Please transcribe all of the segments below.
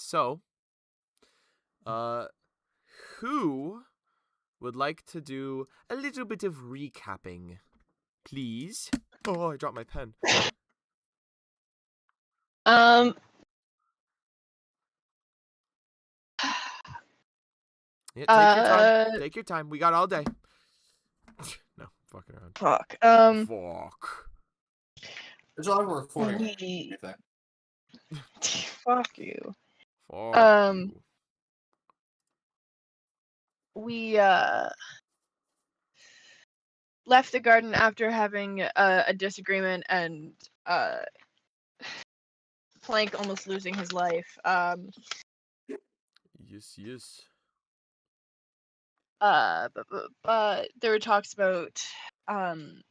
So, who would like to do a little bit of recapping, please? Oh, I dropped my pen. Yeah, take your time. Take your time. We got all day. No, fucking around. Fuck. Fuck. There's a lot of recording. Fuck you. Fuck you. We left the garden after having a disagreement and Plank almost losing his life. Yes. But there were talks about the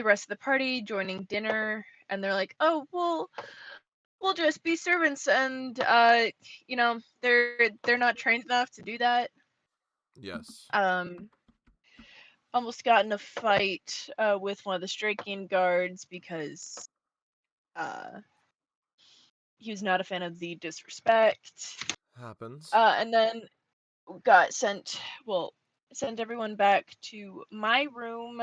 rest of the party joining dinner, and they're like, "Oh, we'll just be servants," and you know, they're not trained enough to do that. Yes. Almost got in a fight with one of the striking guards because he was not a fan of the disrespect. Happens. And then got sent everyone back to my room,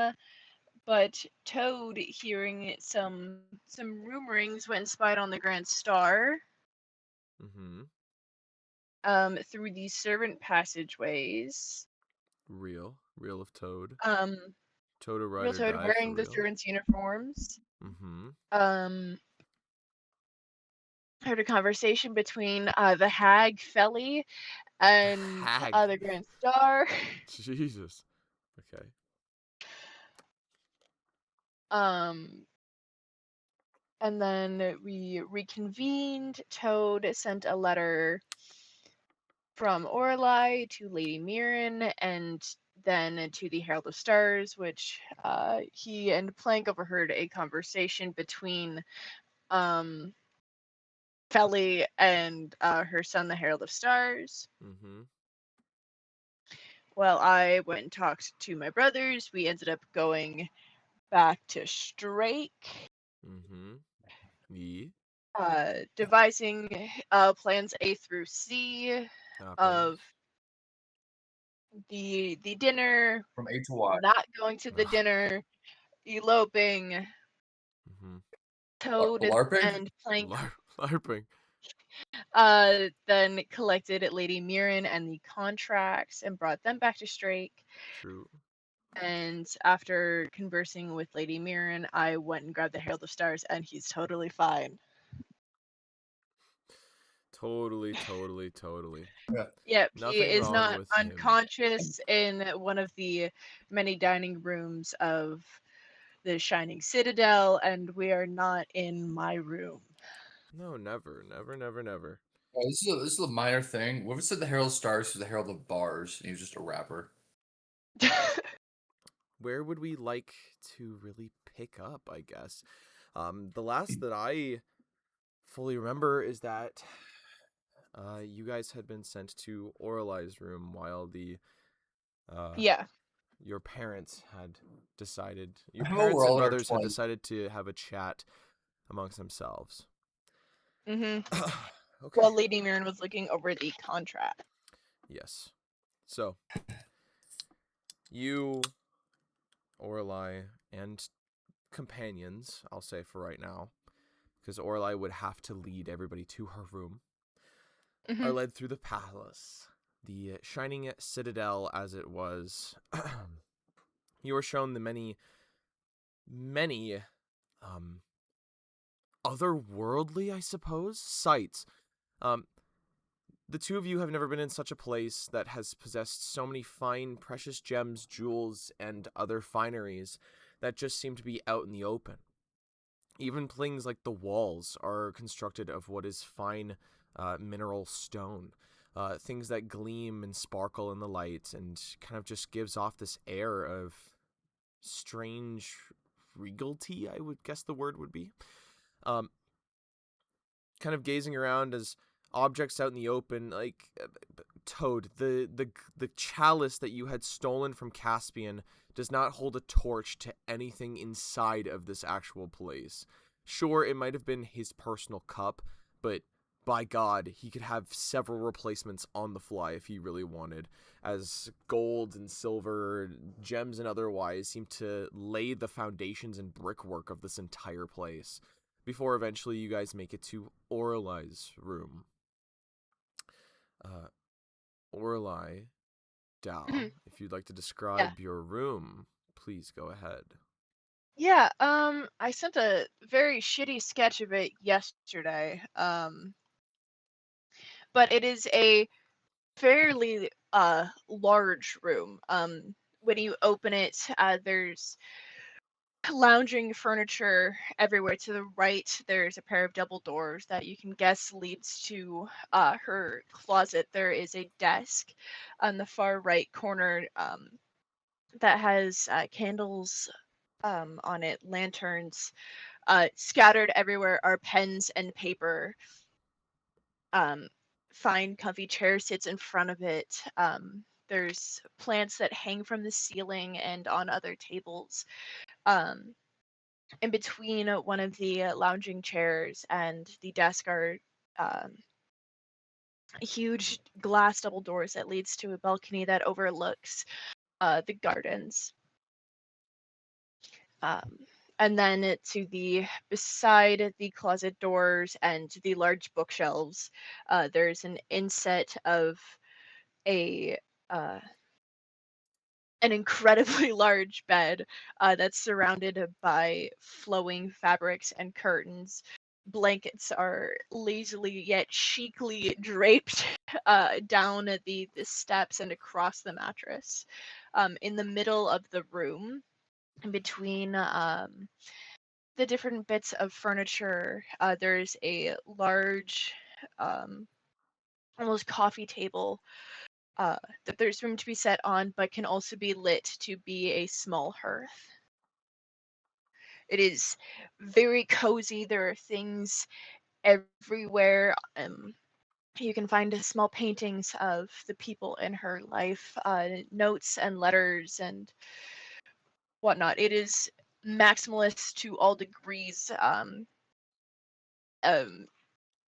but Toad, hearing some rumorings, went and spied on the Grand Star. Through these servant passageways. Real of Toad. Toad Real Toad wearing the servants' uniforms. Heard a conversation between the hag Felly and the Grand Star. Jesus. Okay. And then we reconvened. Toad sent a letter from Auralye to Lady Mirren and then to the Herald of Stars, which he and Plank overheard a conversation between Felly and her son, the Herald of Stars. Well, I went and talked to my brothers. We ended up going back to Strake. Devising plans A through C of the dinner, from A to Y, not going to the dinner, eloping, Toad and Plank. LARPing. Then collected Lady Mirren and the contracts and brought them back to Strake. True. And after conversing with Lady Mirren, I went and grabbed the Herald of Stars, and he's totally fine. Totally. Yeah. Yep, Nothing he is wrong not with unconscious in one of the many dining rooms of the Shining Citadel, and we are not in my room. No, never. Oh, this is a minor thing. What if it said the Herald Stars to the Herald of Bars, and he was just a rapper? Where would we like to really pick up, I guess? The last that I fully remember is that you guys had been sent to Auralye's room while the your parents had decided, your parents and brothers had decided to have a chat amongst themselves. Okay. Well, Lady Mirren was looking over the contract. Yes. So, you, Auralye, and companions, I'll say for right now, because Auralye would have to lead everybody to her room, are led through the palace, the Shining Citadel as it was. You are shown the many otherworldly, I suppose, sights. The two of you have never been in such a place that has possessed so many fine, precious gems, jewels, and other fineries that just seem to be out in the open. Even things like the walls are constructed of what is fine mineral stone. Things that gleam and sparkle in the light and kind of just gives off this air of strange regality, I would guess the word would be. Kind of gazing around as objects out in the open, like Toad, the chalice that you had stolen from Caspian does not hold a torch to anything inside of this actual place. Sure, it might have been his personal cup, but by God, he could have several replacements on the fly if he really wanted, as gold and silver, gems and otherwise seem to lay the foundations and brickwork of this entire place, before eventually you guys make it to Auralye's room. Auralye, Dao, Mhm. if you'd like to describe your room, please go ahead. Yeah, I sent a very shitty sketch of it yesterday. But it is a fairly large room. When you open it, there's lounging furniture everywhere. To the right, there's a pair of double doors that you can guess leads to her closet. There is a desk on the far right corner that has candles on it, lanterns. Scattered everywhere are pens and paper. Fine, comfy chair sits in front of it. There's plants that hang from the ceiling and on other tables. Um, in between one of the lounging chairs and the desk are um, huge glass double doors that leads to a balcony that overlooks the gardens. Um, and then to the beside the closet doors and the large bookshelves, there's an inset of a uh, an incredibly large bed that's surrounded by flowing fabrics and curtains. Blankets are lazily yet chicly draped down the steps and across the mattress. In the middle of the room, in between the different bits of furniture, there's a large, um, almost coffee table that there's room to be set on, but can also be lit to be a small hearth. It is very cozy. There are things everywhere. You can find small paintings of the people in her life, notes and letters and whatnot. It is maximalist to all degrees. Um,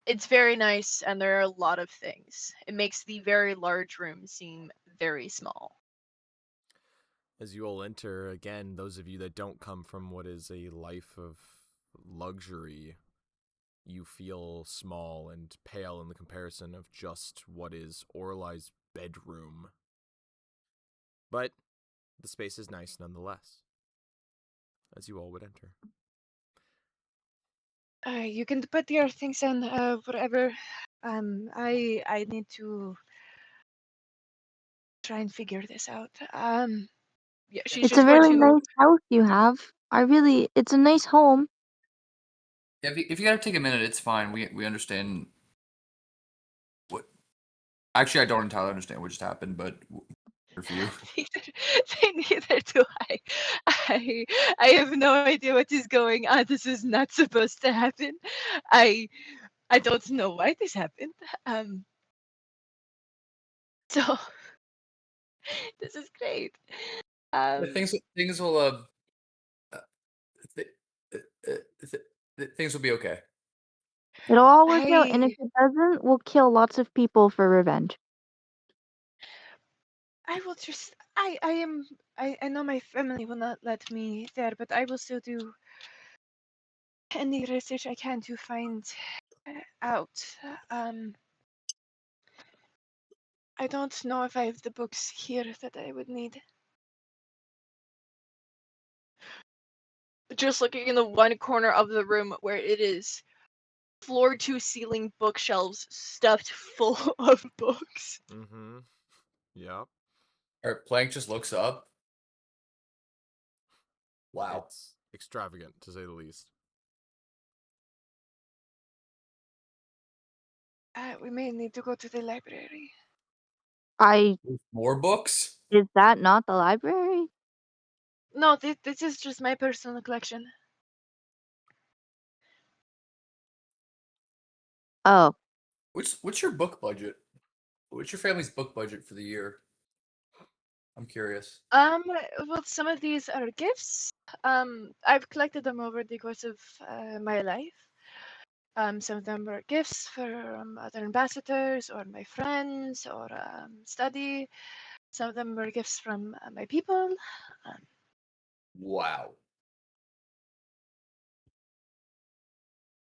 it's very nice, and there are a lot of things. It makes the very large room seem very small. As you all enter, again, those of you that don't come from what is a life of luxury, you feel small and pale in the comparison of just what is Auralye's bedroom. But the space is nice nonetheless, as you all would enter. You can put your things in wherever. I need to try and figure this out. Yeah, she's It's a just going really to. nice house you have. It's a nice home. Yeah, if you gotta take a minute, it's fine. We understand. What? Actually, I don't entirely understand what just happened, but for you. Neither do I. I I have no idea what is going on. This is not supposed to happen. I I don't know why this happened. So this is great. Yeah, things will uh, th- things will be okay. It'll all work out, and if I it doesn't, we'll kill lots of people for revenge. I will just I know my family will not let me there, but I will still do any research I can to find out. Um, I don't know if I have the books here that I would need. Just looking in the one corner of the room where it is floor to ceiling bookshelves stuffed full of books. Mm-hmm. Yep. All right, Plank just looks up. Wow. It's extravagant, to say the least. We may need to go to the library. More books? Is that not the library? No, this is just my personal collection. Oh, What's your book budget? What's your family's book budget for the year? I'm curious. Well, some of these are gifts. I've collected them over the course of my life. Some of them were gifts from other ambassadors or my friends or study. Some of them were gifts from my people. Um, Wow.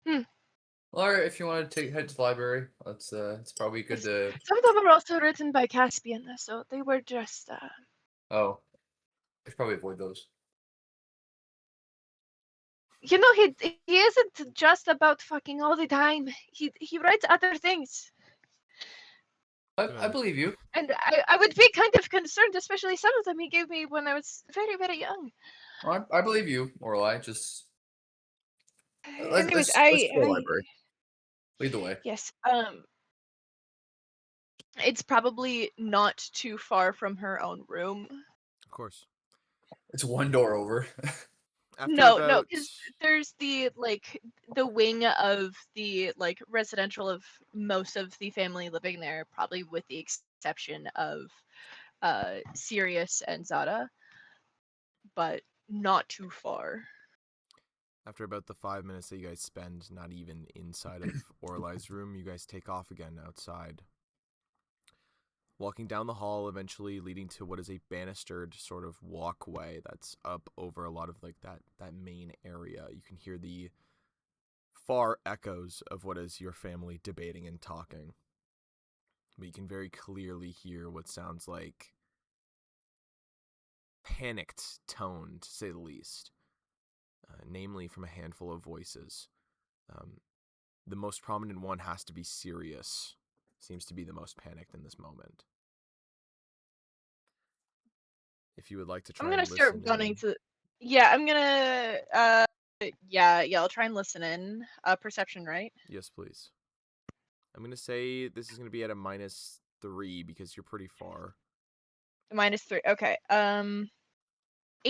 Hmm. Laura, if you want to head to the library, it's probably good Yes. to. Some of them were also written by Caspian, so they were just. Oh, I should probably avoid those. You know, he isn't just about fucking all the time. He writes other things, I believe you. and I would be kind of concerned, especially some of them he gave me when I was very very young. I believe you, Auralye. Just Anyways, let's go to the library. Lead the way. Yes. It's probably not too far from her own room. Of course. It's one door over. After No, about because there's the wing of the residential of most of the family living there, probably with the exception of Sirius and Zada, but not too far. after about the 5 minutes that you guys spend not even inside of Auralye's room, you guys take off again outside. Walking down the hall, eventually leading to what is a banistered sort of walkway that's up over a lot of that main area. You can hear the far echoes of what is your family debating and talking. But you can very clearly hear what sounds like panicked tone, to say the least. Namely from a handful of voices. The most prominent one has to be Sirius. Seems to be the most panicked in this moment. If you would like to try I'm gonna and start listen running in. to. Yeah, I'm gonna. Yeah, I'll try and listen in. Perception, right? Yes, please. I'm going to say this is going to be at a -3 because you're pretty far. -3. Okay. 18.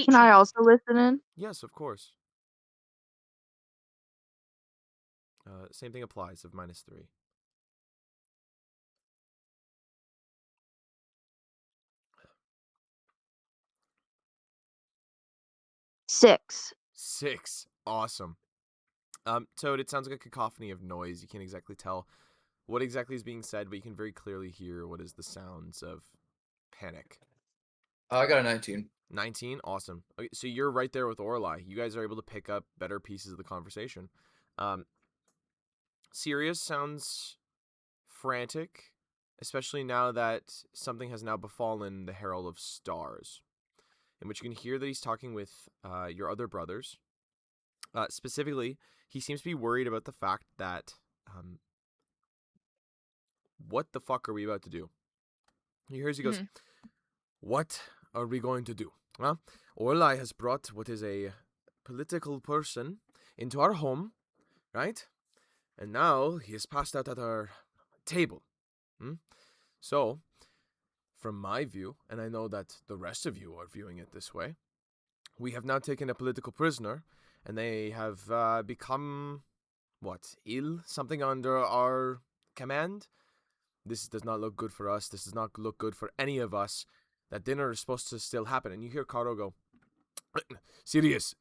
Can I also listen in? Yes, of course. Same thing applies of -3. 6. 6. Awesome. Toad, it sounds like a cacophony of noise. You can't exactly tell what exactly is being said, but you can very clearly hear what is the sounds of panic. I got a 19. 19? Awesome. Okay, so you're right there with Auralye. You guys are able to pick up better pieces of the conversation. Sirius sounds frantic, especially now that something has now befallen the Herald of Stars, in which you can hear that he's talking with your other brothers. Specifically, he seems to be worried about the fact that what the fuck are we about to do? He hears, he goes, what are we going to do? Well, Auralye has brought what is a political person into our home, right? And now he is passed out at our table. So, from my view, and I know that the rest of you are viewing it this way, we have now taken a political prisoner, and they have become, ill? Something under our command? This does not look good for us. This does not look good for any of us. That dinner is supposed to still happen. And you hear Karo go, Sirius,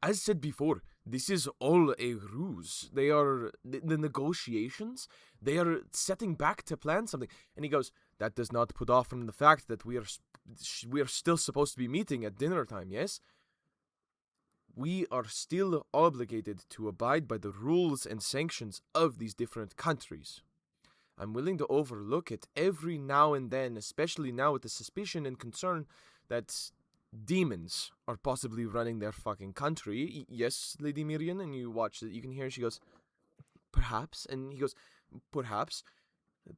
as said before, this is all a ruse. They are, the negotiations, they are setting back to plan something. And he goes, that does not put off from the fact that we are still supposed to be meeting at dinner time, yes? We are still obligated to abide by the rules and sanctions of these different countries. I'm willing to overlook it every now and then, especially now with the suspicion and concern that demons are possibly running their fucking country. Yes, Lady Miriam, and you watch it, you can hear she goes, perhaps, and he goes, perhaps,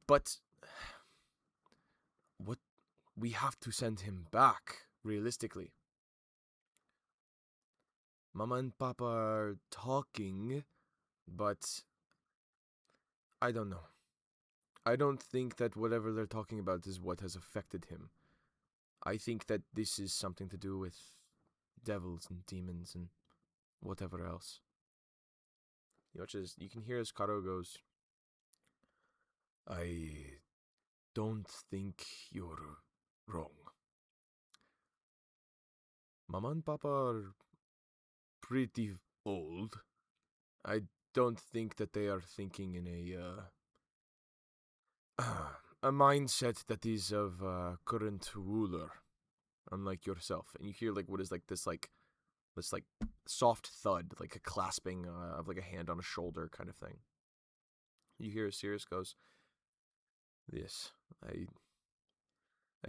but what, we have to send him back, realistically. Mama and Papa are talking, but I don't know. I don't think that whatever they're talking about is what has affected him. I think that this is something to do with devils and demons and whatever else. You can hear as Karo goes, I don't think you're wrong. Mama and Papa are pretty old. I don't think that they are thinking in a mindset that is of current ruler, unlike yourself. And you hear like what is like this soft thud, like a clasping of like a hand on a shoulder kind of thing. You hear Sirius goes, "Yes, I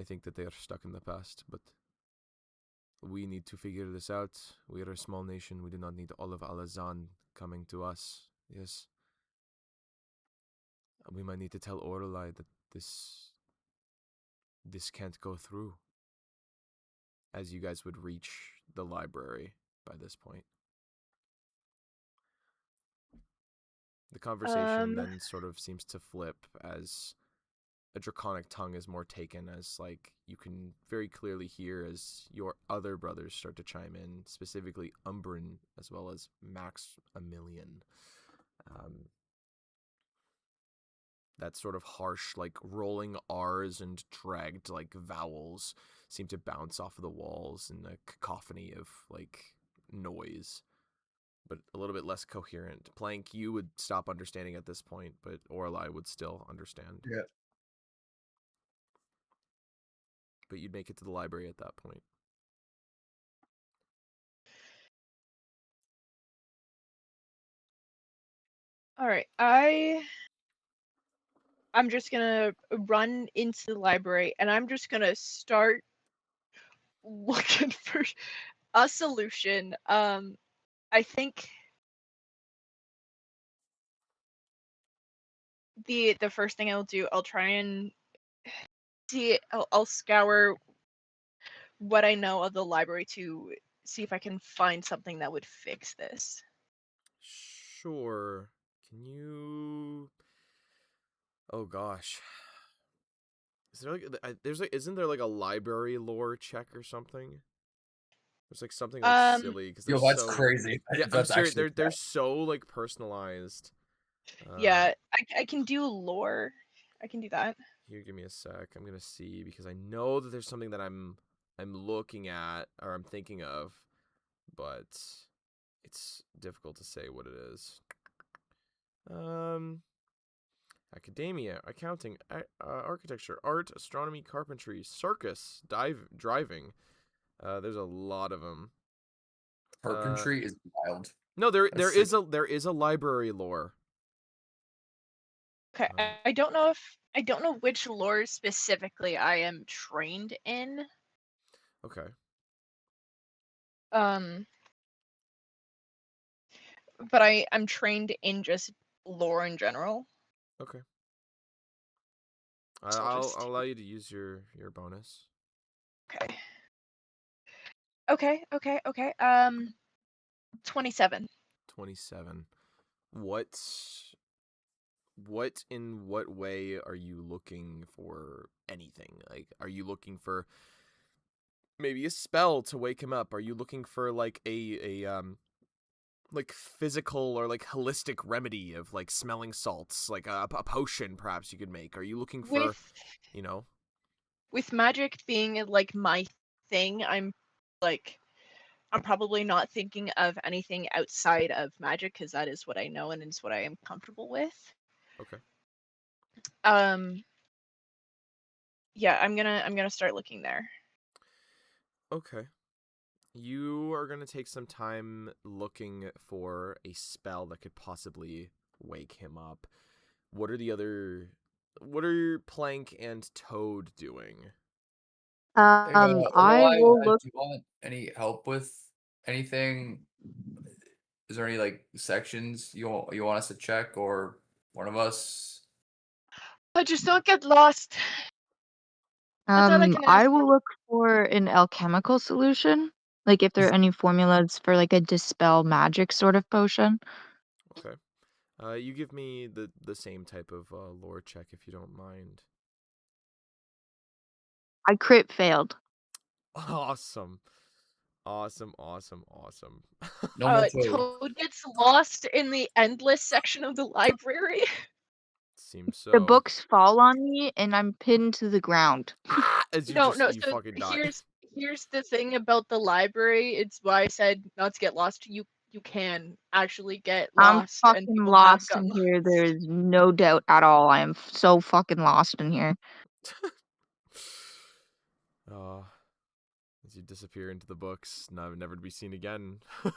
think that they are stuck in the past, but we need to figure this out. We are a small nation. We do not need all of Alazan coming to us. Yes. We might need to tell Auralye that this can't go through." As you guys would reach the library by this point. The conversation then sort of seems to flip as a draconic tongue is more taken, as like you can very clearly hear as your other brothers start to chime in, specifically Umbrin as well as Maximilian. That sort of harsh, like rolling R's and dragged like vowels seem to bounce off of the walls in a cacophony of like noise, but a little bit less coherent. Plank, you would stop understanding at this point, but Auralye would still understand. Yeah. But you'd make it to the library at that point. All right, I'm just gonna run into the library and I'm just gonna start looking for a solution. I think the first thing I'll do, I'll try and see. I'll scour what I know of the library to see if I can find something that would fix this. Sure. Can you? Oh gosh. Is there like isn't there like a library lore check or something? There's like something like silly because Yo, that's crazy. Yeah, That's I'm sorry. actually They're so like personalized. Yeah, I can do lore. I can do that. Here, give me a sec. I'm gonna see because I know that there's something that I'm looking at or I'm thinking of, but it's difficult to say what it is. Academia, accounting, architecture, art, astronomy, carpentry, circus, driving. There's a lot of them. Carpentry is wild. No, there That's is a library lore. Okay, I don't know which lore specifically I am trained in. Okay. But I'm trained in just lore in general. Okay. So I'll allow you to use your bonus. Okay. 27. 27. What in what way are you looking for anything? Like, are you looking for maybe a spell to wake him up? Are you looking for like a like physical or like holistic remedy of like smelling salts, like a potion perhaps you could make? Are you looking for, with magic being like my thing, I'm probably not thinking of anything outside of magic because that is what I know and it's what I am comfortable with. Okay. Yeah, I'm gonna start looking there. Okay. You are gonna take some time looking for a spell that could possibly wake him up. What are Plank and Toad doing? I will look. Do you want any help with anything? Is there any like sections you want us to check, or one of us? I just don't get lost. That's all I can ask. I will look for an alchemical solution, like if there are any formulas for like a dispel magic sort of potion. Okay. You give me the same type of lore check if you don't mind. I crit failed. Awesome. No more Toad gets lost in the endless section of the library. Seems so. The books fall on me and I'm pinned to the ground. As you No, you so fucking die. here's the thing about the library. It's why I said not to get lost. you can actually get I'm lost, and fucking people have lost gotten in here. lost. There's no doubt at all. I am so fucking lost in here. As you disappear into the books, never to be seen again. Fuck.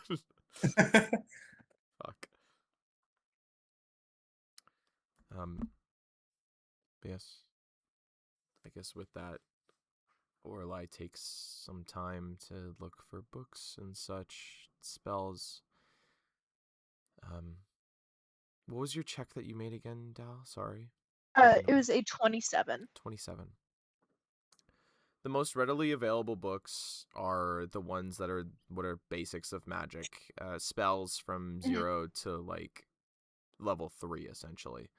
But yes. I guess with that, Auralye takes some time to look for books and such, spells. What was your check that you made again, Dal? Sorry. It was a 27. 27. The most readily available books are the ones that are what are basics of magic, spells from 0 to like level 3 essentially.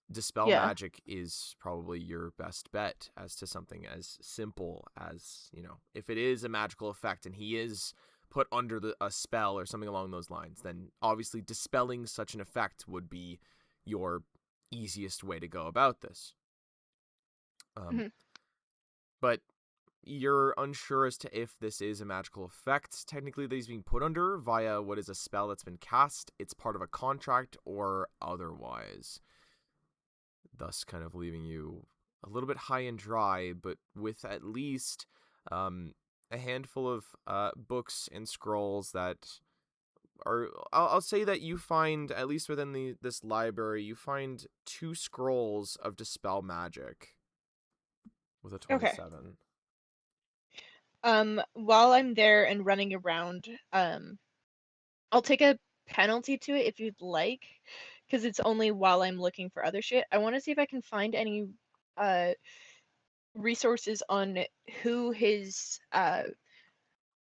Dispel Yeah. magic is probably your best bet as to something as simple as, if it is a magical effect and he is put under a spell or something along those lines, then obviously dispelling such an effect would be your easiest way to go about this. But you're unsure as to if this is a magical effect technically that he's being put under via what is a spell that's been cast, it's part of a contract, or otherwise. Thus kind of leaving you a little bit high and dry, but with at least a handful of books and scrolls that are... I'll say that you find, at least within this library, you find 2 scrolls of Dispel Magic with a 27. While I'm there and running around, I'll take a penalty to it if you'd like, because it's only while I'm looking for other shit. I want to see if I can find any resources on who his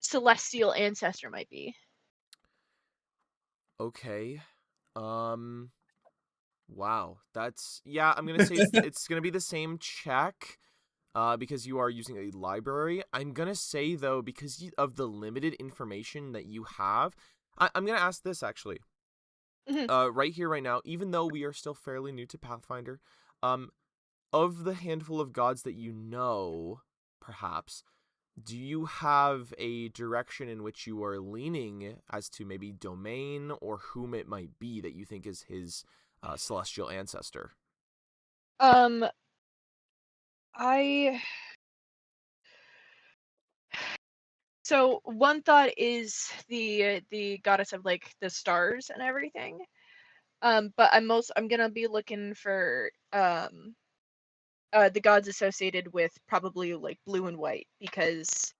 celestial ancestor might be. Okay. Wow. That's... Yeah, I'm going to say it's going to be the same check. Because you are using a library. I'm going to say, though, because of the limited information that you have, I'm going to ask this, actually. Right here, right now, even though we are still fairly new to Pathfinder, of the handful of gods that you know, perhaps, do you have a direction in which you are leaning as to maybe domain or whom it might be that you think is his celestial ancestor? So one thought is the goddess of like the stars and everything. But I'm gonna be looking for the gods associated with probably like blue and white, because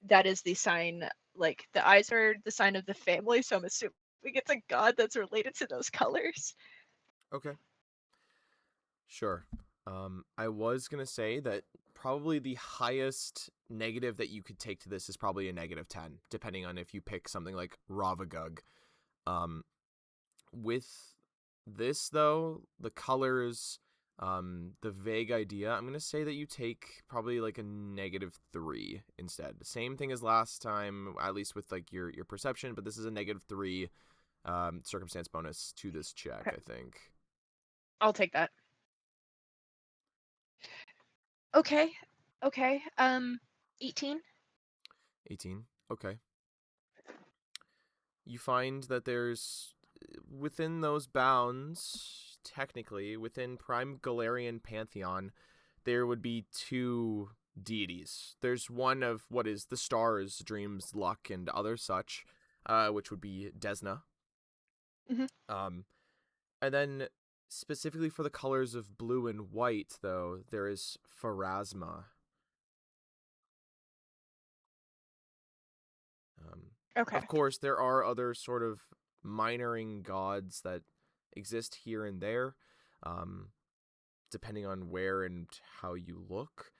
that is the sign, like the eyes are the sign of the family, so I'm assuming it's a god that's related to those colors. Okay. Sure. I was going to say that probably the highest negative that you could take to this is probably a -10, depending on if you pick something like Ravagug. With this, though, the colors, the vague idea, I'm going to say that you take probably like a -3 instead. Same thing as last time, at least with like your perception, but this is a -3 circumstance bonus to this check, Okay. I think. I'll take that. Okay. 18. 18. Okay. You find that there's, within those bounds, technically, within Prime Galarian Pantheon, there would be 2 deities. There's one of what is the stars, dreams, luck, and other such, which would be Desna. And then, specifically for the colors of blue and white, though, there is Pharasma. Okay. Of course, there are other sort of minoring gods that exist here and there, depending on where and how you look,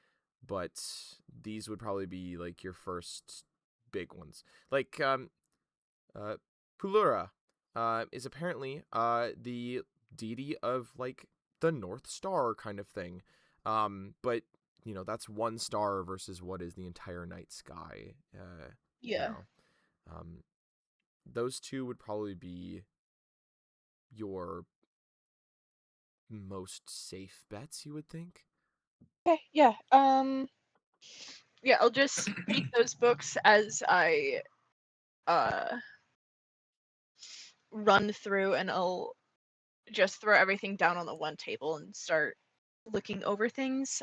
but these would probably be like your first big ones. Like Pulura is apparently the deity of like the North Star kind of thing, but that's one star versus what is the entire night sky. Yeah. Those 2 would probably be your most safe bets, you would think. Okay. Yeah. Yeah, I'll just take those books as I run through and I'll just throw everything down on the one table and start looking over things.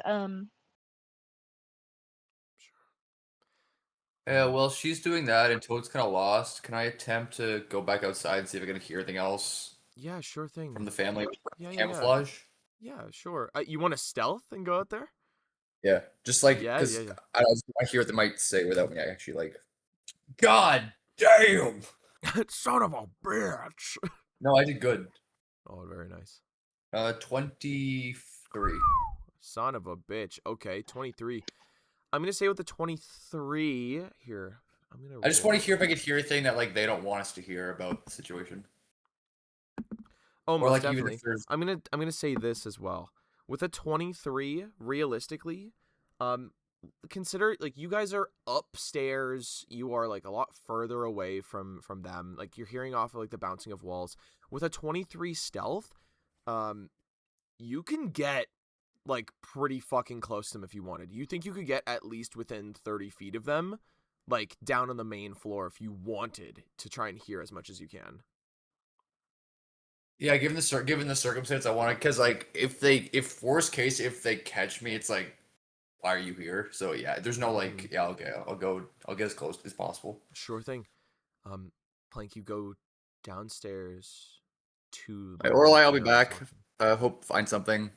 Yeah, well, she's doing that, and Toad's kind of lost. Can I attempt to go back outside and see if I can hear anything else Yeah, sure thing. from the family? Yeah. Camouflage? Yeah, sure. You want to stealth and go out there? Yeah, just like, Yeah. because I hear what they might say without me actually, like, God damn! Son of a bitch. No, I did good. Oh, very nice. 23. Son of a bitch. Okay, 23. I'm gonna say with the 23 here. I just want to hear if I could hear anything that like they don't want us to hear about the situation. Oh, Or most like even definitely. if there's I'm gonna say this as well. With a 23, realistically, consider like you guys are upstairs. You are like a lot further away from them. Like you're hearing off of like the bouncing of walls. With a 23 stealth, you can get like pretty fucking close to them if you wanted. You think you could get at least within 30 feet of them, like down on the main floor if you wanted to try and hear as much as you can. yeah, given the circumstance, I want to because like if worst case if they catch me, it's like why are you here? So yeah, there's no like yeah okay I'll get as close as possible. Sure thing. Plank, you go downstairs to Right, the Auralye, I'll be area we're back. talking. Hope find something.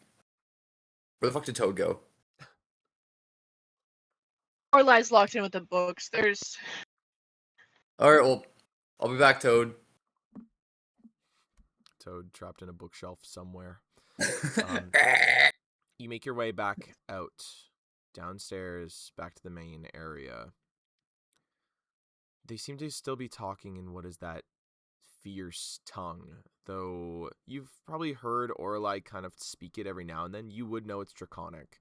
Where the fuck did Toad go? Aralye's locked in with the books. There's All right, well, I'll be back, Toad. Toad trapped in a bookshelf somewhere. You make your way back out, downstairs, back to the main area. They seem to still be talking in what is that fierce tongue, though you've probably heard Auralye kind of speak it every now and then. You would know it's Draconic,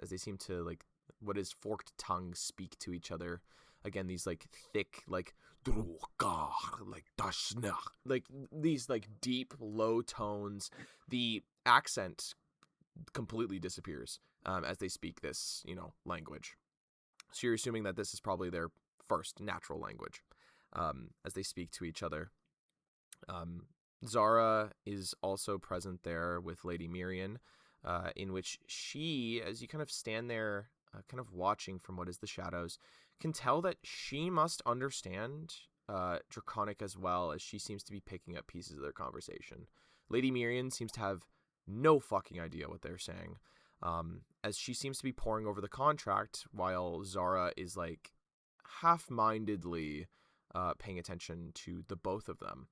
as they seem to like what is forked tongues speak to each other. Again, these like thick, like like these like deep, low tones. The accent completely disappears as they speak this, language. So you're assuming that this is probably their first natural language as they speak to each other. Zara is also present there with Lady Mirian, in which she, as you kind of stand there, kind of watching from what is the shadows, can tell that she must understand Draconic as well, as she seems to be picking up pieces of their conversation. Lady Mirian seems to have no fucking idea what they're saying, as she seems to be poring over the contract, while Zara is like half-mindedly paying attention to the both of them.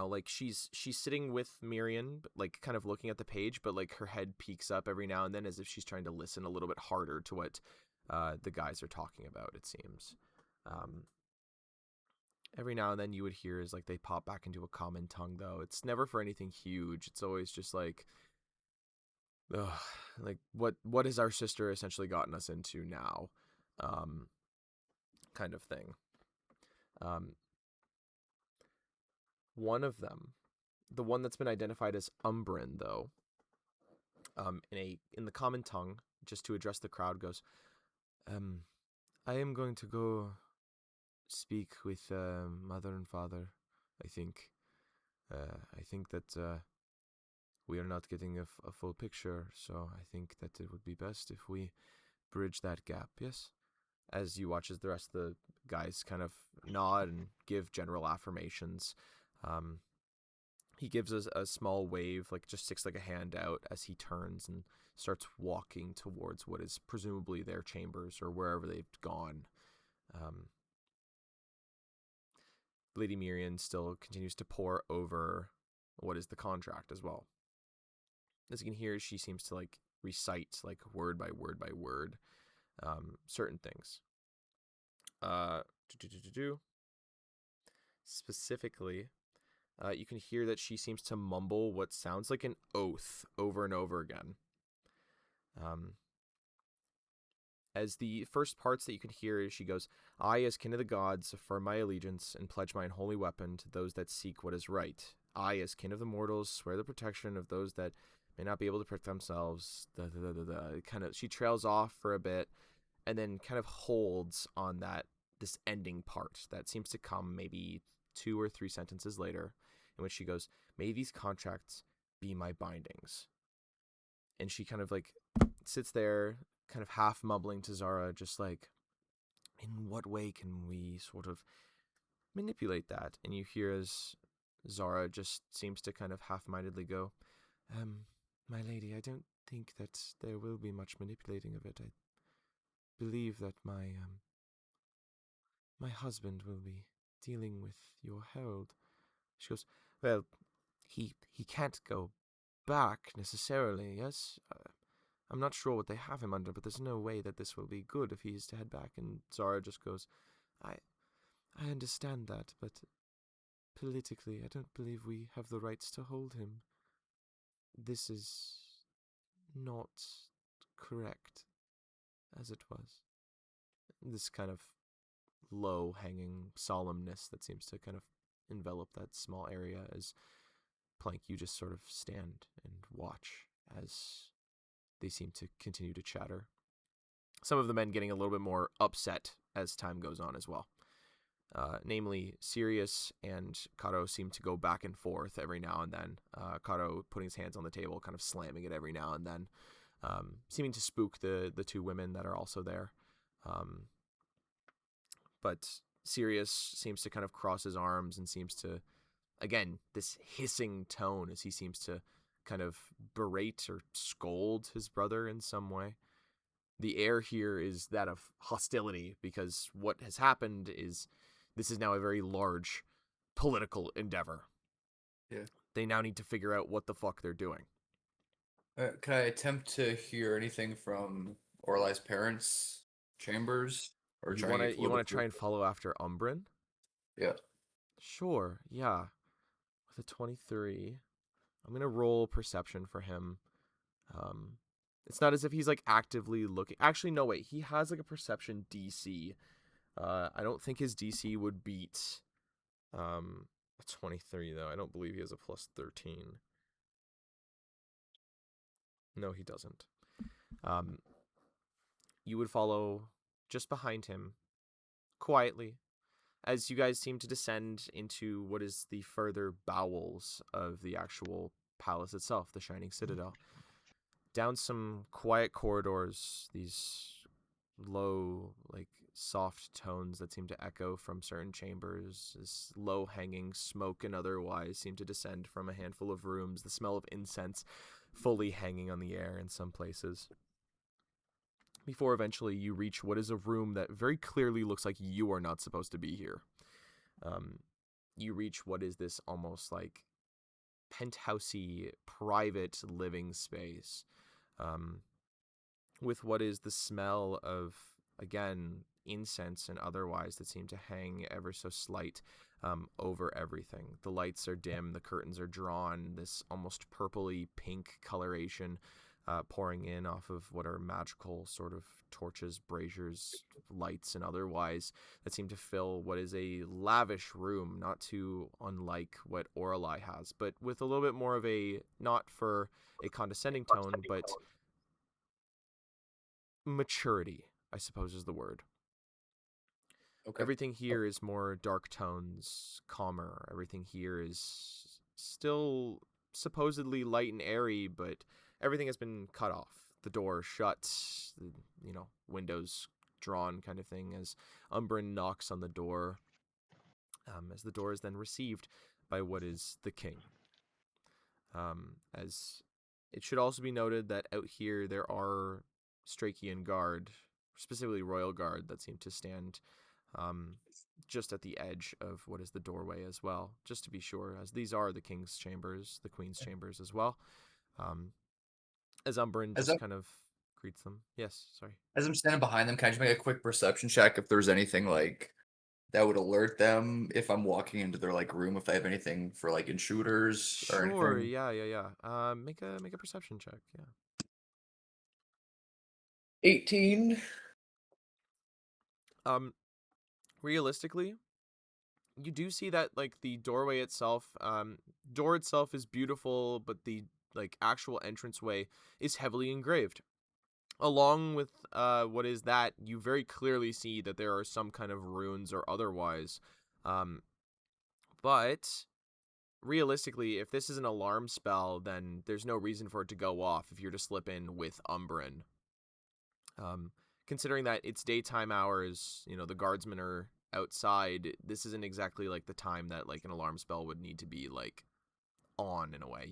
Like she's sitting with Miriam, like kind of looking at the page, but like her head peeks up every now and then as if she's trying to listen a little bit harder to what the guys are talking about, it seems. Every now and then you would hear as like they pop back into a common tongue, though. It's never for anything huge. It's always just like, ugh, like what has our sister essentially gotten us into now, kind of thing. One of them, the one that's been identified as Umbran, though, in the common tongue, just to address the crowd, goes, I am going to go speak with mother and father. I think that we are not getting a full picture, so I think that it would be best if we bridge that gap. Yes. As you watch as the rest of the guys kind of nod and give general affirmations. He gives us a small wave, like just sticks like a hand out as he turns and starts walking towards what is presumably their chambers or wherever they've gone. Lady Miriam still continues to pore over what is the contract as well. As you can hear, she seems to like recite like word by word by word certain things. Specifically, you can hear that she seems to mumble what sounds like an oath over and over again. As the first parts that you can hear is she goes, I, as kin of the gods, affirm my allegiance and pledge my unholy weapon to those that seek what is right. I, as kin of the mortals, swear the protection of those that may not be able to protect themselves. She trails off for a bit and then kind of holds on this ending part that seems to come maybe 2 or 3 sentences later, in which she goes, "May these contracts be my bindings." And she kind of like sits there, kind of half mumbling to Zara, just like, "In what way can we sort of manipulate that?" And you hear as Zara just seems to kind of half-mindedly go, "My lady, I don't think that there will be much manipulating of it. I believe that my husband will be dealing with your herald." She goes, "Well, he can't go back necessarily, yes? I'm not sure what they have him under, but there's no way that this will be good if he is to head back." And Zara just goes, I understand that, but politically, I don't believe we have the rights to hold him. This is not correct, as it was." This kind of low-hanging solemnness that seems to kind of envelop that small area as Plank, you just sort of stand and watch as they seem to continue to chatter. Some of the men getting a little bit more upset as time goes on as well. Namely, Sirius and Kato seem to go back and forth every now and then. Kato putting his hands on the table, kind of slamming it every now and then, seeming to spook the 2 women that are also there. But Sirius seems to kind of cross his arms and seems to, again, this hissing tone as he seems to kind of berate or scold his brother in some way. The air here is that of hostility, because what has happened is this is now a very large political endeavor. Yeah. They now need to figure out what the fuck they're doing. Can I attempt to hear anything from Auralye's parents' chambers? Or You try want and to get a little bit try and follow after Umbrin? Yeah. Sure, yeah. With a 23, I'm going to roll perception for him. It's not as if he's like actively looking. Actually, no, wait. He has like a perception DC. I don't think his DC would beat a 23 though. I don't believe he has a plus 13. No, he doesn't. You would follow just behind him, quietly, as you guys seem to descend into what is the further bowels of the actual palace itself, the Shining Citadel. Down some quiet corridors, these low, like, soft tones that seem to echo from certain chambers, this low-hanging smoke and otherwise seem to descend from a handful of rooms, the smell of incense fully hanging on the air in some places. Before eventually you reach what is a room that very clearly looks like you are not supposed to be here. You reach what is this almost like penthousey private living space, with what is the smell of, again, incense and otherwise that seem to hang ever so slight over everything. The lights are dim, the curtains are drawn, this almost purpley pink coloration pouring in off of what are magical sort of torches, braziers, lights, and otherwise that seem to fill what is a lavish room, not too unlike what Auralye has, but with a little bit more of a, not for a condescending tone, but maturity, I suppose is the word. Okay. Everything here is more dark tones, calmer. Everything here is still supposedly light and airy, but everything has been cut off. The door shut, windows drawn kind of thing, as Umbrin knocks on the door, as the door is then received by what is the king. As it should also be noted that out here there are Strakian guard, specifically royal guard, that seem to stand just at the edge of what is the doorway as well, just to be sure, as these are the king's chambers, the queen's chambers as well. As Umbrin just kind of greets them. Yes, sorry. As I'm standing behind them, can I just make a quick perception check if there's anything like that would alert them if I'm walking into their like room, if they have anything for like intruders or anything? Sure, yeah. Make a perception check, yeah. 18. Realistically, you do see that like the doorway itself, door itself is beautiful, but the like actual entranceway is heavily engraved. Along with what is that, you very clearly see that there are some kind of runes or otherwise But realistically, if this is an alarm spell, then there's no reason for it to go off if you're to slip in with Umbrin. Considering that it's daytime hours, the guardsmen are outside, this isn't exactly like the time that like an alarm spell would need to be like on in a way,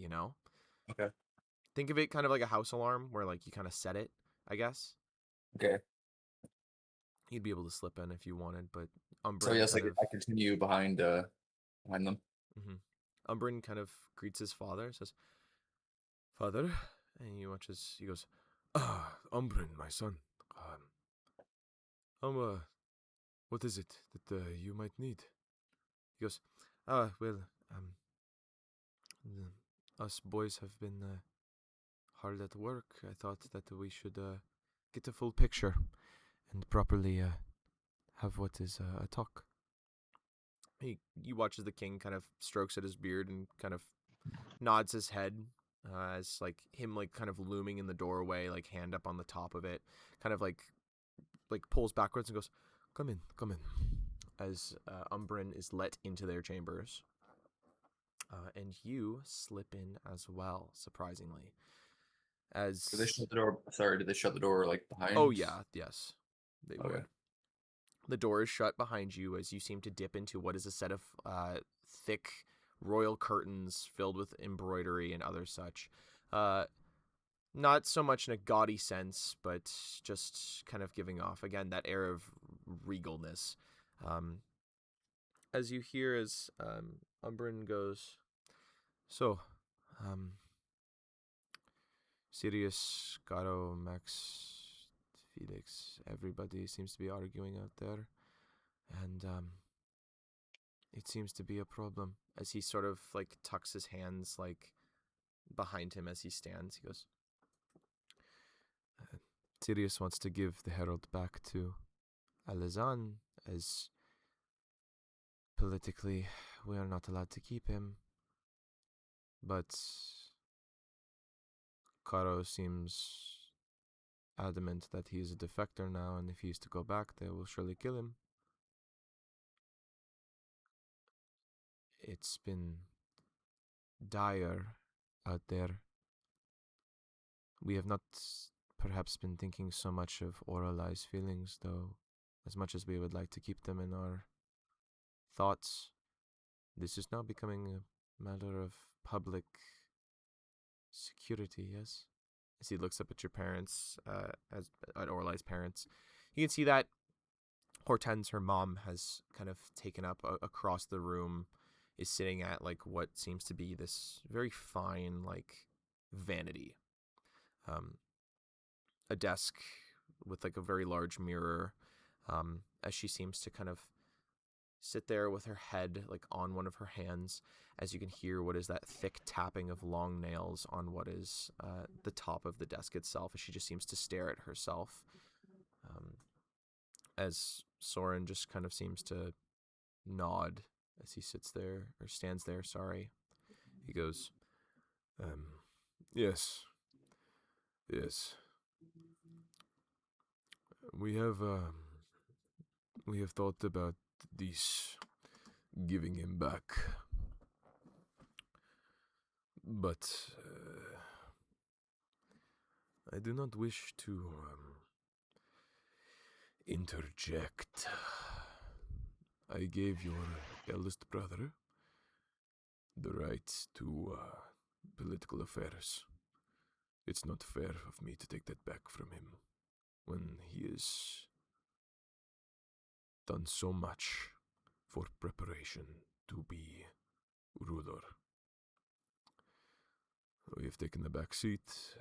Okay. Think of it kind of like a house alarm where like you kind of set it, I guess. Okay. You'd be able to slip in if you wanted, but Umbrin So yes, kind of I continue behind them. Umbrin kind of greets his father, says, "Father," and he goes, Umbrin, my son. What is it that you might need? He goes, well, us boys have been hard at work. I thought that we should get a full picture and properly have what is a talk. You watch as the king kind of strokes at his beard and kind of nods his head as like him like kind of looming in the doorway, like hand up on the top of it, kind of like pulls backwards and goes, come in, as Umbrin is let into their chambers. And you slip in as well, surprisingly. As Did they shut the door? Sorry, did they shut the door like behind? Oh yeah, yes, they Okay. would. The door is shut behind you as you seem to dip into what is a set of thick royal curtains filled with embroidery and other such. Not so much in a gaudy sense, but just kind of giving off, again, that air of regalness. As you hear as Umbrin goes, so, Sirius, Garo, Max, Felix, everybody seems to be arguing out there, and it seems to be a problem. As he sort of like tucks his hands like behind him as he stands, he goes, Sirius wants to give the herald back to Alazan, as politically we are not allowed to keep him, but Karo seems adamant that he is a defector now, and if he is to go back, they will surely kill him. It's been dire out there. We have not perhaps been thinking so much of Auralye's feelings, though, as much as we would like to keep them in our thoughts. This is now becoming a matter of public security, yes? As he looks up at your parents, at Auralye's parents, you can see that Hortense, her mom, has kind of taken up across the room, is sitting at like what seems to be this very fine like vanity, a desk with like a very large mirror, as she seems to kind of sit there with her head like on one of her hands, as you can hear what is that thick tapping of long nails on what is the top of the desk itself, as she just seems to stare at herself, as Soren just kind of seems to nod as he sits there, or stands there, sorry. He goes, yes. We have thought about this, giving him back. But I do not wish to interject. I gave your eldest brother the right to political affairs. It's not fair of me to take that back from him when he has done so much for preparation to be ruler. We have taken the back seat,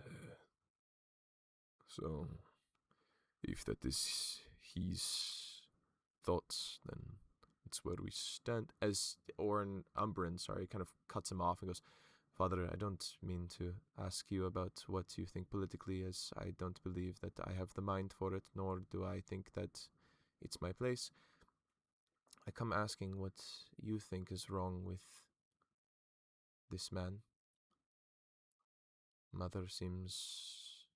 so if that is his thoughts, then it's where we stand. As Umbrin, kind of cuts him off and goes, Father, I don't mean to ask you about what you think politically, as I don't believe that I have the mind for it, nor do I think that it's my place. I come asking what you think is wrong with this man. Mother seems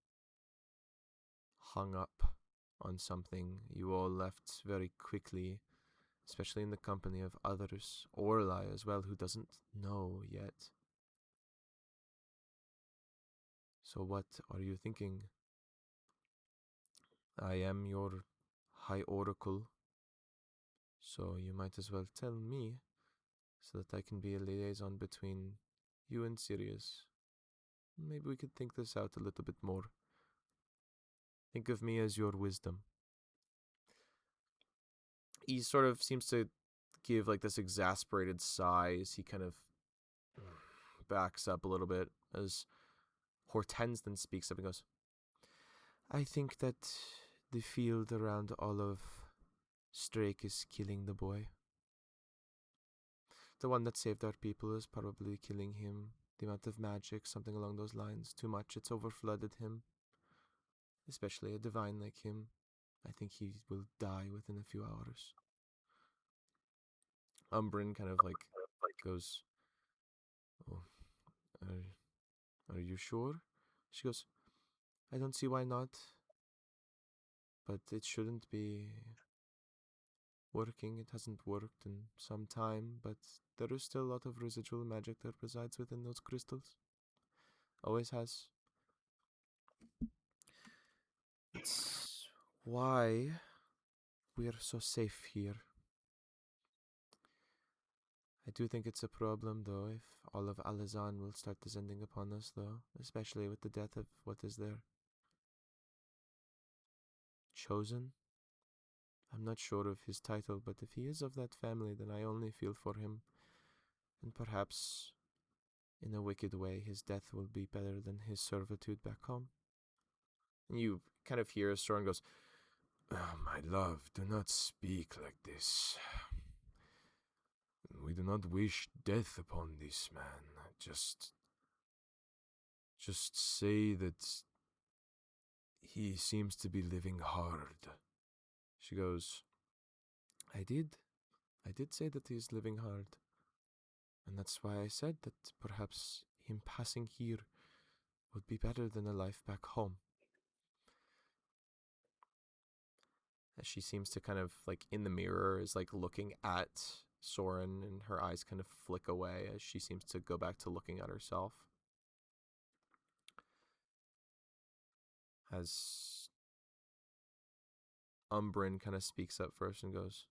hung up on something. You all left very quickly especially in the company of others, Auralye as well, who doesn't know yet. So what are you thinking? I am your High Oracle, so you might as well tell me, so that I can be a liaison between you and Sirius. Maybe we could think this out a little bit more. Think of me as your wisdom. He sort of seems to give like this exasperated sigh as he kind of backs up a little bit as Hortense then speaks up and goes, I think that the field around Olive Strake is killing the boy. The one that saved our people is probably killing him. The amount of magic, something along those lines, too much, it's overflooded him. Especially a divine like him. I think he will die within a few hours. Umbrin kind of like goes, oh, are you sure? She goes, I don't see why not. But it shouldn't be working. It hasn't worked in some time, but there is still a lot of residual magic that resides within those crystals. Always has. It's why we are so safe here. I do think it's a problem, though, if all of Alizan will start descending upon us, though, especially with the death of what is there. Chosen? I'm not sure of his title, but if he is of that family, then I only feel for him. And perhaps, in a wicked way, his death will be better than his servitude back home. And you kind of hear Soren goes, oh, my love, do not speak like this. We do not wish death upon this man. Just say that he seems to be living hard. She goes, I did say that he is living hard. And that's why I said that perhaps him passing here would be better than a life back home. As she seems to kind of, like, in the mirror, is, like, looking at Soren, and her eyes kind of flick away as she seems to go back to looking at herself. As Umbrin kind of speaks up first and goes,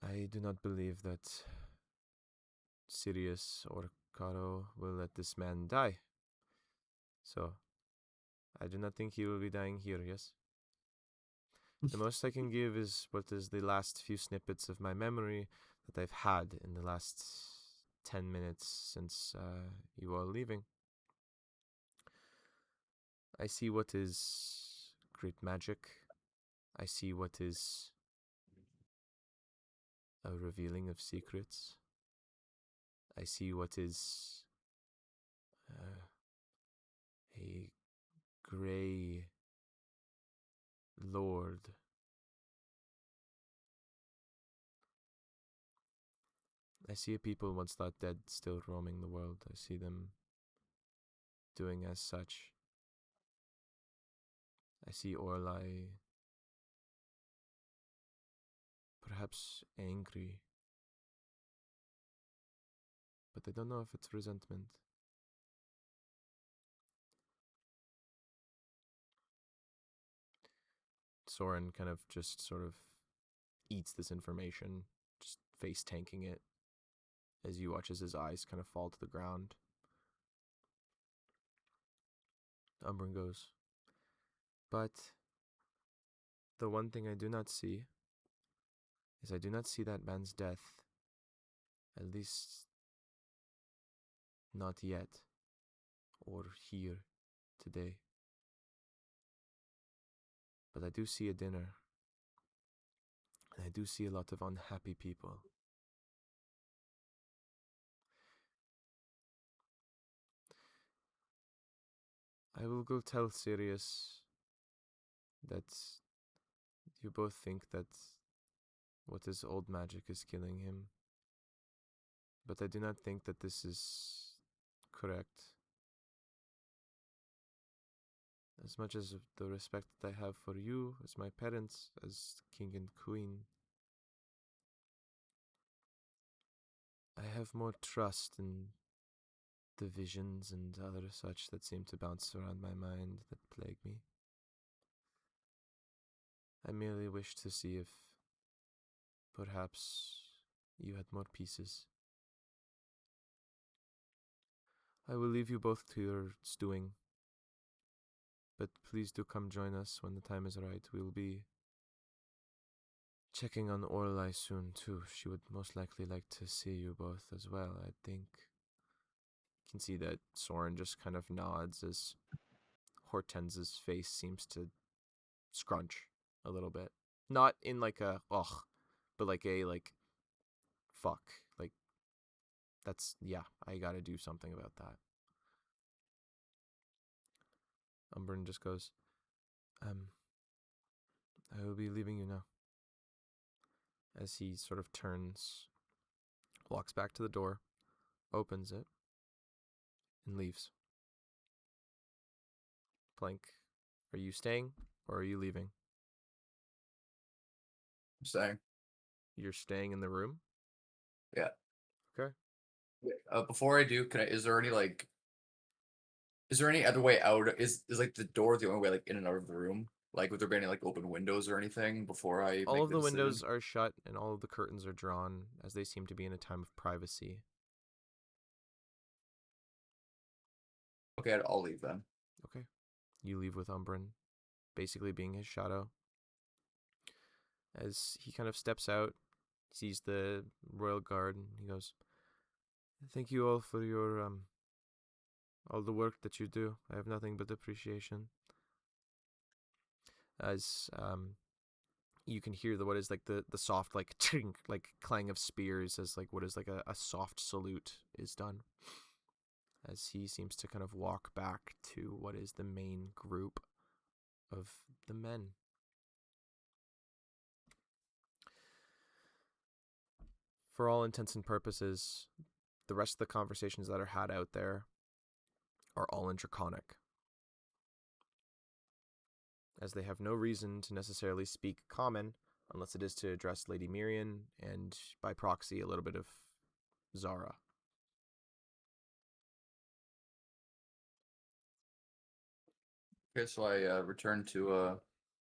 I do not believe that Sirius or Caro will let this man die. So, I do not think he will be dying here, yes? The most I can give is what is the last few snippets of my memory that I've had in the last 10 minutes since you are leaving. I see what is great magic. I see what is a revealing of secrets. I see what is a grey lord. I see a people once thought dead still roaming the world. I see them doing as such. I see Auralye perhaps angry, but I don't know if it's resentment. Soren kind of just sort of eats this information, just face tanking it, as you watch as his eyes kind of fall to the ground. Umbrin goes, but the one thing I do not see is I do not see that man's death, at least not yet, or here, today. But I do see a dinner, and I do see a lot of unhappy people. I will go tell Sirius that you both think that what is old magic is killing him, but I do not think that this is correct. as much as the respect that I have for you as my parents, as king and queen, I have more trust in the visions and other such that seem to bounce around my mind that plague me. I merely wish to see if perhaps you had more pieces. I will leave you both to your stewing, but please do come join us when the time is right. We'll be checking on Auralye soon, too. She would most likely like to see you both as well, I think. You can see that Soren just kind of nods as Hortense's face seems to scrunch a little bit. Not in like a, ugh, but like a, like, fuck. Like, that's, yeah, I gotta do something about that. Umbrin just goes, I will be leaving you now. As he sort of turns, walks back to the door, opens it, and leaves. Plank, are you staying or are you leaving? I'm saying. You're staying in the room? Yeah. Okay. Before I do, is there any other way out? Is like the door the only way like in and out of the room? Like would there be any like open windows or anything before I All make of the decision? windows are shut and all of the curtains are drawn as they seem to be in a time of privacy. Okay, I'll leave then. Okay. You leave with Umbrin, basically being his shadow. As he kind of steps out, sees the royal guard, and he goes, thank you all for your, all the work that you do. I have nothing but appreciation. As, you can hear what is like the soft, like, chink, like, clang of spears as, like, what is like a soft salute is done. As he seems to kind of walk back to what is the main group of the men. For all intents and purposes, the rest of the conversations that are had out there are all in Draconic, as they have no reason to necessarily speak Common, unless it is to address Lady Mirian, and by proxy, a little bit of Zara. Okay, so I return to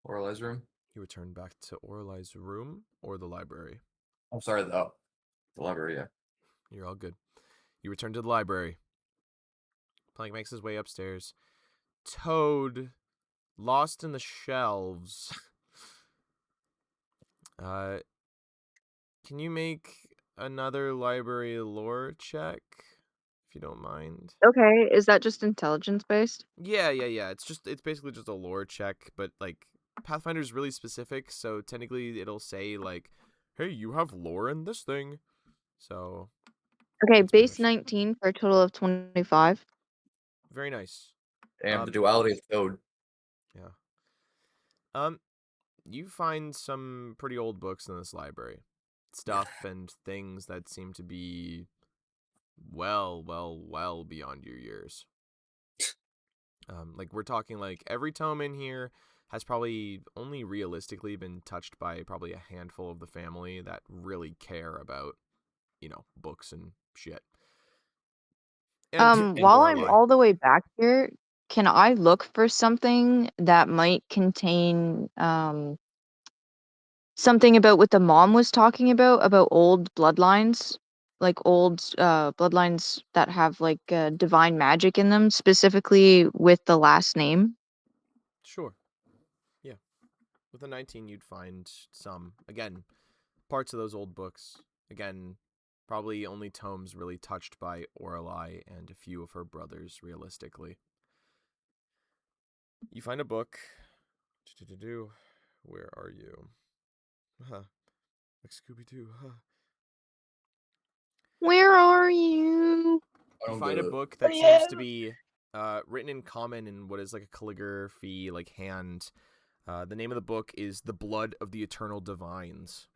Auralye's room. You return back to Auralye's room or the library? I'm sorry, the library, yeah. You're all good. You return to the library. Plank makes his way upstairs. Toad, lost in the shelves. Can you make another library lore check, if you don't mind? Okay, is that just intelligence based? Yeah. It's basically just a lore check, but like Pathfinder's really specific, so technically it'll say like, hey, you have lore in this thing. So Okay, it's pretty base much 19 for a total of 25. very nice. Damn, the duality of Toad. Yeah. You find some pretty old books in this library. Stuff and things that seem to be well beyond your years. Like we're talking like every tome in here has probably only realistically been touched by probably a handful of the family that really care about, books and shit. And While I'm Auralye. all the way back here, can I look for something that might contain something about what the mom was talking about old bloodlines, like old bloodlines that have like divine magic in them, specifically with the last name? Sure. Yeah. With a 19, you'd find some. Again, parts of those old books. Again, probably only tomes really touched by Auralye and a few of her brothers, realistically. You find a book. Where are you? Huh. Like Scooby-Doo. Huh. Where are you? You find a book I that seems am. to be written in common in what is like a calligraphy, like hand. The name of the book is The Blood of the Eternal Divines.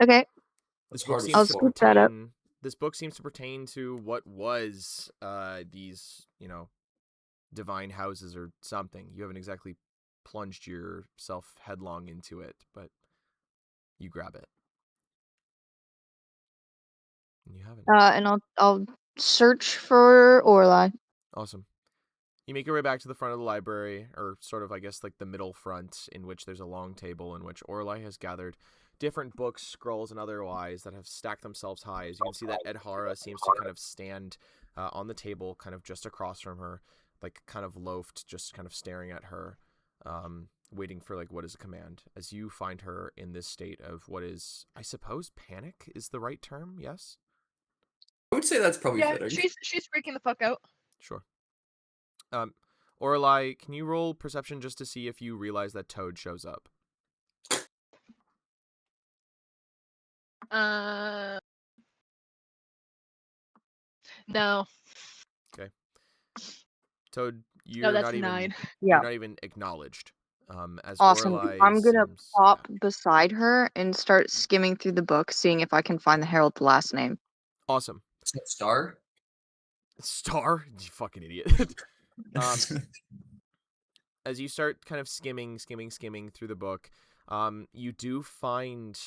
Okay, This It's book hard to seems to scoop that up. pertain. This book seems to pertain to what was these, divine houses or something. You haven't exactly plunged yourself headlong into it, but you grab it. And you have it. And I'll search for Auralye. Awesome. You make your way back to the front of the library, or sort of, I guess, like the middle front, in which there's a long table in which Auralye has gathered different books, scrolls, and otherwise that have stacked themselves high. As you can see that Edhara seems to kind of stand on the table, kind of just across from her, like kind of loafed, just kind of staring at her, waiting for like what is a command. As you find her in this state of what is, I suppose, panic is the right term. Yes. I would say that's probably Yeah, fitting. she's freaking the fuck out. Sure. Auralye, can you roll perception just to see if you realize that Toad shows up? No. Toad, No, that's 9. you're not even acknowledged. As Awesome. Auralye I'm gonna seems, pop beside her and start skimming through the book, seeing if I can find the Herald's last name. Awesome. Star? Star? You fucking idiot. As you start kind of skimming through the book, you do find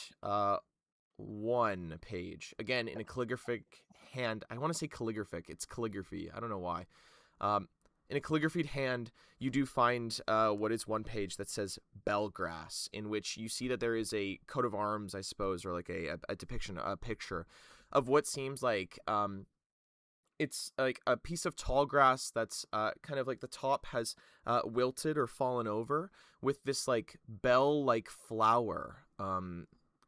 one page, again, in a calligraphic hand. I want to say calligraphic. It's calligraphy. I don't know why. In a calligraphied hand, you do find what is one page that says Belgrass, in which you see that there is a coat of arms, I suppose, or like a depiction, a picture of what seems like it's like a piece of tall grass that's kind of like the top has wilted or fallen over with this like bell-like flower,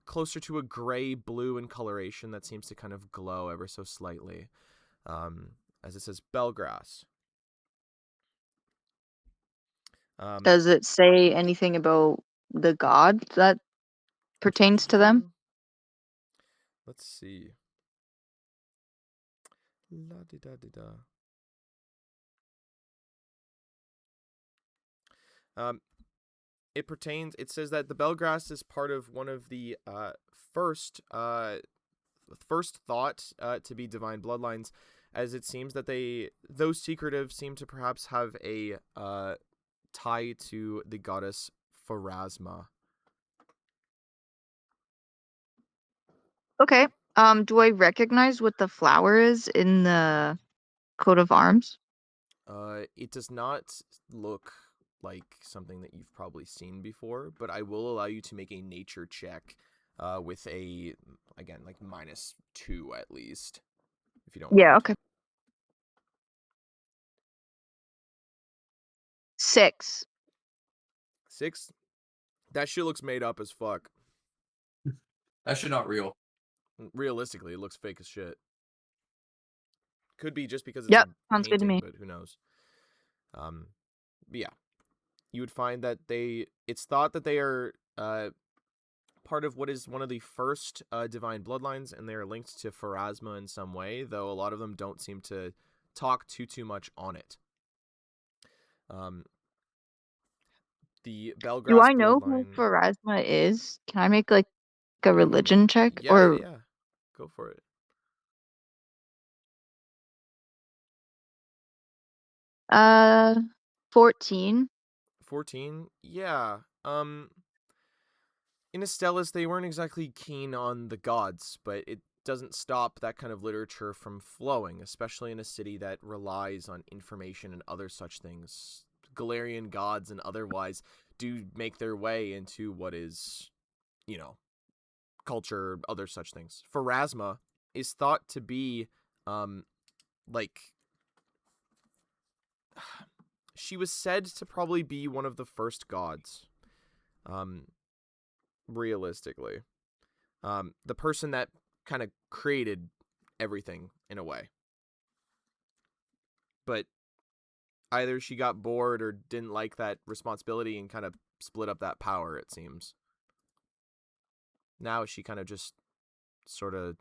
closer to a gray-blue in coloration that seems to kind of glow ever so slightly, as it says Belgrass. Does it say anything about the god that pertains to them? Let's see. La-di-da-di-da. It says that the Belgrass is part of one of the first thought to be divine bloodlines, as it seems that those secretive seem to perhaps have a tie to the goddess Pharasma. Okay. Do I recognize what the flower is in the coat of arms? It does not look like something that you've probably seen before, but I will allow you to make a nature check with a, again, like -2 at least, if you don't Yeah, mind. okay. 6. 6? That shit looks made up as fuck. That shit not real. Realistically, it looks fake as shit. Could be just because it's Yep, a sounds good to painting, me. but who knows. But yeah, you would find that it's thought that they are part of what is one of the first divine bloodlines, and they are linked to Pharasma in some way, though a lot of them don't seem to talk too much on it. The Belgrass Do I know who bloodline. Pharasma is? Can I make like a religion check? Yeah. Go for it. 14. 14? Yeah. In Estellas, they weren't exactly keen on the gods, but it doesn't stop that kind of literature from flowing, especially in a city that relies on information and other such things. Galarian gods and otherwise do make their way into what is, culture, other such things. Pharasma is thought to be, like, she was said to probably be one of the first gods, realistically. The person that kind of created everything in a way. But either she got bored or didn't like that responsibility and kind of split up that power, it seems. Now she kind of just sort of,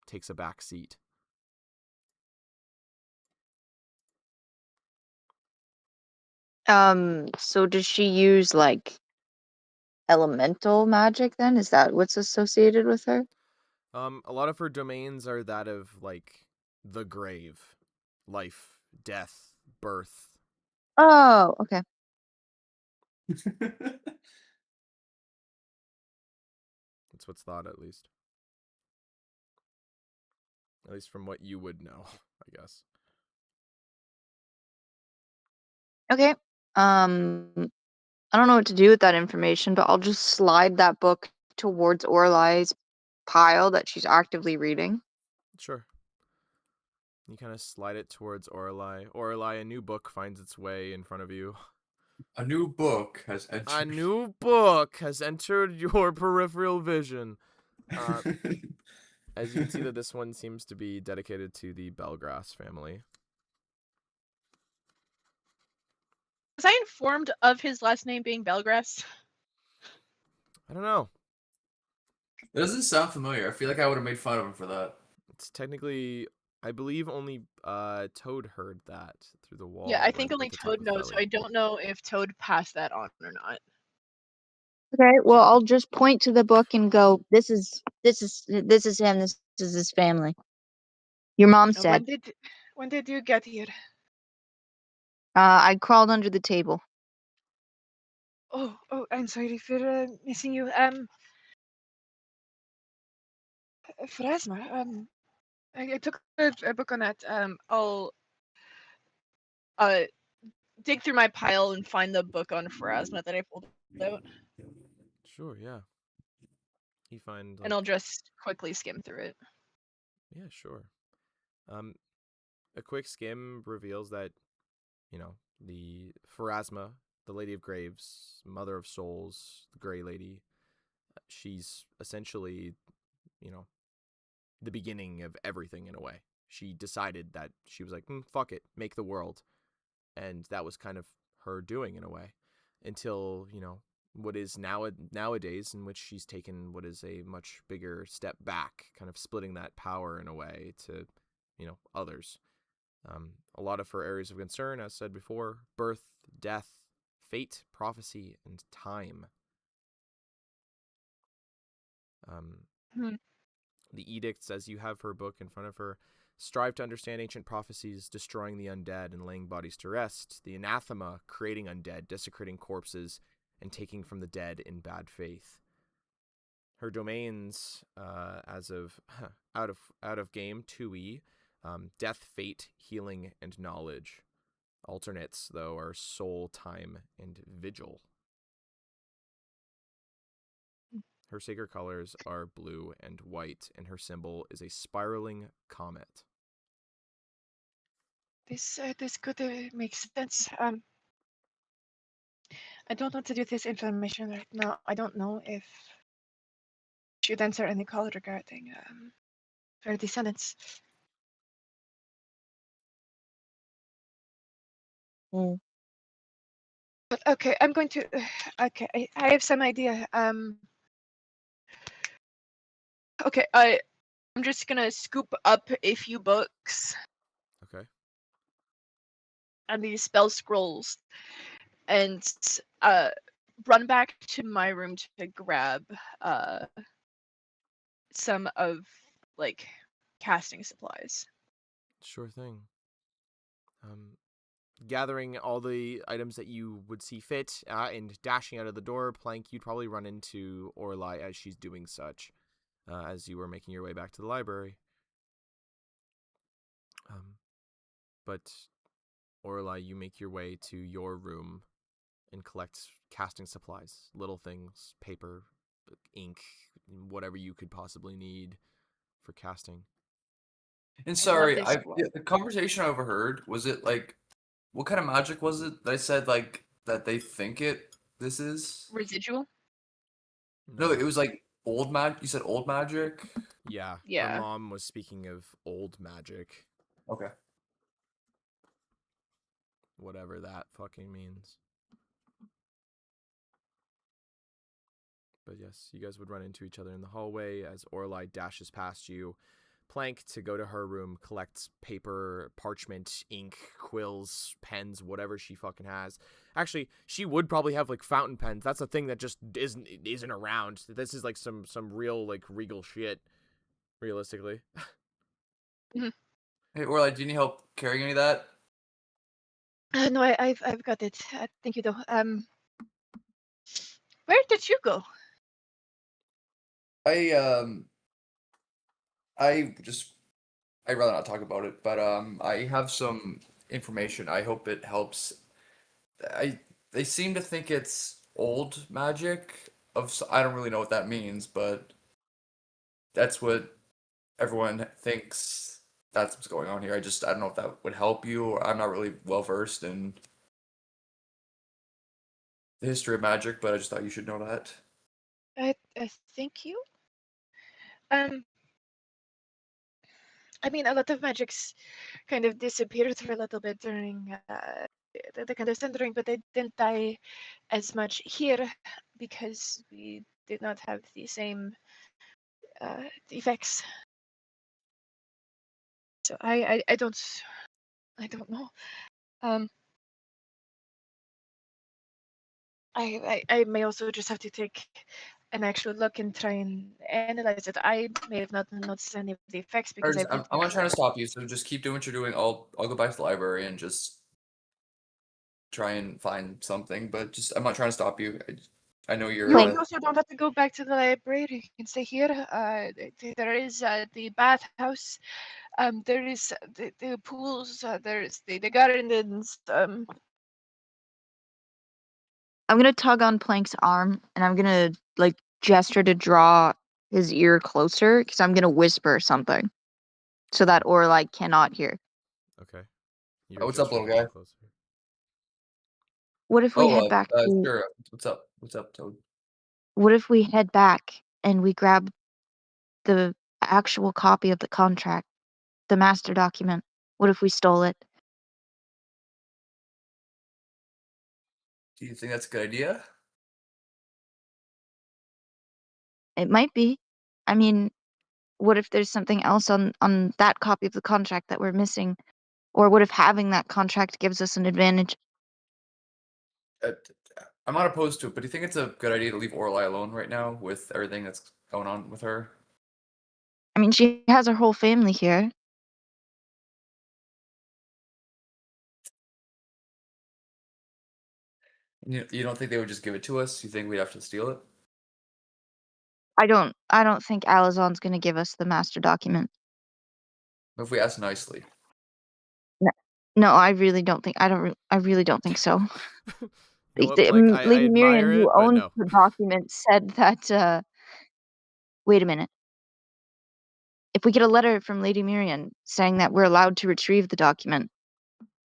takes a back seat. So does she use like elemental magic then? Is that what's associated with her? A lot of her domains are that of, like, the grave, life, death, birth. Oh, okay. That's what's thought, at least. At least from what you would know, I guess. Okay. I don't know what to do with that information, but I'll just slide that book towards Orlai's pile that she's actively reading. Sure. You kind of slide it towards Auralye. Auralye, a new book finds its way in front of you. A new book has entered. A new book has entered your peripheral vision. As you can see that this one seems to be dedicated to the Belgrass family. Was I informed of his last name being Belgrass? I don't know. It doesn't sound familiar. I feel like I would have made fun of him for that. It's technically, I believe only Toad heard that through the wall. Yeah, I think at only the top Toad of knows, so Felly. I don't know if Toad passed that on or not. Okay, well, I'll just point to the book and go, this is him, this is his family. Your mom said. When did you get here? I crawled under the table. Oh, I'm sorry for missing you. Phrasma. I took a book on that. I'll dig through my pile and find the book on Pharasma that I pulled out, Sure, yeah. You find, like, and I'll just quickly skim through it. yeah, sure. A quick skim reveals that, the Pharasma, the Lady of Graves, Mother of Souls, the Grey Lady, she's essentially, the beginning of everything in a way. She decided that she was like, fuck it, make the world. And that was kind of her doing in a way until, what is nowadays, in which she's taken what is a much bigger step back, kind of splitting that power in a way to, others. A lot of her areas of concern, as said before, birth, death, fate, prophecy, and time. Hmm. The edicts, as you have her book in front of her, strive to understand ancient prophecies, destroying the undead and laying bodies to rest. The anathema, creating undead, desecrating corpses, and taking from the dead in bad faith. Her domains, as of out of game 2e, death, fate, healing, and knowledge. Alternates, though, are soul, time, and vigil. Her sacred colors are blue and white, and her symbol is a spiraling comet. This could make sense. I don't know what to do with this information right now. I don't know if I should answer any call regarding her descendants. Hmm. But okay, I'm going to. Okay, I have some idea. Okay, I'm just gonna scoop up a few books Okay. and these spell scrolls and run back to my room to grab some of like casting supplies. Sure thing. Gathering all the items that you would see fit and dashing out of the door, Plank, you'd probably run into Auralye as she's doing such, as you were making your way back to the library. But Auralye, you make your way to your room and collect casting supplies, little things, paper, ink, whatever you could possibly need for casting. And I love sorry, this the conversation I overheard, was it like, what kind of magic was it that I said like that they think this is? residual. No, it was like old magic. You said old magic. Yeah, her Yeah. mom was speaking of old magic, Okay. whatever that fucking means. But yes, you guys would run into each other in the hallway as Auralye dashes past you. Plank to go to her room, collects paper, parchment, ink, quills, pens, whatever she fucking has. Actually, she would probably have like fountain pens. That's a thing that just isn't around. This is like some real like regal shit, realistically. Hey, Orla, do you need help carrying any of that? No, I've got it. Thank you, though. Where did you go? I'd rather not talk about it, but I have some information. I hope it helps. I They seem to think it's old magic I don't really know what that means, but that's what everyone thinks that's what's going on here. I don't know if that would help you, or I'm not really well versed in the history of magic, but I just thought you should know that. I thank you. I mean, a lot of magics kind of disappeared for a little bit during the kind of centering, but they didn't die as much here because we did not have the same effects. So I don't know. I may also just have to take an actual look and try and analyze it. I may have not noticed any of the effects because I've been I'm not trying to stop you, so just keep doing what you're doing. I'll go back to the library and just try and find something, but just I'm not trying to stop you. I know you're Plank. You also don't have to go back to the library. You can stay here. There is the bathhouse. There is the pools. There's the gardens. I'm gonna tug on Plank's arm and I'm gonna like gesture to draw his ear closer because I'm gonna whisper something so that Auralye cannot hear. Okay. You're what's up, just little getting guy? closer. What if we head back to Sure. What's up? What's up, Toad? what if we head back and we grab the actual copy of the contract, the master document? What if we stole it? Do you think that's a good idea? It might be. I mean, what if there's something else on that copy of the contract that we're missing? Or what if having that contract gives us an advantage? Uh, I'm not opposed to it, but do you think it's a good idea to leave Orlai alone right now with everything that's going on with her? I mean, she has her whole family here. You don't think they would just give it to us? You think we'd have to steal it? I don't think Alazon's gonna give us the master document. If we ask nicely. No, no, I really don't think. I really don't think so. You know what, Plank? I Lady admire Miriam, who it, but owns no. the document, said that. Wait a minute. If we get a letter from Lady Miriam saying that we're allowed to retrieve the document,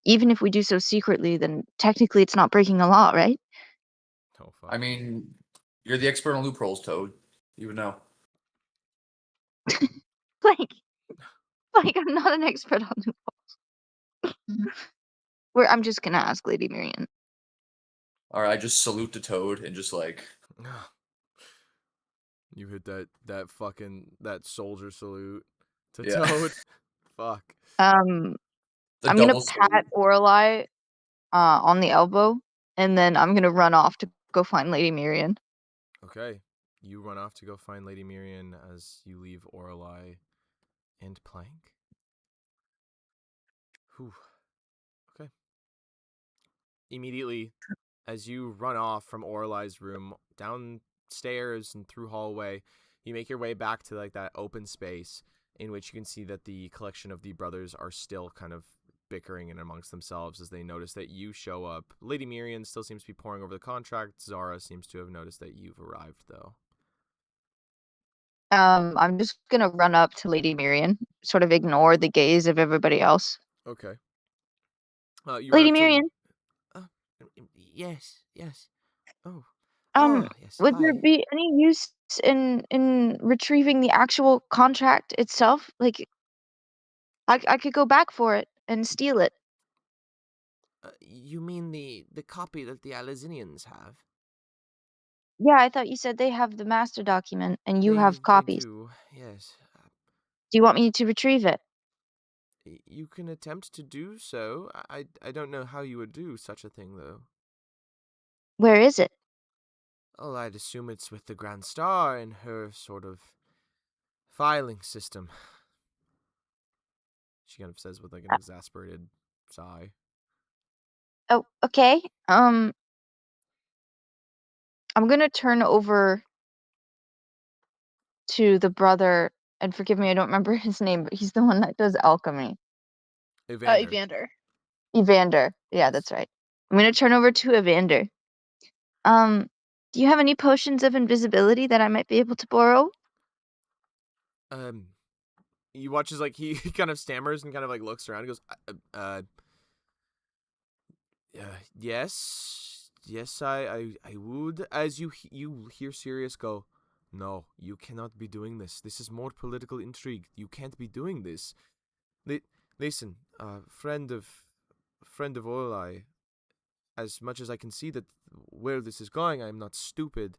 even if we do so secretly, then technically it's not breaking the law, right? Oh, fuck. I mean, you're the expert on loopholes, Toad. You would know. like, like I'm not an expert on loopholes. I'm just gonna ask Lady Miriam. Alright, I just salute to Toad and just like You hit that soldier salute to Yeah. Toad. Fuck. I'm the gonna double pat salute. Auralye on the elbow, and then I'm gonna run off to go find Lady Miriam. Okay. You run off to go find Lady Miriam as you leave Auralye and Plank. Whew. Okay. Immediately, as you run off from Auralye's room, downstairs and through hallway, you make your way back to like that open space in which you can see that the collection of the brothers are still kind of bickering in amongst themselves as they notice that you show up. Lady Miriam still seems to be poring over the contract. Zara seems to have noticed that you've arrived, though. I'm just gonna run up to Lady Miriam, sort of ignore the gaze of everybody else. Okay. You run Lady up to. Miriam, Yes, yes. Oh, yes. would there Hi. be any use in retrieving the actual contract itself? Like, I could go back for it and steal it. You mean the copy that the Alazinians have? Yeah, I thought you said they have the master document and you have They copies. do. Yes. Do you want me to retrieve it? You can attempt to do so. I don't know how you would do such a thing, though. Where is it? Oh, I'd assume it's with the Grand Star in her sort of filing system. She kind of says with like an exasperated sigh. Oh, okay. I'm gonna turn over to the brother, and forgive me, I don't remember his name, but he's the one that does alchemy. Evander. Evander. Evander. Yeah, Yes. that's right. I'm gonna turn over to Evander. Do you have any potions of invisibility that I might be able to borrow? You watch as like he kind of stammers and kind of like looks around and goes, yes, I would. As you hear Sirius go, no, you cannot be doing this. This is more political intrigue. You can't be doing this. Listen, friend of Auralye, as much as I can see that where this is going, I'm not stupid.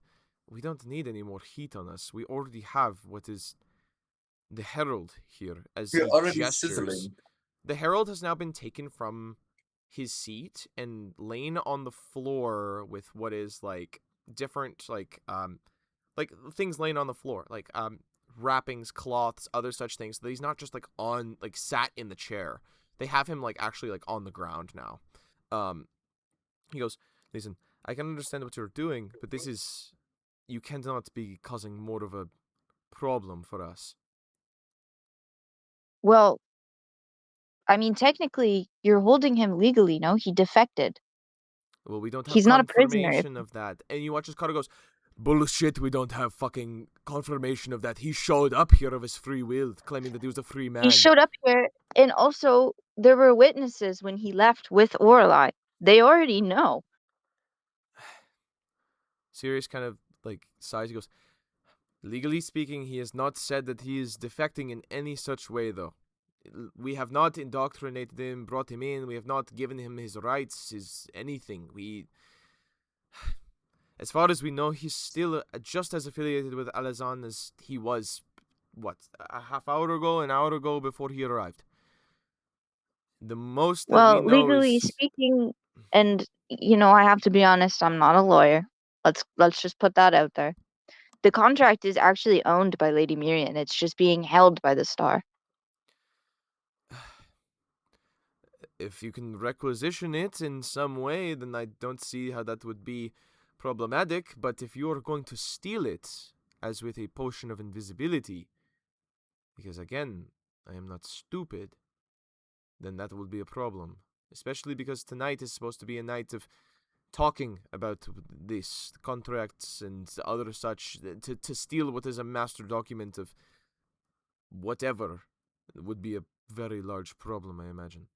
We don't need any more heat on us. We already have what is the Herald here, as We're he already gestures. sizzling. The Herald has now been taken from his seat and laying on the floor with what is like different like things laying on the floor, like wrappings, cloths, other such things. So he's not just like on like sat in the chair. They have him like actually like on the ground now. He goes, listen, I can understand what you're doing, but this is, you cannot be causing more of a problem for us. Well, I mean, technically, you're holding him legally, no? He defected. Well, we don't have He's not a prisoner. confirmation of that. And you watch as Carter goes, bullshit, we don't have fucking confirmation of that. He showed up here of his free will, claiming that he was a free man. He showed up here, and also there were witnesses when he left with Auralye. They already know. Sirius kind of like sighs. He goes, legally speaking, he has not said that he is defecting in any such way, though. We have not indoctrinated him, brought him in. We have not given him his rights, his anything. As far as we know, he's still just as affiliated with Alazan as he was, what, a half hour ago, an hour ago before he arrived. The most that we Well, know legally is... speaking, and I have to be honest, I'm not a lawyer. Let's just put that out there. The contract is actually owned by Lady Miriam. It's just being held by the Star. If you can requisition it in some way, then I don't see how that would be problematic. But if you are going to steal it, as with a potion of invisibility, because again, I am not stupid, then that will be a problem. Especially because tonight is supposed to be a night of talking about this, contracts and other such. To steal what is a master document of whatever would be a very large problem, I imagine.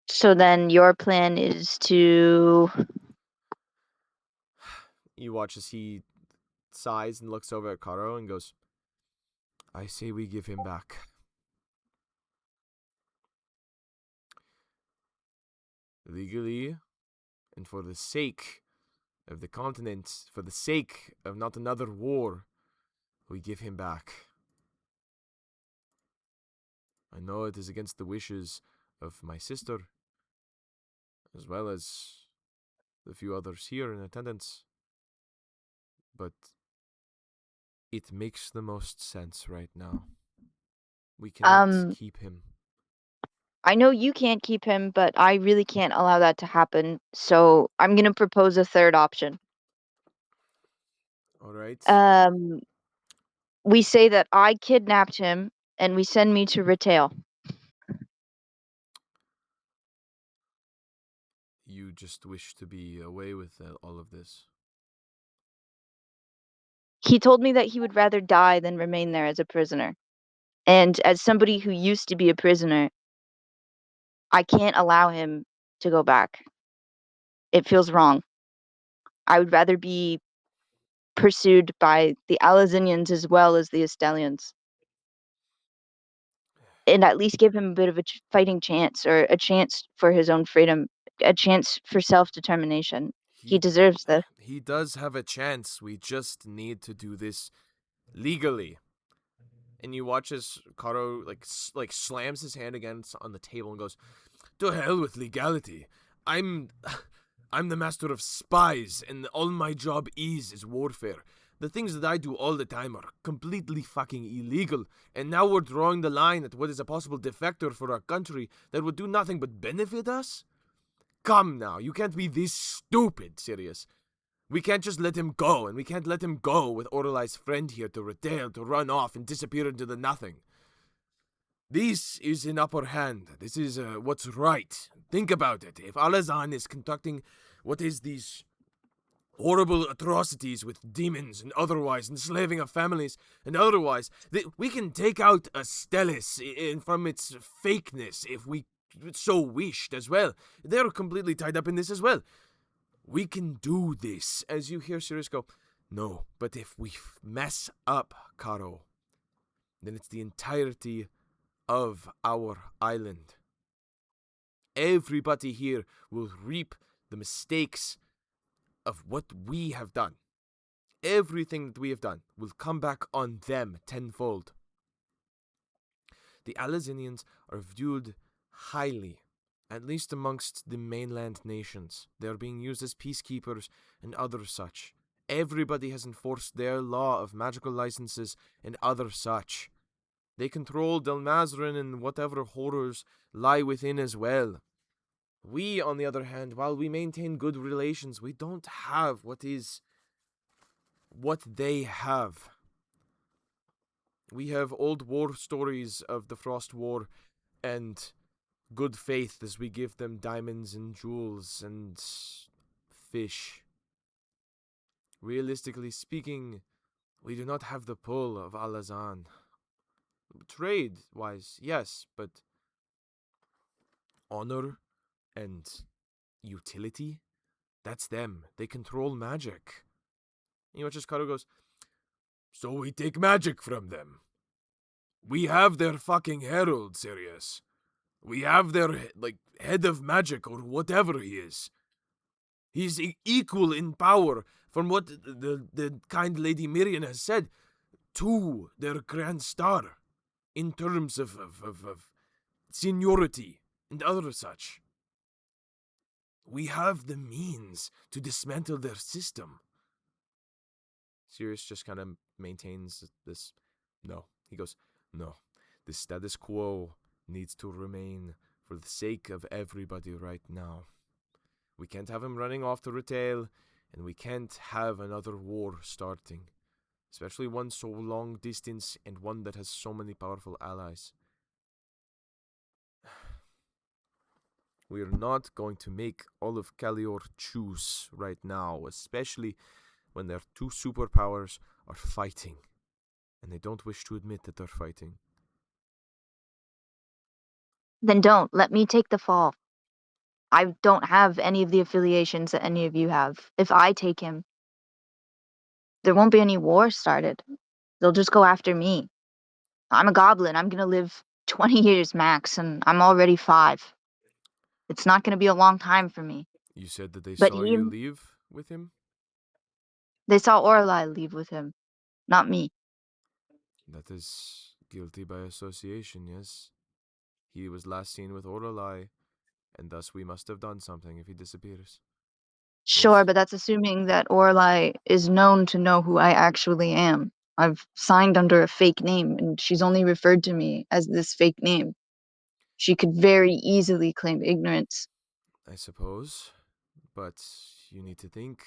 So then your plan is to... You watch as he sighs and looks over at Karo and goes, I say we give him back. Legally, and for the sake of the continent, for the sake of not another war, we give him back. I know it is against the wishes of my sister, as well as the few others here in attendance, but it makes the most sense right now. We cannot keep him. I know you can't keep him, but I really can't allow that to happen. So I'm gonna propose a third option. All right. We say that I kidnapped him, and we send me to Retail. You just wish to be away with all of this. He told me that he would rather die than remain there as a prisoner. And as somebody who used to be a prisoner, I can't allow him to go back. It feels wrong. I would rather be pursued by the Alazinians as well as the Estelians. And at least give him a bit of a fighting chance, or a chance for his own freedom, a chance for self-determination. He deserves this. He does have a chance. We just need to do this legally. And you watch as Karo like slams his hand against on the table and goes, "To hell with legality. I'm the master of spies, and all my job is warfare. The things that I do all the time are completely fucking illegal, and now we're drawing the line at what is a possible defector for our country that would do nothing but benefit us? Come now, you can't be this stupid, Sirius. We can't just let him go, and we can't let him go with Auralye's friend here to retail, to run off and disappear into the nothing. This is an upper hand. This is what's right. Think about it. If Alazan is conducting what is these horrible atrocities with demons and otherwise, enslaving of families and otherwise, we can take out a Stellis from its fakeness if we so wished as well. They're completely tied up in this as well. We can do this. As you hear Sirius go, no, but if we mess up, Caro, then it's the entirety of our island. Everybody here will reap the mistakes of what we have done. Everything that we have done will come back on them tenfold. The Alazinians are viewed highly, at least amongst the mainland nations. They are being used as peacekeepers and other such. Everybody has enforced their law of magical licenses and other such. They control Delmazrin and whatever horrors lie within as well. We, on the other hand, while we maintain good relations, we don't have what they have. We have old war stories of the Frost War and good faith as we give them diamonds and jewels and fish. Realistically speaking, we do not have the pull of Alazan. Trade-wise, yes, but honor and utility? That's them. They control magic. You know, just Karo goes, so we take magic from them. We have their fucking herald, Sirius. We have their, head of magic or whatever he is. He's equal in power, from what the kind Lady Miriam has said, to their Grand Star, in terms of seniority and other such. We have the means to dismantle their system. Sirius just kind of maintains this. No. He goes, no. The status quo needs to remain for the sake of everybody right now. We can't have him running off to retail, and we can't have another war starting. Especially one so long distance and one that has so many powerful allies. We are not going to make all of Kalior choose right now, especially when their two superpowers are fighting, and they don't wish to admit that they're fighting. Then don't. Let me take the fall. I don't have any of the affiliations that any of you have. If I take him, there won't be any war started. They'll just go after me. I'm a goblin. I'm gonna live 20 years max, and I'm already 5. It's not gonna be a long time for me. You said that they But saw you leave with him? They saw Auralye leave with him, not me. That is guilty by association, yes. He was last seen with Auralye, and thus we must have done something if he disappears. Sure, Yes. but that's assuming that Auralye is known to know who I actually am. I've signed under a fake name, and she's only referred to me as this fake name. She could very easily claim ignorance. I suppose. But you need to think.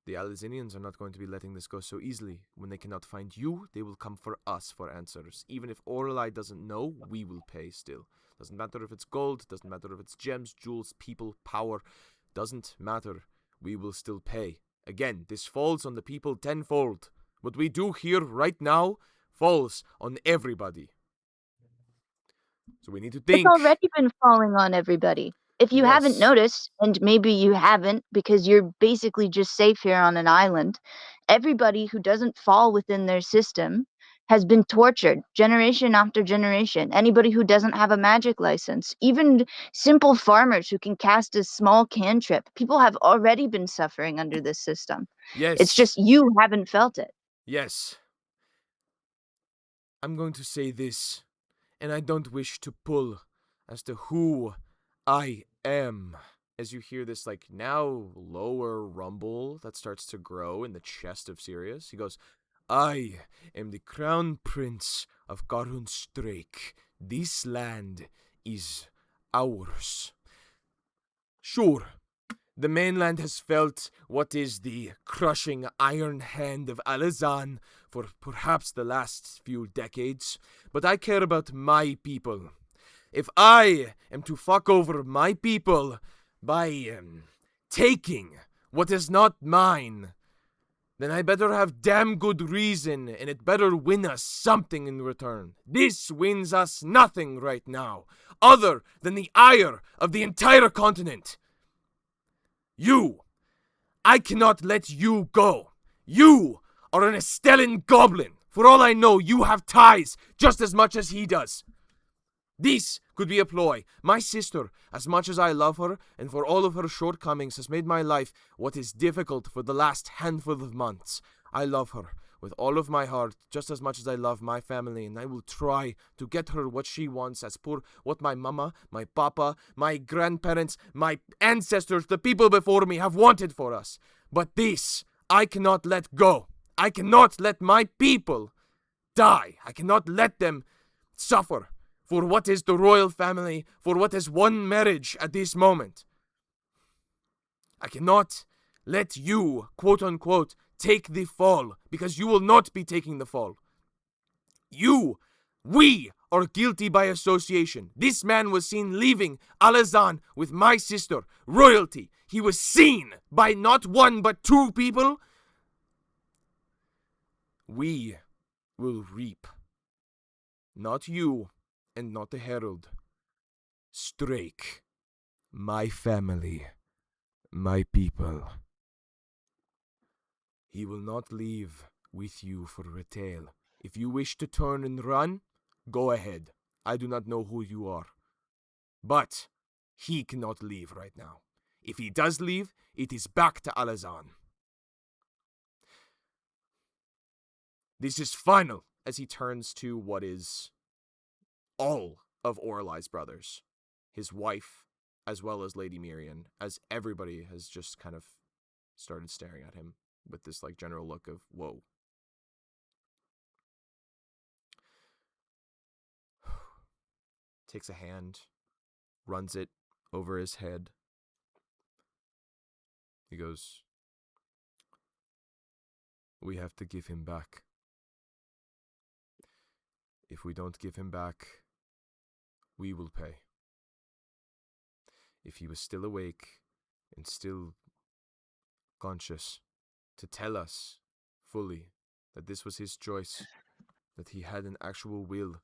The Alizinians are not going to be letting this go so easily. When they cannot find you, they will come for us for answers. Even if Auralye doesn't know, we will pay still. Doesn't matter if it's gold, doesn't matter if it's gems, jewels, people, power. Doesn't matter. We will still pay. Again, this falls on the people tenfold. What we do here right now falls on everybody. So we need to think. It's already been falling on everybody. If you haven't Yes. noticed, and maybe you haven't because you're basically just safe here on an island, everybody who doesn't fall within their system has been tortured generation after generation. Anybody who doesn't have a magic license, even simple farmers who can cast a small cantrip, people have already been suffering under this system. Yes. It's just you haven't felt it. Yes. I'm going to say this, and I don't wish to pull as to who I am. as you hear this, like, now lower rumble that starts to grow in the chest of Sirius. He goes, I am the Crown Prince of Garhun Strake. This land is ours. Sure, the mainland has felt what is the crushing iron hand of Alazan for perhaps the last few decades, but I care about my people. If I am to fuck over my people by taking what is not mine, then I better have damn good reason, and it better win us something in return. This wins us nothing right now, other than the ire of the entire continent. I cannot let you go. You are an Estellan goblin. For all I know, you have ties just as much as he does. This could be a ploy. My sister, as much as I love her, and for all of her shortcomings, has made my life what is difficult for the last handful of months. I love her with all of my heart, just as much as I love my family, and I will try to get her what she wants, as per what my mama, my papa, my grandparents, my ancestors, the people before me have wanted for us. But this, I cannot let go. I cannot let my people die. I cannot let them suffer for what is the royal family, for what is one marriage at this moment. I cannot let you, quote unquote, take the fall, because you will not be taking the fall. We are guilty by association. This man was seen leaving Alazan with my sister, royalty. He was seen by not one but two people. We will reap. Not you, and not the herald. Strake. My family. My people. He will not leave with you for retail. If you wish to turn and run, go ahead. I do not know who you are. But he cannot leave right now. If he does leave, it is back to Alazan. This is final, as he turns to what is all of Auralye's brothers. His wife, as well as Lady Mirian, as everybody has just kind of started staring at him with this like general look of, whoa. Takes a hand, runs it over his head. He goes, we have to give him back. If we don't give him back, we will pay. If he was still awake and still conscious, to tell us fully that this was his choice, that he had an actual will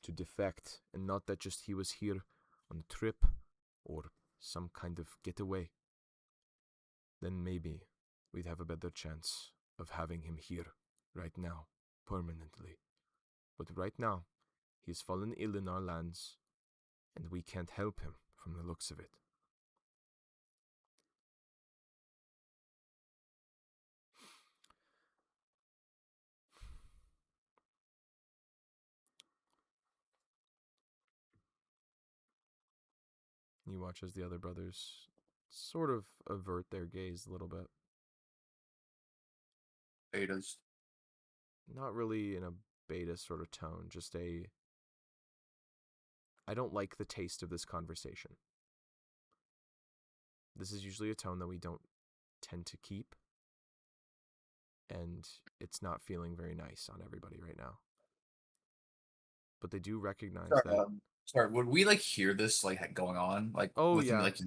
to defect, and not that just he was here on a trip or some kind of getaway, then maybe we'd have a better chance of having him here, right now, permanently. But right now, he's fallen ill in our lands, and we can't help him from the looks of it. You watch as the other brothers sort of avert their gaze a little bit. Betas. Not really in a beta sort of tone, just a, I don't like the taste of this conversation. This is usually a tone that we don't tend to keep, and it's not feeling very nice on everybody right now. But they do recognize that. Sorry, would we like hear this like going on? Like, within, yeah. like,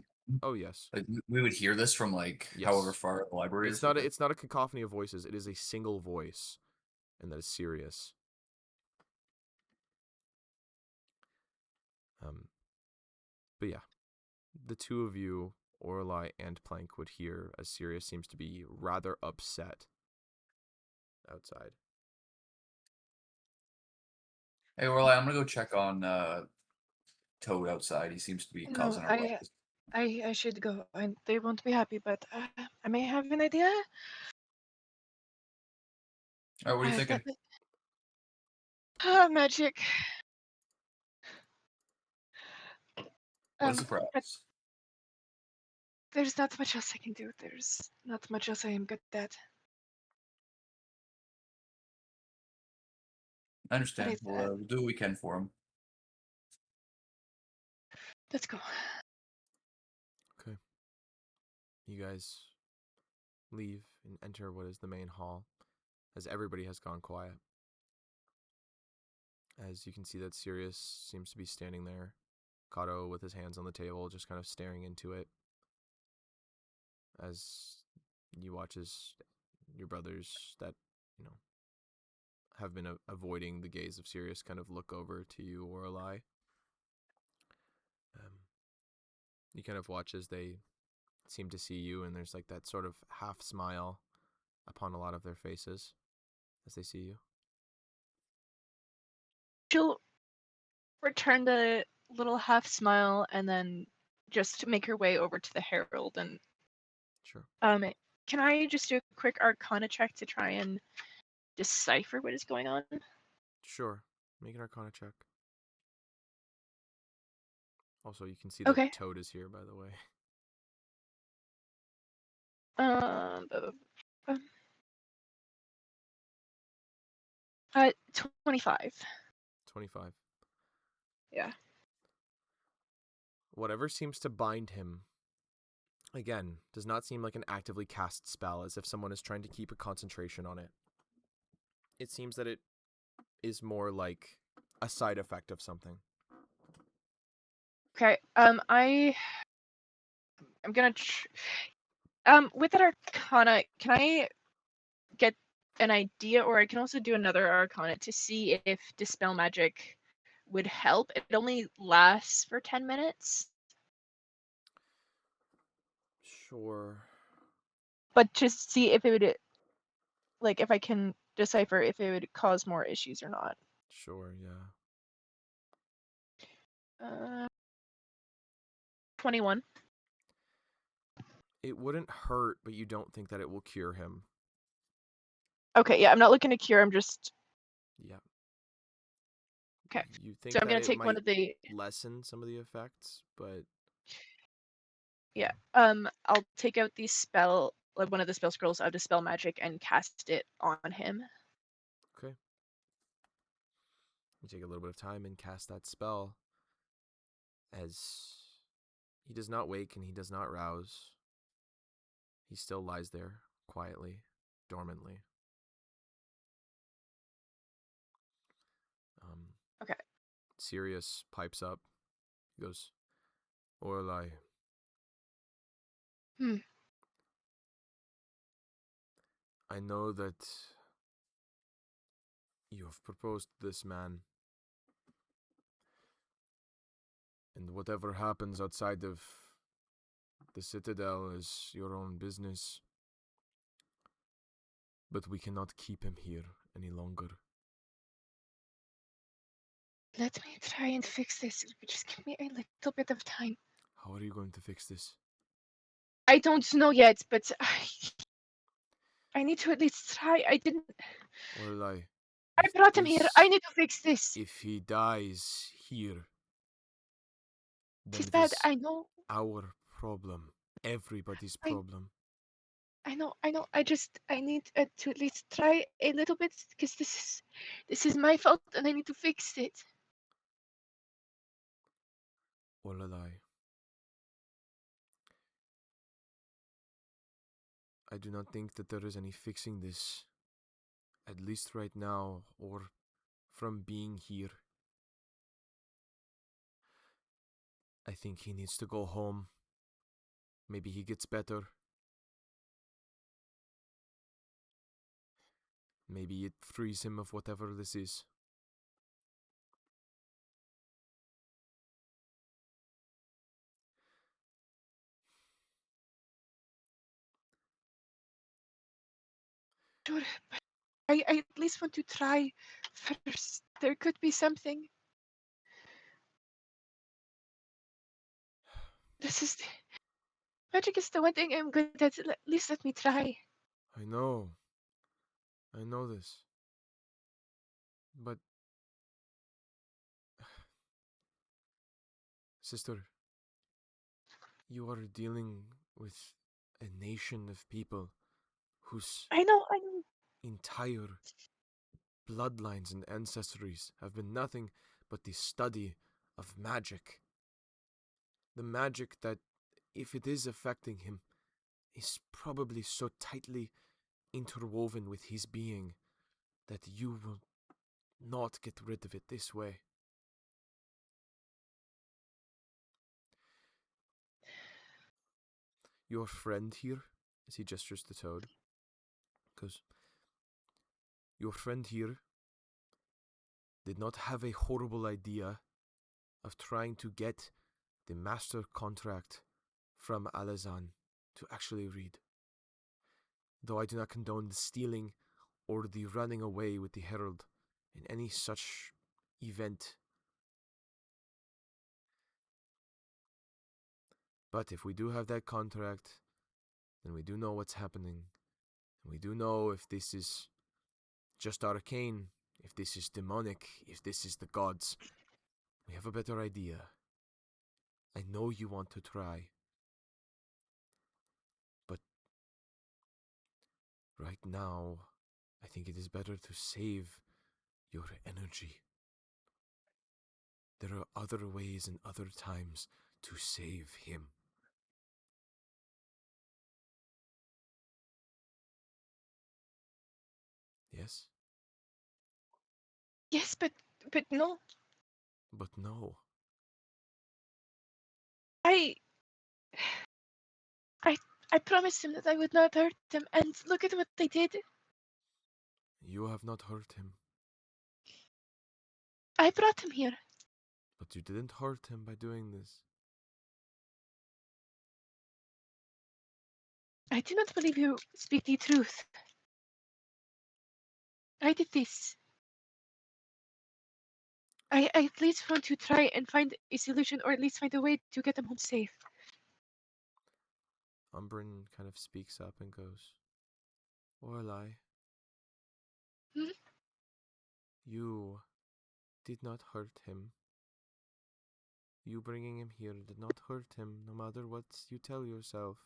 Oh yes. like we would hear this from like Yes. however far the library is. It's not a cacophony of voices. It is a single voice, and that is Sirius. But yeah, the two of you, Auralye and Plank, would hear as Sirius seems to be rather upset outside. Hey, Auralye, I'm gonna go check on Toad outside. He seems to be No, causing a ruckus. I should go. They won't be happy, but I may have an idea. All right, what are you thinking? Magic. What a surprise. there's not much else I can do. There's not much else I am good at. I understand. But We'll do what we can for him. let's go. Okay. You guys leave and enter what is the main hall, as everybody has gone quiet. As you can see that Sirius seems to be standing there, Kato with his hands on the table, just kind of staring into it. As you watch as your brothers that, have been avoiding the gaze of Sirius kind of look over to you, Auralye. You kind of watch as they seem to see you, and there's like that sort of half smile upon a lot of their faces as they see you. She'll return the little half smile and then just make her way over to the herald and Sure. can I just do a quick arcana check to try and decipher what is going on? Sure. Make an arcana check. Also, you can see that Okay. Toad is here, by the way. Um, 25. 25. Yeah. Whatever seems to bind him, again, does not seem like an actively cast spell, as if someone is trying to keep a concentration on it. It seems that it is more like a side effect of something. Okay. I'm gonna. With that arcana, can I get an idea, or I can also do another arcana to see if dispel magic would help? It only lasts for 10 minutes, Sure. but just see if it would, like, if I can decipher if it would cause more issues or not. Sure, yeah. 21. It wouldn't hurt, but you don't think that it will cure him. Okay, yeah, I'm not looking to cure. I'm just Yeah. okay. You think So I'm that gonna it take one might of the lessen some of the effects, but yeah. I'll take out the spell, like one of the spell scrolls out of dispel magic, and cast it on him. okay. You take a little bit of time and cast that spell, as he does not wake and he does not rouse. He still lies there, quietly, dormantly. Okay. Sirius pipes up. He goes, Auralye. Hmm. I know that you have proposed this man, and whatever happens outside of the Citadel is your own business. But we cannot keep him here any longer. Let me try and fix this. Just give me a little bit of time. How are you going to fix this? I don't know yet, but I need to at least try. I didn't. Auralye, I brought him here. I need to fix this. if he dies here, then It's it bad. is I know. our problem. Everybody's I- problem. I know. I need to at least try a little bit because this is my fault and I need to fix it. Auralye, I do not think that there is any fixing this, at least right now, or from being here. I think he needs to go home. Maybe he gets better. Maybe it frees him of whatever this is. Sure, but I at least want to try first. There could be something. This is magic is the one thing I'm good at. At least let me try. I know. I know this. But, sister, you are dealing with a nation of people whose I know. entire bloodlines and ancestries have been nothing but the study of magic. The magic that, if it is affecting him, is probably so tightly interwoven with his being that you will not get rid of it this way. Your friend here, as he gestures to Toad, goes, your friend here did not have a horrible idea of trying to get the master contract from Alazan to actually read. Though I do not condone the stealing or the running away with the herald in any such event. But if we do have that contract, then we do know what's happening. And we do know if this is just arcane, if this is demonic, if this is the gods. We have a better idea. I know you want to try. But right now, I think it is better to save your energy. There are other ways and other times to save him. Yes? Yes, but no. But no. I I promised him that I would not hurt him, and look at what they did. You have not hurt him. I brought him here. But you didn't hurt him by doing this. I do not believe you speak the truth. I did this. I at least want to try and find a solution, or at least find a way to get him home safe. Umbrin kind of speaks up and goes, Auralye, Hmm? you did not hurt him. You bringing him here did not hurt him, no matter what you tell yourself.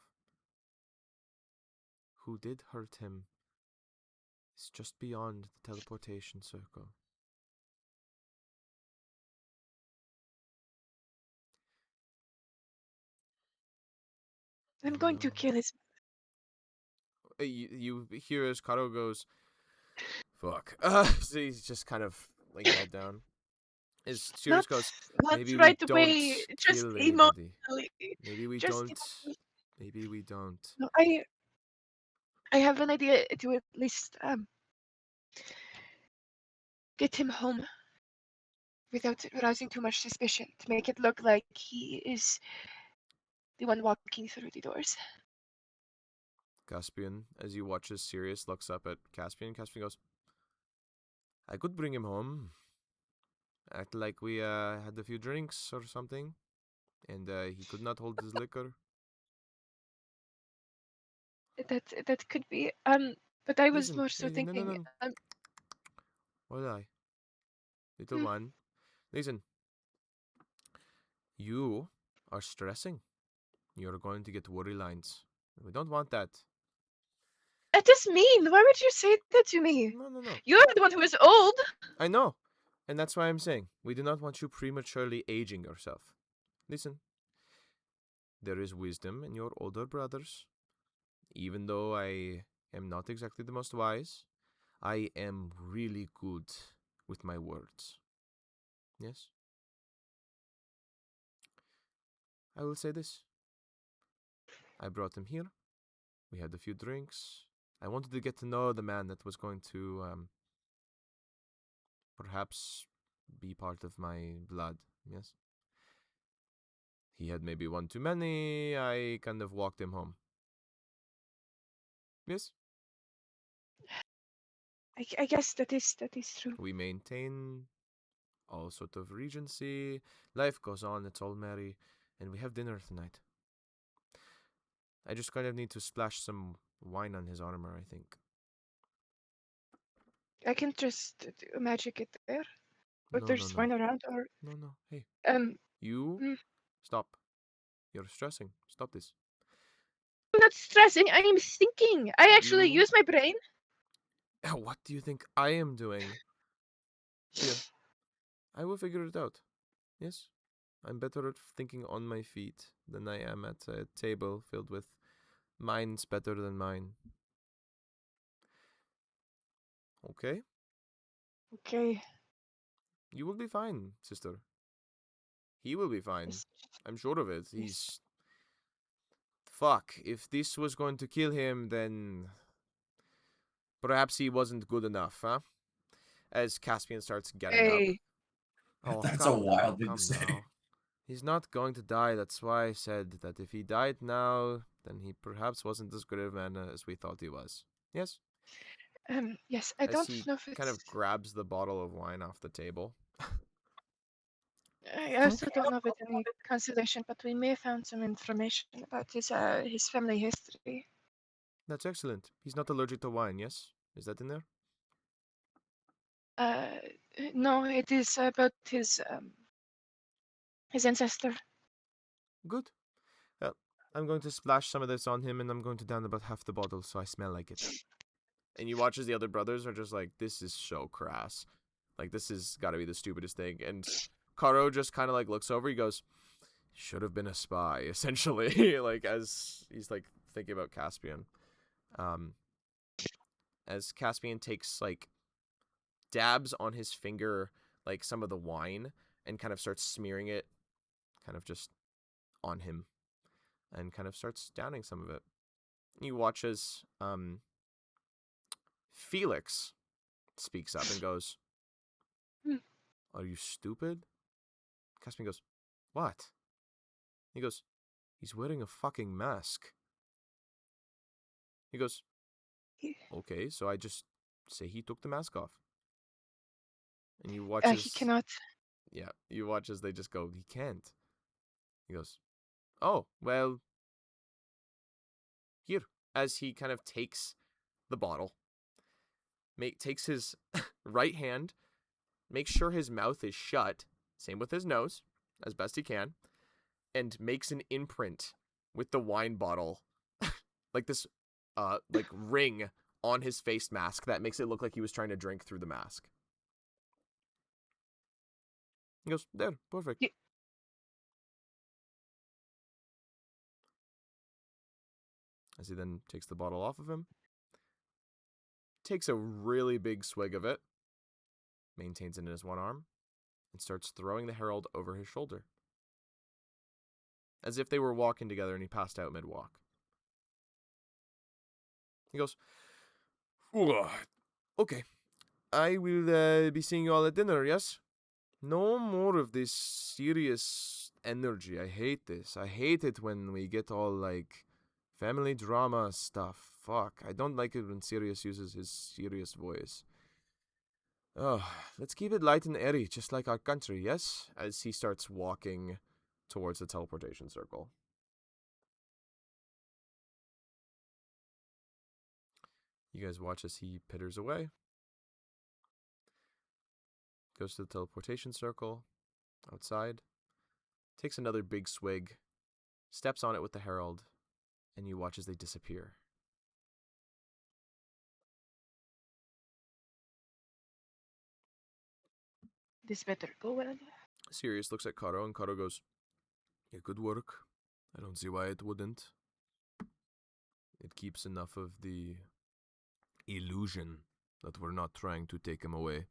Who did hurt him is just beyond the teleportation circle. I'm And going to kill his. you hear as Karo goes, fuck. So he's just kind of like head down. As Sirius goes, Not maybe we right don't away. Just kill anybody. emotionally. Maybe we Just don't. Maybe we don't. no, I have an idea to at least get him home without arousing too much suspicion, to make it look like he is the one walking through the doors. Caspian, as you watch as Sirius looks up at Caspian, Caspian goes, I could bring him home. Act like we had a few drinks or something, and he could not hold his liquor. That could be. But I was Listen, more so no, no, thinking. no. What did I? Little Hmm. one, listen. You are stressing. You're going to get worry lines. We don't want that. That is mean. Why would you say that to me? No. You're the one who is old. I know. And that's why I'm saying we do not want you prematurely aging yourself. Listen, there is wisdom in your older brothers. Even though I am not exactly the most wise, I am really good with my words. Yes? I will say this. I brought him here. We had a few drinks. I wanted to get to know the man that was going to perhaps be part of my blood. Yes? He had maybe one too many. I kind of walked him home. Yes? I guess that is true. We maintain all sort of regency. Life goes on, it's all merry. And we have dinner tonight. I just kind of need to splash some wine on his armor, I think. I can just magic it there. Or No, there's no. wine around, or No. Hey, um. you mm, stop. You're stressing. Stop this. I'm not stressing. I am thinking. I actually You- use my brain. What do you think I am doing? Here, I will figure it out. Yes, I'm better at thinking on my feet than I am at a table filled with minds better than mine. Okay? Okay. You will be fine, sister. He will be fine. Yes. I'm sure of it. Yes. He's. Fuck. If this was going to kill him, then. Perhaps he wasn't good enough, huh? As Caspian starts getting up. Hey. Oh, That's a come wild now, thing to come say. now. He's not going to die. That's why I said that if he died now, then he perhaps wasn't as good of a man as we thought he was. Yes? Yes, I As don't he know if kind it's. of grabs the bottle of wine off the table. I also don't know if it's any consolation, but we may have found some information about his family history. That's excellent. He's not allergic to wine, yes? Is that in there? Uh, no, it is about his ancestor. Good. Well, I'm going to splash some of this on him and I'm going to down about half the bottle so I smell like it. And you watch as the other brothers are just like, this is so crass. Like, this has got to be the stupidest thing. And Karo just kind of like looks over. He goes, should have been a spy, essentially. Like, as he's like thinking about Caspian. As Caspian takes like dabs on his finger, like some of the wine, and kind of starts smearing it, kind of just on him, and kind of starts downing some of it. You watch as Felix speaks up and goes, Hmm. "Are you stupid?" Caspian goes, "What?" He goes, "He's wearing a fucking mask." He goes, "Okay, so I just say he took the mask off." And you watch He as, cannot. yeah, you watch as they just go, "He can't." He goes, "Oh, well, here." As he kind of takes the bottle, takes his right hand, makes sure his mouth is shut, same with his nose, as best he can, and makes an imprint with the wine bottle, like this, like ring on his face mask that makes it look like he was trying to drink through the mask. He goes, "There, perfect." Ye- As he then takes the bottle off of him, takes a really big swig of it, maintains it in his one arm, and starts throwing the herald over his shoulder. As if they were walking together and he passed out mid-walk. He goes, "Ooh, okay, I will be seeing you all at dinner, yes? No more of this serious energy. I hate this. I hate it when we get all like family drama stuff. Fuck. I don't like it when Sirius uses his serious voice. Oh, let's keep it light and airy, just like our country, yes?" As he starts walking towards the teleportation circle. You guys watch as he pitters away. Goes to the teleportation circle outside. Takes another big swig. Steps on it with the herald. And you watch as they disappear. This better go well. Sirius looks at Karo, and Karo goes, "Yeah, good work. I don't see why it wouldn't. It keeps enough of the illusion that we're not trying to take him away.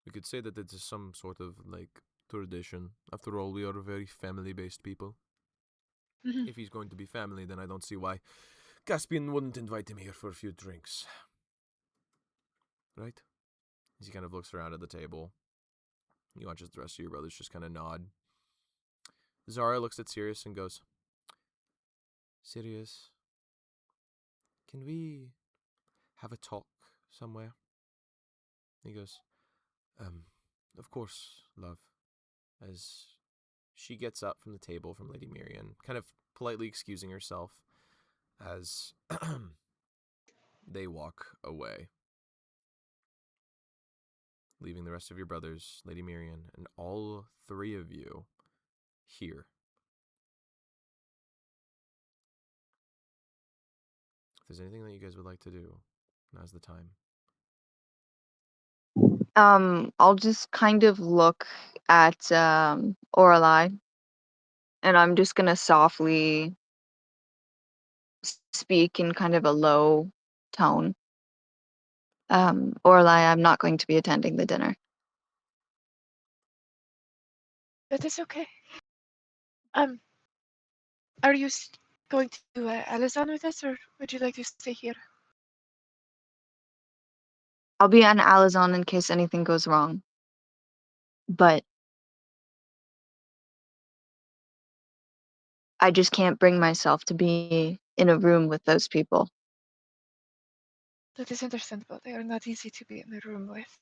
We could say that it is some sort of, like, tradition. After all, we are very family-based people. Mhm. If he's going to be family, then I don't see why Caspian wouldn't invite him here for a few drinks. Right?" As he kind of looks around at the table. You watch as the rest of your brothers just kind of nod. Zara looks at Sirius and goes, "Sirius, can we have a talk somewhere?" He goes, "Of course, love." As she gets up from the table from Lady Miriam, kind of politely excusing herself as they walk away, leaving the rest of your brothers, Lady Miriam, and all three of you here If there's anything that you guys would like to do, now's the time. I'll just kind of look at Auralye, and I'm just gonna softly speak in kind of a low tone. Auralye, I'm not going to be attending the dinner. That is okay. Are you going to Alizon with us, or would you like to stay here? I'll be on Alizon in case anything goes wrong. But I just can't bring myself to be in a room with those people. That is understandable. They are not easy to be in the room with.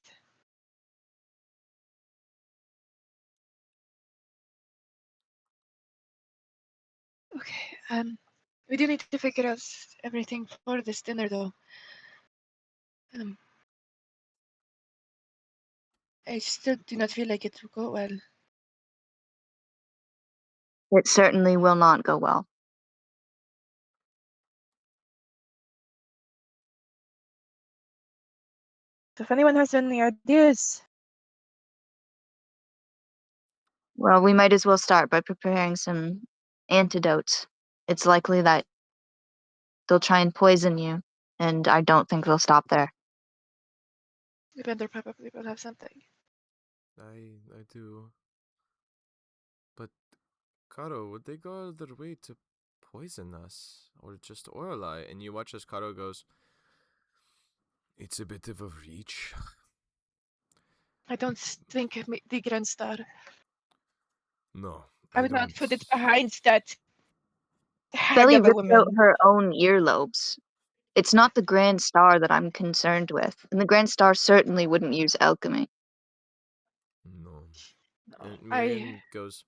Okay. We do need to figure out everything for this dinner, though. I still do not feel like it will go well. It certainly will not go well. So if anyone has any ideas, Well, we might as well start by preparing some antidotes. It's likely that they'll try and poison you, and I don't think they'll stop there. the vendor probably will have something. I do. But, Karo, would they go out of their way to poison us? Or just Auralye? And you watch as Karo goes, it's a bit of a reach. I don't think the Grand Star. No, I I would not don't. put it behind that hag Belly of a ripped out woman. her own earlobes. It's not the Grand Star that I'm concerned with, and the Grand Star certainly wouldn't use alchemy. No. No, And Miriam goes,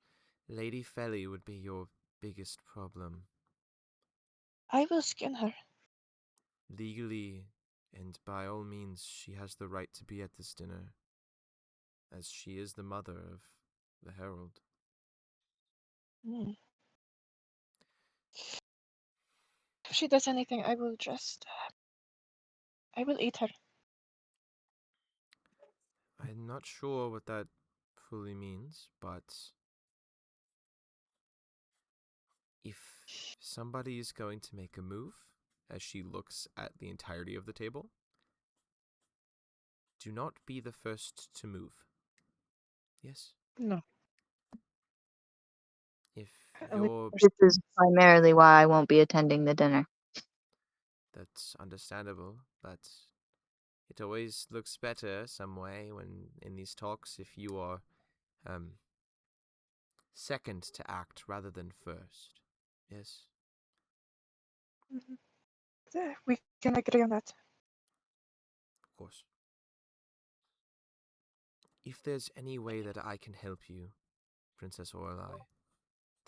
Lady Felly would be your biggest problem. I will skin her. Legally, and by all means, she has the right to be at this dinner, as she is the mother of the Herald. Mm. If she does anything, I will eat her. I'm not sure what that fully means, but if somebody is going to make a move, as she looks at the entirety of the table, do not be the first to move. Yes? No. If Only you're... This is primarily why I won't be attending the dinner. That's understandable, but it always looks better some way when in these talks if you are second to act rather than first. Yes? We can agree on that. Of course. If there's any way that I can help you, Princess Auralye,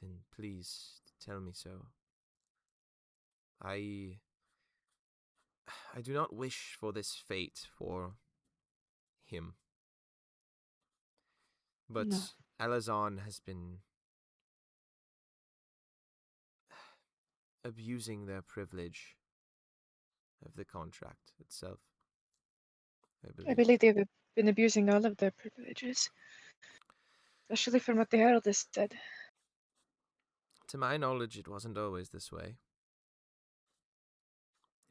then please tell me so. I do not wish for this fate for him. But No. Alazan has been abusing their privilege of the contract itself, I believe. I believe they've been abusing all of their privileges, especially from what the Herald has said. To my knowledge, it wasn't always this way.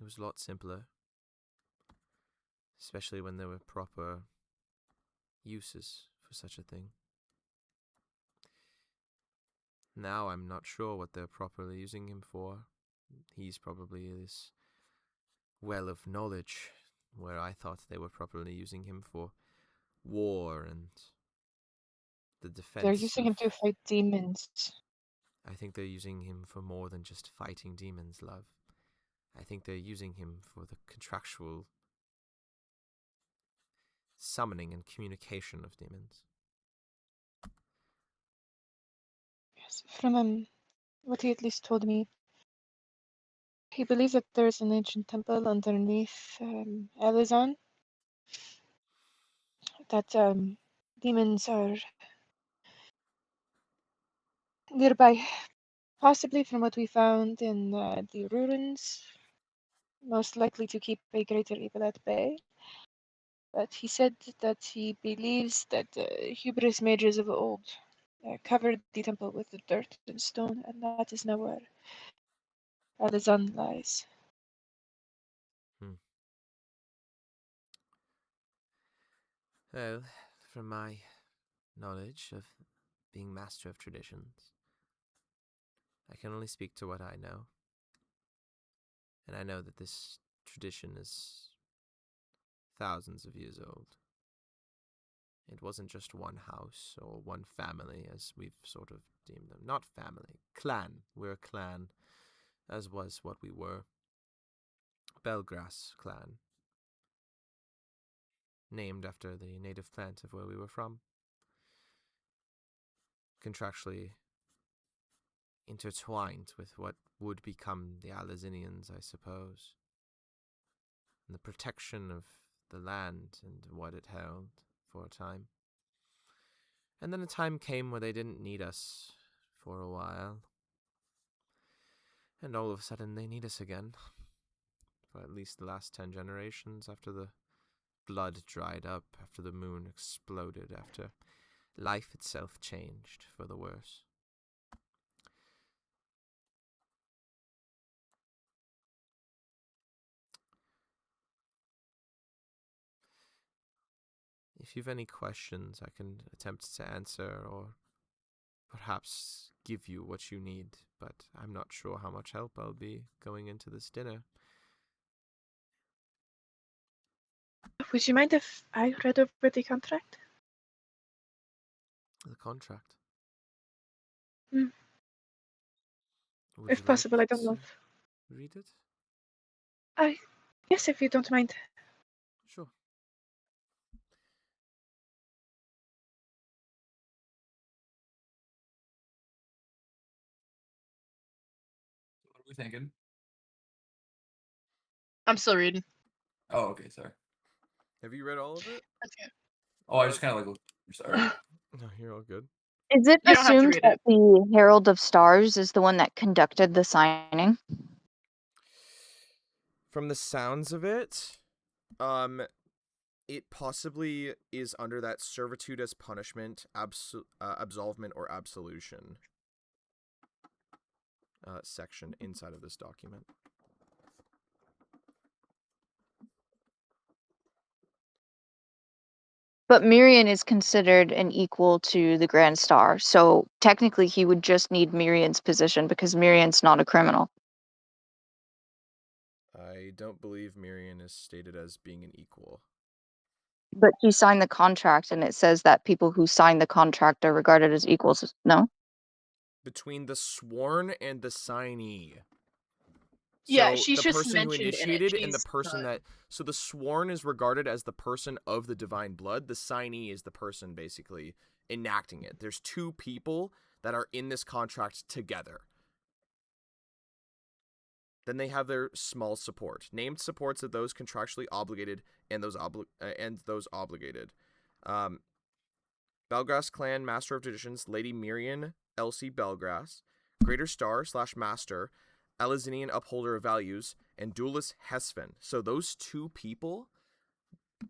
It was a lot simpler. Especially when there were proper uses for such a thing. Now I'm not sure what they're properly using him for. He's probably this well of knowledge, where I thought they were properly using him for war and the defense. They're using him to fight demons. I think they're using him for more than just fighting demons, love. I think they're using him for the contractual summoning and communication of demons. Yes, from what he at least told me, he believes that there's an ancient temple underneath Alizon. That demons are nearby, possibly from what we found in the ruins. most likely to keep a greater evil at bay. But he said that he believes that hubris mages of old covered the temple with the dirt and stone, and that is now where the sun lies. Well, from my knowledge of being master of traditions, I can only speak to what I know. And I know that this tradition is thousands of years old. It wasn't just one house or one family, as we've sort of deemed them. Not family, clan. We're a clan, as was what we were. Belgrass clan. Named after the native plant of where we were from. Contractually intertwined with what would become the Alazinians, I suppose. And the protection of the land and what it held for a time. And then a time came where they didn't need us for a while. And all of a sudden they need us again. For at least the last 10 generations, after the blood dried up, after the moon exploded, after life itself changed for the worse. If you've any questions, I can attempt to answer or perhaps give you what you need, but I'm not sure how much help I'll be going into this dinner. Would you mind if I read over the contract? The contract. Mm. Would If you possible, I like don't know. to read it? Yes, if you don't mind. Sure. What are we thinking? I'm still reading. Oh, okay, sorry. Have you read all of it? Okay. Oh, I just kind of like. Sorry. No, you're all good. Is it You don't have to assumed read that it. the Herald of Stars is the one that conducted the signing? From the sounds of it, it possibly is under that servitude as punishment, absolvement, or absolution section inside of this document. But Mirian is considered an equal to the Grand Star, so technically he would just need Mirian's position because Mirian's not a criminal. I don't believe Mirian is stated as being an equal. But she signed the contract, and it says that people who sign the contract are regarded as equals. No? Between the sworn and the signee. Yeah, So she's the just person who mentioned in it. initiated and the She's person not. so the sworn is regarded as the person of the divine blood. The signee is the person basically enacting it. There's two people that are in this contract together. Then they have their small support. Named supports of those contractually obligated and those obligated. Belgrass Clan Master of Traditions, Lady Mirian Elsie Belgrass, Greater Star / Master, Elazinian Upholder of Values, and Duelist Hesven. So those two people,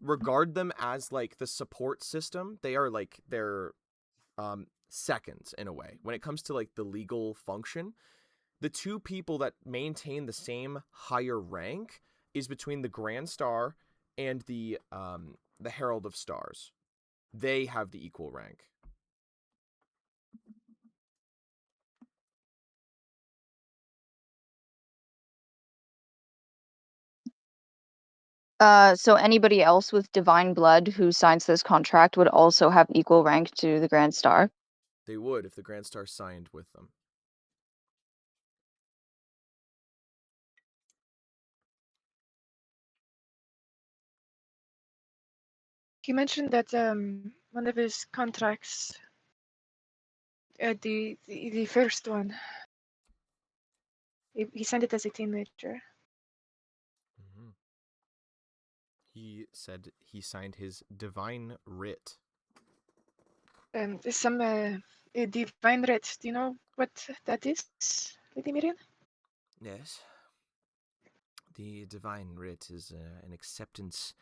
regard them as like the support system. They are like their seconds in a way. When it comes to like the legal function, the two people that maintain the same higher rank is between the Grand Star and the Herald of Stars. They have the equal rank. So anybody else with divine blood who signs this contract would also have equal rank to the Grand Star? They would if the Grand Star signed with them. He mentioned that one of his contracts, the first one, he signed it as a teenager. Mm-hmm. He said he signed his divine writ. Some divine right. Do you know what that is, Lady Miriam? Yes. The divine writ is an acceptance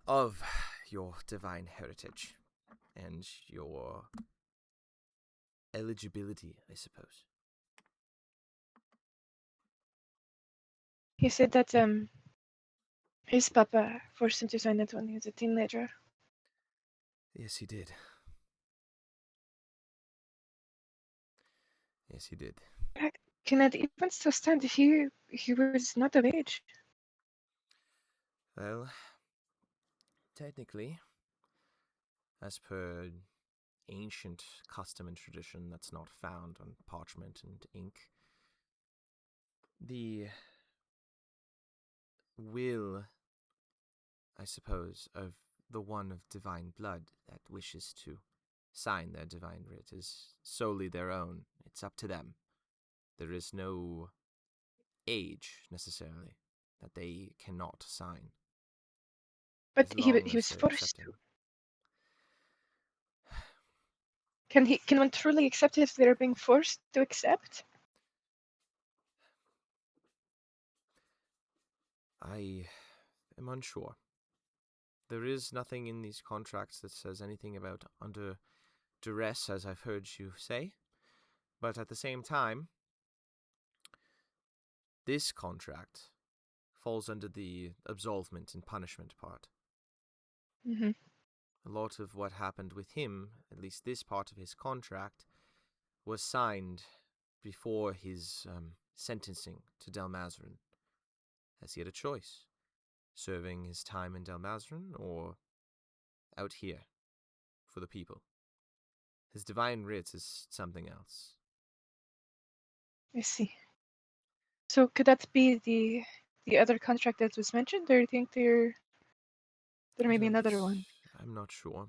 of your divine heritage and your eligibility, I suppose. He said that his papa forced him to sign it when he was a teenager. Yes, he did. Yes, he did. Can it even still stand? He was not of age. Well, technically, as per ancient custom and tradition that's not found on parchment and ink, the will, I suppose, of the one of divine blood that wishes to sign their divine writ is solely their own. It's up to them. There is no age, necessarily, that they cannot sign. But As he long he as was they're forced accepting. to. Can one truly accept if they're being forced to accept? I am unsure. There is nothing in these contracts that says anything about under duress, as I've heard you say. But at the same time, this contract falls under the absolvement and punishment part. Mm-hmm. A lot of what happened with him, at least this part of his contract, was signed before his sentencing to Delmazarin, as he had a choice, serving his time in Delmazarin or out here for the people. His divine writ is something else. I see. So could that be the other contract that was mentioned, or do you think there may be another one? I'm not sure.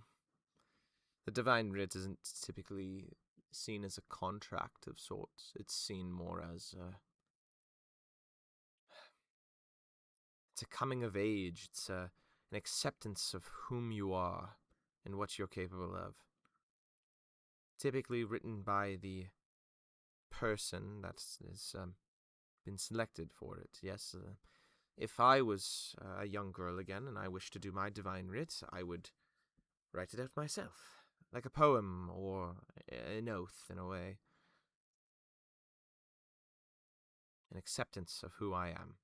The divine writ isn't typically seen as a contract of sorts. It's seen more as it's a coming of age. It's an acceptance of whom you are and what you're capable of. Typically written by the person that has been selected for it. Yes, if I was a young girl again and I wished to do my divine writ, I would write it out myself, like a poem or an oath in a way. An acceptance of who I am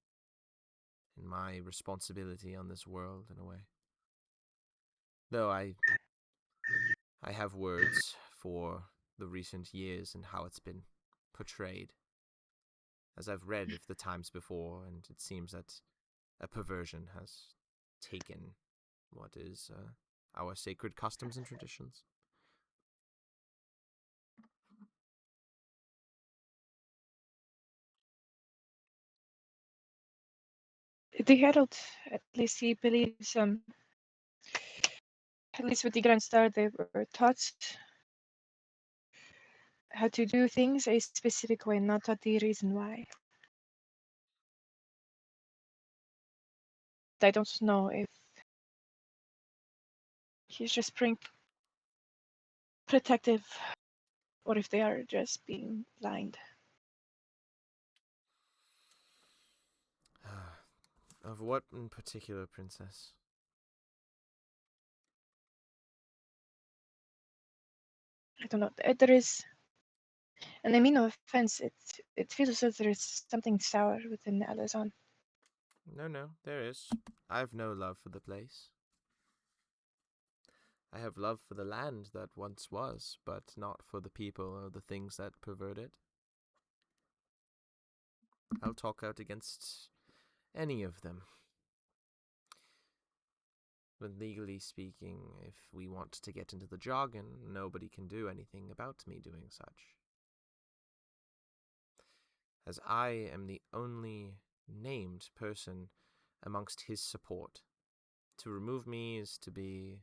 and my responsibility on this world in a way. Though I have words for the recent years and how it's been portrayed, as I've read of the times before, and it seems that a perversion has taken what is our sacred customs and traditions. The Herald, at least he believes, at least with the Grand Star, they were taught how to do things a specific way, not taught the reason why. I don't know if he's just being protective or if they are just being blind. Of what in particular, Princess? I don't know. There is, and I mean no offense, it feels as though there is something sour within Alazan. No, there is. I have no love for the place. I have love for the land that once was, but not for the people or the things that pervert it. I'll talk out against any of them. But legally speaking, if we want to get into the jargon, nobody can do anything about me doing such. As I am the only named person amongst his support. To remove me is to be...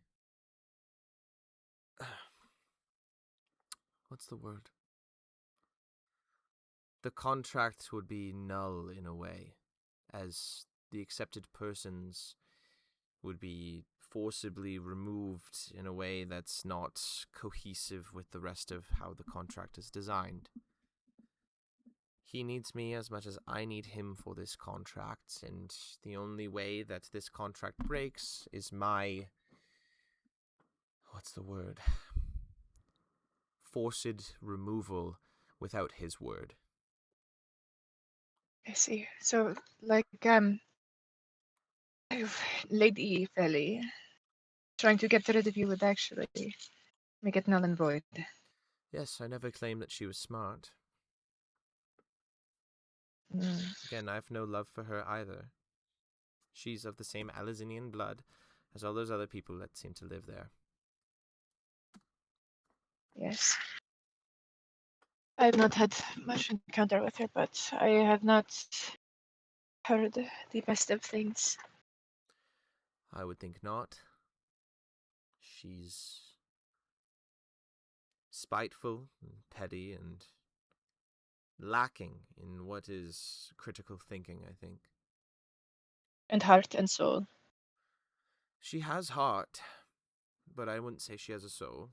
What's the word? The contract would be null in a way, as the accepted persons would be forcibly removed in a way that's not cohesive with the rest of how the contract is designed. He needs me as much as I need him for this contract, and the only way that this contract breaks is my... what's the word? Forced removal without his word. I see. So, like, Lady Felly trying to get rid of you would actually make it null and void. Yes, I never claimed that she was smart. Mm. Again, I have no love for her either. She's of the same Alizinian blood as all those other people that seem to live there. Yes. I have not had much encounter with her, but I have not heard the best of things. I would think not. She's spiteful and petty and lacking in what is critical thinking, I think. And heart and soul. She has heart, but I wouldn't say she has a soul.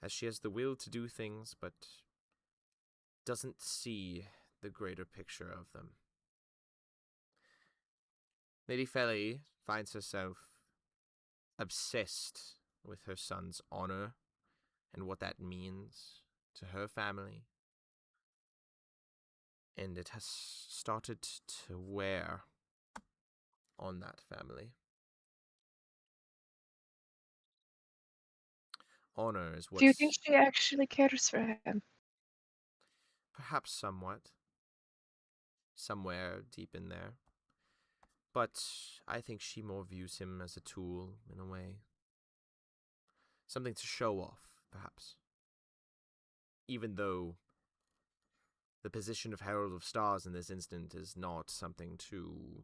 As she has the will to do things, but doesn't see the greater picture of them. Lady Felly finds herself obsessed with her son's honor and what that means to her family. And it has started to wear on that family. Honor is Do you think what's she actually cares for him? perhaps somewhat, somewhere deep in there. But I think she more views him as a tool, in a way. Something to show off, perhaps. Even though the position of Herald of Stars in this instant is not something to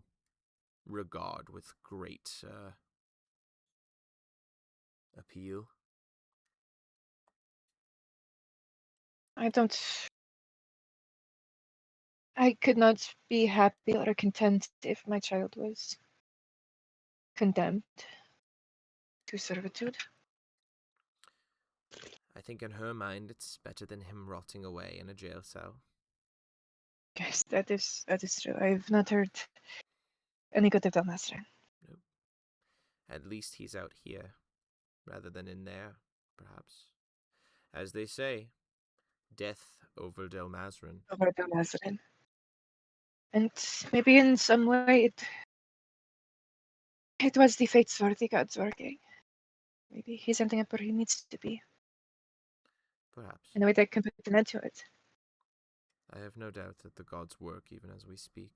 regard with great appeal. I could not be happy or content if my child was condemned to servitude. I think in her mind it's better than him rotting away in a jail cell. Yes, that is true. I've not heard any good of Dalmastra. No. At least he's out here, rather than in there, perhaps. As they say, death over Delmazran. Over Dalmastra. And maybe in some way it was the fates for the gods working. Maybe he's ending up where he needs to be. Perhaps. In a way that can put an end to it. I have no doubt that the gods work even as we speak.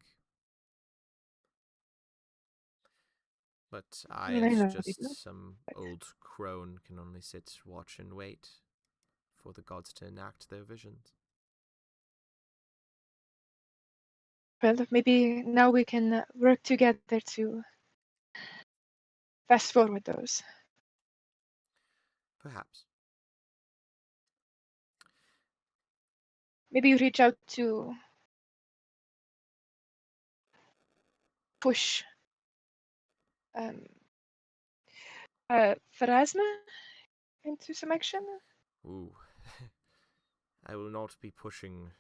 But I, I as know they do. just some old crone, can only sit, watch, and wait for the gods to enact their visions. Well, maybe now we can work together to fast forward those. Perhaps. Maybe you reach out to push Pharasma into some action. Ooh. I will not be pushing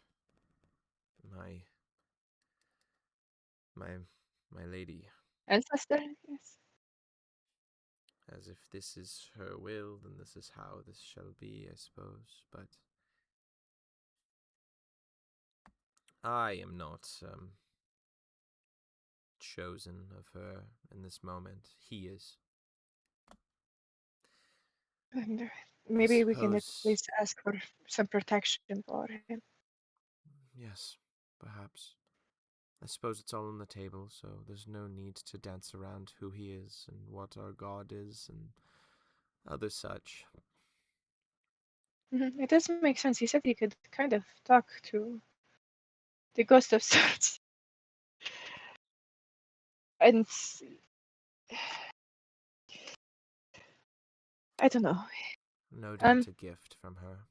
my lady. Ancestor, yes. As if this is her will, then this is how this shall be, I suppose. But I am not chosen of her in this moment. He is. And maybe we can at suppose- least ask for some protection for him. Yes, perhaps. I suppose it's all on the table, so there's no need to dance around who he is and what our god is and other such. It does make sense. He said he could kind of talk to the ghost of sorts. And I don't know. No doubt a gift from her.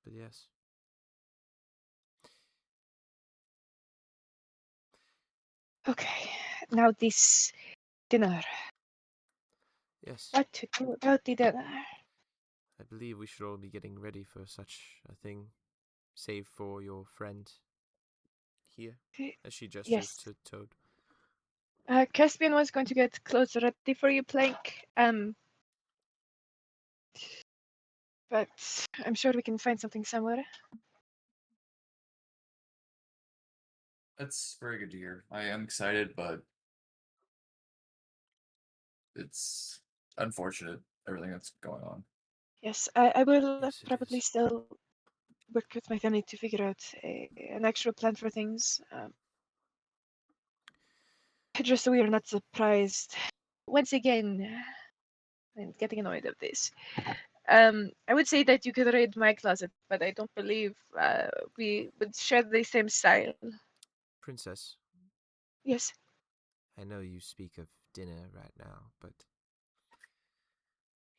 But yes. Okay, now this dinner. Yes, what to do about the dinner. I believe we should all be getting ready for such a thing, save for your friend here, as she gestures Yes. to Toad. Caspian was going to get clothes ready for you, Plank. But I'm sure we can find something somewhere. That's very good to hear. I am excited, but it's unfortunate everything that's going on. Yes, I will Yes, it probably is. still work with my family to figure out an actual plan for things. Just so we are not surprised. Once again, I'm getting annoyed of this. I would say that you could raid my closet, but I don't believe we would share the same style. Princess, Yes. I know you speak of dinner right now, but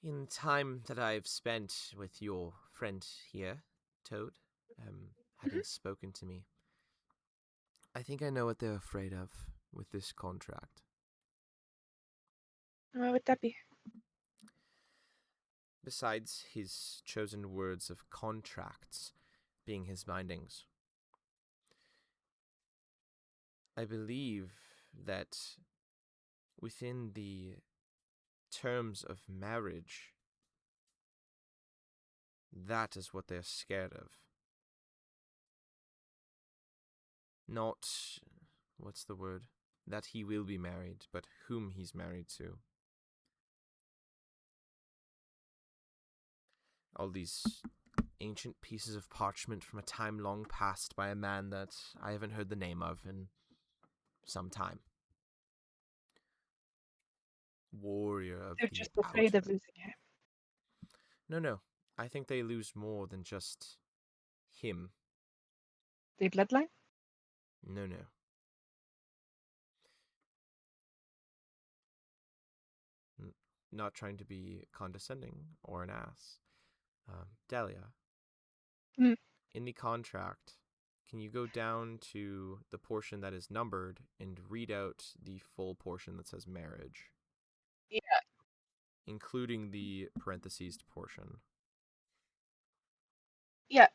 in the time that I've spent with your friend here, Toad, having spoken to me, I think I know what they're afraid of with this contract. What would that be? Besides his chosen words of contracts being his bindings, I believe that within the terms of marriage, that is what they're scared of. Not, what's the word? That he will be married, but whom he's married to. All these ancient pieces of parchment from a time long past by a man that I haven't heard the name of in some time. Warrior of They're the just afraid of outer. losing him. No. I think they lose more than just him. The bloodline? No. Not trying to be condescending or an ass. Delia, Mm. in the contract, can you go down to the portion that is numbered and read out the full portion that says marriage? Yeah. Including the parentheses portion. Yeah.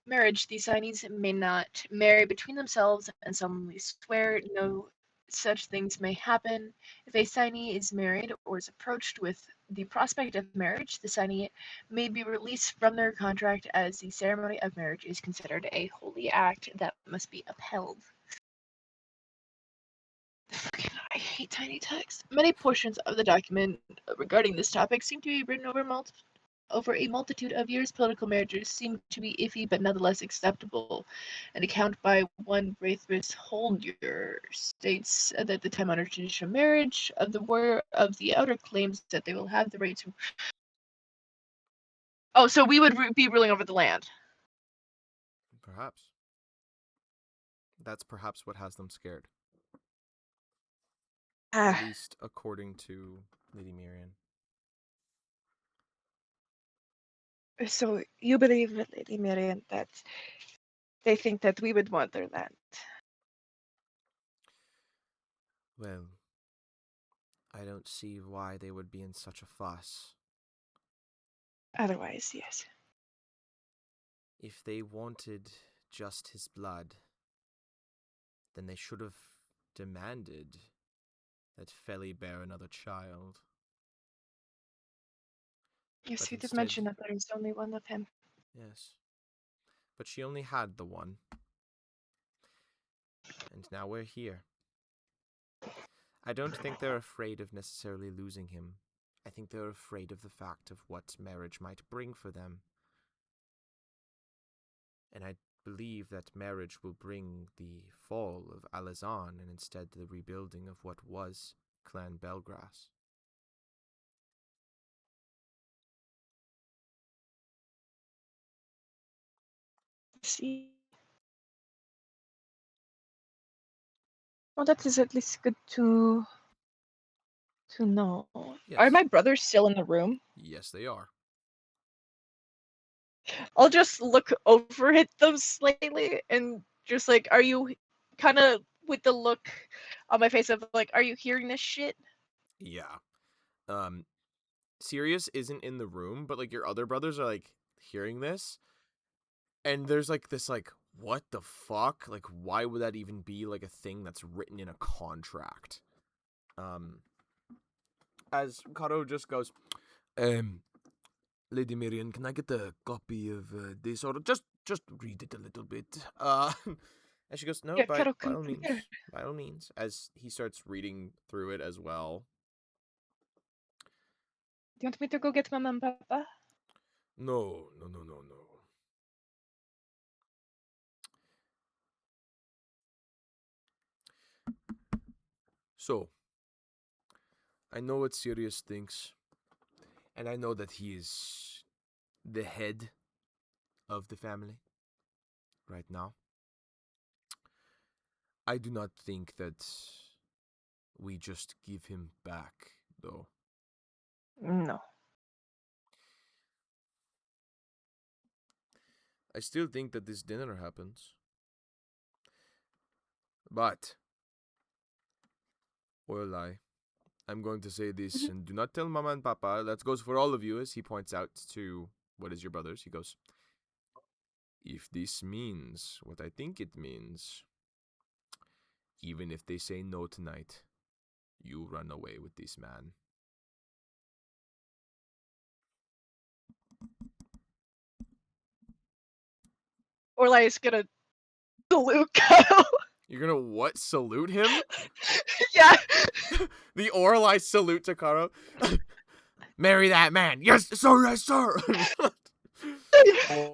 Marriage. The signees may not marry between themselves and solemnly swear no such things may happen. If a signee is married or is approached with the prospect of marriage, the signee may be released from their contract as the ceremony of marriage is considered a holy act that must be upheld. I hate tiny text. Many portions of the document regarding this topic seem to be written over a multitude of years. Political marriages seem to be iffy but nonetheless acceptable. An account by one Braithwaite Holder states that the time-honored tradition of marriage of the warrior of the outer claims that they will have the right to... Oh, so we would be ruling over the land. Perhaps. That's perhaps what has them scared. At least according to Lady Miriam. So you believe, Lady Marian, that they think that we would want their land? Well, I don't see why they would be in such a fuss. Otherwise, yes. If they wanted just his blood, then they should have demanded that Feli bear another child. Yes, But you did instead- mention that there is only one of him. Yes. But she only had the one. And now we're here. I don't think they're afraid of necessarily losing him. I think they're afraid of the fact of what marriage might bring for them. And I believe that marriage will bring the fall of Alazan and instead the rebuilding of what was Clan Belgrass. See. Well, that is at least good to know. Yes. Are my brothers still in the room? Yes, they are. I'll just look over at them slightly and just like, are you kind of with the look on my face of like, are you hearing this shit? Yeah. Sirius isn't in the room, but like your other brothers are like hearing this, and there's like this like, what the fuck? Like, why would that even be like a thing that's written in a contract? As Karo just goes, Lady Miriam, can I get a copy of this, or just read it a little bit? And she goes, no, Yeah, by Karo, all come means, here. by all means. As he starts reading through it as well. Do you want me to go get Mama and Papa? No. So, I know what Sirius thinks, and I know that he is the head of the family right now. I do not think that we just give him back, though. No. I still think that this dinner happens. But, Auralye, I'm going to say this, and do not tell Mama and Papa. That goes for all of you, as he points out to what is your brothers. He goes, if this means what I think it means, even if they say no tonight, you run away with this man. Orlai is gonna salute Kyle. You're gonna what? Salute him? Yeah. The Auralye salute to Karo. Marry that man. Yes, sir, yes, sir. But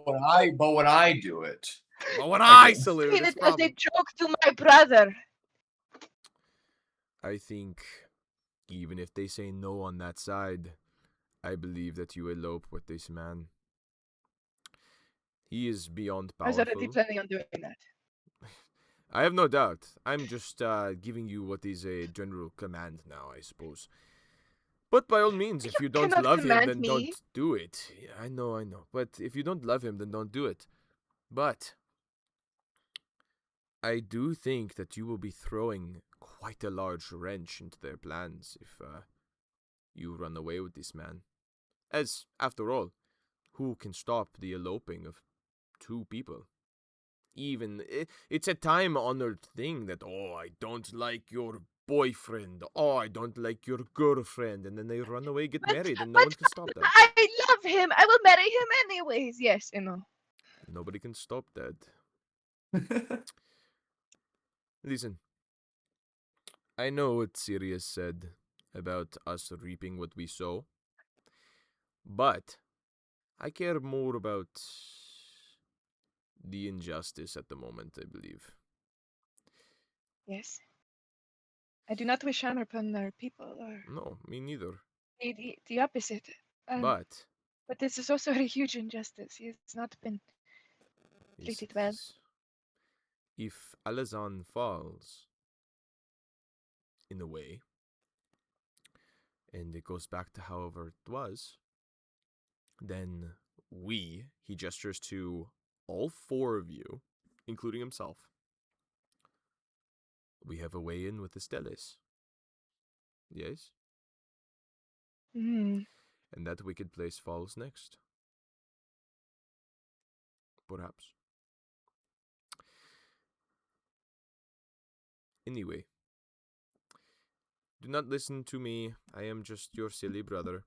when I do it, But when I Okay. salute, Mean it's it as a problem. joke to my brother. I think even if they say no on that side, I believe that you elope with this man. He is beyond I was already powerful. planning on doing that. I have no doubt. I'm just giving you what is a general command now, I suppose. But by all means, if you don't cannot love him, command then me. don't do it. Yeah, I know. But if you don't love him, then don't do it. But I do think that you will be throwing quite a large wrench into their plans if you run away with this man. As, after all, who can stop the eloping of two people? It's a time-honored thing that, oh, I don't like your boyfriend, oh, I don't like your girlfriend, and then they run away, get married, and no one can stop that. I love him. I will marry him anyways. Yes, you know. Nobody can stop that. Listen, I know what Sirius said about us reaping what we sow, but I care more about the injustice at the moment, I believe. Yes. I do not wish harm upon our people or No, me neither. the opposite. But But this is also a huge injustice. He has not been yes, treated it well. is. If Alazan falls, in a way, and it goes back to however it was, then he gestures to all four of you, including himself, we have a way in with the Stellis. Yes? Hmm. And that wicked place falls next. Perhaps. Anyway, do not listen to me. I am just your silly brother.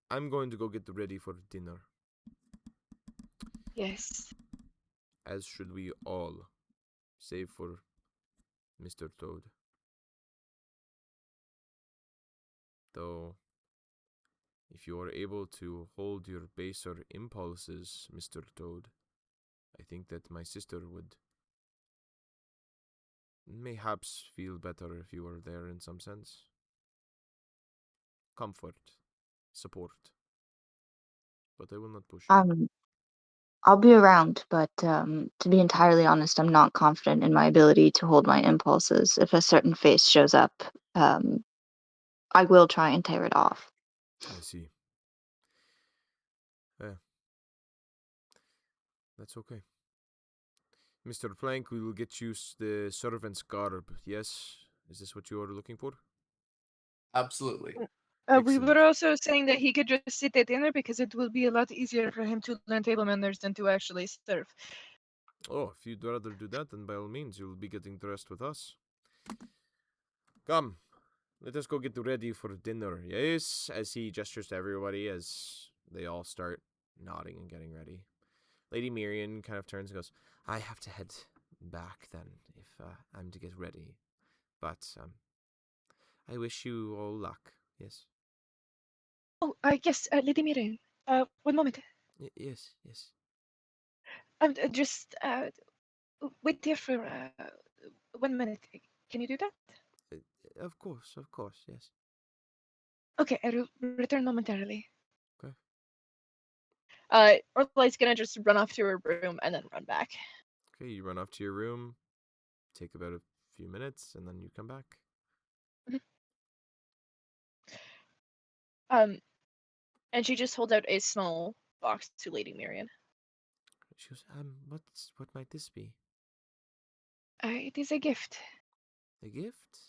I'm going to go get ready for dinner, Yes. as should we all, save for Mr. Toad. Though, if you are able to hold your baser impulses, Mr. Toad, I think that my sister would mayhaps feel better if you were there in some sense. Comfort, support. But I will not push you. I'll be around, but to be entirely honest, I'm not confident in my ability to hold my impulses. If a certain face shows up, I will try and tear it off. I see. Yeah. That's okay. Mr. Plank, we will get you the servant's garb. Yes? Is this what you are looking for? Absolutely. We Excellent. were also saying that he could just sit at dinner because it will be a lot easier for him to learn table manners than to actually serve. Oh, if you'd rather do that, then by all means, you'll be getting dressed with us. Come, let us go get ready for dinner, yes? As he gestures to everybody as they all start nodding and getting ready. Lady Miriam kind of turns and goes, I have to head back then, if I'm to get ready. But, I wish you all luck, yes? Oh, yes, Lady Miriam. One moment. Yes, yes. Just wait here for 1 minute. Can you do that? Of course, yes. Okay, I will return momentarily. Orlai's gonna just run off to her room and then run back. Okay, you run off to your room, take about a few minutes, and then you come back. And she just holds out a small box to Lady Miriam. She goes, what might this be? It is a gift. A gift?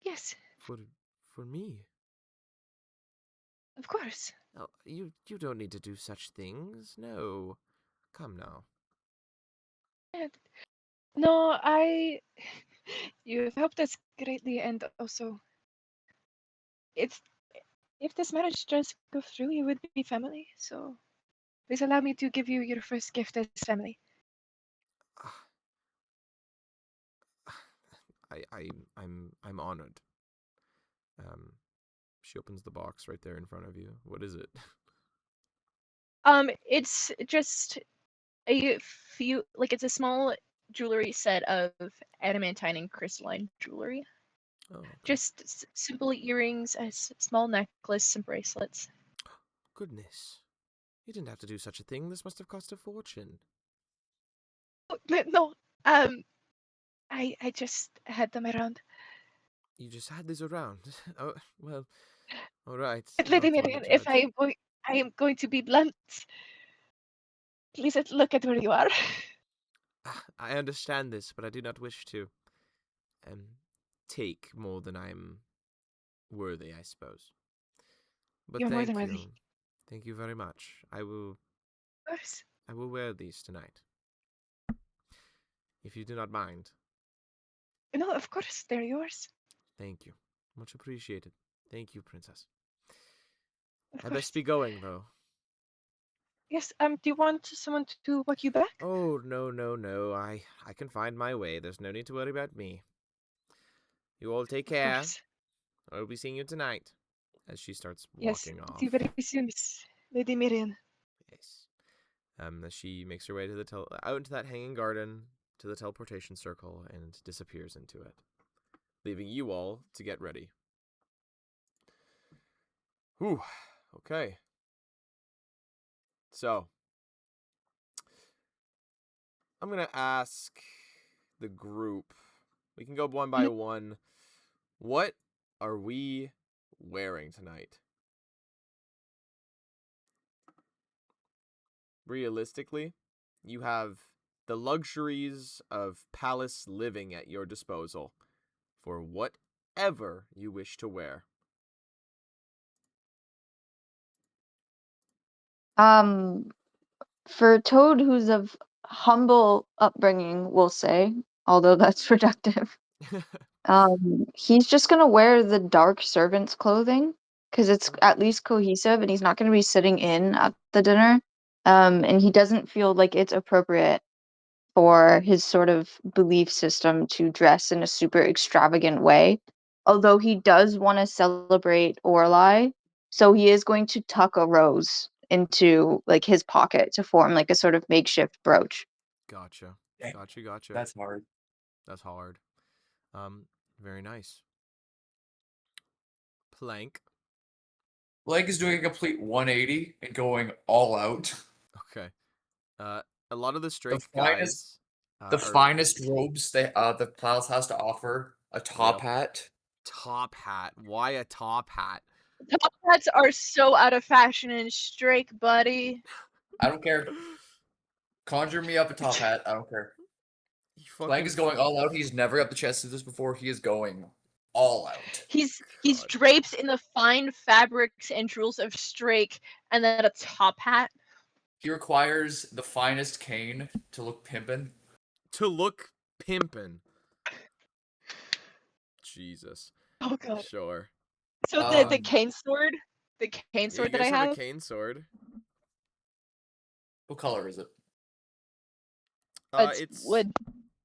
Yes, For me? of course. Oh, you don't need to do such things. No. Come now. No, you have helped us greatly, and also, it's if this marriage does go through, you would be family. So, please allow me to give you your first gift as family. Ah, I'm honored. She opens the box right there in front of you. What is it? It's just a few, like it's a small jewelry set of adamantine and crystalline jewelry. Oh, okay. Just simple earrings, a small necklace, some bracelets. Goodness. You didn't have to do such a thing. This must have cost a fortune. No, I just had them around. You just had these around. Oh, well, all right. Lady Not one to Miriam, if judge. I am going to be blunt, please look at where you are. I understand this, but I do not wish to take more than I'm worthy, I suppose. But You're more thank than you. worthy. Thank you very much. Of course. I will wear these tonight. If you do not mind. No, of course, they're yours. Thank you. Much appreciated. Thank you, Princess. Of I course. best be going, though. Yes, do you want someone to walk you back? Oh, no. I can find my way. There's no need to worry about me. You all take Of care. course. I'll be seeing you tonight. As she starts Yes, walking see you off. very soon, Miss Lady Miriam. Yes. As she makes her way to the out into that hanging garden, to the teleportation circle, and disappears into it, leaving you all to get ready. Whew. Okay. So, I'm gonna ask the group. We can go one by one. What are we wearing tonight? Realistically, you have the luxuries of palace living at your disposal for whatever you wish to wear. For Toad, who's of humble upbringing, we'll say, although that's reductive, he's just gonna wear the dark servant's clothing because it's at least cohesive, and he's not gonna be sitting in at the dinner. And he doesn't feel like it's appropriate for his sort of belief system to dress in a super extravagant way. Although he does want to celebrate Auralye, so he is going to tuck a rose into like his pocket to form like a sort of makeshift brooch. Gotcha. Dang, Gotcha. that's hard. That's hard. Very nice. Plank. Blake is doing a complete 180 and going all out. Okay. A lot of the The strength finest, guys the are finest robes the palace has to offer. A top hat. top hat. Why a top hat? Top hats are so out of fashion and Strake, buddy. I don't care. Conjure me up a top hat. I don't care. You Plank is going all out. He's never got the chance to do this before. He is going all out. He's God. draped in the fine fabrics and jewels of Strake, and then a top hat. He requires the finest cane to look pimpin'. To look pimpin'. Jesus. Oh god. Sure. So the cane sword, Yeah, you that guys I have a have, cane sword. What color is it? it's wood.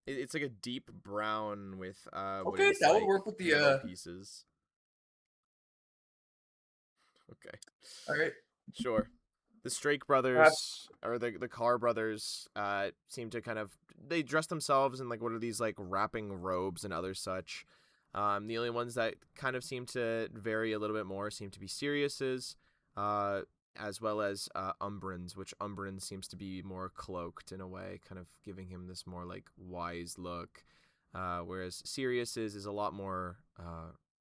It's like a deep brown with Okay, wooden that would like work with the, metal pieces. Okay. All right. Sure. The Strake Perhaps. brothers, or the Carr brothers, seem to kind of, they dress themselves in like what are these like wrapping robes and other such. The only ones that kind of seem to vary a little bit more seem to be Sirius's, as well as Umbran's, which Umbran seems to be more cloaked in a way, kind of giving him this more like wise look, whereas Sirius's is a lot more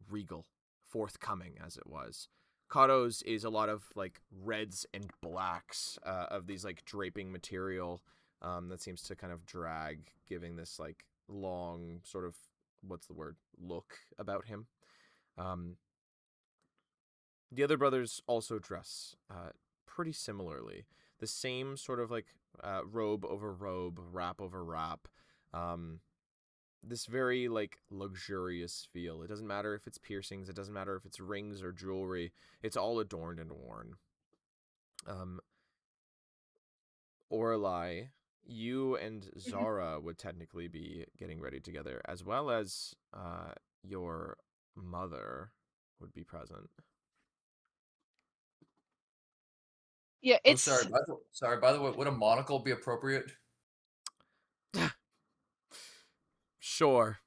regal, forthcoming as it was. Kato's is a lot of like reds and blacks of these like draping material that seems to kind of drag, giving this like long sort of, what's the word, look about him. The other brothers also dress pretty similarly. The same sort of like robe over robe, wrap over wrap. This very like luxurious feel. It doesn't matter if it's piercings, it doesn't matter if it's rings or jewelry. It's all adorned and worn. Auralye, you and Zara would technically be getting ready together, as well as your mother would be present. Yeah, Oh, it's sorry. By the way, would a monocle be appropriate? Sure,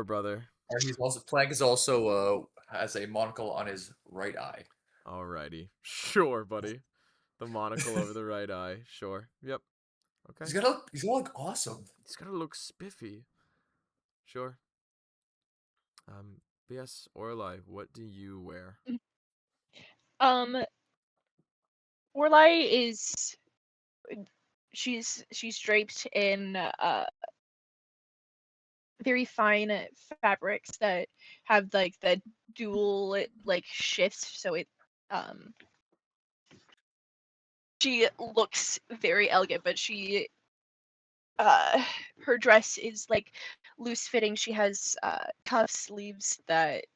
brother. Or he's also Plank is also has a monocle on his right eye. Alrighty, sure, buddy. The monocle over the right eye. Sure. Yep. Okay. He's gonna look awesome. He's gotta look spiffy. Sure. But yes, Auralye, what do you wear? Orlai is she's draped in very fine fabrics that have like the dual like shifts, so it she looks very elegant, but she her dress is like loose fitting. She has cuff sleeves that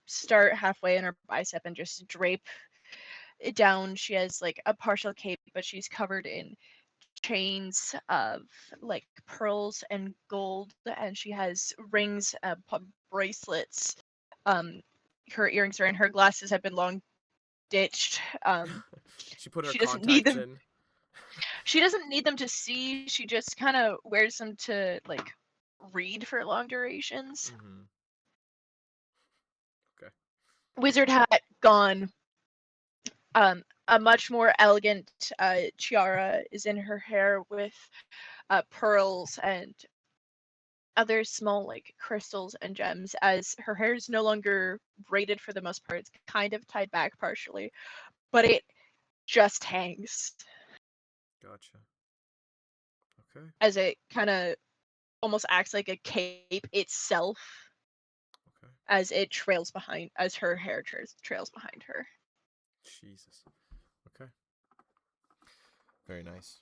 start halfway in her bicep and just drape it down. She has like a partial cape, but she's covered in chains of like pearls and gold, and she has rings, bracelets. Her earrings are in. Her glasses have been long ditched. She put her She doesn't need contacts them. in. She doesn't need them to see. She just kind of wears them to like read for long durations. Mm-hmm. Okay. Wizard hat gone. A much more elegant tiara is in her hair with pearls and other small like crystals and gems, as her hair is no longer braided for the most part. It's kind of tied back partially, but it just hangs Gotcha. Okay. as it kind of almost acts like a cape itself. Okay. As it trails behind, as her hair trails behind her. Jesus. Okay. Very nice.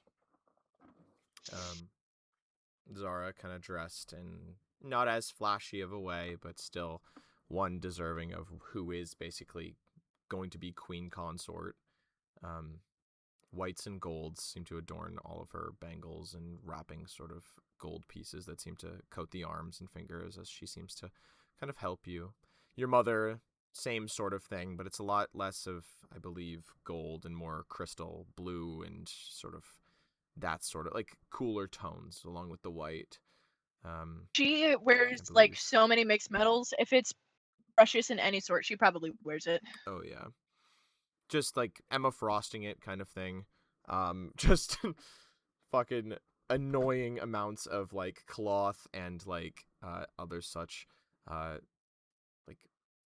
Zara kind of dressed in not as flashy of a way, but still one deserving of who is basically going to be queen consort. Whites and golds seem to adorn all of her bangles and wrapping sort of gold pieces that seem to coat the arms and fingers as she seems to kind of help you. Your mother, same sort of thing, but it's a lot less of, I believe, gold and more crystal blue and sort of that sort of like cooler tones along with the white. She wears I like believe. so many mixed metals. If it's precious in any sort, she probably wears it. Oh yeah, just like Emma Frosting it kind of thing. Just fucking annoying amounts of like cloth and like other such like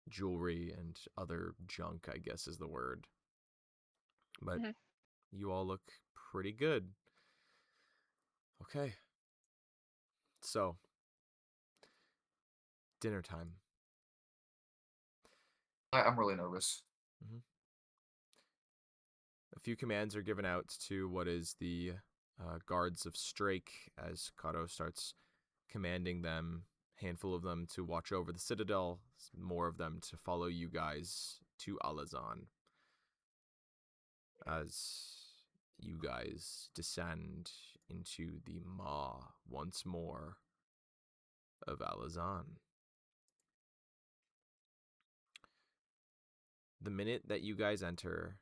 jewelry and other junk, I guess is the word. But you all look pretty good. Okay. So, dinner time. I'm really nervous. A few commands are given out to what is the guards of Strake as Kato starts commanding them, handful of them to watch over the citadel, more of them to follow you guys to Alazan. As you guys descend into the maw once more of Alazan. The minute that you guys enter,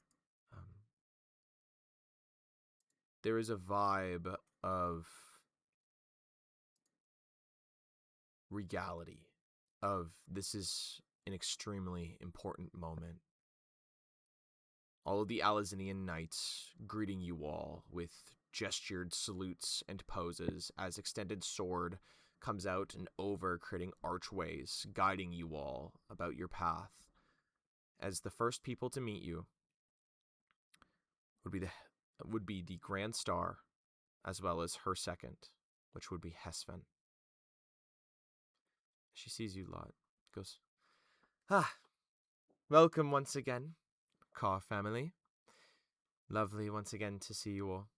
there is a vibe of regality, of this is an extremely important moment. All of the Alazanian knights greeting you all with gestured salutes and poses as extended sword comes out and over, creating archways, guiding you all about your path. As the first people to meet you would be the Grand Star, as well as her second, which would be Hesven. She sees you lot, goes, welcome once again, Carr family. Lovely once again to see you all.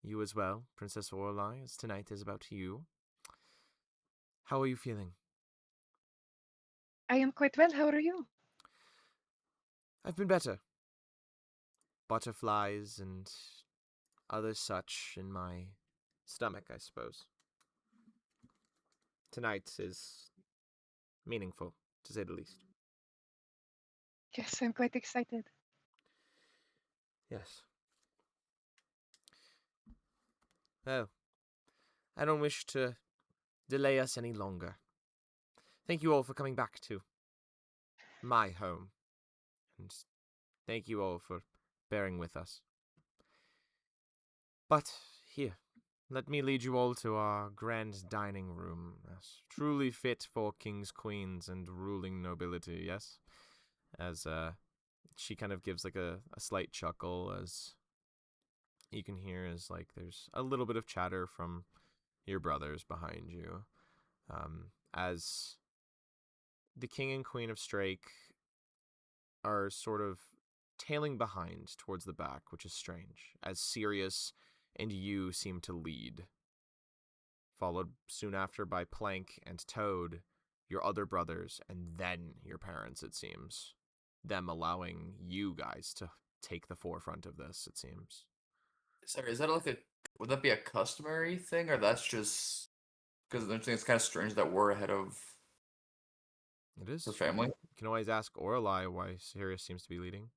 You as well, Princess Auralye, as tonight is about you. How are you feeling? I am quite well. How are you? I've been better. Butterflies and other such in my stomach, I suppose. Tonight is meaningful, to say the least. Yes, I'm quite excited. Yes. Well, I don't wish to delay us any longer. Thank you all for coming back to my home. And thank you all for bearing with us. But here, let me lead you all to our grand dining room, yes, truly fit for kings, queens, and ruling nobility, yes? As she kind of gives like a slight chuckle, as you can hear as like there's a little bit of chatter from your brothers behind you. As the king and queen of Strake are sort of tailing behind towards the back, which is strange, as Sirius and you seem to lead, followed soon after by Plank and Toad, your other brothers, and then your parents, it seems. Them allowing you guys to take the forefront of this, it seems. Sorry, is that would that be a customary thing, or that's just because I think it's kind of strange that we're ahead of It is. her family? You can always ask Auralye why Sirius seems to be leading.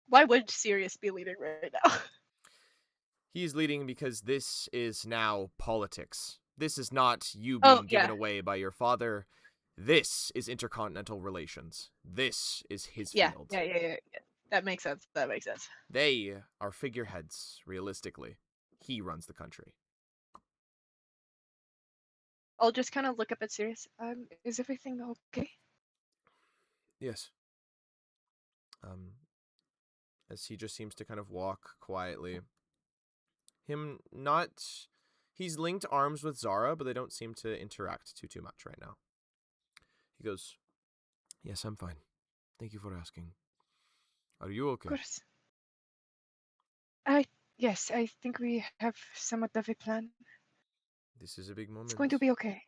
Why would Sirius be leading right now? He's leading because this is now politics. This is not you Oh, being given yeah. away by your father. This is intercontinental relations. This is his Yeah, field. yeah. That makes sense. That makes sense. They are figureheads, realistically. He runs the country. I'll just kind of look up at Sirius. Is everything okay? Yes. As he just seems to kind of walk quietly. Him not... He's linked arms with Zara, but they don't seem to interact too much right now. He goes, yes, I'm fine. Thank you for asking. Are you okay? Of course. Yes, I think we have somewhat of a plan. This is a big moment. It's going to be okay.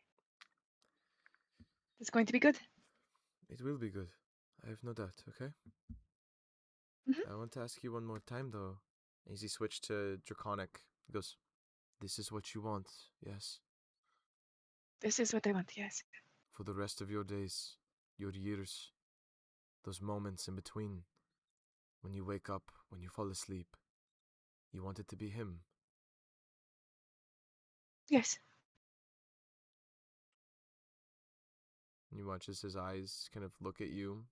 It's going to be good. It will be good. I have no doubt, okay? Mhm. I want to ask you one more time, though. As he switched to Draconic, he goes, this is what you want, yes? This is what I want, yes. For the rest of your days, your years, those moments in between, when you wake up, when you fall asleep, you want it to be him. Yes. And you watch as his eyes kind of look at you.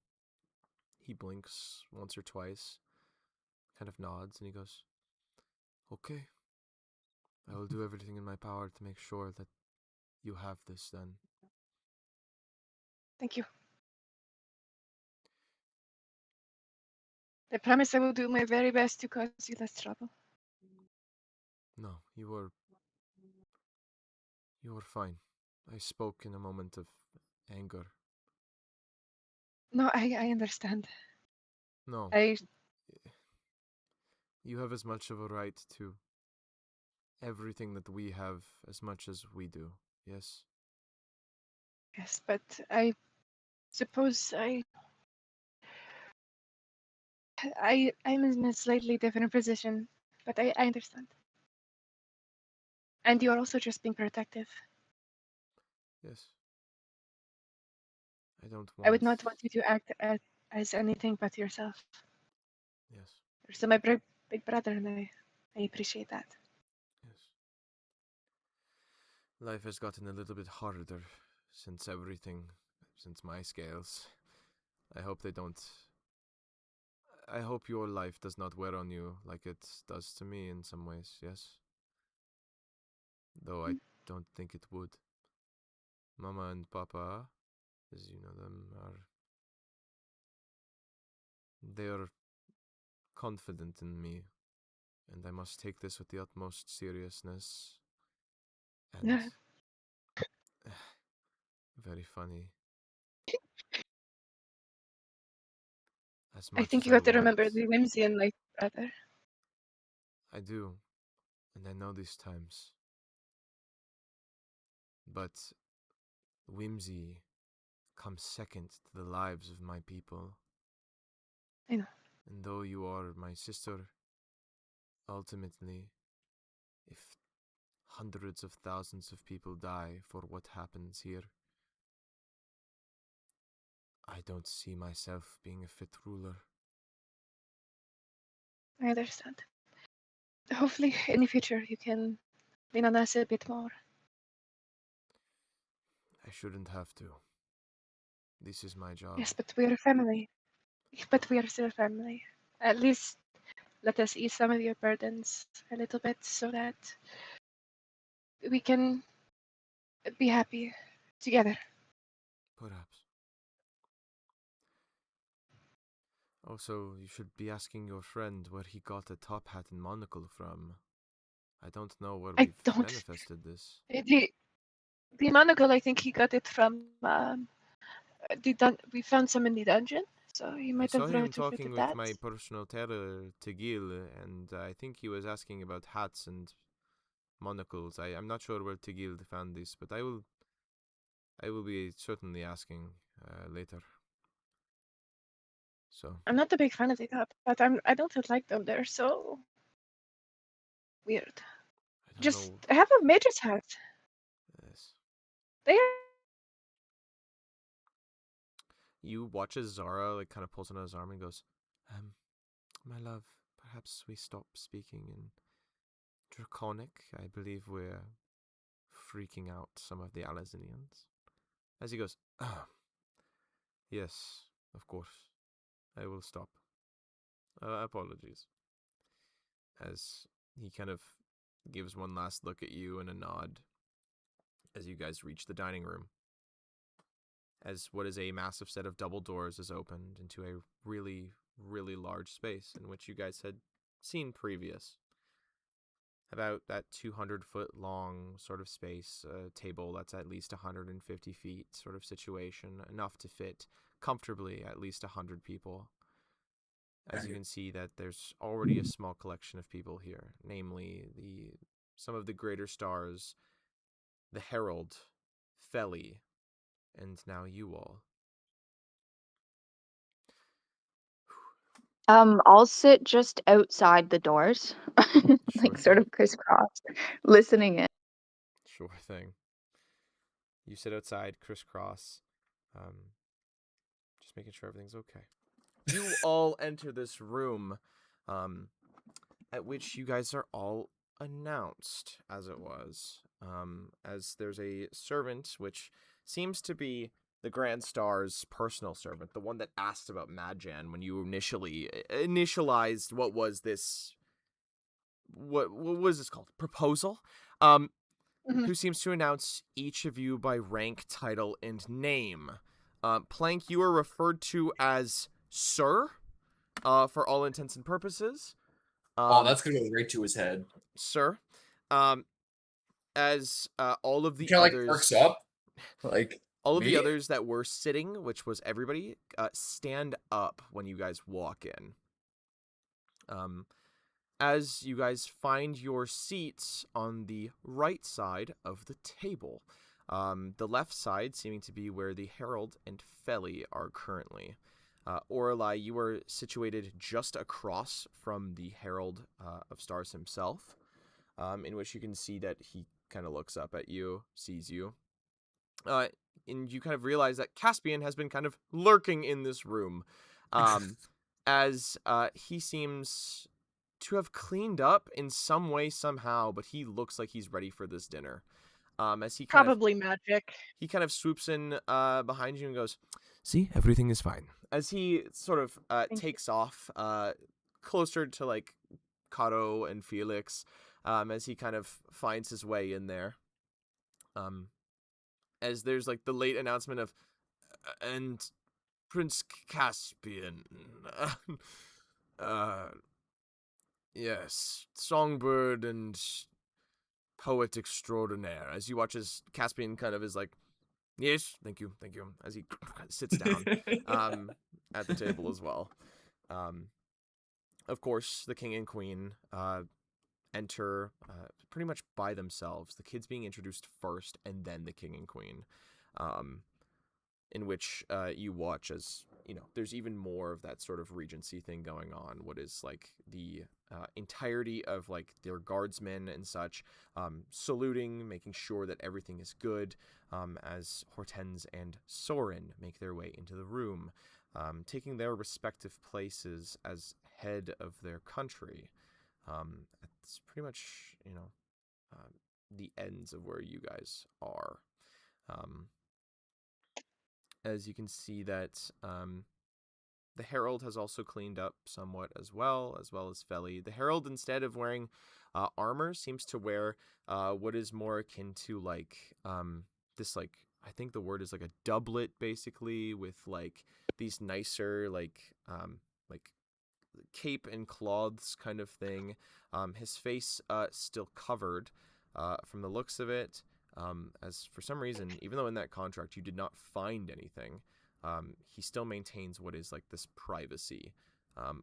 He blinks once or twice, kind of nods, and he goes, okay. I will do everything in my power to make sure that you have this then. Thank you. I promise I will do my very best to cause you less trouble. No, you were fine. I spoke in a moment of anger. No, I understand. No, I you have as much of a right to everything that we have as much as we do. Yes? yes, but I suppose I'm in a slightly different position, but I understand. And you're also just being protective. Yes. I don't I want... would not want you to act as anything but yourself. Yes. You're still my big brother, and I appreciate that. Yes. Life has gotten a little bit harder since my scales. I hope they don't... I hope your life does not wear on you like it does to me in some ways, yes? Though I don't think it would. Mama and Papa, as you know them, they are confident in me, and I must take this with the utmost seriousness. And Yeah. very funny. As I much think as you I have to want, remember the whimsy in my brother. I do, and I know these times. But whimsy comes second to the lives of my people. I know. And though you are my sister, ultimately, if hundreds of thousands of people die for what happens here, I don't see myself being a fit ruler. I understand. Hopefully, in the future, you can lean on us a bit more. I shouldn't have to. This is my job. Yes, but we're a family. But we are still a family. At least let us ease some of your burdens a little bit so that we can be happy together. Perhaps. Also, you should be asking your friend where he got a top hat and monocle from. I don't know where I we've don't. manifested this. The monocle, I think he got it from we found some in the dungeon, so he I might saw have him retrofitted talking with that. my personal terror, Tegil, and I think he was asking about hats and monocles. I'm not sure where Tegil found this, but I will be certainly asking later. So I'm not a big fan of the top, but I don't like them. They're so weird. I don't Just know. have a mage's hat. Yes. They are. You watch as Zara like kind of pulls on his arm and goes, my love, perhaps we stop speaking in Draconic. I believe we're freaking out some of the Alazinians. As he goes, yes, of course. I will stop. Apologies. As he kind of gives one last look at you and a nod as you guys reach the dining room. As what is a massive set of double doors is opened into a really, really large space in which you guys had seen previous. About that 200-foot long sort of space, a table that's at least 150 feet sort of situation, enough to fit comfortably at least 100 people. As you can see that there's already a small collection of people here, namely some of the greater stars, the Herald, Feli, and now you all. I'll sit just outside the doors, Sure sort thing. of crisscross, listening in. Sure thing. You sit outside, crisscross, just making sure everything's okay. You all enter this room, at which you guys are all announced, as it was. As there's a servant, which seems to be the Grand Star's personal servant, the one that asked about Madjan when you initialized what was this called? Proposal? Who seems to announce each of you by rank, title, and name. Plank, you are referred to as Sir, for all intents and purposes. Oh, that's gonna go right to his head. Sir. As all of the Kind of like others, perks up, like all of the me? others that were sitting, which was everybody, stand up when you guys walk in. As you guys find your seats on the right side of the table. The left side seeming to be where the Herald and Feli are currently. Auralye, you are situated just across from the Herald of Stars himself, in which you can see that he kind of looks up at you, sees you. And you kind of realize that Caspian has been kind of lurking in this room, as he seems to have cleaned up in some way somehow, but he looks like he's ready for this dinner. As Probably magic. he kind of swoops in behind you and goes, "See, everything is fine." As he sort of takes off closer to like Kato and Felix, as he kind of finds his way in there. As there's like the late announcement of, and Prince Caspian, yes, songbird and poet extraordinaire. As you watch as Caspian kind of is like, yes, thank you, as he sits down at the table as well. Of course, the king and queen enter pretty much by themselves. The kids being introduced first, and then the king and queen. In which you watch as, there's even more of that sort of regency thing going on. What is like the entirety of like their guardsmen and such saluting, making sure that everything is good, as Hortense and Soren make their way into the room, taking their respective places as head of their country. It's pretty much, the ends of where you guys are. As you can see that the Herald has also cleaned up somewhat as well as Feli. The Herald, instead of wearing armor, seems to wear what is more akin to like this, like, I think the word is like a doublet, basically, with like these nicer like cape and cloths kind of thing. His face still covered from the looks of it. As for some reason, even though in that contract you did not find anything, he still maintains what is like this privacy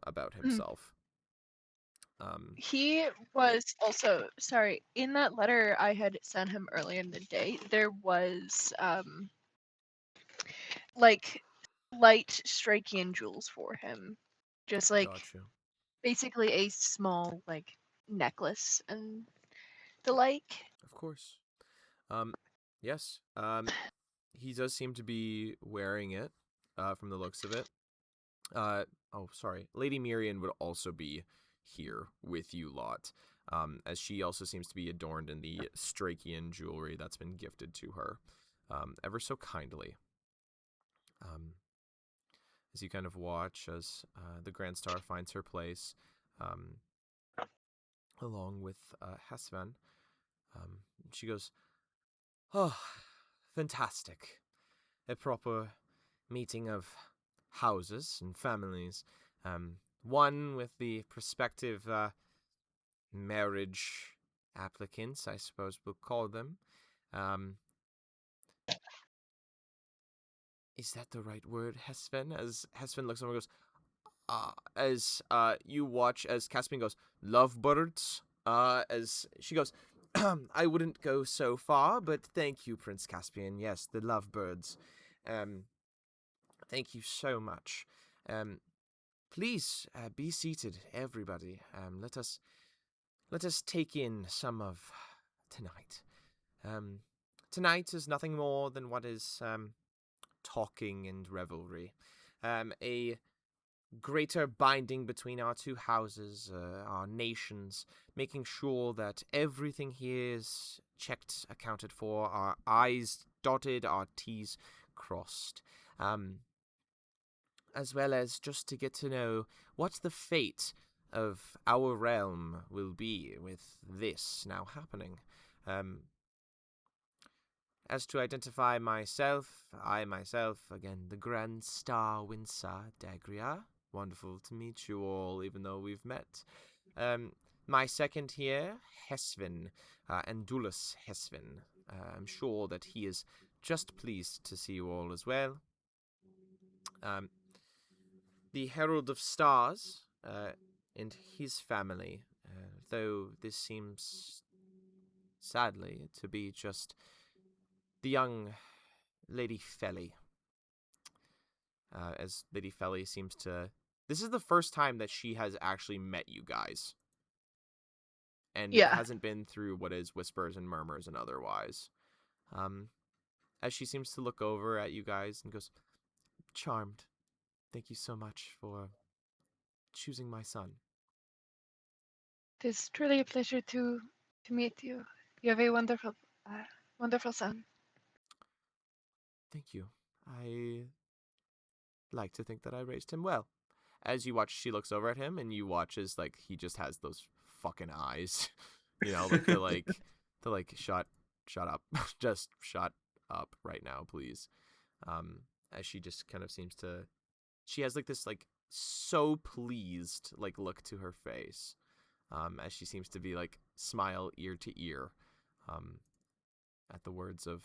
about himself. He was also, sorry, in that letter I had sent him earlier in the day, there was like light striking jewels for him. Just like Gotcha. basically a small like necklace and the like. Of course. Yes. He does seem to be wearing it, from the looks of it. Oh, sorry. Lady Mirian would also be here with you lot, as she also seems to be adorned in the Strakian jewelry that's been gifted to her, ever so kindly. As you kind of watch as the Grand Star finds her place, along with Hesvan, she goes, "Oh, fantastic. A proper meeting of houses and families. One with the prospective marriage applicants, I suppose we'll call them. Is that the right word, Hesven?" As Hesven looks over and goes, as you watch as Caspian goes, "Lovebirds?" As she goes, "I wouldn't go so far, but thank you, Prince Caspian. Yes, the lovebirds. Thank you so much. Please be seated, everybody. Let us take in some of tonight. Tonight is nothing more than what is talking and revelry. A greater binding between our two houses, our nations, making sure that everything here is checked, accounted for, our I's dotted, our T's crossed. As well as just to get to know what the fate of our realm will be with this now happening. As to identify myself, I myself, again, the Grand Star Winsa Dagria. Wonderful to meet you all, even though we've met. My second here, Hesvin, Andulus Hesvin. I'm sure that he is just pleased to see you all as well. The Herald of Stars, and his family, though this seems, sadly, to be just the young Lady Felly. As Lady Felly seems to... This is the first time that she has actually met you guys. And it Yeah. hasn't been through what is whispers and murmurs and otherwise. As she seems to look over at you guys and goes, "Charmed. Thank you so much for choosing my son." It is truly a pleasure to meet you. You have a wonderful son. Thank you. I like to think that I raised him well. As you watch, she looks over at him, and you watch as, like, he just has those fucking eyes. You know, like, shut up. Just shut up right now, please. As she just kind of seems to... She has, like, this, like, so pleased, like, look to her face. As she seems to be, like, smile ear to ear. At the words of,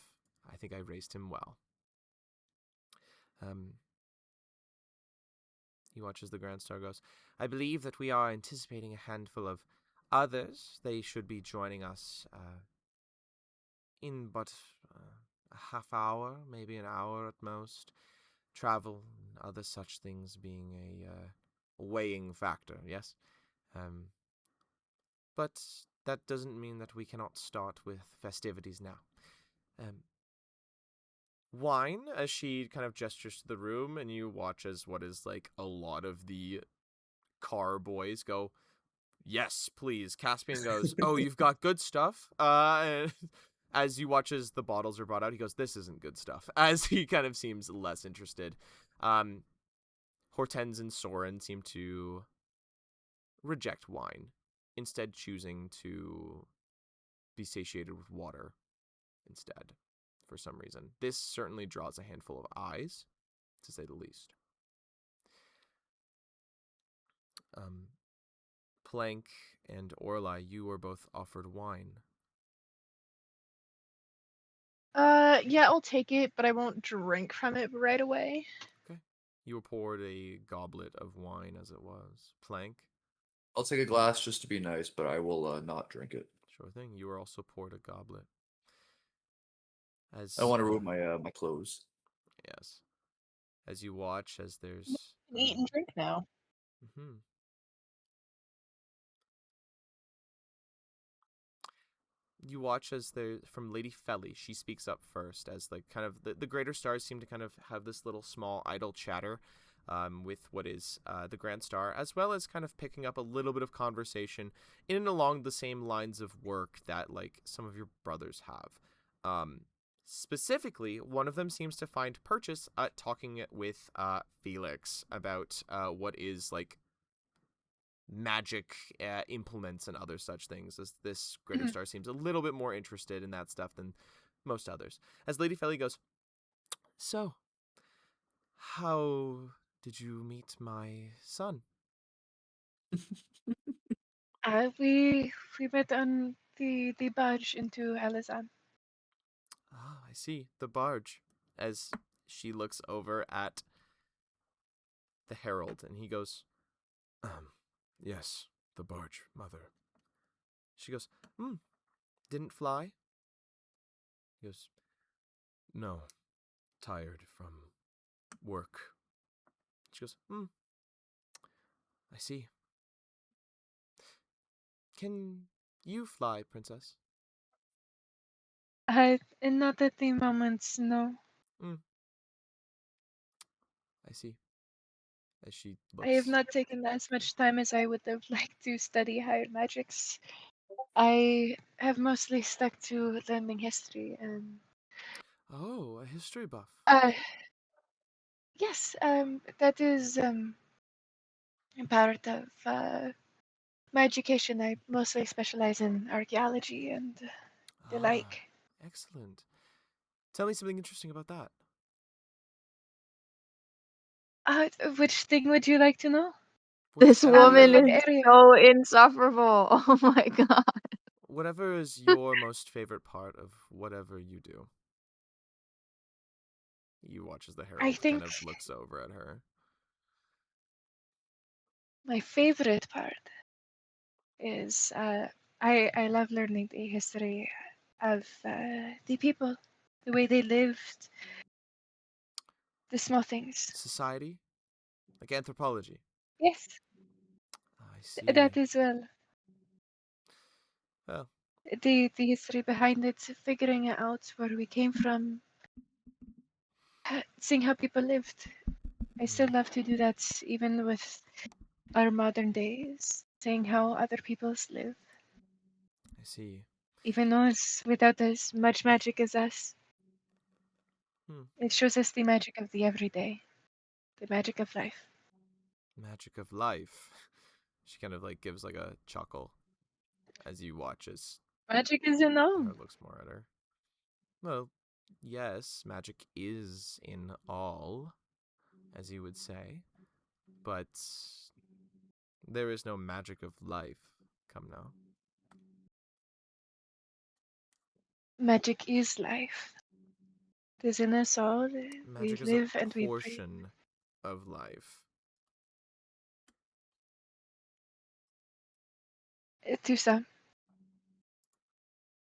"I think I raised him well." He watches the Grand Star goes, "I believe that we are anticipating a handful of others. They should be joining us in but a half hour, maybe an hour at most. Travel and other such things being a weighing factor, yes? But that doesn't mean that we cannot start with festivities now. Wine," as she kind of gestures to the room, and you watch as what is like a lot of the car boys go, "Yes, please." Caspian goes, "Oh, you've got good stuff." And as you watch as the bottles are brought out, he goes, "This isn't good stuff." As he kind of seems less interested. Hortense and Soren seem to reject wine, instead choosing to be satiated with water instead, for some reason. This certainly draws a handful of eyes, to say the least. Plank and Auralye, you were both offered wine. Yeah, I'll take it, but I won't drink from it right away. Okay. You were poured a goblet of wine as it was. Plank, I'll take a glass just to be nice, but I will not drink it. sure thing. You were also poured a goblet. As I don't want to ruin my clothes. yes, as you watch, as there's Eat and drink now. mhm. You watch as there from Lady Felly, she speaks up first, as like kind of the greater stars seem to kind of have this little small idle chatter with what is the Grand Star, as well as kind of picking up a little bit of conversation in and along the same lines of work that like some of your brothers have. Specifically, one of them seems to find purchase talking with Felix about what is like magic implements and other such things, as this greater Mhm. star seems a little bit more interested in that stuff than most others. As Lady Felly goes, "So, how did you meet my son?" We met on the barge into Alizan. "Ah, I see, the barge." As she looks over at the herald, and he goes, "Yes, the barge, mother." She goes, "Didn't fly?" He goes, "No, tired from work." She goes, "I see. Can you fly, princess?" And not at the moment, no. I see. As she I have looks. not taken as much time as I would have liked to study higher magics. I have mostly stuck to learning history and Oh, a history buff. uh yes, that is part of my education. I mostly specialize in archaeology and the Ah, like. excellent. Tell me something interesting about that. Which thing would you like to know? This woman Whatever- what is area? so insufferable. Oh my god. Whatever is your most favorite part of whatever you do. You watch as the herald think- kind of looks over at her. My favorite part is I love learning the history of the people, the way they lived, the small things. Society? Like anthropology? Yes, I see. that as well. Well, The history behind it, figuring out where we came from, seeing how people lived. I still love to do that, even with our modern days, seeing how other peoples live, I see. even those without as much magic as us. Hmm. It shows us the magic of the everyday, the magic of life. Magic of life. She kind of like gives like a chuckle as you watch as Magic is in all. her looks more at her. Well, yes, magic is in all, as you would say, but there is no magic of life. Come now. Magic is life. It is in us all. We Magic is live a and we breathe. portion of life. To some.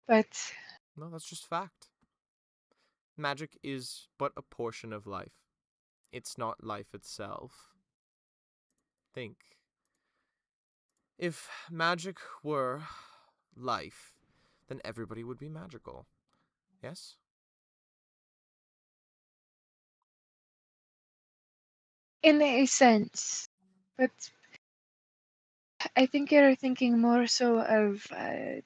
But No, that's just fact. Magic is but a portion of life. It's not life itself. Think. If magic were life, then everybody would be magical. Yes? in a sense, but I think you're thinking more so of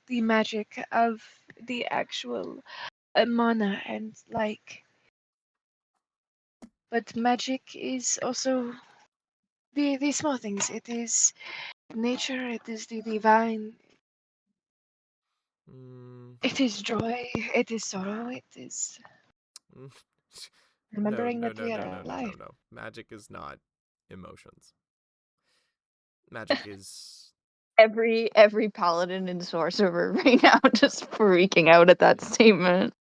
the magic of the actual mana and like. But magic is also the small things. It is nature. It is the divine. Mm, It is joy. It is sorrow. It is no, remembering no, that no, we no, are no, no, alive. no, no. Magic is not emotions. Magic is Every paladin and sorcerer right now just freaking out at that statement.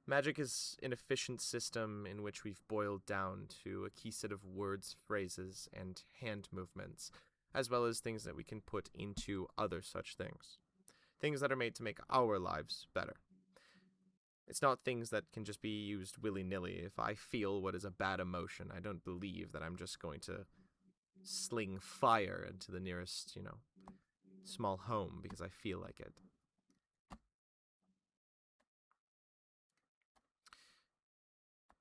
Magic is an efficient system in which we've boiled down to a key set of words, phrases, and hand movements, as well as things that we can put into other such things. Things that are made to make our lives better. It's not things that can just be used willy-nilly. If I feel what is a bad emotion, I don't believe that I'm just going to sling fire into the nearest, small home because I feel like it.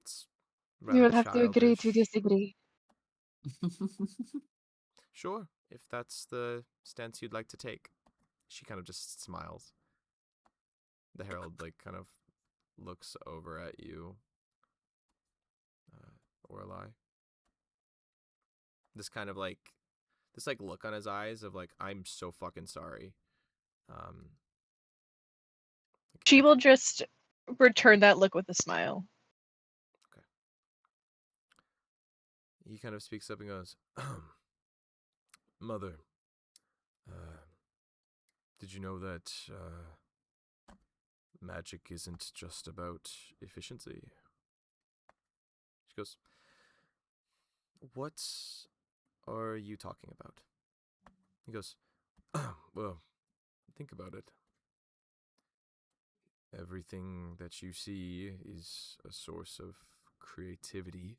It's You rather will have to agree to childish. disagree. Sure, if that's the stance you'd like to take. She kind of just smiles. The herald, kind of looks over at you, Auralye. This kind of this look on his eyes of I'm so fucking sorry. She will just return that look with a smile. Okay. He kind of speaks up and goes, Mother, did you know that magic isn't just about efficiency? She goes, what are you talking about? He goes, well, think about it. Everything that you see is a source of creativity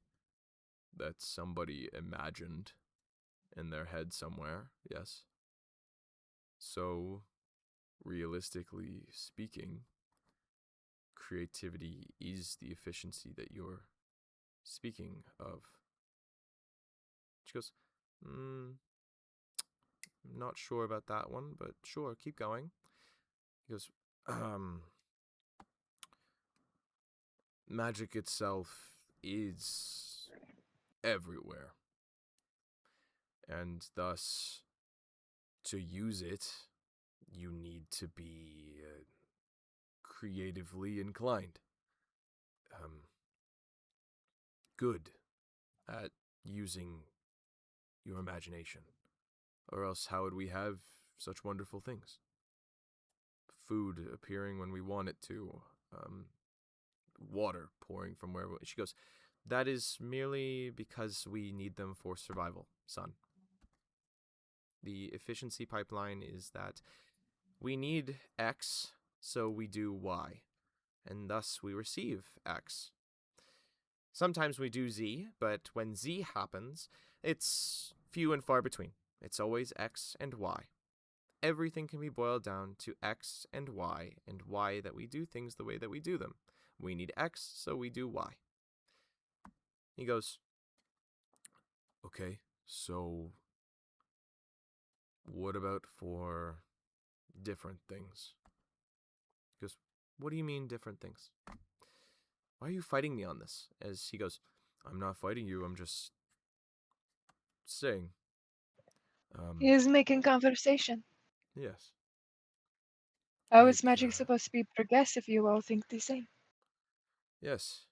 that somebody imagined in their head somewhere, yes? So, realistically speaking, creativity is the efficiency that you're speaking of. She goes, I'm not sure about that one, but sure, keep going. He goes, magic itself is everywhere. And thus, to use it, you need to be creatively inclined. Good at using your imagination. Or else how would we have such wonderful things? Food appearing when we want it to. Water pouring from wherever. She goes, that is merely because we need them for survival, son. The efficiency pipeline is that we need X, so we do Y, and thus we receive X. Sometimes we do Z, but when Z happens, it's few and far between. It's always X and Y. Everything can be boiled down to X and Y that we do things the way that we do them. We need X, so we do Y. He goes, okay, so what about for different things? He goes, what do you mean different things? Why are you fighting me on this? As he goes, I'm not fighting you, I'm just saying. He is making conversation. Yes. How Like, is magic supposed to be progressed if you all think the same? Yes.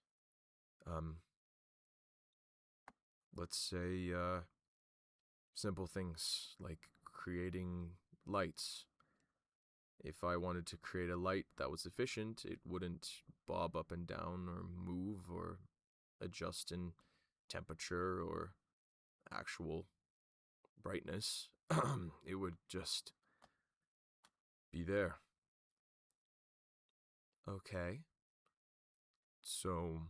Let's say, simple things like creating lights. If I wanted to create a light that was efficient, it wouldn't bob up and down or move or adjust in temperature or actual brightness. It would just be there. Okay. So,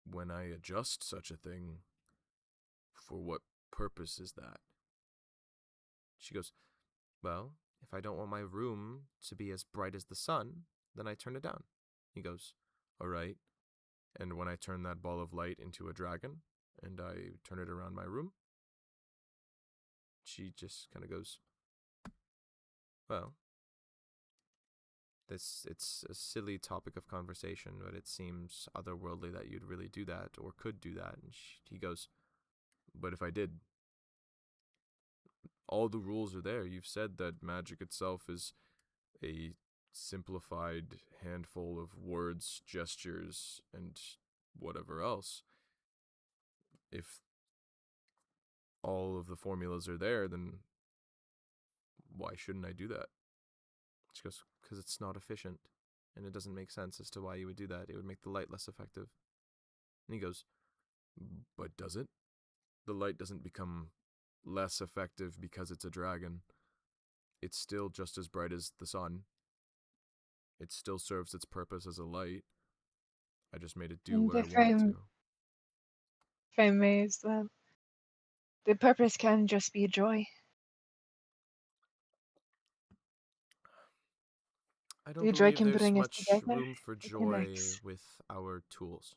when I adjust such a thing, for what purpose is that? She goes, well, if I don't want my room to be as bright as the sun, then I turn it down. He goes, all right. And when I turn that ball of light into a dragon, and I turn it around my room, she just kind of goes, well, it's a silly topic of conversation, but it seems otherworldly that you'd really do that, or could do that. And he goes, but if I did, all the rules are there. You've said that magic itself is a simplified handful of words, gestures, and whatever else. If all of the formulas are there, then why shouldn't I do that? She goes, because it's not efficient, and it doesn't make sense as to why you would do that. It would make the light less effective. And he goes, but does it? The light doesn't become less effective because it's a dragon. It's still just as bright as the sun. It still serves its purpose as a light. I just made it do And what I wanted to. if I may as well, the purpose can just be joy. I don't The joy believe can there's bring us much together. room for It joy connects. with our tools.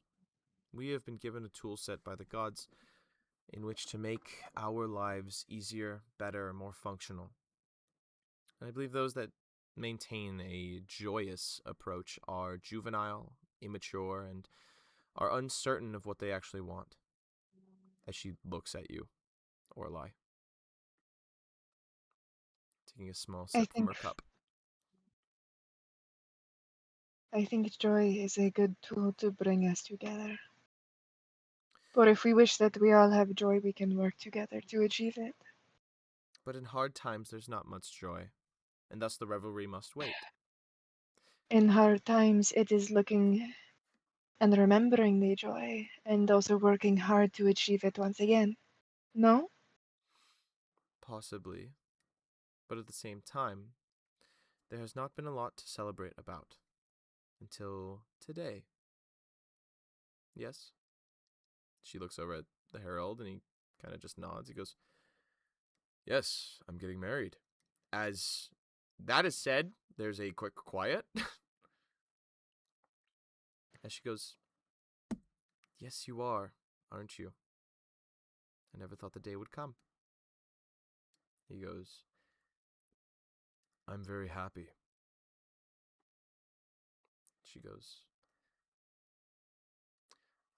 We have been given a tool set by the gods in which to make our lives easier, better, more functional. And I believe those that maintain a joyous approach are juvenile, immature, and are uncertain of what they actually want. As she looks at you, Auralye, taking a small I sip from think her cup. joy is a good tool to bring us together. But if we wish that we all have joy, we can work together to achieve it. But in hard times there's not much joy, and thus the revelry must wait. In hard times, it is looking and remembering the joy, and also working hard to achieve it once again. No? Possibly. But at the same time, there has not been a lot to celebrate about. Until today. Yes? She looks over at the herald and he kind of just nods. He goes, yes, I'm getting married. As that is said, there's a quick quiet. As she goes, yes, you are, aren't you? I never thought the day would come. He goes, I'm very happy. She goes,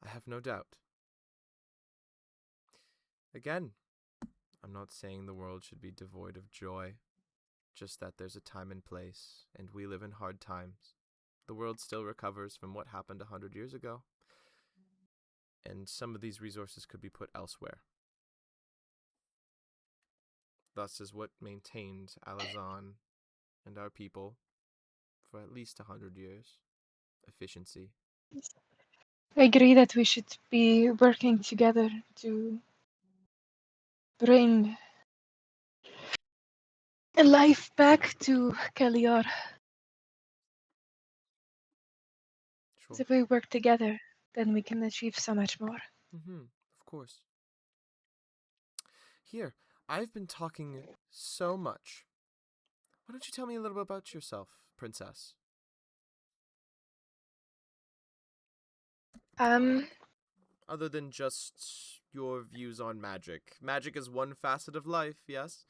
I have no doubt. Again, I'm not saying the world should be devoid of joy, just that there's a time and place, and we live in hard times. The world still recovers from what happened 100 years ago, and some of these resources could be put elsewhere. thus is what maintained Alazan and our people for at least 100 years. Efficiency. I agree that we should be working together to bring life back to Kalior. Sure. If we work together, then we can achieve so much more. Of course. Here, I've been talking so much. Why don't you tell me a little bit about yourself, princess? Other than just your views on magic. Magic is one facet of life, yes?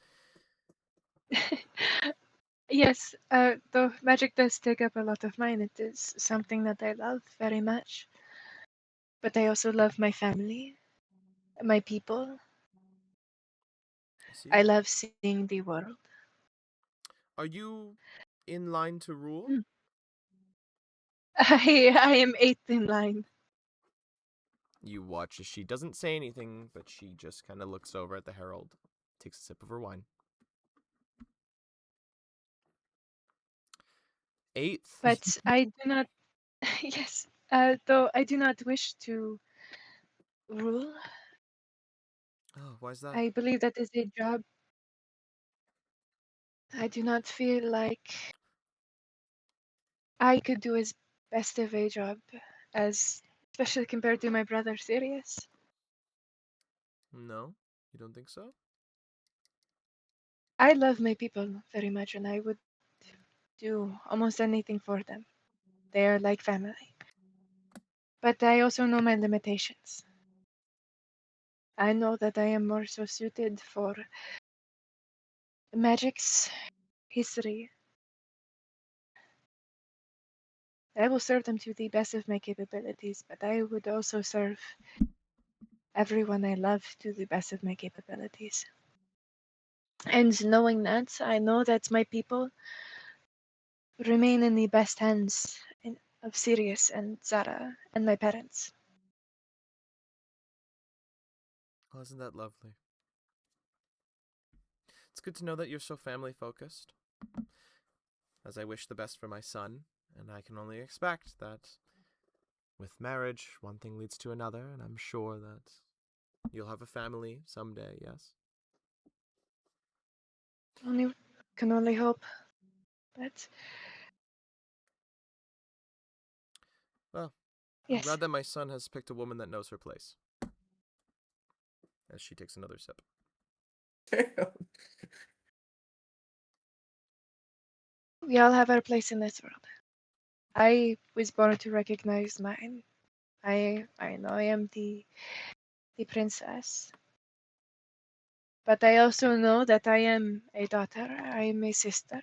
Yes, though magic does take up a lot of mine, it is something that I love very much. But I also love my family, my people. I see. I love seeing the world. Are you in line to rule? Mm. I am eighth in line. You watch as she doesn't say anything, but she just kind of looks over at the herald, takes a sip of her wine. Eighth? But I do not, yes, though I do not wish to rule. Oh, why's that? I believe that is a job. I do not feel like I could do as best of a job as, especially compared to my brother Sirius. No? You don't think so? I love my people very much and I would do almost anything for them. They are like family. But I also know my limitations. I know that I am more so suited for magic's history. I will serve them to the best of my capabilities, but I would also serve everyone I love to the best of my capabilities. And knowing that, I know that my people remain in the best hands of Sirius and Zara and my parents. Oh, isn't that lovely? It's good to know that you're so family focused. As I wish the best for my son, and I can only expect that with marriage, one thing leads to another, and I'm sure that you'll have a family someday, yes? Only can only hope. But Well, I'm yes, glad that my son has picked a woman that knows her place. As she takes another sip. we all have our place in this world. I was born to recognize mine. I know I am the princess. But I also know that I am a daughter, I am a sister,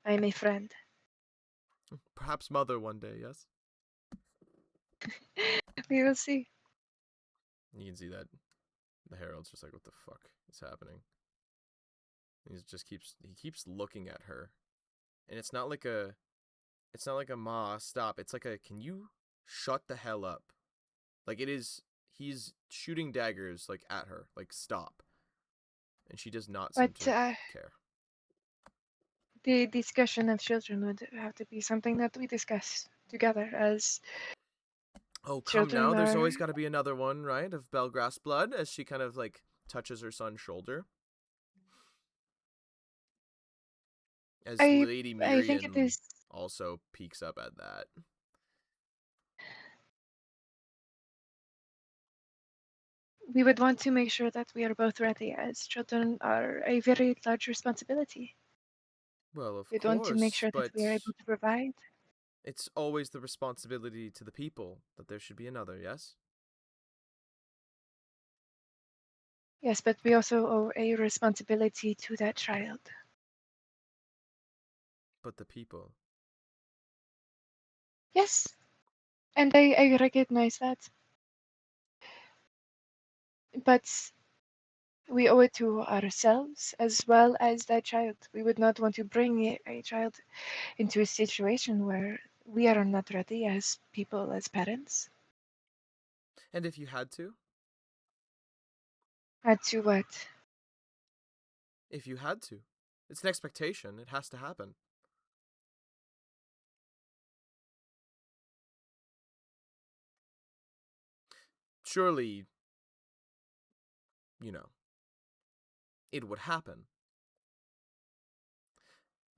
I am a friend. Perhaps mother one day, yes? We will see. You can see that the herald's just like, what the fuck is happening? He keeps looking at her. And it's not like a ma, stop. It's like a, can you shut the hell up? Like it is, he's shooting daggers like at her, like stop. And she does not seem But to care. the discussion of children would have to be something that we discuss together as Oh, come children now. There's are. always got to be another one, right? Of Belgrass blood, as she kind of like touches her son's shoulder. As Lady I think it Miriam is. also peeks up at that. We would want to make sure that we are both ready, as children are a very large responsibility. Well, of We'd want to make course, sure that but we are able to provide. it's always the responsibility to the people that there should be another, yes? Yes, but we also owe a responsibility to that child. But the people. Yes, and I recognize that. But we owe it to ourselves as well as that child. We would not want to bring a child into a situation where we are not ready as people, as parents. And if you had to? Add to what? if you had to. It's an expectation. It has to happen. Surely, it would happen.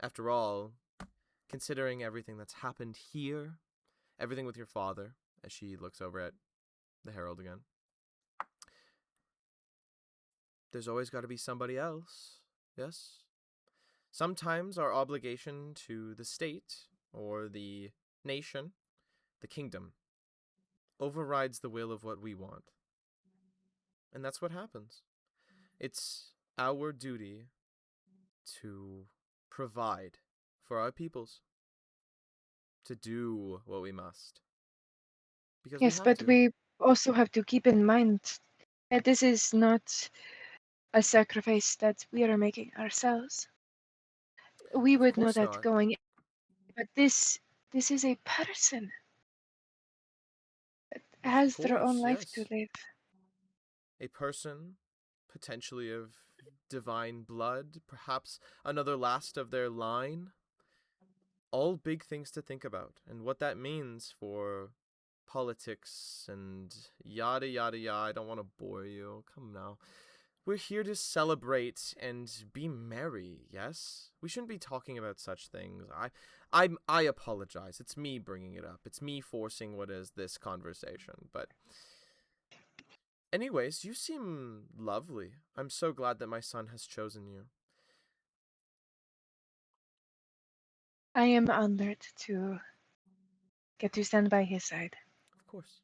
After all, considering everything that's happened here, everything with your father, as she looks over at the Herald again, there's always got to be somebody else, yes? Sometimes our obligation to the state, or the nation, the kingdom, overrides the will of what we want. And that's what happens. It's our duty to provide for our peoples, to do what we must. Because Yes, we have but to. we also have to keep in mind that this is not a sacrifice that we are making ourselves. We Of would know course that not. going in, but this is a person that Of has their own course, life to yes. live. A person, potentially of divine blood, perhaps another last of their line. All big things to think about, and what that means for politics and yada yada yada. I don't want to bore you. Come now. We're here to celebrate and be merry, yes? We shouldn't be talking about such things. I apologize. It's me bringing it up. It's me forcing what is this conversation. But anyways, you seem lovely. I'm so glad that my son has chosen you. I am honored to get to stand by his side. Of course.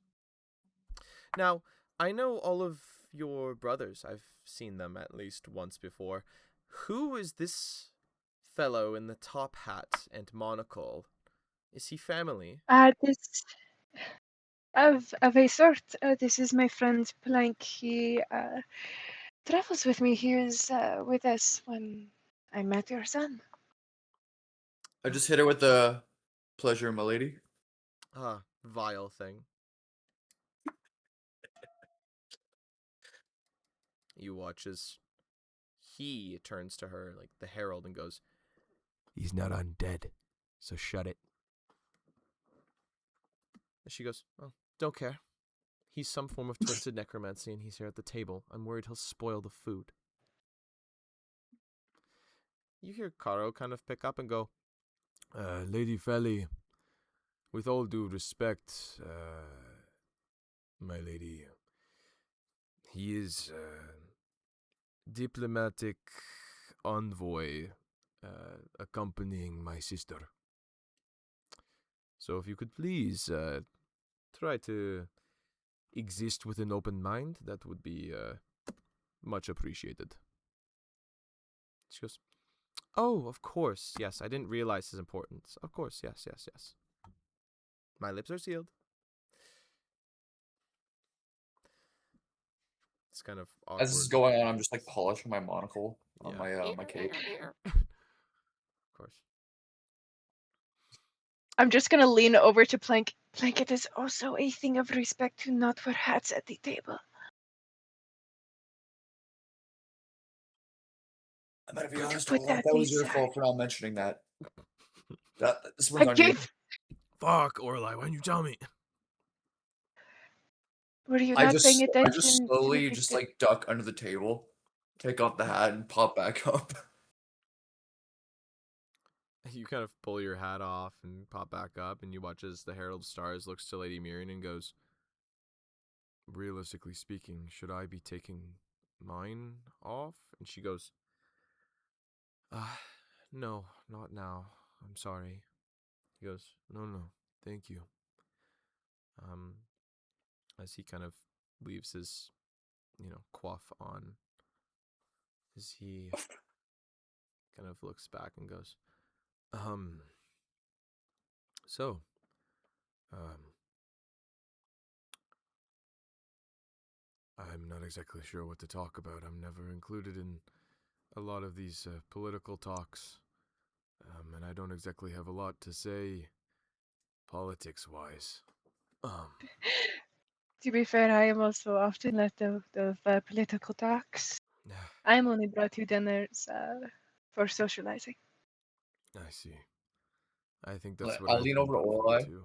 Now, I know all of your brothers. I've seen them at least once before. Who is this fellow in the top hat and monocle? Is he family? This of a sort. This is my friend Plank. He travels with me. He was with us when I met your son. I just hit her with the pleasure, my lady. Ah, vile thing. You watch as he turns to her, like the herald, and goes, "He's not undead, so shut it." And she goes, "Oh, don't care. He's some form of twisted necromancy, and he's here at the table. I'm worried he'll spoil the food." You hear Karo kind of pick up and go, Lady Felly, with all due respect, my lady, he is diplomatic envoy accompanying my sister. So if you could please try to exist with an open mind, that would be much appreciated. She goes, "Oh, of course, yes, I didn't realize his importance. Of course, yes. My lips are sealed." It's kind of awkward. As this is going on, I'm just like polishing my monocle on Yeah. my cape. Of course. I'm just gonna lean over to Plank. Plank, it is also a thing of respect to not wear hats at the table. I'm gonna be Put- honest, put Orla, that that was your aside. fault for not mentioning that. This I one's on you. gave. Fuck, Auralye, why didn't you tell me? Were you I not paying just attention? slowly just like duck under the table, take off the hat, and pop back up. You kind of pull your hat off and pop back up, and you watch as the Herald of Stars looks to Lady Miriam and goes, "Realistically speaking, should I be taking mine off?" And she goes, "No, not now. I'm sorry." He goes, No, thank you." As he kind of leaves his, coif on, as he kind of looks back and goes, so, I'm not exactly sure what to talk about. I'm never included in a lot of these political talks, and I don't exactly have a lot to say politics-wise. To be fair, I am also often at the political talks. I'm only brought you dinners for socializing. I see. I think that's what I'll I've lean been over to brought for Auralye. too.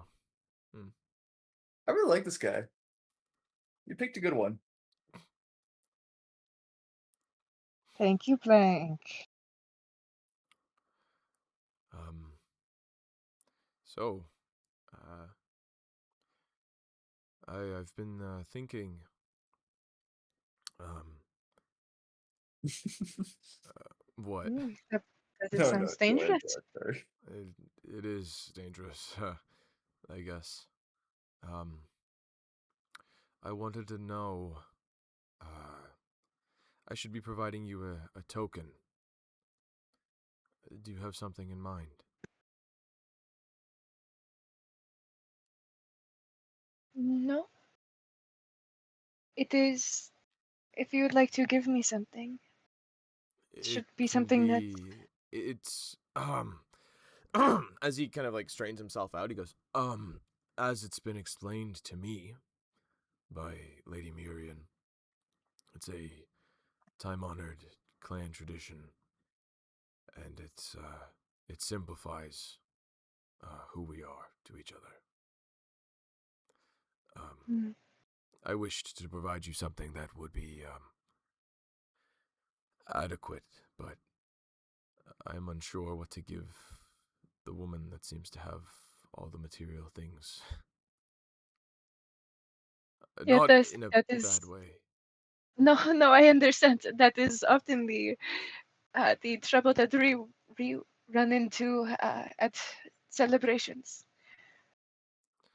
I really like this guy. You picked a good one. Thank you, Blank. So, I've been thinking. What? That it No, sounds go ahead, dangerous. sorry. It is dangerous, I guess. I wanted to know. I should be providing you a token. Do you have something in mind? No. It is. If you would like to give me something, it It should be can something that. be. It's as he kind of like straightens himself out, he goes, as it's been explained to me by Lady Mirian, it's a time-honored clan tradition, and it simplifies who we are to each other. Mm. I wished to provide you something that would be adequate, but I'm unsure what to give the woman that seems to have all the material things. Yeah, Not in a that is. bad way. No, no, I understand. That is often the trouble that we run into at celebrations.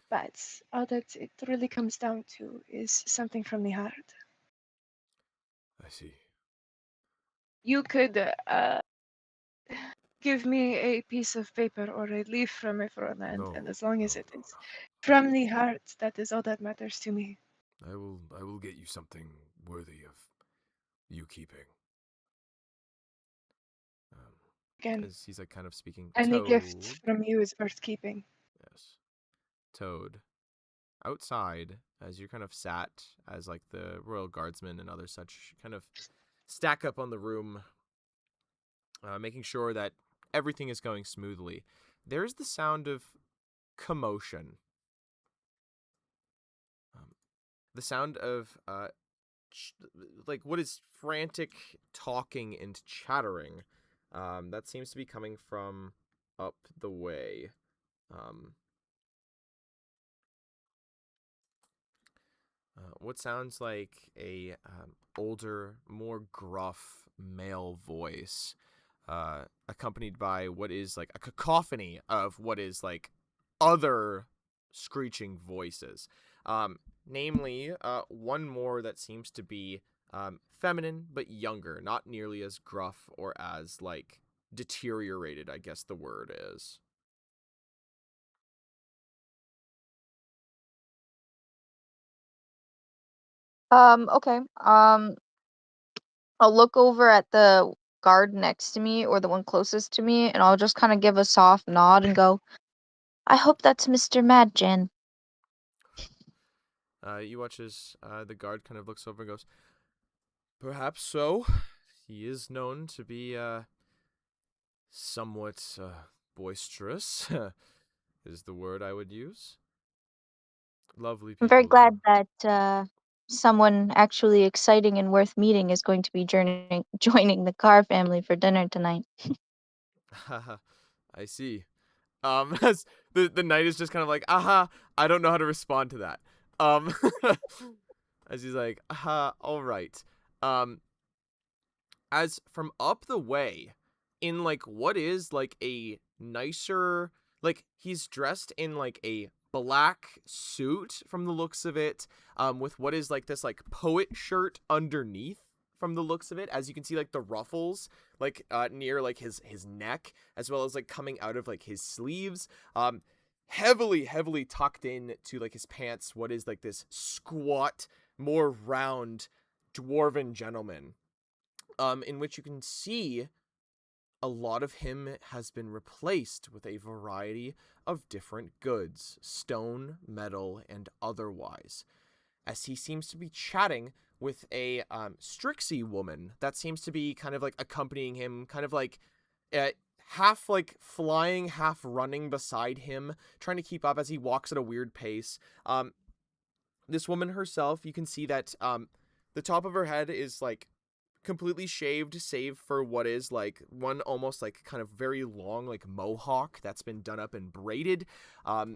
But all that it really comes down to is something from the heart. I see. You could give me a piece of paper or a leaf from a foreland, No, and as long as no, it no, is from the heart, that is all that matters to me. no. I will get you something worthy of you keeping. Again, As he's like kind of speaking, any gift Toad. from you is worth keeping. Yes, Toad. Outside, as you're kind of sat, as like the royal guardsmen and other such kind of stack up on the room, making sure that everything is going smoothly. There's the sound of commotion. The sound of like what is frantic talking and chattering. That seems to be coming from up the way. What sounds like a older, more gruff male voice, accompanied by what is like a cacophony of what is like other screeching voices. Namely, one more that seems to be feminine but younger, not nearly as gruff or as like deteriorated, I guess the word is. Okay. I'll look over at the guard next to me or the one closest to me, and I'll just kind of give a soft nod and go, I hope that's Mr. Madgen. You watch as the guard kind of looks over and goes, perhaps so. He is known to be somewhat boisterous, is the word I would use. Lovely I'm very people, glad that someone actually exciting and worth meeting is going to be joining the Carr family for dinner tonight. though. I see. As the knight is just kind of like, aha, I don't know how to respond to that. Um, as he's like, aha, all right. As from up the way, in like what is like a nicer, like he's dressed in like a black suit from the looks of it, with what is like this like poet shirt underneath from the looks of it, as you can see like the ruffles like near like his neck, as well as like coming out of like his sleeves, heavily tucked in to like his pants, what is like this squat, more round dwarven gentleman, in which you can see a lot of him has been replaced with a variety of different goods, stone, metal, and otherwise. as he seems to be chatting with a Strixie woman that seems to be kind of like accompanying him, kind of like half like flying, half running beside him, trying to keep up as he walks at a weird pace. This woman herself, you can see that the top of her head is like completely shaved, save for what is like one almost like kind of very long like mohawk that's been done up and braided,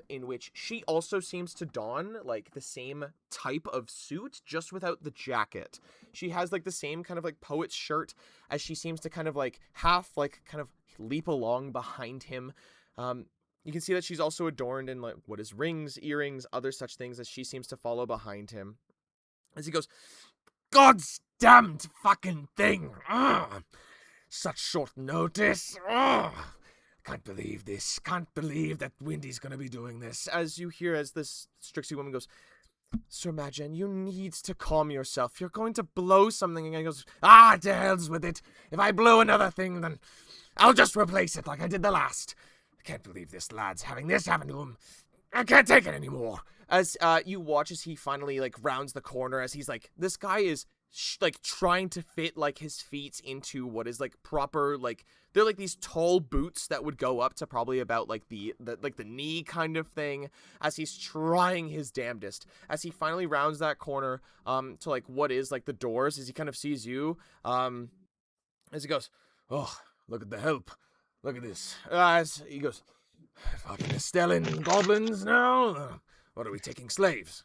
in which she also seems to don like the same type of suit, just without the jacket. She has like the same kind of like poet's shirt, as she seems to kind of like half like kind of leap along behind him. You can see that she's also adorned in like what is rings, earrings, other such things, as she seems to follow behind him as he goes, "God's damned fucking thing! Ugh. Such short notice! Ugh. Can't believe this. Can't believe that Windy's gonna be doing this." As you hear as this Strixie woman goes, "Sir Magan, you need to calm yourself. You're going to blow something." And he goes, "To hell's with it. If I blow another thing, then I'll just replace it like I did the last. I can't believe this lad's having this happen to him. I can't take it anymore." As you watch as he finally like rounds the corner, as he's like, this guy is like trying to fit like his feet into what is like proper, like they're like these tall boots that would go up to probably about like the knee kind of thing, as he's trying his damnedest. As he finally rounds that corner to like what is like the doors, as he kind of sees you, as he goes, "Oh, look at the help. Look at this." As he goes, "Fucking Stellan goblins now? What are we taking, slaves?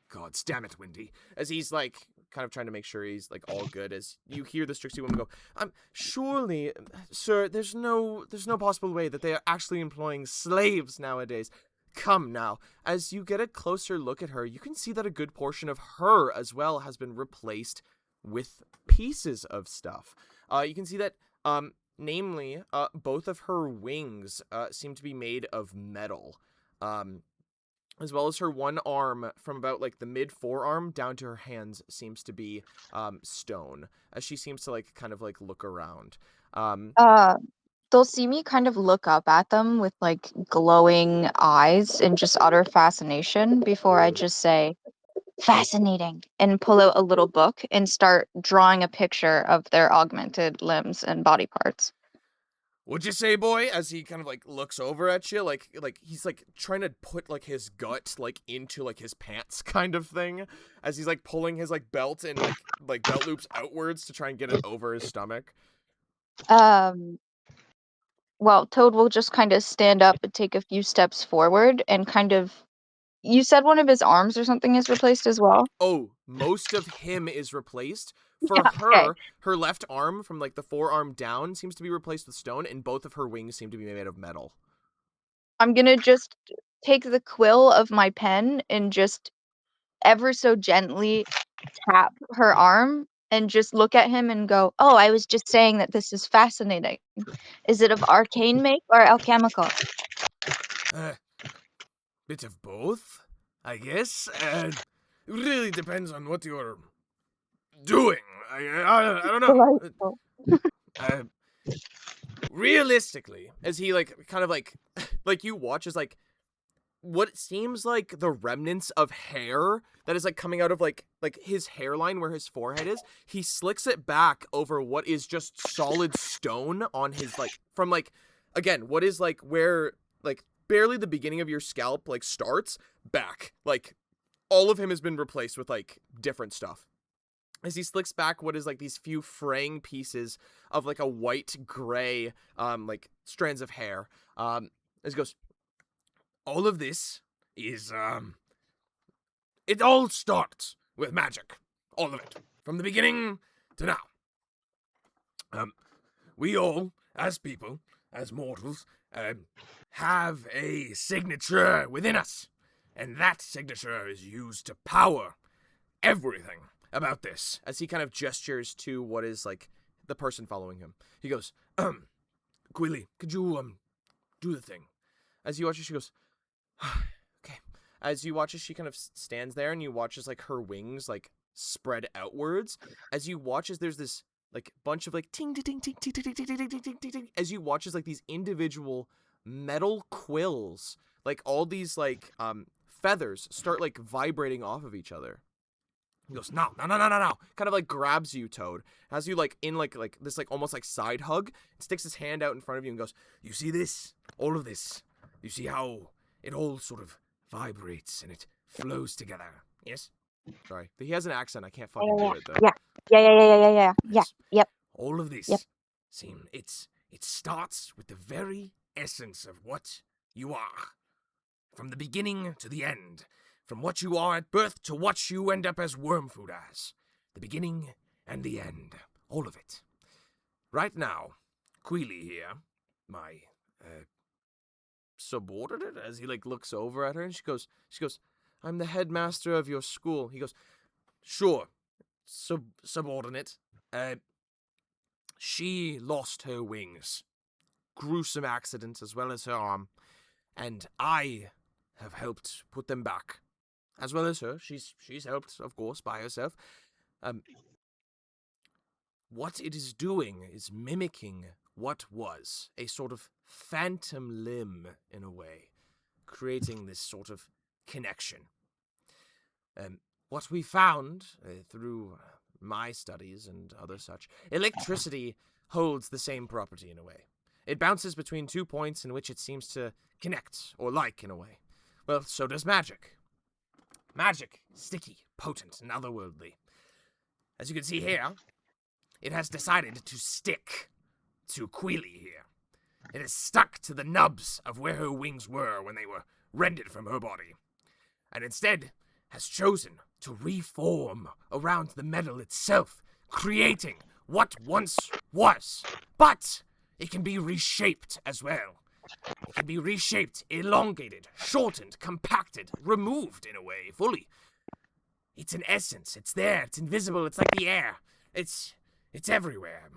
God damn it, Windy." As he's like kind of trying to make sure he's like all good, as you hear the Strixie woman go, "Surely, sir, there's no possible way that they are actually employing slaves nowadays. Come now." As you get a closer look at her, you can see that a good portion of her as well has been replaced with pieces of stuff. You can see that namely, both of her wings seem to be made of metal, as well as her one arm from about like the mid forearm down to her hands seems to be stone, as she seems to like kind of like look around. They'll see me kind of look up at them with like glowing eyes and just utter fascination before I just say, "Fascinating," and pull out a little book and start drawing a picture of their augmented limbs and body parts. "What'd you say, boy?" As he kind of like looks over at you, like he's like trying to put like his gut like into like his pants kind of thing, as he's like pulling his like belt and like belt loops outwards to try and get it over his stomach. Well, Toad will just kind of stand up and take a few steps forward and kind of. You said one of his arms or something is replaced as well? Oh, most of him is replaced. For Yeah, okay. her left arm from like the forearm down seems to be replaced with stone, and both of her wings seem to be made of metal. I'm gonna just take the quill of my pen and just ever so gently tap her arm and just look at him and go, "Oh, I was just saying that this is fascinating. Is it of arcane make or alchemical?" Bit of both, I guess. It really depends on what you're doing. I don't know. Delightful. Realistically, as he like kind of like like you watch as like what seems like the remnants of hair that is like coming out of like his hairline where his forehead is, he slicks it back over what is just solid stone on his like from like again what is like where like barely the beginning of your scalp like starts back, like all of him has been replaced with like different stuff. As he slicks back what is like these few fraying pieces of like a white gray like strands of hair, as he goes, "All of this is it all starts with magic. All of it. From the beginning to now. We all, as people, as mortals, have a signature within us. And that signature is used to power everything about this." As he kind of gestures to what is like the person following him. He goes, "Quilly, could you do the thing?" As you watch it, she goes, "Okay." As you watch as she kind of stands there, and you watch as like her wings like spread outwards, as you watch as there's this like bunch of like ting ting ting ting ting ting ting ting ting ting ting ting, as you watch as like these individual metal quills, like all these like feathers start like vibrating off of each other. He goes, no. Kind of like grabs you, Toad. Has you like in like this like almost like side hug. Sticks his hand out in front of you and goes, you see this? All of this. You see how it all sort of vibrates and it flows together. Yes? Sorry. He has an accent. I can't fucking do it though. Yeah. Yes. Yep. All of Yep. this it starts with the very essence of what you are. From the beginning to the end. From what you are at birth to what you end up as worm food as. The beginning and the end. All of it. Right now, Queely here, my subordinate, as he like looks over at her and she goes, I'm the headmaster of your school. He goes, sure, subordinate. She lost her wings. Gruesome accident as well as her arm. And I have helped put them back. As well as her. She's helped, of course, by herself. What it is doing is mimicking what was a sort of phantom limb in a way. Creating this sort of connection. What we found through my studies and other such, electricity holds the same property in a way. It bounces between 2 points in which it seems to connect, or like in a way. Well, so does magic. Magic, sticky, potent, and otherworldly. As you can see here, it has decided to stick to Queely here. It is stuck to the nubs of where her wings were when they were rendered from her body. And instead has chosen to reform around the metal itself, creating what once was. But it can be reshaped as well. It can be reshaped, elongated, shortened, compacted, removed in a way, fully. It's an essence. It's there. It's invisible. It's like the air. It's everywhere.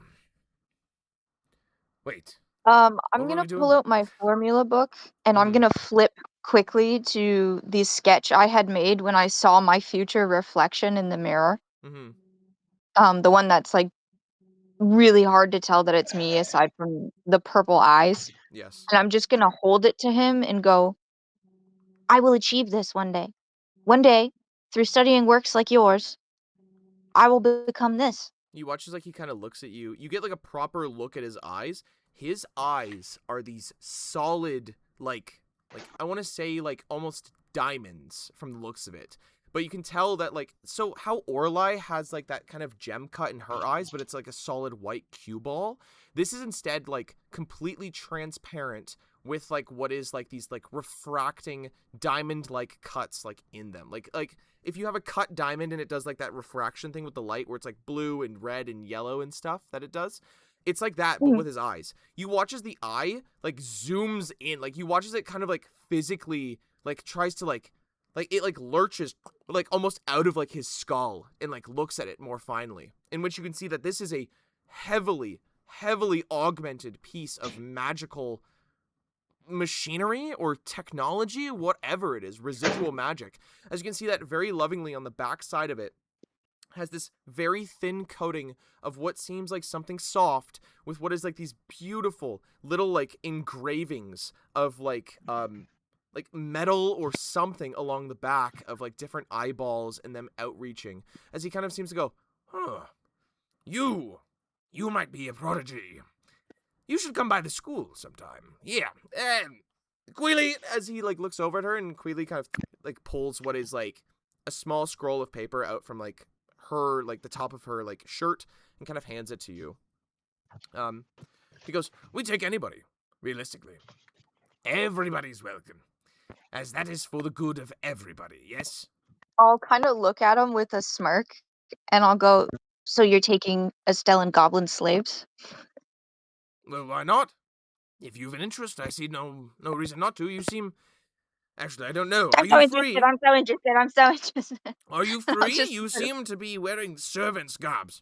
Wait. I'm What were gonna we doing? pull out my formula book and I'm gonna flip quickly to the sketch I had made when I saw my future reflection in the mirror. Mm-hmm. The one that's like really hard to tell that it's me aside from the purple eyes. Yes. And I'm just gonna hold it to him and go, I will achieve this one day. One day, through studying works like yours, I will become this. You watch as like he kind of looks at you. You get like a proper look at his eyes. His eyes are these solid, like I want to say like almost diamonds from the looks of it. But you can tell that like, so how Auralye has like that kind of gem cut in her eyes, but it's like a solid white cue ball. This is instead like completely transparent with like what is like these like refracting diamond like cuts like in them. Like if you have a cut diamond and it does like that refraction thing with the light where it's like blue and red and yellow and stuff that it does. It's like that, but with his eyes. You watch as the eye like zooms in, like you watch as it kind of like physically like tries to like it like lurches like almost out of like his skull and like looks at it more finely. In which you can see that this is a heavily augmented piece of magical machinery or technology, whatever it is, residual magic. As you can see that very lovingly on the back side of it has this very thin coating of what seems like something soft with what is like these beautiful little like engravings of like metal or something along the back of like different eyeballs and them outreaching as he kind of seems to go, you might be a prodigy. You should come by the school sometime. Yeah. Queely, as he like looks over at her, and Queely kind of like pulls what is like a small scroll of paper out from like her like the top of her like shirt and kind of hands it to you. He goes, we take anybody, realistically. Everybody's welcome. As that is for the good of everybody, yes? I'll kind of look at him with a smirk and I'll go, so you're taking Estelle and Goblin slaves? Well, why not? If you've an interest, I see no reason not to. You seem... Actually, I don't know. Are you free? I'm so interested. Are you free? You seem to be wearing servants' garbs.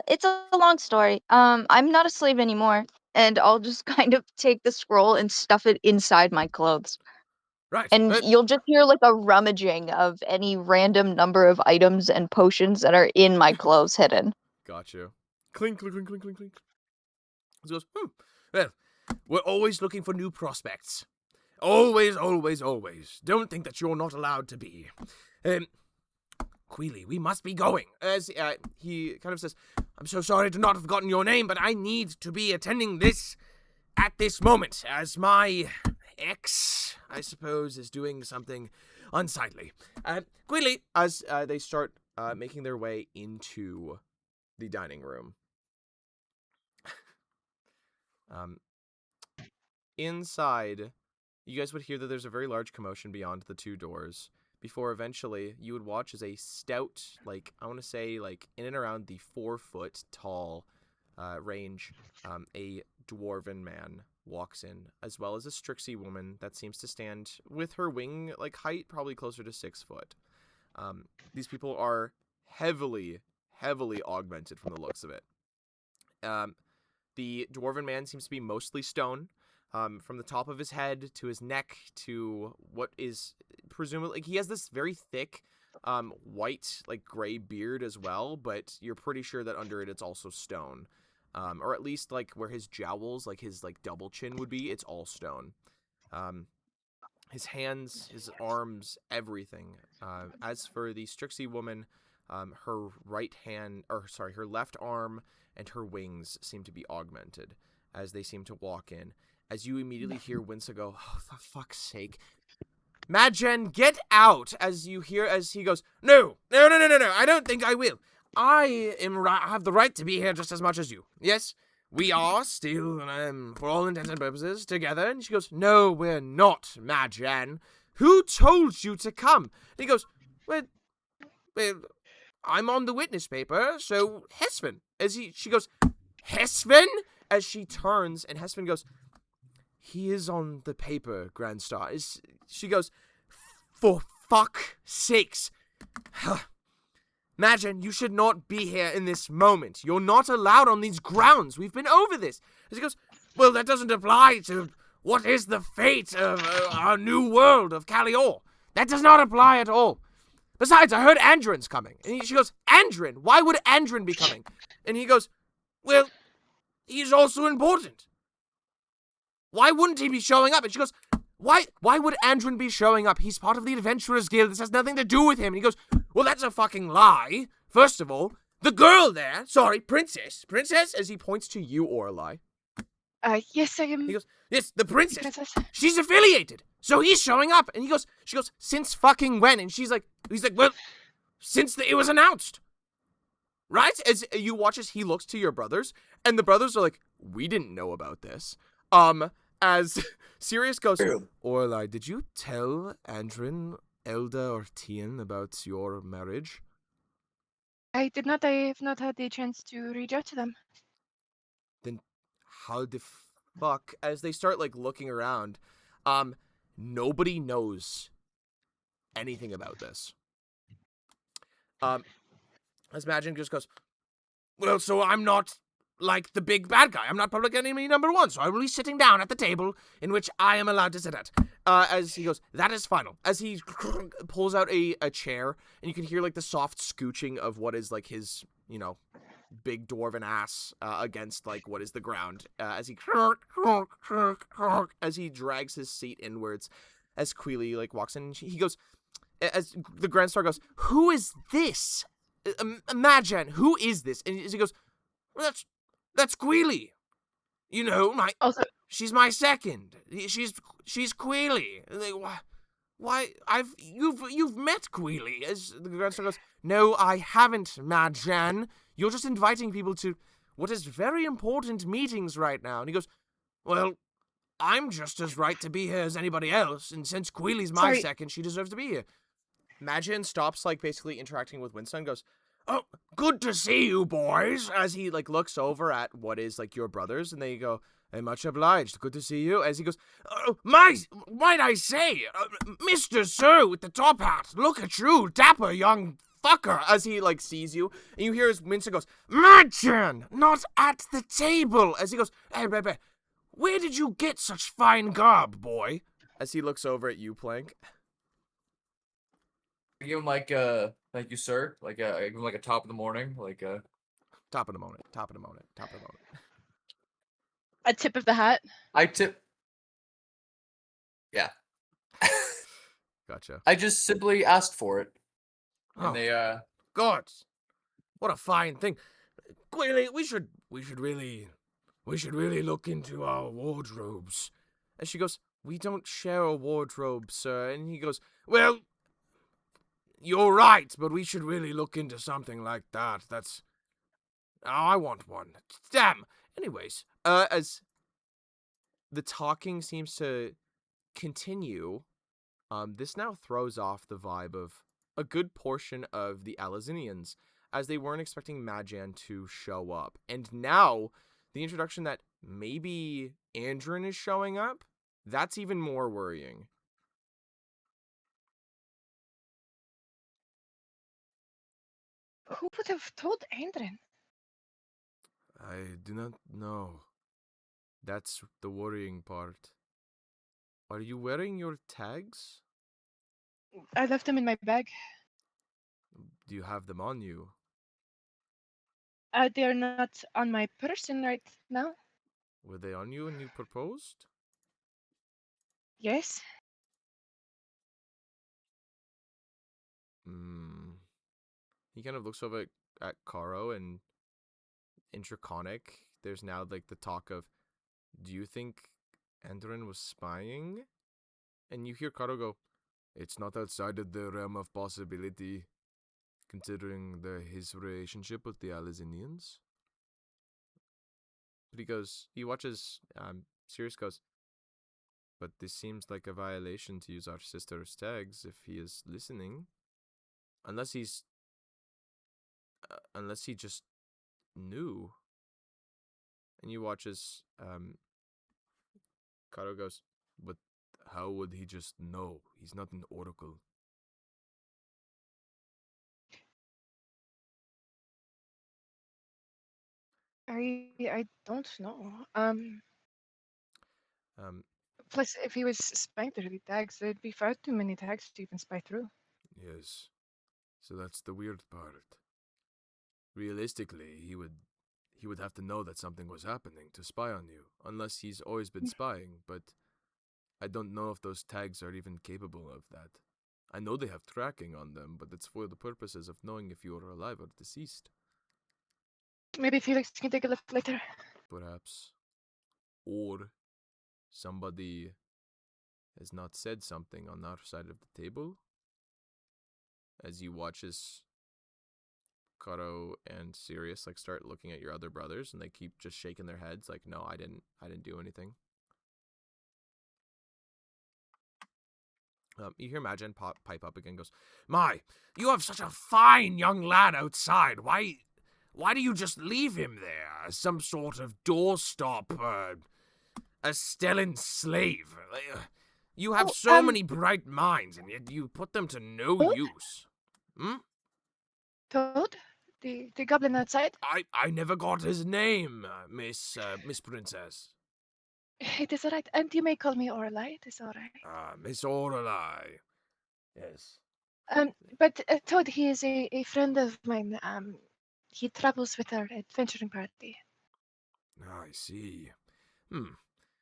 It's a long story. I'm not a slave anymore, and I'll just kind of take the scroll and stuff it inside my clothes. Right. And you'll just hear like a rummaging of any random number of items and potions that are in my clothes hidden. Got you. Clink, clink, clink, clink, clink, clink. He goes, well, we're always looking for new prospects. Always, always, always. Don't think that you're not allowed to be. Queely, we must be going. As he kind of says, I'm so sorry to not have forgotten your name, but I need to be attending this at this moment, as my ex, I suppose, is doing something unsightly. Queely, as they start making their way into the dining room. Inside, you guys would hear that there's a very large commotion beyond the two doors, before eventually you would watch as a stout, like, I want to say, like, in and around the 4-foot tall range, a dwarven man walks in, as well as a Strixie woman that seems to stand with her wing, like, height, probably closer to 6 foot. These people are heavily augmented from the looks of it. The dwarven man seems to be mostly stone. From the top of his head to his neck to what is presumably, like, he has this very thick, white, like, gray beard as well, but you're pretty sure that under it it's also stone. Or at least, like, where his jowls, like, his, like, double chin would be, it's all stone. His hands, his arms, everything. As for the Strixie woman, her her left arm and her wings seem to be augmented as they seem to walk in. As you immediately hear Winsa go, oh, for fuck's sake. Madgen, get out! As he goes, no, I don't think I will. I have the right to be here just as much as you. Yes, we are still, for all intents and purposes, together. And she goes, no, we're not, Madgen. Who told you to come? And he goes, well, I'm on the witness paper, so Hespen. She goes, Hespen? As she turns, and Hespen goes, he is on the paper, Grand Star. She goes, for fuck's sakes. Madgen, you should not be here in this moment. You're not allowed on these grounds. We've been over this. As he goes, well, that doesn't apply to what is the fate of our new world of Calior. That does not apply at all. Besides, I heard Andrin's coming. And she goes, Andrin? Why would Andrin be coming? And he goes, well, he's also important. Why wouldn't he be showing up? And she goes, why would Andrin be showing up? He's part of the Adventurers Guild. This has nothing to do with him. And he goes, well, that's a fucking lie. First of all, the girl there, princess, as he points to you, Auralye. Yes, I am. He goes, yes, the princess. Princess. She's affiliated. So he's showing up. And she goes, since fucking when? And he's like, well, since it was announced. Right? As you watch as he looks to your brothers, and the brothers are like, we didn't know about this. As Sirius goes, Auralye, did you tell Andrin, Elda, or Tian about your marriage? I did not. I have not had the chance to reach out to them. Then how the fuck? As they start, like, looking around, nobody knows anything about this. As Madgen just goes, well, so I'm not like the big bad guy. I'm not public enemy number 1, so I will be sitting down at the table in which I am allowed to sit at. As he goes, that is final. As he pulls out a chair, and you can hear, like, the soft scooching of what is, like, his, big dwarven ass against, like, what is the ground. As he drags his seat inwards, as Queely, like, walks in, he goes, as the Grand Star goes, who is this? Madgen, who is this? And as he goes, well, that's Queely. She's my second. She's Queely. Why? You've met Queely. As the Grand Star goes, no, I haven't, Madgen. You're just inviting people to what is very important meetings right now. And he goes, well, I'm just as right to be here as anybody else, and since Queely's my second, she deserves to be here. Madgen stops, like, basically interacting with Winston and goes, oh, good to see you, boys, as he, like, looks over at what is, like, your brothers, and they go, hey, much obliged, good to see you, as he goes, might I say, Mr. Sir with the top hat, look at you, dapper young fucker, as he, like, sees you, and you hear his Winston goes, Madgen, not at the table, as he goes, hey, where did you get such fine garb, boy? As he looks over at you, Plank. I give him like thank you, sir. I give him like a top of the morning, like top of the moment. A tip of the hat. I tip. Yeah. Gotcha. I just simply asked for it. And they God, what a fine thing. Quickly, we should really look into our wardrobes. And she goes, we don't share a wardrobe, sir. And he goes, well, you're right, but we should really look into something like that. That's... Oh, I want one. Damn. Anyways, as the talking seems to continue, this now throws off the vibe of a good portion of the Alizinians, as they weren't expecting Majan to show up. And now, the introduction that maybe Andrin is showing up, that's even more worrying. Who would have told Andrin? I do not know. That's the worrying part. Are you wearing your tags? I left them in my bag. Do you have them on you? They're not on my person right now. Were they on you when you proposed? Yes. He kind of looks over at Karo, and in Draconic, there's now like the talk of, do you think Andrin was spying? And you hear Karo go, it's not outside of the realm of possibility, considering his relationship with the Alizinians. But he watches, Sirius goes, but this seems like a violation to use our sister's tags if he is listening. Unless he just knew. And you watch as, Karo goes, but how would he just know? He's not an oracle. I don't know. Um, Plus, if he was spying through the tags, there'd be far too many tags to even spy through. yes. So that's the weird part. Realistically, he would have to know that something was happening to spy on you, unless he's always been spying, but I don't know if those tags are even capable of that. I know they have tracking on them, but it's for the purposes of knowing if you are alive or deceased. Maybe Felix can take a look later. Perhaps. Or somebody has not said something on our side of the table. As you watch as Karo and Sirius like start looking at your other brothers, and they keep just shaking their heads like, no, I didn't do anything. You hear Majan pipe up again, goes, my, you have such a fine young lad outside. Why do you just leave him there as some sort of doorstop, a Stellan slave? You have so many bright minds, and yet you put them to no Toad? use. Toad? The goblin outside? I never got his name, Miss Princess. It is alright. And you may call me Auralye. It is alright. Miss Auralye. Yes. But Toad, he is a friend of mine. He travels with our adventuring party. I see.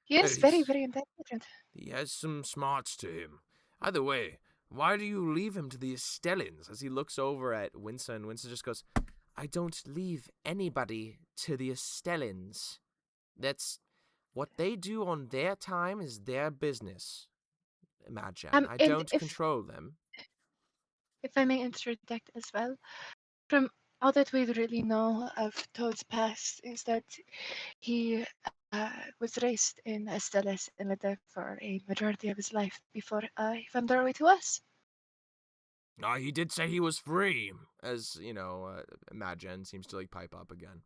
He is very, very intelligent. He has some smarts to him. Either way, why do you leave him to the Stellans? As he looks over at Winsa, and Winsa just goes, I don't leave anybody to the Stellans. That's what they do on their time is their business. Imagine. I don't control them. If I may interject as well, from all that we really know of Toad's past is that he was raised in Estelis and lived there for a majority of his life before he found our way to us. He did say he was free, as, Majan seems to, pipe up again.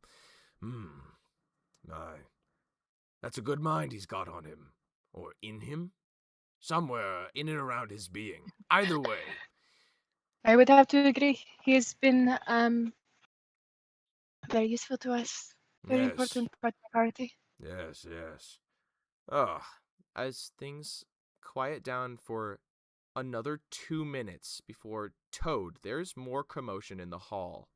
That's a good mind he's got on him. Or in him. Somewhere in and around his being. Either way. I would have to agree. He has been very useful to us. Very important part of the party. Yes. As things quiet down for another 2 minutes before Toad, there's more commotion in the hall.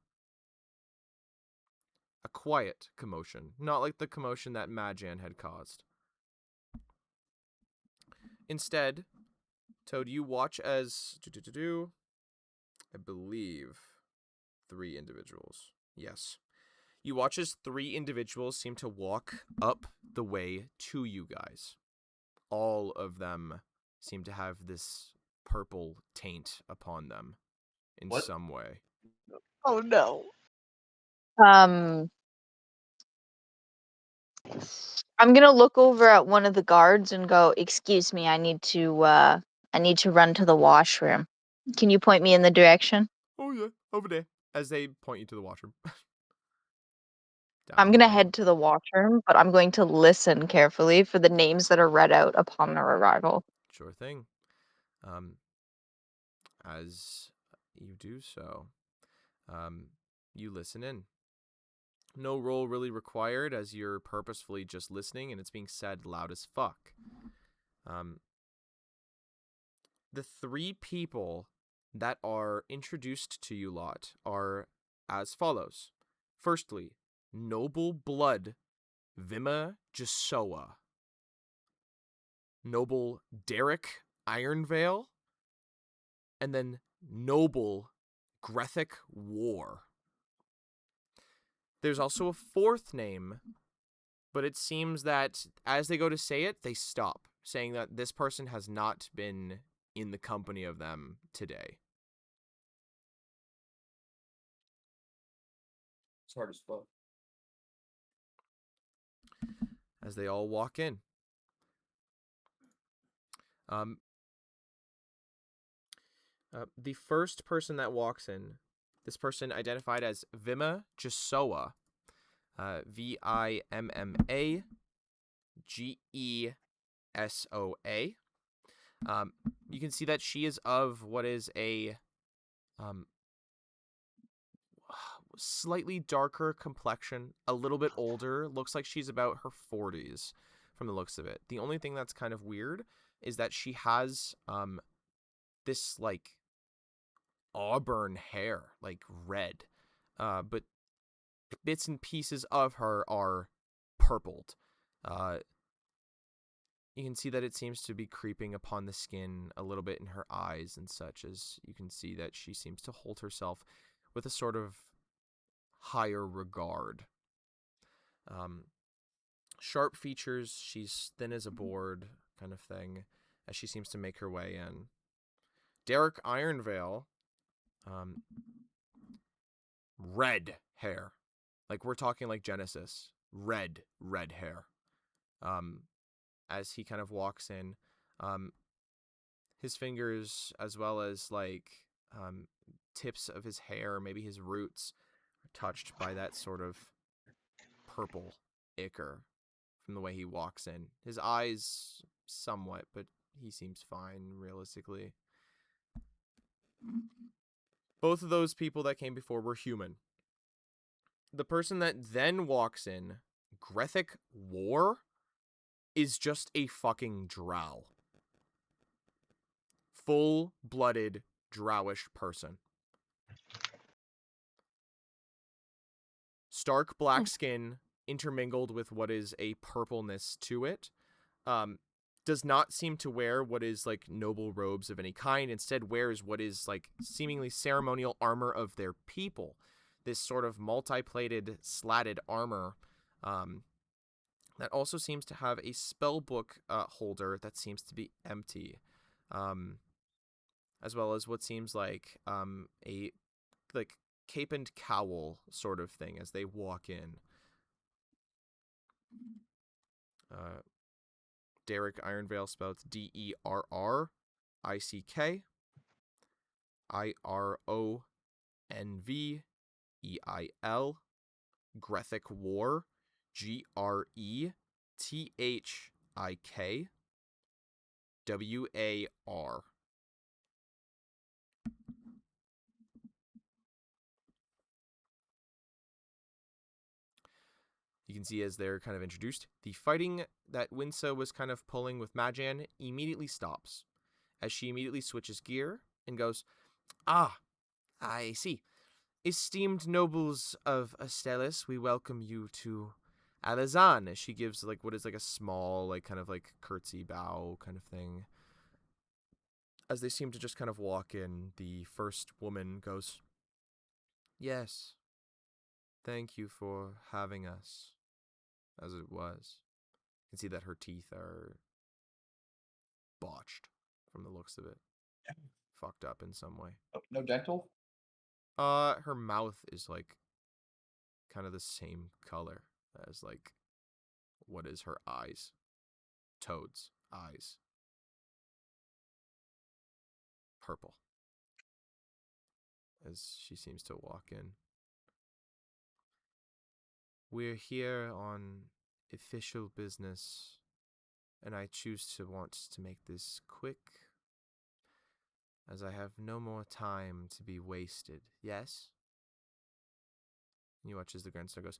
A quiet commotion, not like the commotion that Majan had caused. Instead, Toad, you watch as I believe 3 individuals. Yes. You watch as 3 individuals seem to walk up the way to you guys. All of them seem to have this purple taint upon them in What? some way. Oh no. I'm gonna look over at one of the guards and go, "Excuse me, I need to run to the washroom. Can you point me in the direction?" Oh yeah, over there. As they point you to the washroom. Down I'm the gonna hall. head to the washroom, but I'm going to listen carefully for the names that are read out upon their arrival. Sure thing. As you do so, you listen in. No roll really required, as you're purposefully just listening, and it's being said loud as fuck. The 3 people that are introduced to you lot are as follows. Firstly, Noble Blood Vima Jasoa. Noble Derek Ironvale. And then Noble Grethic War. There's also a 4th name, but it seems that as they go to say it, they stop, saying that this person has not been in the company of them today. It's hard to spell. As they all walk in. The first person that walks in, this person identified as Vima Jasoa, Vimaggesoa. You can see that she is of what is a slightly darker complexion, a little bit older. Looks like she's about her 40s from the looks of it. The only thing that's kind of weird is that she has this like auburn hair, like red, but bits and pieces of her are purpled. You can see that it seems to be creeping upon the skin a little bit in her eyes and such, as you can see that she seems to hold herself with a sort of higher regard. Sharp features, she's thin as a board kind of thing, as she seems to make her way in. Derek Ironvale, red hair. Like, we're talking like Genesis. Red hair. As he kind of walks in, his fingers, as well as like tips of his hair, maybe his roots, are touched by that sort of purple ichor from the way he walks in. His eyes somewhat, but he seems fine, realistically. Both of those people that came before were human. The person that then walks in, Grethic War, is just a fucking drow. Full-blooded drowish person. Stark black skin intermingled with what is a purpleness to it. Does not seem to wear what is like noble robes of any kind. Instead wears what is like seemingly ceremonial armor of their people. This sort of multi-plated slatted armor that also seems to have a spellbook holder that seems to be empty. As well as what seems like a like cape and cowl sort of thing as they walk in. Derek Ironvale spelled DERRICK IRONVEIL Grethic War GRETHIK WAR. You can see as they're kind of introduced, the fighting that Winsa was kind of pulling with Majan immediately stops, as she immediately switches gear and goes, "Ah, I see. Esteemed nobles of Astellis, we welcome you to Alazan," as she gives like what is like a small, like kind of like curtsy bow kind of thing. As they seem to just kind of walk in, the first woman goes, "Yes, thank you for having us, as it was." You can see that her teeth are botched from the looks of it. Fucked up in some way. Oh, no dental? Her mouth is like kind of the same color as like what is her eyes? Toad's eyes. Purple. As she seems to walk in. We're here on official business, and I choose to want to make this quick, as I have no more time to be wasted. Yes? You watch as the grandson goes,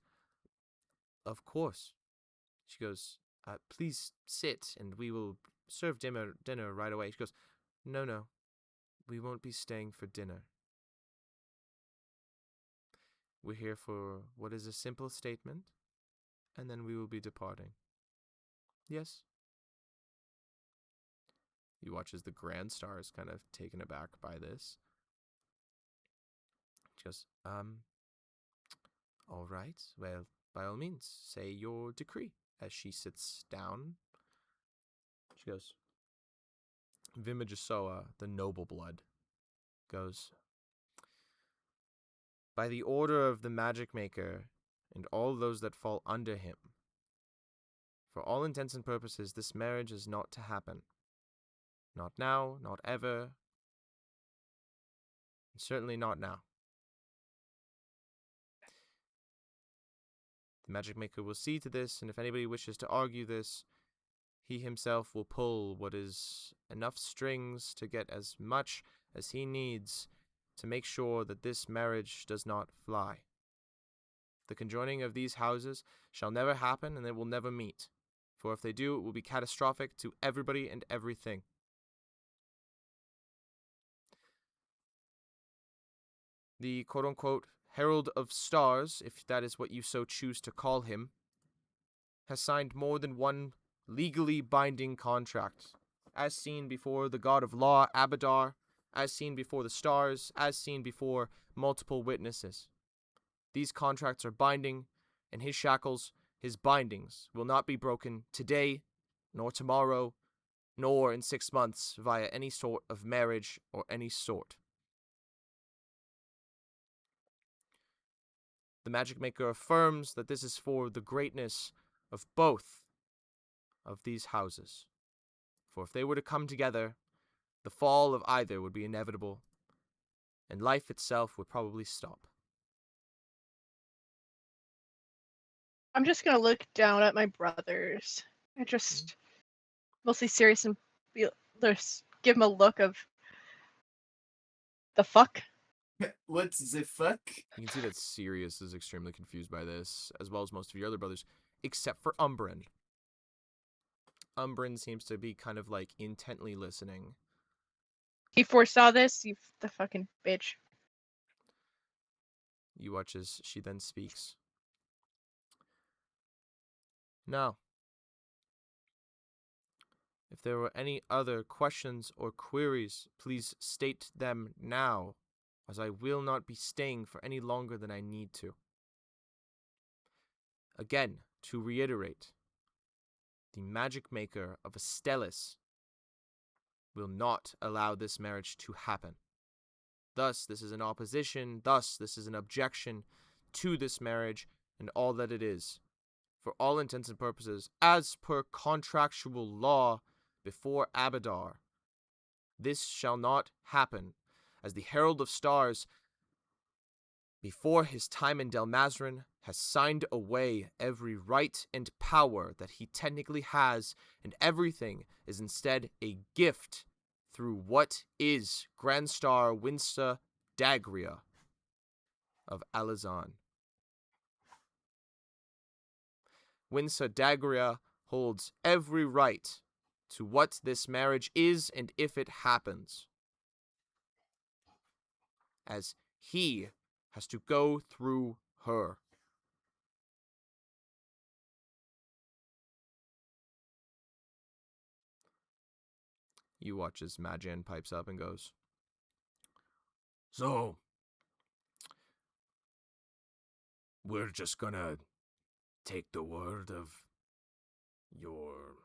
"Of course." She goes, "Please sit, and we will serve dinner right away." She goes, No, we won't be staying for dinner. We're here for what is a simple statement, and then we will be departing. Yes? You watch as the Grand Star is kind of taken aback by this. She goes, all right, well, by all means, say your decree. As she sits down, she goes, Vimajasoa, the noble blood, goes, by the order of the Magic Maker and all those that fall under him, for all intents and purposes, this marriage is not to happen. Not now, not ever, and certainly not now. The Magic Maker will see to this, and if anybody wishes to argue this, he himself will pull what is enough strings to get as much as he needs to make sure that this marriage does not fly. The conjoining of these houses shall never happen, and they will never meet, for if they do, it will be catastrophic to everybody and everything. The quote-unquote Herald of Stars, if that is what you so choose to call him, has signed more than one legally binding contract, as seen before the god of law, Abadar, as seen before the stars, as seen before multiple witnesses. These contracts are binding, and his shackles, his bindings, will not be broken today, nor tomorrow, nor in 6 months via any sort of marriage or any sort. The Magic Maker affirms that this is for the greatness of both of these houses. For if they were to come together, the fall of either would be inevitable, and life itself would probably stop. I'm just gonna look down at my brothers. I just mostly serious and just give them a look of the fuck. What's the fuck? You can see that Sirius is extremely confused by this, as well as most of your other brothers, except for Umbrin. Umbrin seems to be kind of like intently listening. He foresaw this, you the fucking bitch. You watch as she then speaks. Now, if there were any other questions or queries, please state them now, as I will not be staying for any longer than I need to. Again, to reiterate, the Magic Maker of Astellis will not allow this marriage to happen. Thus, this is an opposition, thus, this is an objection to this marriage and all that it is. For all intents and purposes, as per contractual law before Abadar, this shall not happen, as the Herald of Stars, before his time in Delmazrin, has signed away every right and power that he technically has, and everything is instead a gift through what is Grand Star Winsa Dagria of Alizan. Winsa Dagria holds every right to what this marriage is and if it happens, as he has to go through her. You watch as Majan pipes up and goes, "So, we're just gonna take the word of your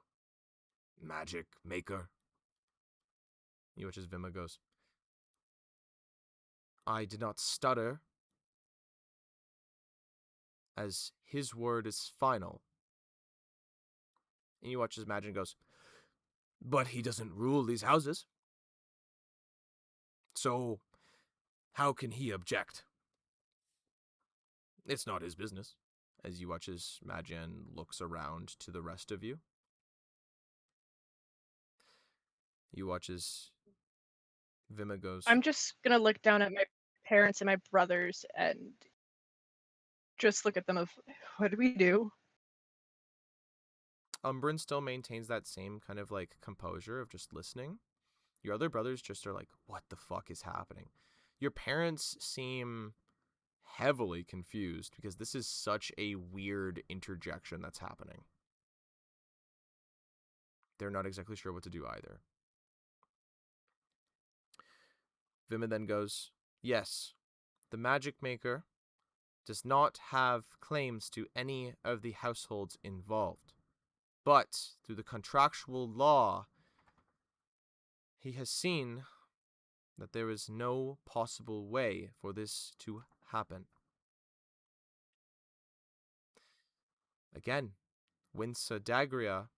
magic maker?" You watch as Vima goes, "I did not stutter, as his word is final." And you watch as Majan goes, "But he doesn't rule these houses. So, how can he object? It's not his business." As you watch as Majan looks around to the rest of you. You watch as Vima goes, I'm just gonna look down at my parents and my brothers and just look at them of, what do we do? Umbrin still maintains that same kind of like composure of just listening. Your other brothers just are like, what the fuck is happening? Your parents seem heavily confused because this is such a weird interjection that's happening. They're not exactly sure what to do either. Vima then goes, "Yes, the magic maker does not have claims to any of the households involved. But through the contractual law, he has seen that there is no possible way for this to happen." Again, Winsa Dagria,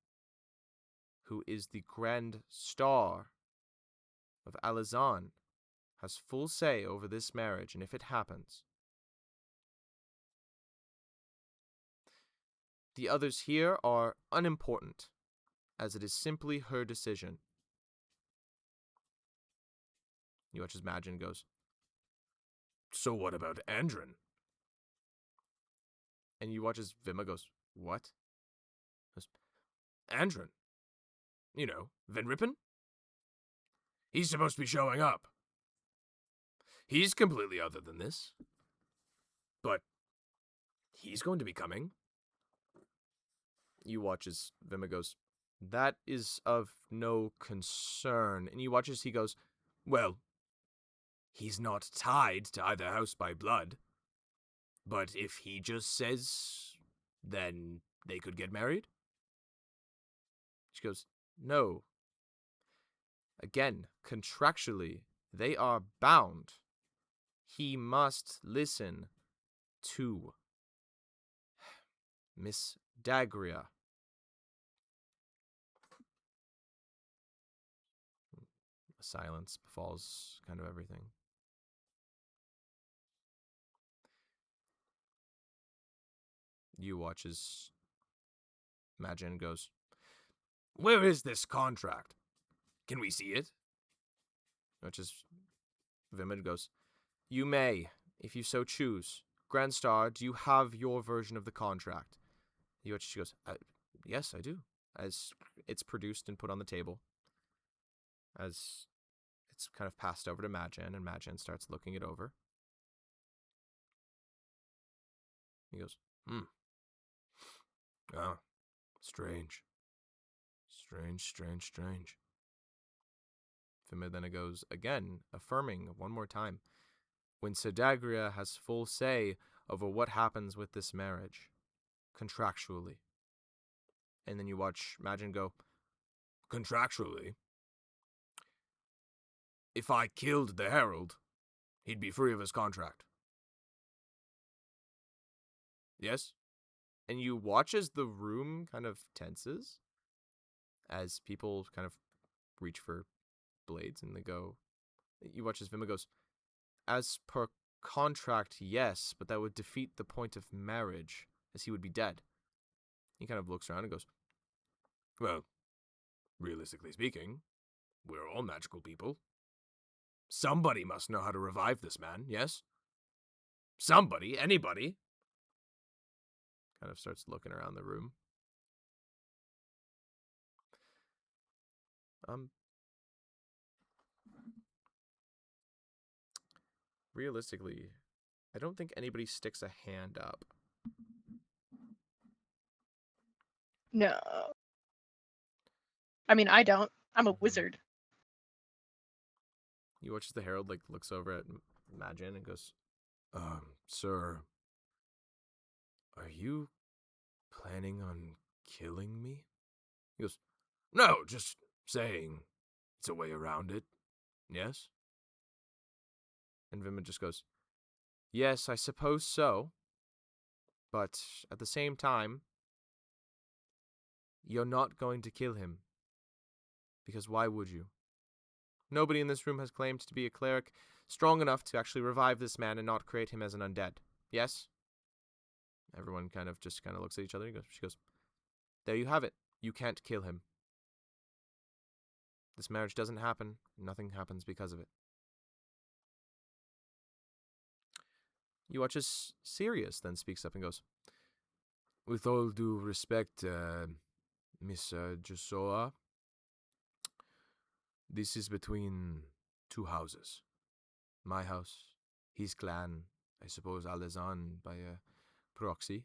who is the Grand Star of Alizan, has full say over this marriage, and if it happens, the others here are unimportant, as it is simply her decision. You watch as Majan goes, "So what about Andrin?" And you watch as Vima goes, "What?" Goes, "Andrin. You know, Van Rippen? He's supposed to be showing up. He's completely other than this. But he's going to be coming." You watch as Vima goes, "That is of no concern." And you watch as he goes, "Well, he's not tied to either house by blood. But if he just says, then they could get married?" She goes, "No. Again, contractually, they are bound. He must listen to Miss Dagria." A silence befalls kind of everything. You watch as Majan goes, "Where is this contract? Can we see it?" Which is Vimid goes, "You may, if you so choose. Grand Star, do you have your version of the contract?" You watch, she goes, "Yes, I do." As it's produced and put on the table. As it's kind of passed over to Majan, and Majan starts looking it over. He goes, "Ah, strange. Strange. Fimid then it goes again, affirming one more time. When Sedagria has full say over what happens with this marriage, contractually. And then you watch Majan go, "Contractually? If I killed the Herald, he'd be free of his contract. Yes?" And you watch as the room kind of tenses, as people kind of reach for blades, and they go, you watch as Vima goes, "As per contract, yes, but that would defeat the point of marriage, as he would be dead." He kind of looks around and goes, "Well, realistically speaking, we're all magical people. Somebody must know how to revive this man, yes? Somebody, anybody." Kind of starts looking around the room. Realistically, I don't think anybody sticks a hand up. No. I mean, I don't. I'm a Mhm. wizard. You watch as the herald looks over at Magin and goes, sir, are you planning on killing me? He goes, no, just saying it's a way around it. Yes? And Vima just goes, yes, I suppose so. But at the same time, you're not going to kill him. Because why would you? Nobody in this room has claimed to be a cleric strong enough to actually revive this man and not create him as an undead. Yes? Everyone kind of looks at each other. She goes, there you have it. You can't kill him. This marriage doesn't happen. Nothing happens because of it. You watch as Sirius then speaks up and goes, with all due respect, Miss Josoa, this is between two houses. My house, his clan, I suppose Alezan by proxy.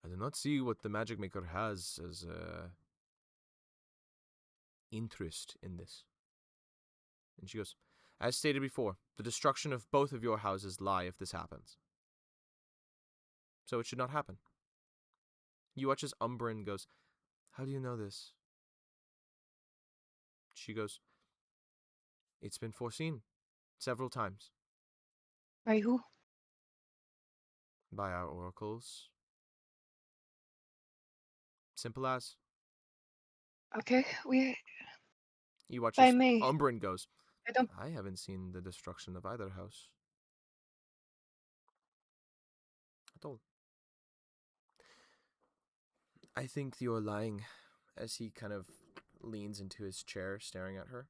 I do not see what the Magic Maker has as interest in this. And she goes, as stated before, the destruction of both of your houses lie if this happens. So it should not happen. You watch as Umbrin goes, how do you know this? She goes, it's been foreseen several times. By who? By our oracles. Simple as. Okay, You watch By as me. Umbrin goes, I don't. I haven't seen the destruction of either house. At all. I think you're lying, as he kind of leans into his chair, staring at her.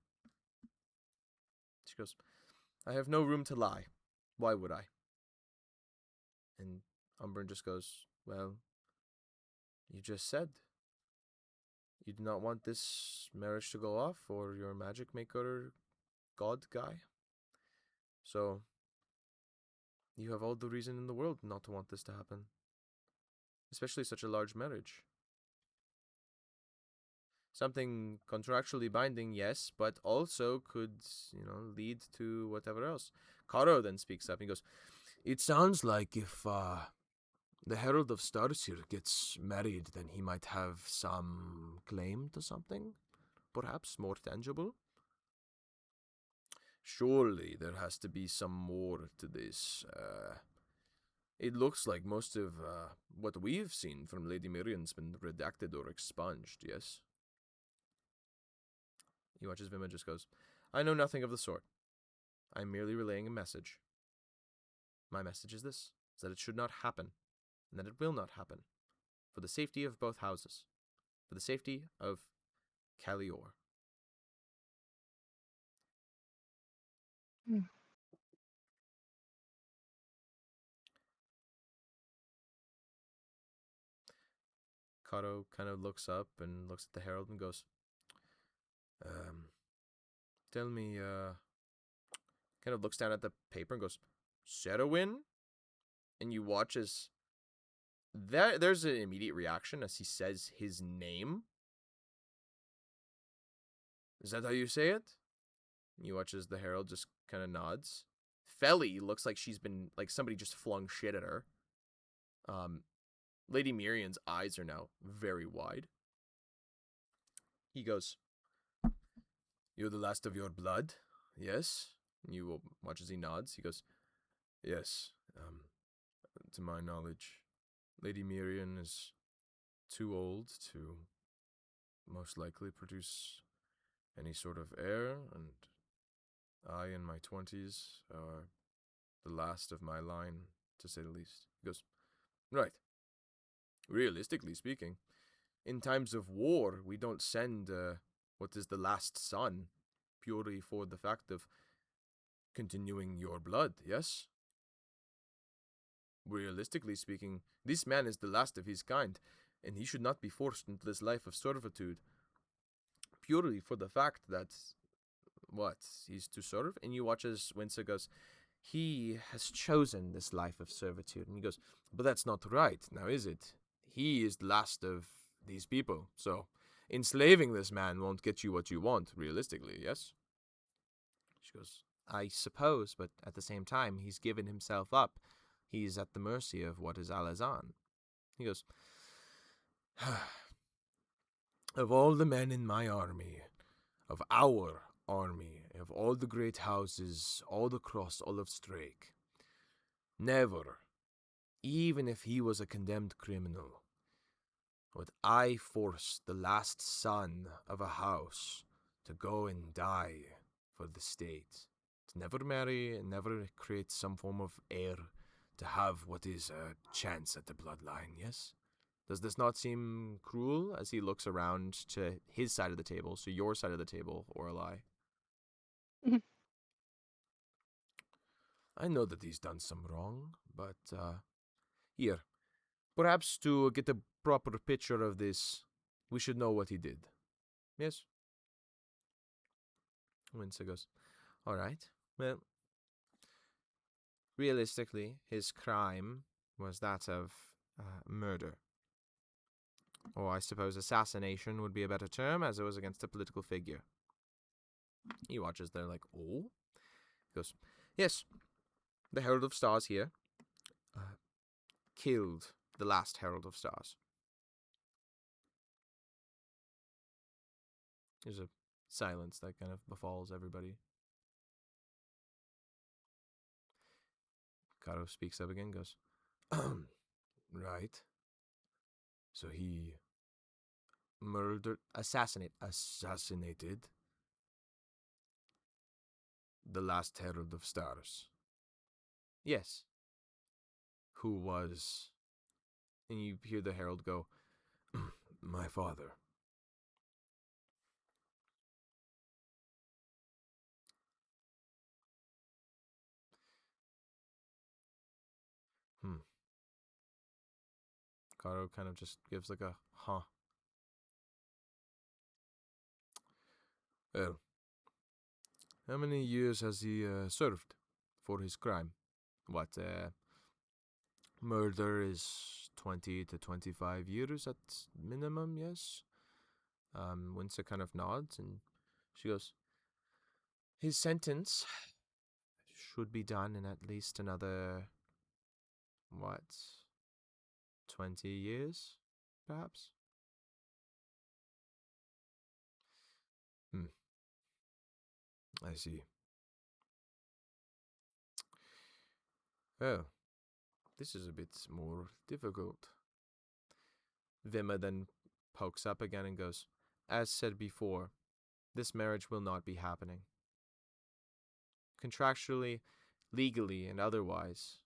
She goes, I have no room to lie. Why would I? And Umbrin just goes, well, you just said you do not want this marriage to go off, or your magic maker god guy. So, you have all the reason in the world not to want this to happen. Especially such a large marriage. Something contractually binding, yes, but also could, lead to whatever else. Karo then speaks up and goes, it sounds like if the Herald of Stars here gets married, then he might have some claim to something, perhaps more tangible. Surely there has to be some more to this. It looks like most of what we've seen from Lady Miriam's been redacted or expunged, yes? You watch as Vima just goes, I know nothing of the sort. I'm merely relaying a message. My message is this, is that it should not happen, and that it will not happen, for the safety of both houses, for the safety of Kalior. Hmm. Kato kind of looks up and looks at the herald and goes, tell me, kind of looks down at the paper and goes, Serowin? And you watch as there's an immediate reaction as he says his name. Is that how you say it? You watch as the herald just kind of nods. Felly looks like she's been, like somebody just flung shit at her. Lady Miriam's eyes are now very wide. He goes, you're the last of your blood, yes? And you will watch as he nods. He goes, yes, to my knowledge, Lady Miriam is too old to most likely produce any sort of heir, and I, in my 20s, are the last of my line, to say the least. He goes, right. Realistically speaking, in times of war, we don't send what is the last son purely for the fact of continuing your blood, yes? Realistically speaking, this man is the last of his kind, and he should not be forced into this life of servitude purely for the fact that, he's to serve? And you watch as Winsa goes, he has chosen this life of servitude. And he goes, but that's not right, now is it? He is the last of these people, so enslaving this man won't get you what you want, realistically, yes? She goes, I suppose, but at the same time, he's given himself up. He's at the mercy of what is Alazan. He goes, of all the men in my army, of our army, of all the great houses all across all of Strake, never, even if he was a condemned criminal, would I force the last son of a house to go and die for the state, to never marry and never create some form of heir, to have what is a chance at the bloodline, yes? Does this not seem cruel as he looks around to his side of the table, so your side of the table, Auralye? Mhm. I know that he's done some wrong, but, here, perhaps to get a proper picture of this, we should know what he did. Yes? Winsa goes, all right. Well, realistically, his crime was that of murder. Or I suppose assassination would be a better term, as it was against a political figure. He watches there like, oh? He goes, yes, the Herald of Stars here killed the last Herald of Stars. There's a silence that kind of befalls everybody. Karo speaks up again, goes, right. So he assassinated the last Herald of Stars. Yes. Who was... And you hear the Herald go, my father. Karo kind of just gives like a, huh. Well, how many years has he served for his crime? What, murder is 20 to 25 years at minimum, yes? Winsa kind of nods and she goes, his sentence should be done in at least another, what, 20 years, perhaps? I see. Oh, this is a bit more difficult. Vima then pokes up again and goes, as said before, this marriage will not be happening. Contractually, legally, and otherwise,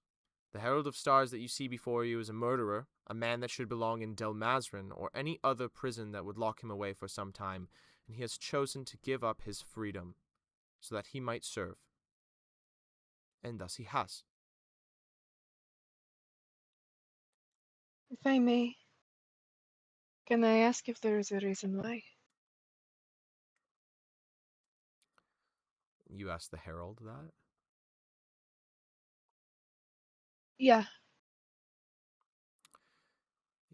the Herald of Stars that you see before you is a murderer, a man that should belong in Delmazrin or any other prison that would lock him away for some time, and he has chosen to give up his freedom so that he might serve. And thus he has. If I may, can I ask if there is a reason why? You ask the Herald that? Yeah.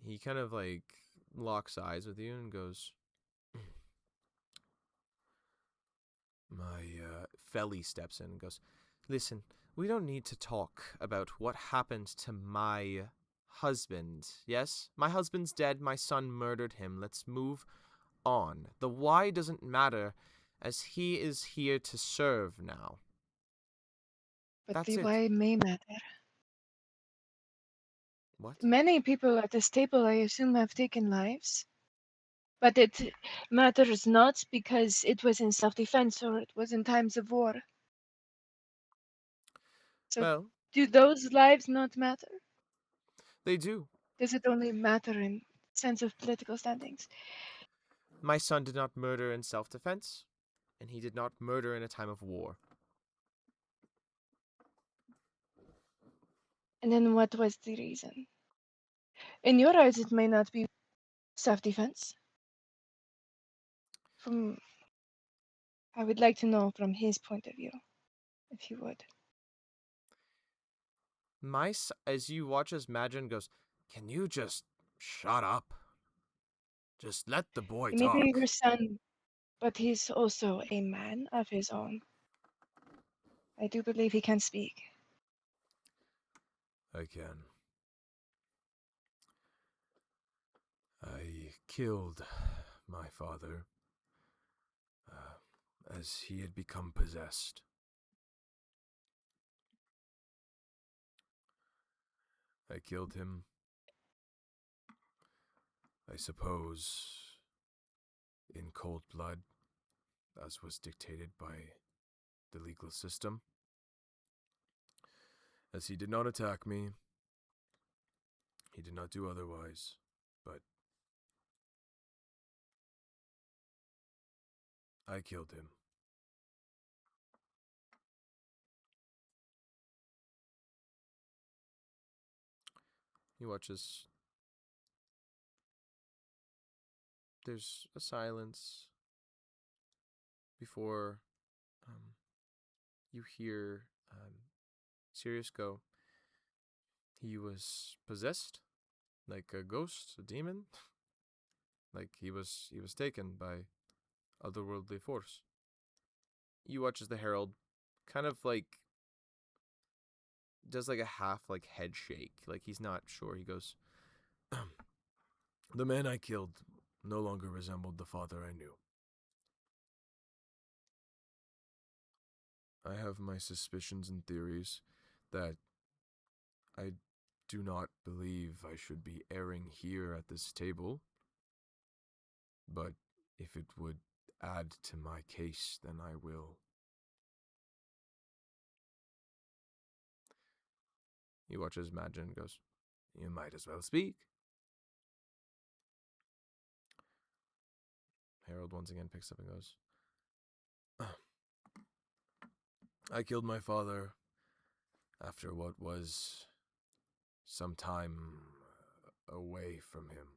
He kind of like locks eyes with you and goes, Felly steps in and goes, listen, we don't need to talk about what happened to my husband, yes? My husband's dead, my son murdered him, let's move on. The why doesn't matter, as he is here to serve now. But That's the it. why may matter. What? Many people at this table, I assume, have taken lives. But it matters not because it was in self-defense or it was in times of war. So Well, do those lives not matter? they do. Does it only matter in sense of political standings? My son did not murder in self-defense, and he did not murder in a time of war. And then what was the reason? In your eyes, it may not be self-defense. I would like to know from his point of view, if you would. As you watch as Madrin goes, can you just shut up? Just let the boy He may be talk. your son, but he's also a man of his own. I do believe he can speak. I can. I killed my father as he had become possessed. I killed him, I suppose, in cold blood, as was dictated by the legal system. As he did not attack me, he did not do otherwise, but I killed him. He watches. There's a silence before you hear Sirius go. He was possessed, like a ghost, a demon. Like he was taken by otherworldly force. You watch as the Herald kind of like does like a half like head shake, like he's not sure. He goes, The man I killed no longer resembled the father I knew. I have my suspicions and theories that I do not believe I should be airing here at this table, but if it would add to my case, then I will. He watches Madgen and goes, you might as well speak. Harold once again picks up and goes, I killed my father after what was some time away from him.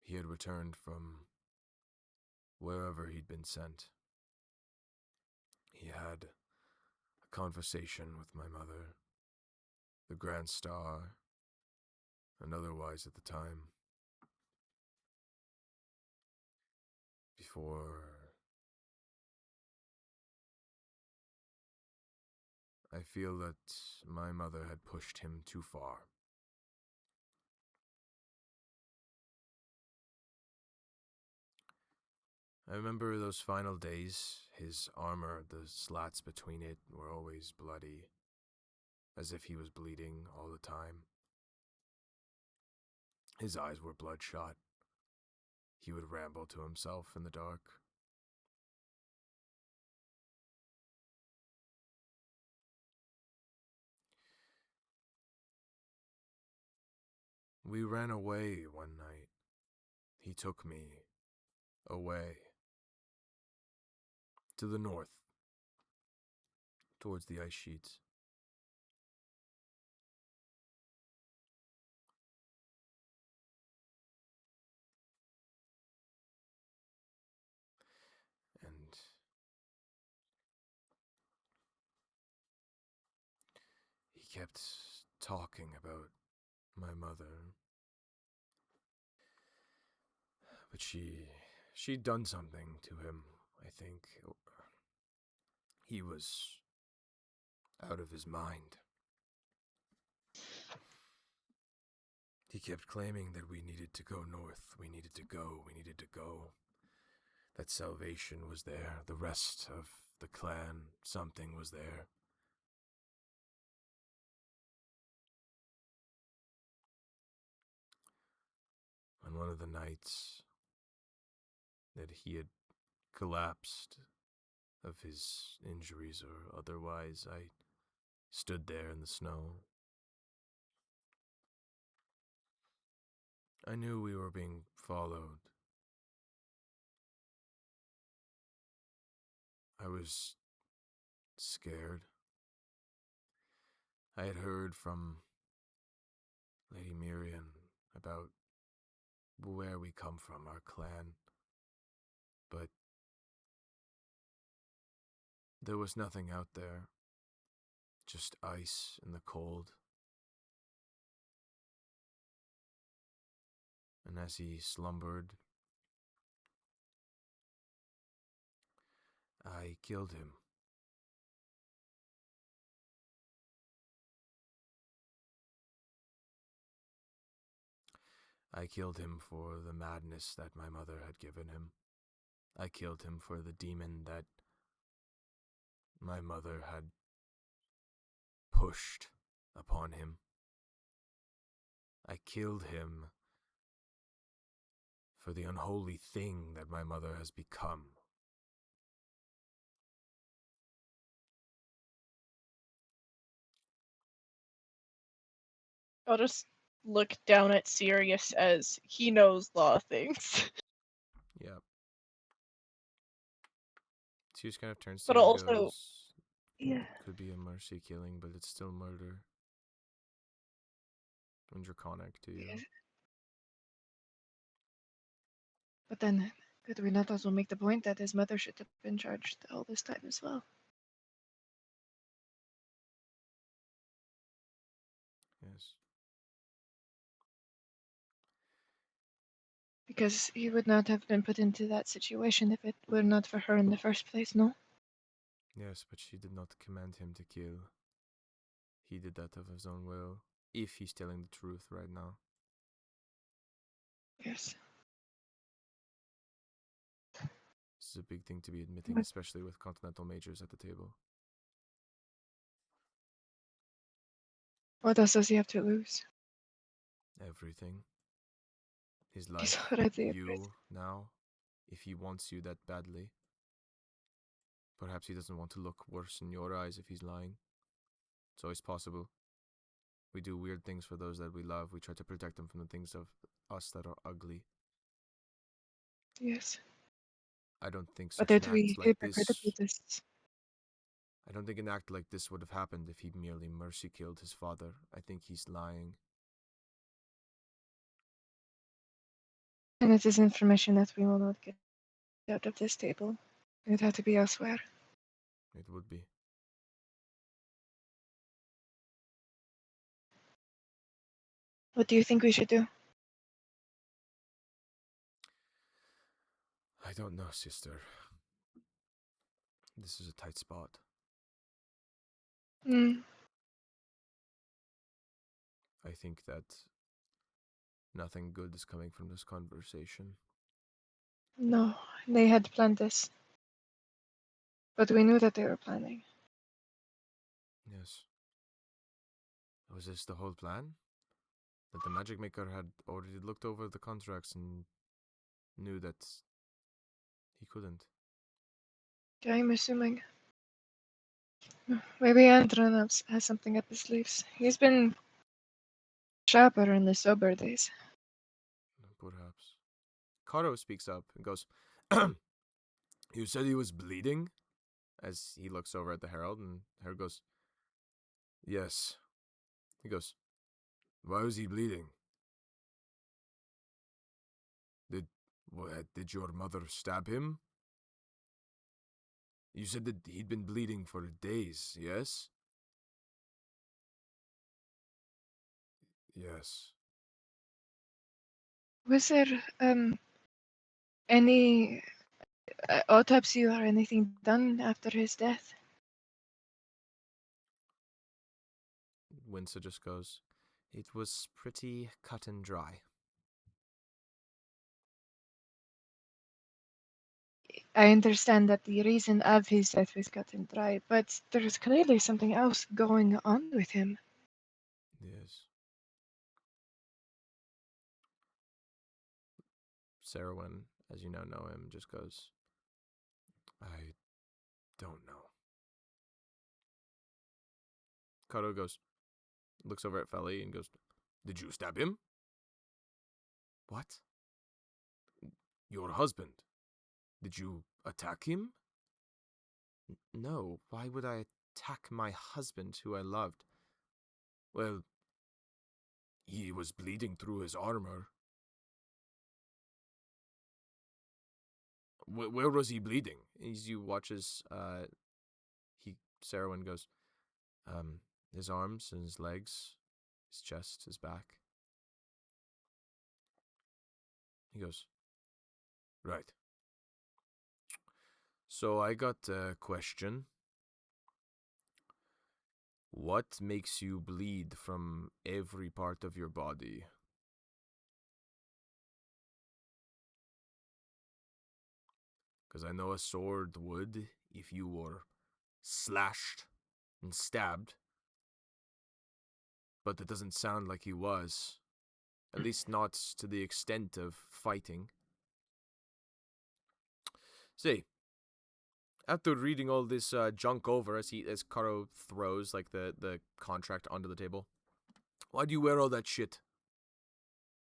He had returned from wherever he'd been sent. He had a conversation with my mother, the Grand Star, and otherwise at the time. Before I feel that my mother had pushed him too far. I remember those final days. His armor, the slats between it, were always bloody, as if he was bleeding all the time. His eyes were bloodshot. He would ramble to himself in the dark. We ran away one night. He took me away to the north, towards the ice sheets. And he kept talking about my mother. But she'd done something to him, I think. He was out of his mind. He kept claiming that we needed to go north, we needed to go. That salvation was there, the rest of the clan, something was there. On one of the nights that he had collapsed of his injuries or otherwise, I stood there in the snow. I knew we were being followed. I was scared. I had heard from Lady Miriam about where we come from, our clan, but there was nothing out there, just ice in the cold. And as he slumbered, I killed him. I killed him for the madness that my mother had given him. I killed him for the demon that my mother had pushed upon him. I killed him for the unholy thing that my mother has become. I'll just look down at Sirius as he knows law things. Yep. She just kind of turns to But you and also, goes, Yeah. could be a mercy killing, but it's still murder. And draconic to you. Yes. But then, could we not also make the point that his mother should have been charged all this time as well? Yes. Because he would not have been put into that situation if it were not for her in the first place, no? Yes, but she did not command him to kill. He did that of his own will, if he's telling the truth right now. Yes. This is a big thing to be admitting, But- especially with continental majors at the table. What else does he have to lose? Everything. His He's life. already a You, now. If he wants you that badly. Perhaps he doesn't want to look worse in your eyes if he's lying. It's always possible. We do weird things for those that we love. We try to protect them from the things of us that are ugly. Yes. I don't think But such an did we act like hypocritically this. this? I don't think an act like this would have happened if he merely mercy killed his father. I think he's lying. And it is information that we will not get out of this table. It would have to be elsewhere. It would be. What do you think we should do? I don't know, sister. This is a tight spot. Hmm. I think that nothing good is coming from this conversation. No, they had planned this. But we knew that they were planning. Yes. Was this the whole plan? That the magic maker had already looked over the contracts and knew that he couldn't. I'm assuming. Maybe Andron has something up his sleeves. He's been sharper in the sober days. Perhaps. Karo speaks up and goes, You said he was bleeding? As he looks over at the Herald, and Herald goes, Yes. He goes, Why was he bleeding? Did your mother stab him? You said that he'd been bleeding for days, yes? Yes. Was there any autopsy or anything done after his death? Windsor just goes, It was pretty cut and dry. I understand that the reason of his death was cut and dry, but there's clearly something else going on with him. Yes. Sarowyn, as you now know him, just goes, I don't know. Karo looks over at Feli and goes, Did you stab him? What? Your husband. Did you attack him? No, why would I attack my husband who I loved? Well, he was bleeding through his armor. Where was he bleeding? As you watch as Sarowyn goes, his arms and his legs, his chest, his back. He goes, Right. So I got a question. What makes you bleed from every part of your body? Because I know a sword would if you were slashed and stabbed. But it doesn't sound like he was. At least not to the extent of fighting. See, after reading all this junk over, as Karo throws like the contract onto the table, why do you wear all that shit?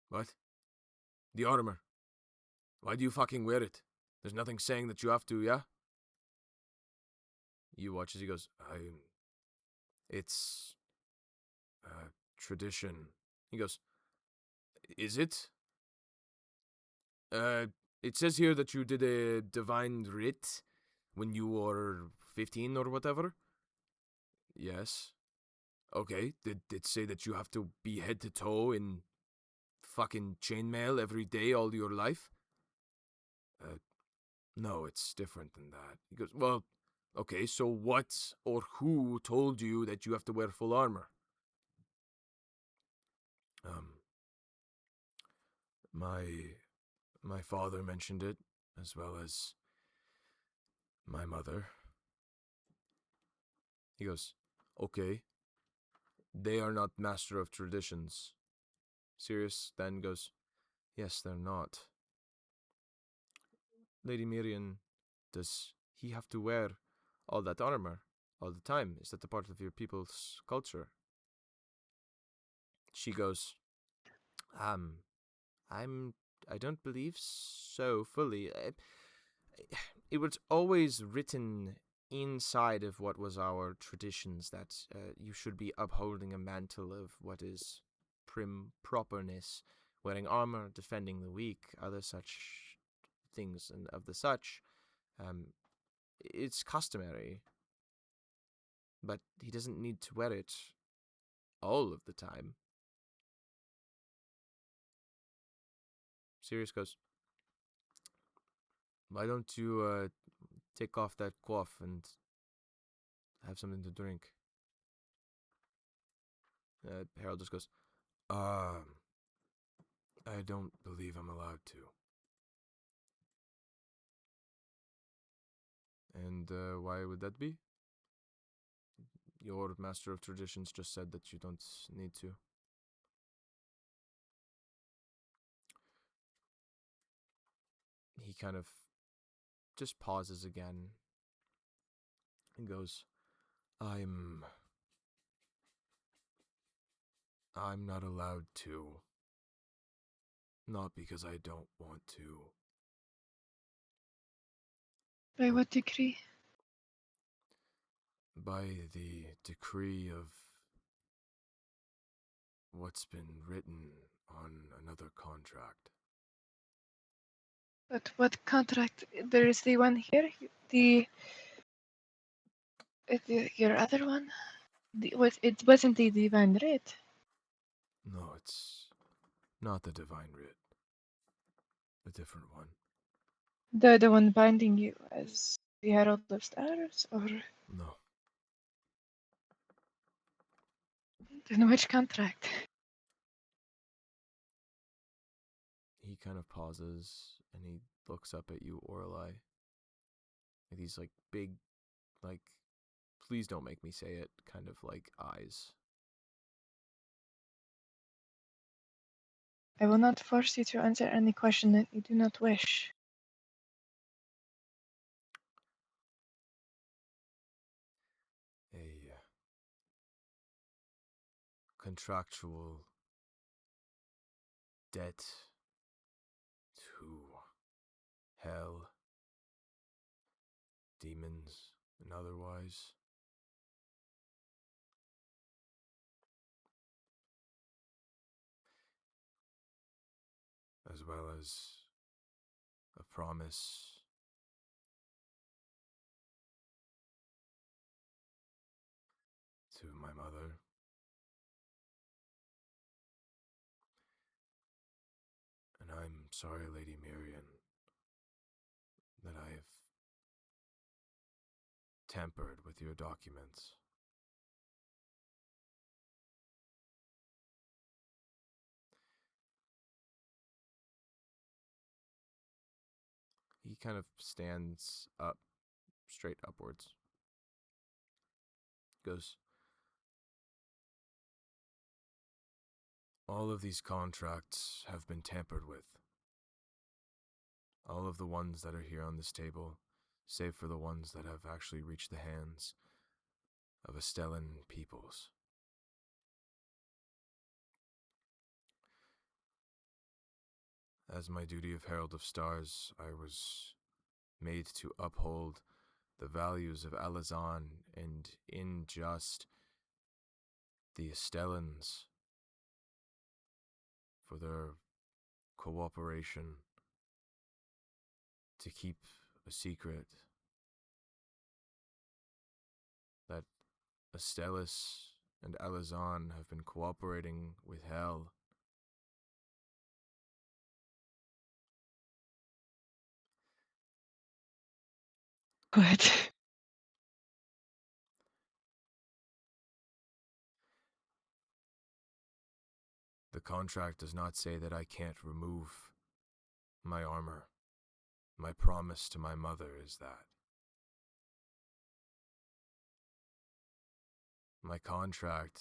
What? The armor. Why do you fucking wear it? There's nothing saying that you have to, yeah? You watch as he goes, it's tradition. He goes, is it? It says here that you did a divine writ when you were 15 or whatever. Yes. Okay, did it say that you have to be head to toe in fucking chainmail every day all your life? No, it's different than that. He goes, well, okay, so what or who told you that you have to wear full armor? My father mentioned it, as well as my mother. He goes, okay, they are not master of traditions. Sirius then goes, yes, they're not. Lady Miriam, does he have to wear all that armor all the time? Is that a part of your people's culture? She goes, I don't believe so fully. It was always written inside of what was our traditions that you should be upholding a mantle of what is properness, wearing armor, defending the weak, other such things and of the such. It's customary, but he doesn't need to wear it all of the time. Sirius goes, why don't you take off that coif and have something to drink? Harold just goes, I don't believe I'm allowed to. And why would that be? Your master of traditions just said that you don't need to. He kind of just pauses again and goes, I'm not allowed to. Not because I don't want to. By what decree? By the decree of what's been written on another contract. But what contract? There is the one here, your other one. It wasn't the divine writ. No, it's not the divine writ. A different one. The one binding you as the Herald of Stars, or No. then which contract? He kind of pauses and he looks up at you, Auralye. With these like big, like, please don't make me say it, kind of like eyes. I will not force you to answer any question that you do not wish. A contractual debt to hell, demons, and otherwise. As well as a promise to my mother. And I'm sorry, Lady Miriam, that I've tampered with your documents. He kind of stands up, straight upwards. Goes, all of these contracts have been tampered with. All of the ones that are here on this table, save for the ones that have actually reached the hands of Astellan peoples. As my duty of Herald of Stars, I was made to uphold the values of Alazan and in just the Astellans for their cooperation to keep a secret that Astellas and Alazan have been cooperating with Hell. Good. The contract does not say that I can't remove my armor. My promise to my mother is that. My contract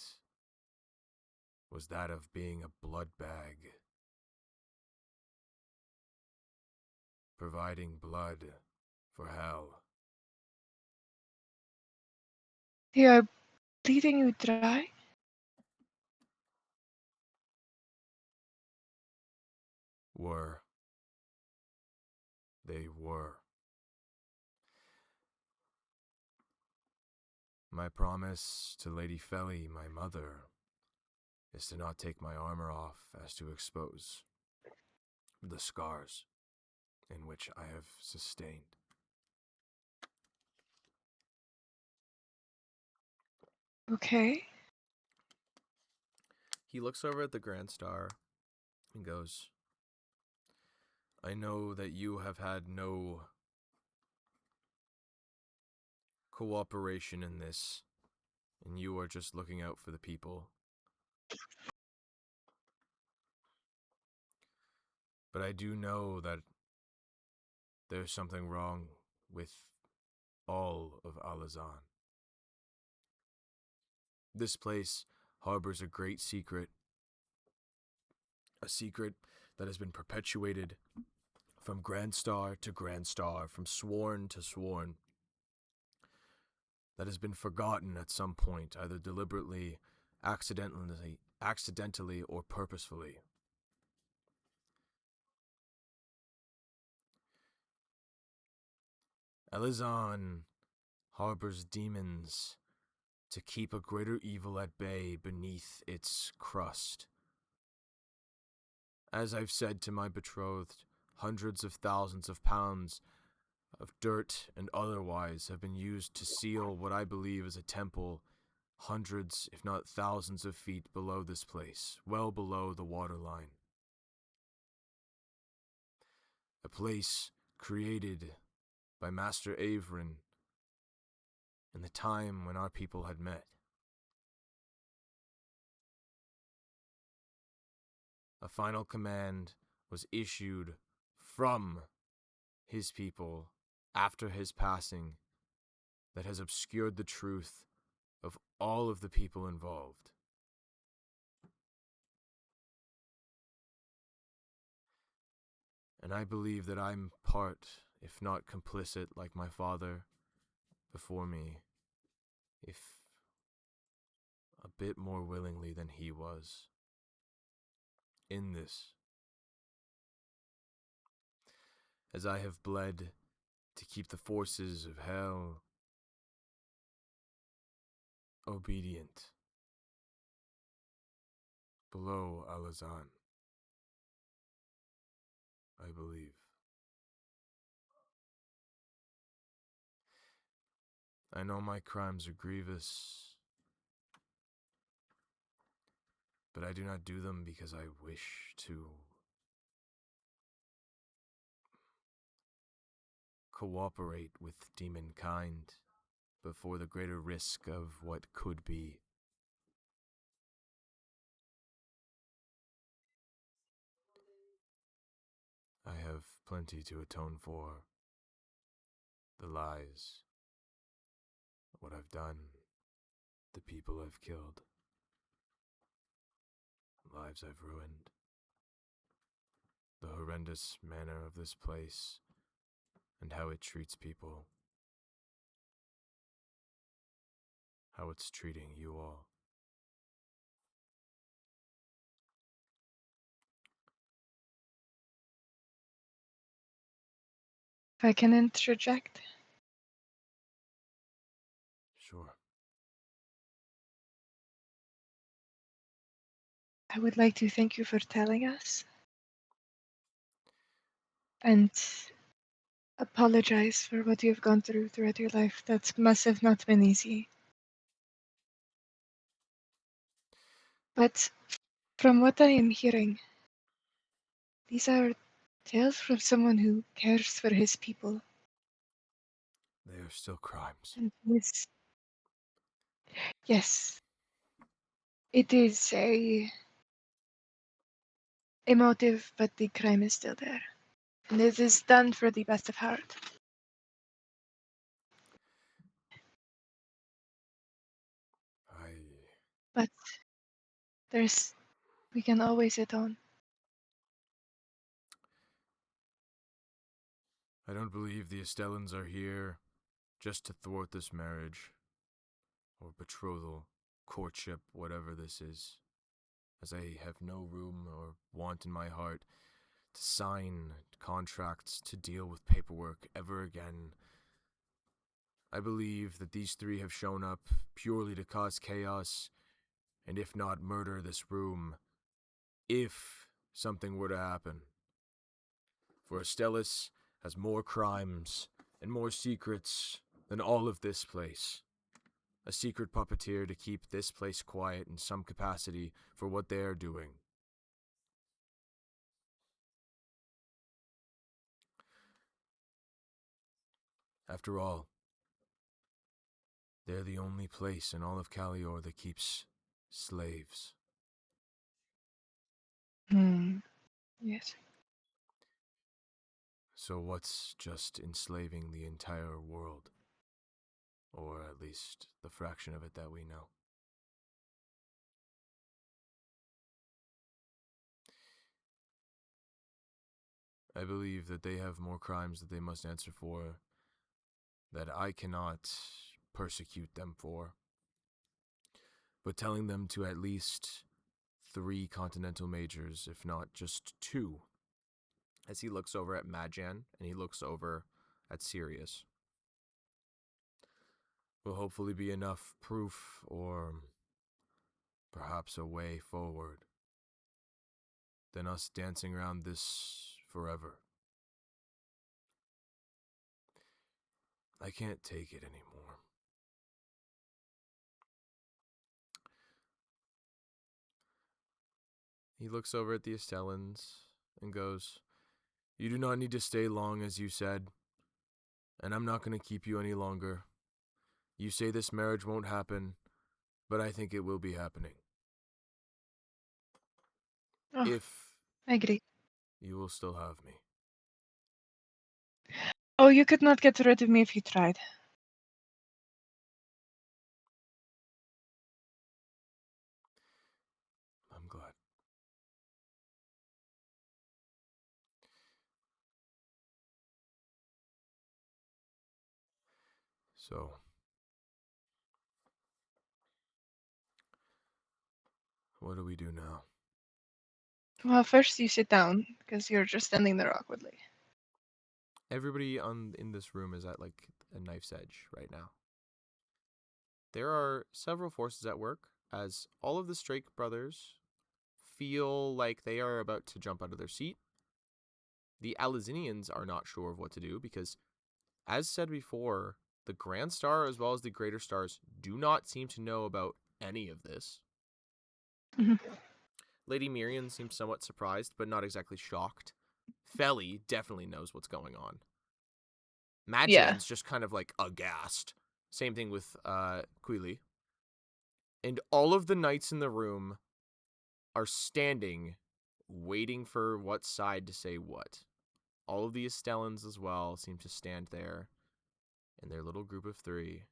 was that of being a blood bag, providing blood for Hell. They are bleeding you dry? They were. My promise to Lady Felly, my mother, is to not take my armor off as to expose the scars in which I have sustained. Okay. he looks over at the Grand Star and goes, I know that you have had no cooperation in this, and you are just looking out for the people. But I do know that there's something wrong with all of Alazan. This place harbors a great secret, a secret that has been perpetuated from Grand Star to Grand Star, from sworn to sworn, that has been forgotten at some point, either deliberately, accidentally, or purposefully. Alazan harbors demons to keep a greater evil at bay beneath its crust. As I've said to my betrothed, hundreds of thousands of pounds of dirt and otherwise have been used to seal what I believe is a temple hundreds, if not thousands of feet below this place, well below the waterline. A place created by Master Averin in the time when our people had met. A final command was issued from his people after his passing that has obscured the truth of all of the people involved. And I believe that I'm part, if not complicit, like my father before me, if a bit more willingly than he was, in this. As I have bled to keep the forces of Hell obedient below Alazan, I believe. I know my crimes are grievous, but I do not do them because I wish to cooperate with demonkind before the greater risk of what could be. I have plenty to atone for realize what I've done, the people I've killed, lives I've ruined, the horrendous manner of this place, and how it treats people, how it's treating you all. If I can interject, Sure. I would like to thank you for telling us and apologize for what you've gone through throughout your life. That must have not been easy. But from what I am hearing, these are tales from someone who cares for his people They are still crimes. and who is, yes, it is a emotive, but the crime is still there. And it is done for the best of heart. But we can always atone. I don't believe the Estellans are here just to thwart this marriage, or betrothal, courtship, whatever this is, as I have no room or want in my heart to sign contracts to deal with paperwork ever again. I believe that these three have shown up purely to cause chaos, and if not murder this room, if something were to happen. For Estellas has more crimes and more secrets than all of this place. A secret puppeteer to keep this place quiet in some capacity for what they are doing. After all, they're the only place in all of Calior that keeps slaves. Yes. So what's just enslaving the entire world? Or at least the fraction of it that we know. I believe that they have more crimes that they must answer for that I cannot persecute them for. But telling them to at least 3 continental majors, if not just 2, as he looks over at Madjan and he looks over at Sirius, will hopefully be enough proof or perhaps a way forward than us dancing around this forever. I can't take it anymore. He looks over at the Estellans and goes, "You do not need to stay long, as you said, and I'm not going to keep you any longer. You say this marriage won't happen, but I think it will be happening. Oh, If I agree. you will still have me." Oh, you could not get rid of me if you tried. I'm glad. So, what do we do now? Well, first you sit down, because you're just standing there awkwardly. Everybody in this room is at like a knife's edge right now. There are several forces at work, as all of the Strake brothers feel like they are about to jump out of their seat. The Alizinians are not sure of what to do because, as said before, the Grand Star as well as the Greater Stars do not seem to know about any of this. Mhm. Lady Miriam seems somewhat surprised, but not exactly shocked. Felly definitely knows what's going on. Madjan's Yeah. just kind of like aghast. Same thing with Queely. And all of the knights in the room are standing, waiting for what side to say what. All of the Estellans as well seem to stand there in their little group of 3,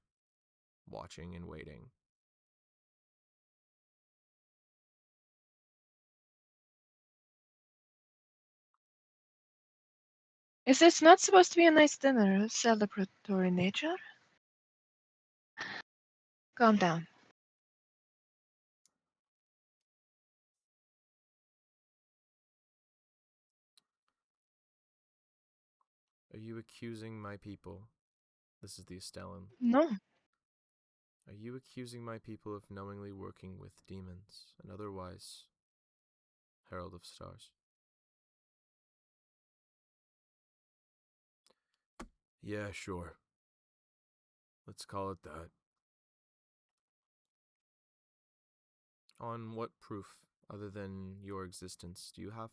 watching and waiting. Is this not supposed to be a nice dinner of celebratory nature? Calm down. Are you accusing my people? This is the Estellan. No. Are you accusing my people of knowingly working with demons and otherwise Herald of Stars? Yeah, sure. Let's call it that. On what proof, other than your existence, do you have?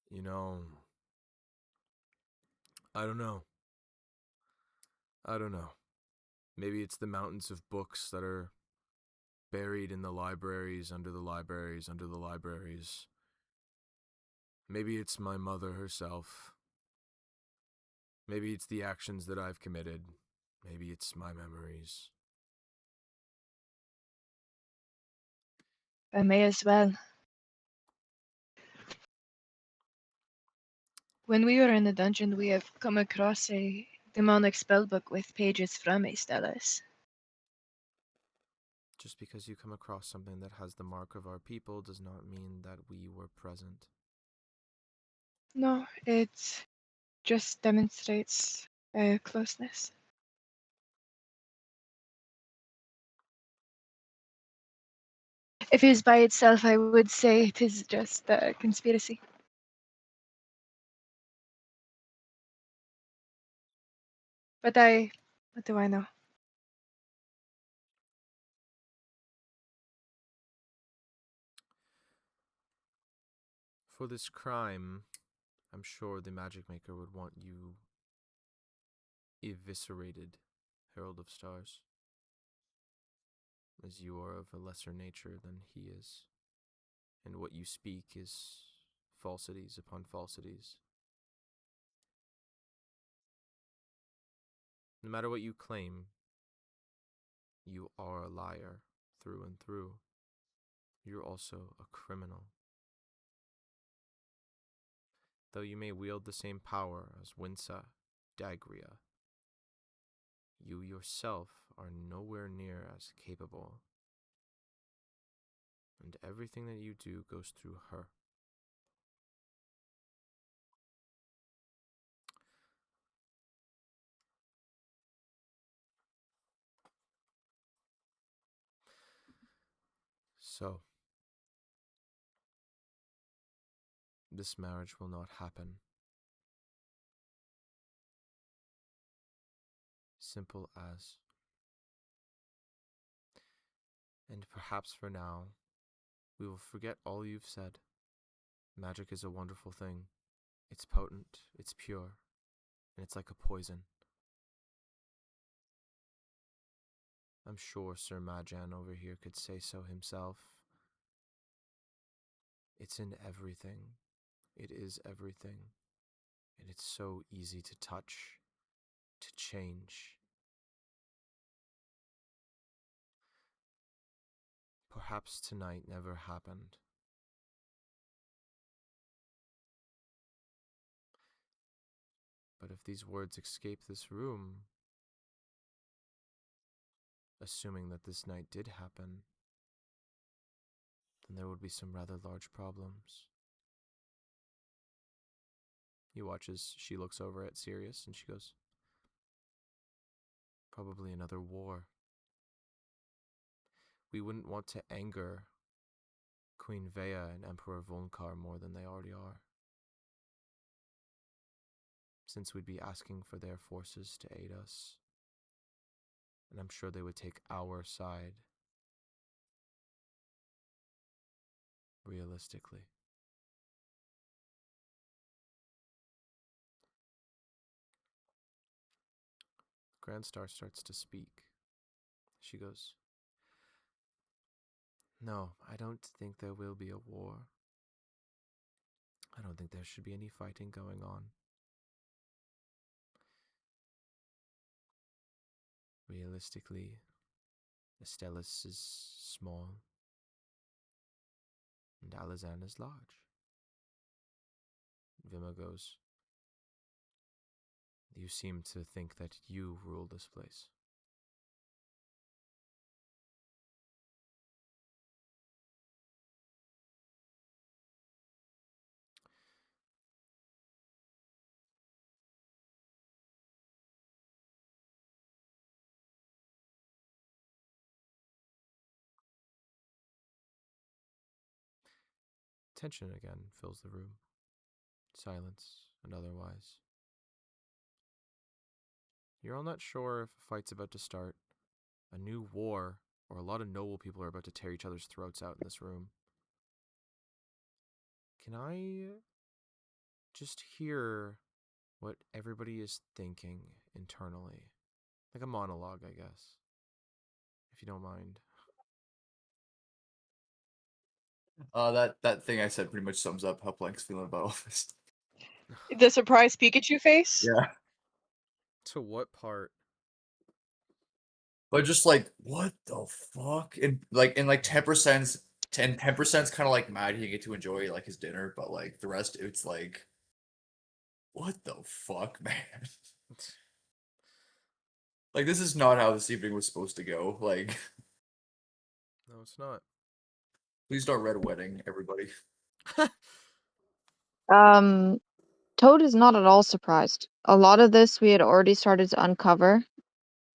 You know, I don't know. I don't know. Maybe it's the mountains of books that are buried in the libraries, under the libraries, under the libraries. Maybe it's my mother herself. Maybe it's the actions that I've committed. Maybe it's my memories. I may as well. When we were in the dungeon, we have come across a demonic spellbook with pages from a Stellas. Just because you come across something that has the mark of our people does not mean that we were present. No, it just demonstrates closeness. If it is by itself, I would say it is just a conspiracy. But what do I know? For this crime, I'm sure the magic maker would want you eviscerated, Herald of Stars, as you are of a lesser nature than he is, and what you speak is falsities upon falsities. No matter what you claim, you are a liar through and through. You're also a criminal. Though you may wield the same power as Winsa, Dagria, you yourself are nowhere near as capable. And everything that you do goes through her. So, this marriage will not happen. Simple as. And perhaps for now, we will forget all you've said. Magic is a wonderful thing. It's potent, it's pure, and it's like a poison. I'm sure Sir Majan over here could say so himself. It's in everything. It is everything. And it's so easy to touch, to change. Perhaps tonight never happened. But if these words escape this room, assuming that this night did happen, then there would be some rather large problems. You watch as she looks over at Sirius and she goes, probably another war. We wouldn't want to anger Queen Vea and Emperor Volkar more than they already are, since we'd be asking for their forces to aid us. And I'm sure they would take our side, realistically. Grand Star starts to speak. She goes, no, I don't think there will be a war. I don't think there should be any fighting going on. realistically, Estellas is small, and Alazan is large. Vima goes, you seem to think that you rule this place. Tension again fills the room. Silence and otherwise. You're all not sure if a fight's about to start, a new war, or a lot of noble people are about to tear each other's throats out in this room. Can I just hear what everybody is thinking internally? Like a monologue, I guess. If you don't mind. That thing I said pretty much sums up how Blank's feeling about all this. The surprise Pikachu face? Yeah. To what part? But just like, what the fuck? And like 10%, 10%'s kind of like mad he didn't get to enjoy like his dinner, but like the rest, it's like, what the fuck, man? Like, this is not how this evening was supposed to go. Like, No, it's not. please don't red wedding, everybody. Toad is not at all surprised. A lot of this we had already started to uncover,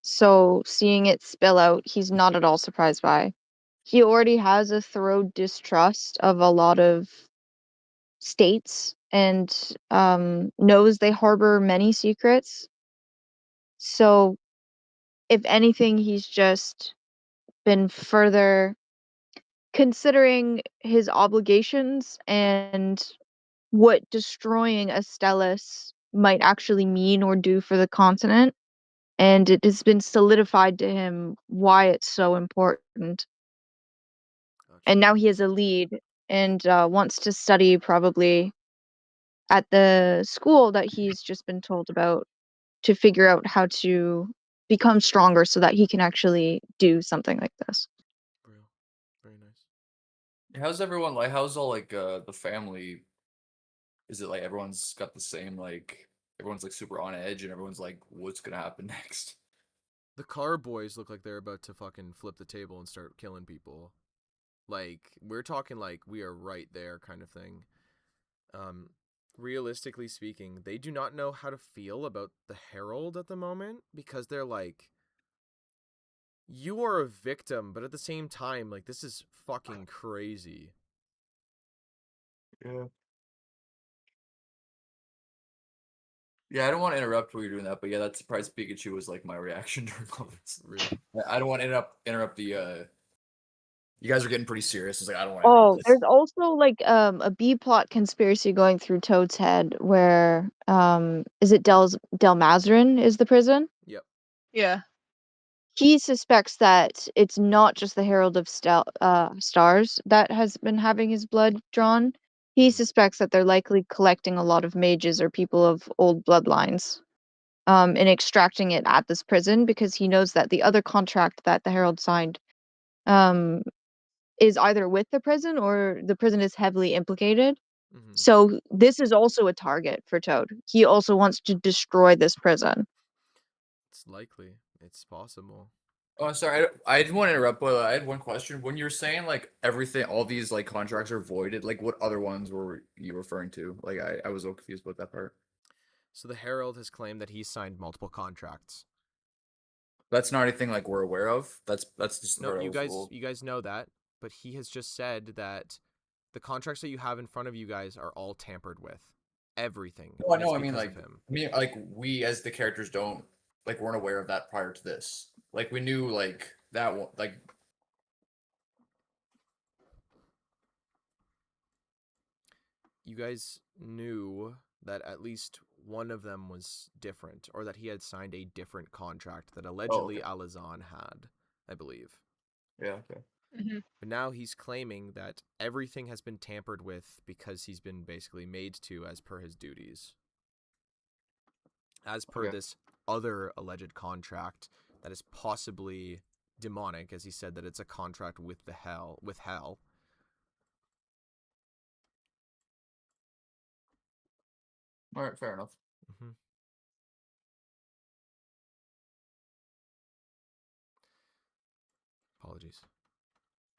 so seeing it spill out, he's not at all surprised by. He already has a thorough distrust of a lot of states and knows they harbor many secrets. So, if anything, he's just been further considering his obligations and what destroying Astellas might actually mean or do for the continent. And it has been solidified to him why it's so important. Gotcha. And now he has a lead and wants to study probably at the school that he's just been told about to figure out how to become stronger so that he can actually do something like this. Real. Very nice. How's everyone like? How's all like the family? Is it like everyone's got the same like everyone's like super on edge and everyone's like, what's gonna happen next? The car boys look like they're about to fucking flip the table and start killing people. Like, we're talking like we are right there kind of thing. Realistically speaking, they do not know how to feel about the Herald at the moment because they're like, you are a victim, but at the same time, like, this is fucking crazy. Yeah. Yeah, I don't want to interrupt while you're doing that, but yeah, that surprise Pikachu was like my reaction during all this. Real. I don't want to interrupt the you guys are getting pretty serious. It's like I don't want to Oh, interrupt this. there's also like a B plot conspiracy going through Toad's head where is it Delmazrin is the prison? Yep. Yeah. He suspects that it's not just the Herald of Stars that has been having his blood drawn. He suspects that they're likely collecting a lot of mages or people of old bloodlines and extracting it at this prison because he knows that the other contract that the Herald signed is either with the prison or the prison is heavily implicated. Mm-hmm. So this is also a target for Toad. He also wants to destroy this prison. It's likely. It's possible. Oh, sorry, I didn't want to interrupt, but I had one question. When you're saying like everything, all these like contracts are voided, like what other ones were you referring to? Like I was a little confused about that part. So the Herald has claimed that he signed multiple contracts. That's not anything like we're aware of. That's just the No, part I you was told. guys know that, but he has just said that the contracts that you have in front of you guys are all tampered with. Everything. No, I And it's know. I mean, because like, of him. we as the characters don't like weren't aware of that prior to this. Like, we knew like that one. Like, You guys knew that at least one of them was different, or that he had signed a different contract that allegedly okay. Alazan had, I believe. Yeah. Okay. Mm-hmm. But now he's claiming that everything has been tampered with because he's been basically made to as per his duties. As per Okay. this other alleged contract that is possibly demonic, as he said that it's a contract with hell. All right, fair enough. Mm-hmm. Apologies.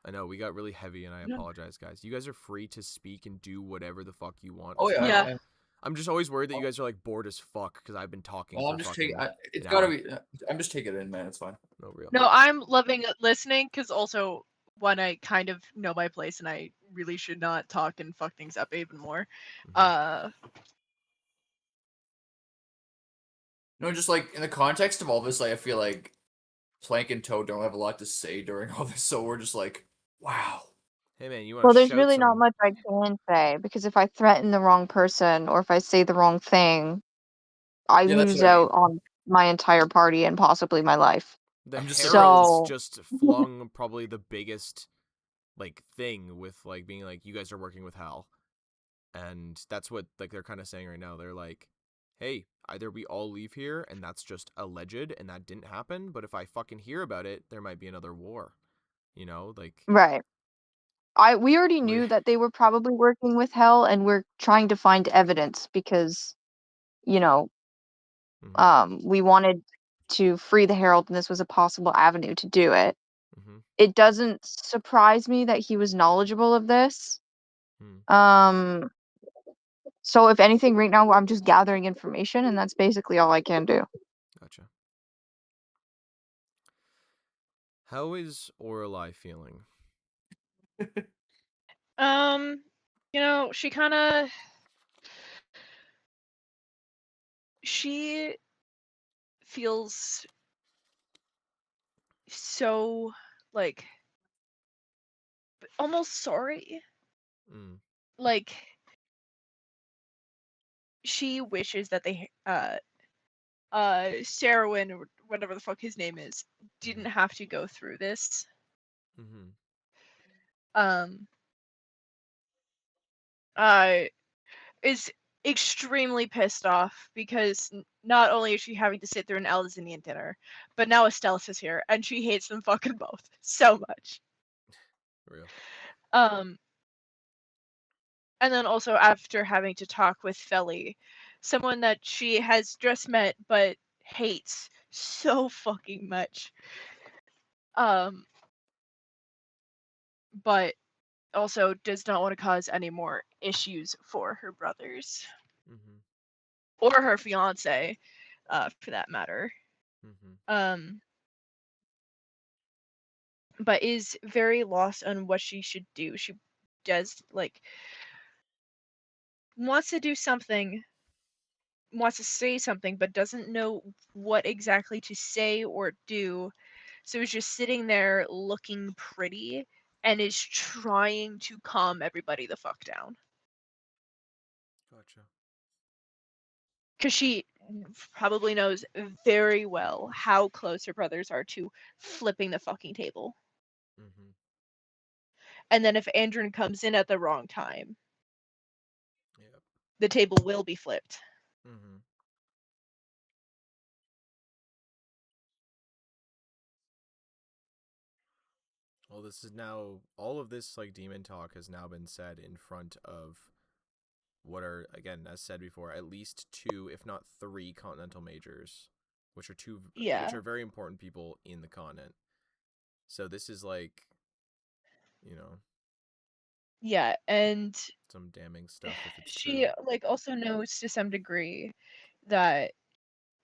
I know we got really heavy, and I apologize, guys. You guys are free to speak and do whatever the fuck you want. Oh yeah, Yeah. I'm just always worried that you guys are like bored as fuck because I've been talking. Well, for I'm just fucking taking. It's an gotta hour. be. I'm just taking it in, man. It's fine. No real. No, I'm loving listening because also one, I kind of know my place and I really should not talk and fuck things up even more. Mhm. No, just like in the context of all this, like I feel like Plank and Toad don't have a lot to say during all this, so we're just like, wow. Hey man, you want Well, to there's shout really not some? much I can say because if I threaten the wrong person or if I say the wrong thing, I Yeah, that's lose what I mean. out on my entire party and possibly my life. The I'm just saying. heralds So, just flung probably the biggest like thing with like being like you guys are working with Hal, and that's what like they're kind of saying right now. They're like, hey, either we all leave here and that's just alleged and that didn't happen, but if I fucking hear about it, there might be another war. You know, like right. We already we. knew that they were probably working with Hell, and we're trying to find evidence because, you know, Mhm. we wanted to free the Herald, and this was a possible avenue to do it. Mhm. It doesn't surprise me that he was knowledgeable of this. Mhm. Um, so if anything, right now I'm just gathering information, and that's basically all I can do. Gotcha. How is Auralye feeling? You know, she feels so like almost sorry. Mm. Like she wishes that they Sarwin or whatever the fuck his name is didn't Mhm. have to go through this. Mhm. Um uh is extremely pissed off because not only is she having to sit through an Elizinian dinner, but now Estellis is here and she hates them fucking both so much. Real. Um and then also after having to talk with Feli, someone that she has just met but hates so fucking much. But also does not want to cause any more issues for her brothers Mhm. or her fiance, for that matter. Mhm. Um, but is very lost on what she should do. She does like wants to do something, wants to say something, but doesn't know what exactly to say or do. So is just sitting there looking pretty and is trying to calm everybody the fuck down. Gotcha. Because she probably knows very well how close her brothers are to flipping the fucking table. Mhm. And then if Andrew comes in at the wrong time, Yep. the table will be flipped. Mhm. Well, this is now all of this like demon talk has now been said in front of what are again, as said before, at least two, if not three, continental majors, which Yeah. are very important people in the continent. So this is like, you know, Yeah, and some damning stuff if it's she true. like also knows to some degree that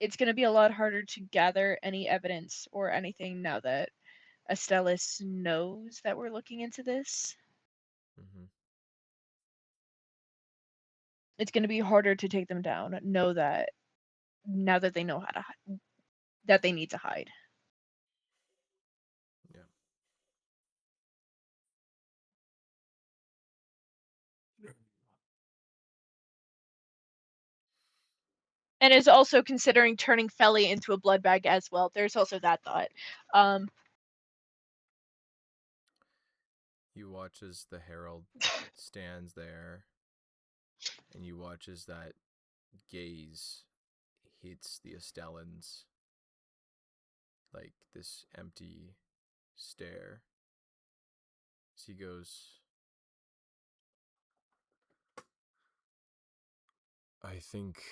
it's going to be a lot harder to gather any evidence or anything now that Estellis knows that we're looking into this. Mhm. It's going to be harder to take them down. Know that now that they know how to that they need to hide. Yeah. And is also considering turning Feli into a blood bag as well. There's also that thought. You watch as the herald stands there, and you watch as that gaze hits the Estellans like this empty stare as he goes, I think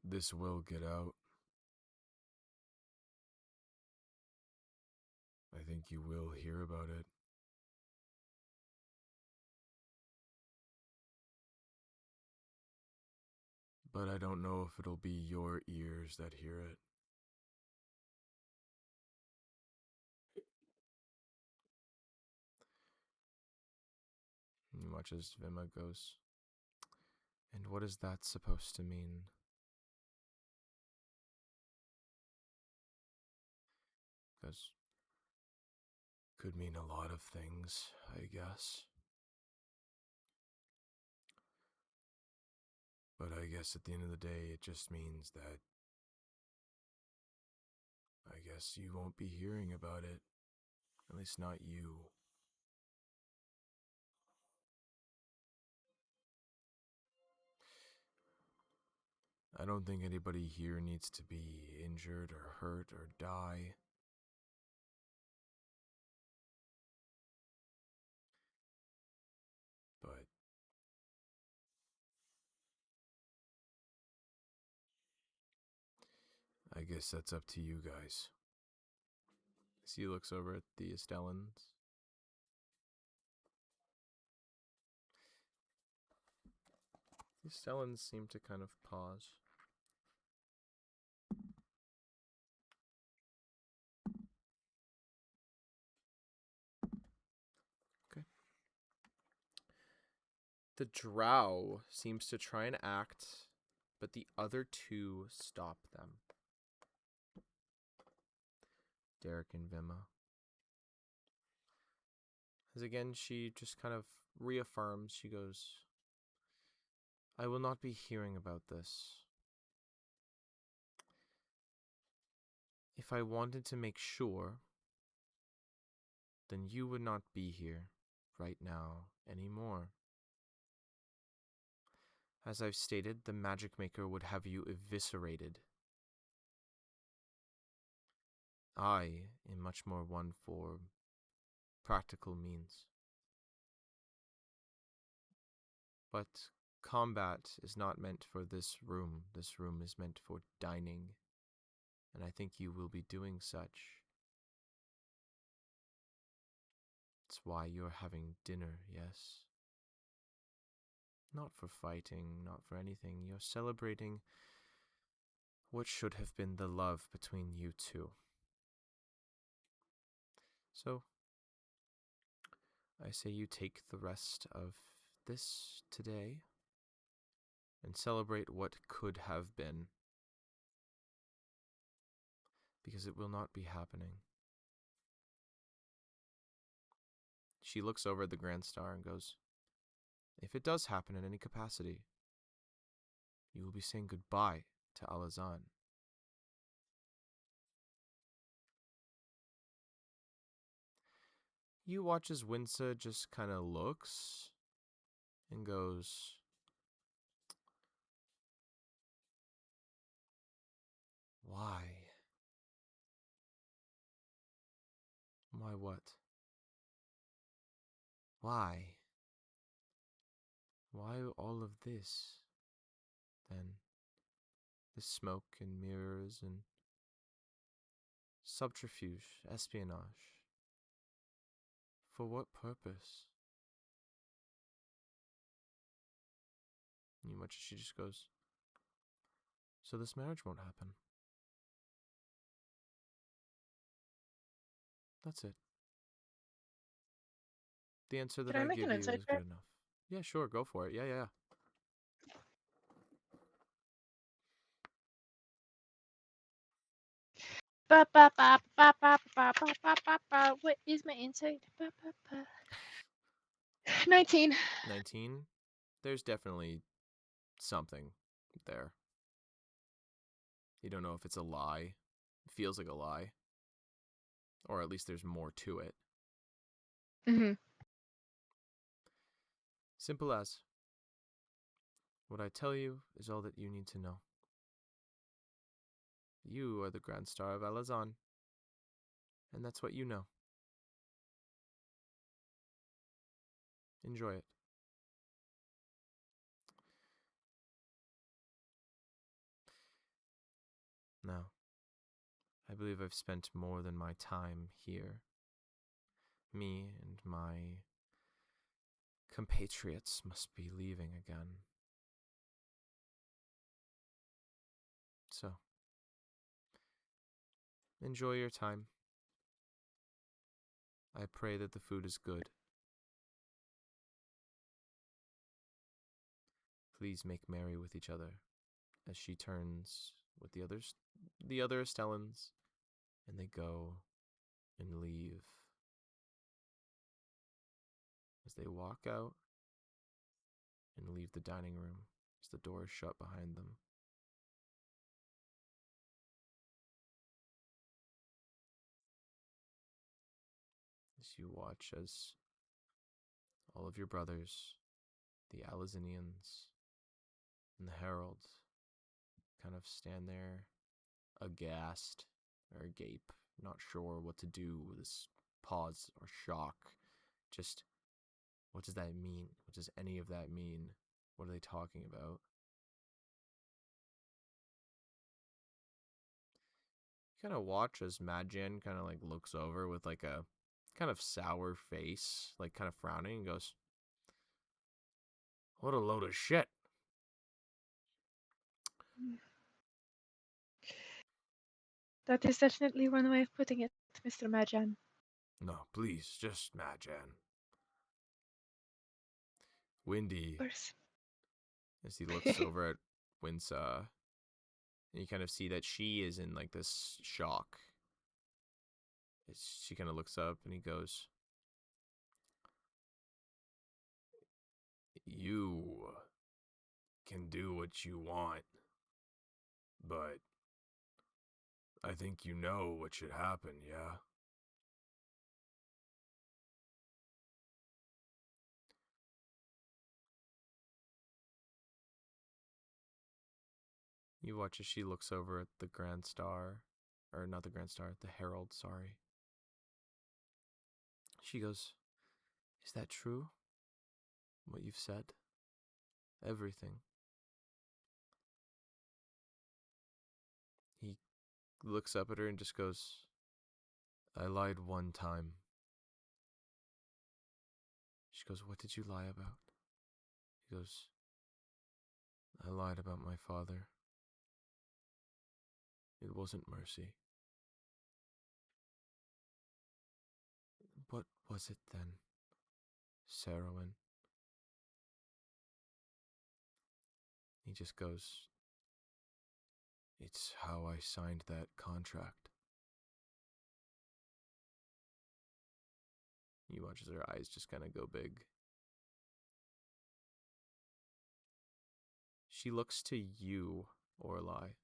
this will get out. I think you will hear about it. But I don't know if it'll be your ears that hear it. and watch as Vima goes, and what is that supposed to mean? Goes, Could mean a lot of things, I guess. But I guess at the end of the day, it just means that I guess you won't be hearing about it. At least not you. I don't think anybody here needs to be injured or hurt or die. But I guess that's up to you guys. as he looks over at the Estellans. The Estellans seem to kind of pause. Okay. The drow seems to try and act, but the other two stop them. Derek and Vima. As again, she just kind of reaffirms, she goes, I will not be hearing about this. If I wanted to make sure, then you would not be here right now anymore. As I've stated, the Magic Maker would have you eviscerated. I am much more one for practical means. But combat is not meant for this room. This room is meant for dining. And I think you will be doing such. That's why you're having dinner, yes? Not for fighting, not for anything. You're celebrating what should have been the love between you two. So, I say you take the rest of this today and celebrate what could have been. Because it will not be happening. She looks over at the Grand Star and goes, if it does happen in any capacity, you will be saying goodbye to Alazan. You watch as Winsa just kind of looks and goes, why? Why what? Why? Why all of this, then? This smoke and mirrors and subterfuge, espionage. For what purpose? You watch as she just goes, so this marriage won't happen. That's it. The answer that Can I I make give an you insight is check? good enough. Yeah, sure, go for it. Yeah. Ba, ba, ba, ba, ba, ba, ba, ba, ba, ba. What is my insight? Ba, ba, ba. 19. 19. There's definitely something there. You don't know if it's a lie. It feels like a lie. Or at least there's more to it. Mm-hmm. Simple as, what I tell you is all that you need to know. You are the Grand Star of Elazon, and that's what you know. Enjoy it. Now, I believe I've spent more than my time here. Me and my compatriots must be leaving again. So, enjoy your time. I pray that the food is good. Please make merry with each other, as she turns with the other Stellans, and they go and leave. As they walk out and leave the dining room, as the door is shut behind them. As you watch as all of your brothers, the Alazinians, and the Herald kind of stand there aghast or agape, not sure what to do with this pause or shock. Just, what does that mean? What does any of that mean? What are they talking about? You kind of watch as Madjan kind of like looks over with like a kind of sour face, like kind of frowning, and goes, "What a load of shit." That is definitely one way of putting it, Mr. Majan. No, please, just Madjan. Windy, Of course. As he looks over at Winsa, and you kind of see that she is in like this shock. As she kind of looks up and he goes, "You can do what you want, but I think you know what should happen, yeah?" You watch as she looks over at the Grand Star, or not the Grand Star, the Herald, sorry. She goes, "Is that true? What you've said? Everything?" He looks up at her and just goes, "I lied one time." She goes, "What did you lie about?" He goes, "I lied about my father. It wasn't mercy." "What was it then, Sarowin?" He just goes, "It's how I signed that contract." You watch as her eyes just kind of go big. She looks to you, Auralye,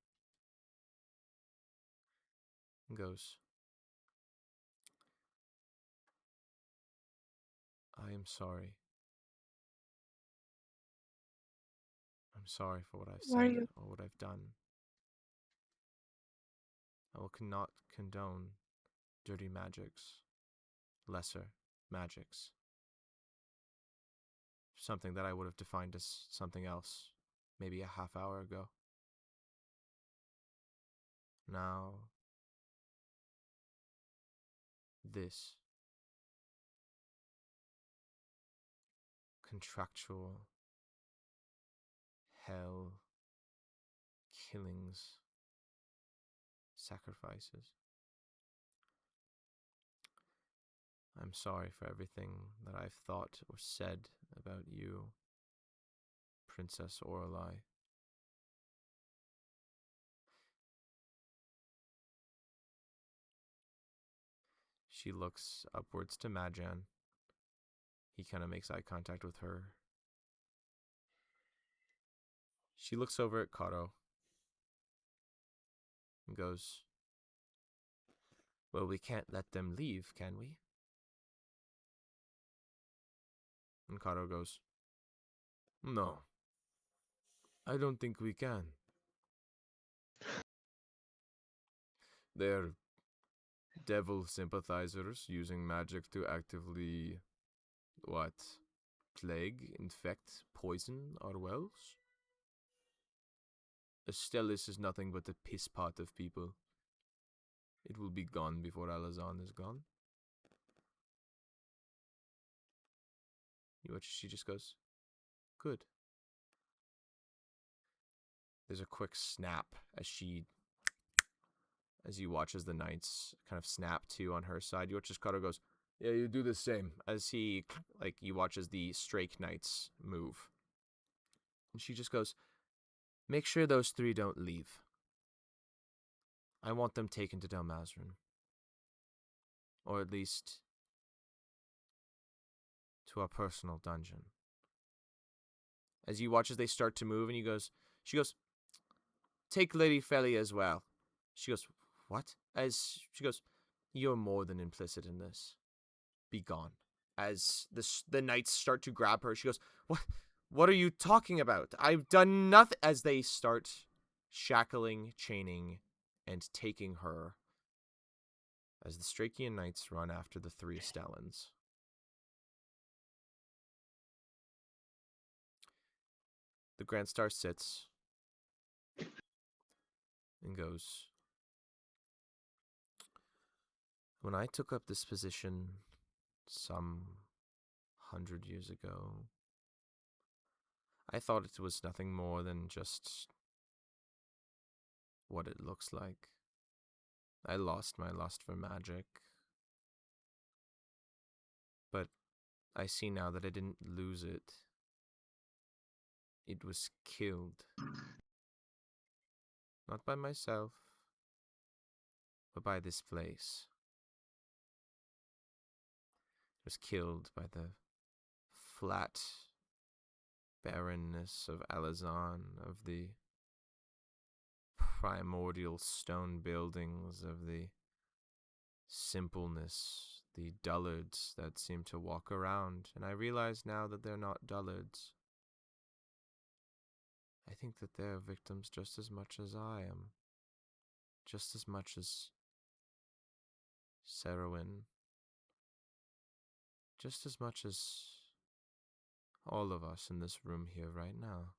and goes, "I am sorry. I'm sorry for what I've Why are said you? or what I've done. I will not condone dirty magics, lesser magics. Something that I would have defined as something else, maybe a half hour ago. Now, this contractual hell, killings, sacrifices. I'm sorry for everything that I've thought or said about you, Princess Auralye. She looks upwards to Madjan. He kind of makes eye contact with her. She looks over at Kato and goes, "Well, we can't let them leave, can we?" And Kato goes, "No, I don't think we can." They're devil sympathizers using magic to actively, what, plague, infect, poison our wells? Astellis is nothing but a piss pot of people. It will be gone before Alazan is gone. You watch, she just goes, good. There's a quick snap as you watch as the knights kind of snap too on her side. You watch as Kato goes, yeah, you do the same. As you watch as the Strake Knights move. And she just goes, make sure those 3 don't leave. I want them taken to Dalmazran. Or at least to our personal dungeon. As you watch as they start to move, and she goes, take Lady Felly as well. She goes, what? As she goes, you're more than implicit in this. Be gone. As the knights start to grab her, she goes, what are you talking about? I've done nothing. As they start shackling, chaining, and taking her, as the Strakian knights run after the 3 Estellans. The Grand Star sits and goes, when I took up this position some 100 years ago, I thought it was nothing more than just what it looks like. I lost my lust for magic. But I see now that I didn't lose it. It was killed. Not by myself, but by this place. It was killed by the flat barrenness of Alazan, of the primordial stone buildings, of the simpleness, the dullards that seem to walk around, and I realize now that they're not dullards. I think that they're victims just as much as I am, just as much as Serowin, just as much as all of us in this room here right now.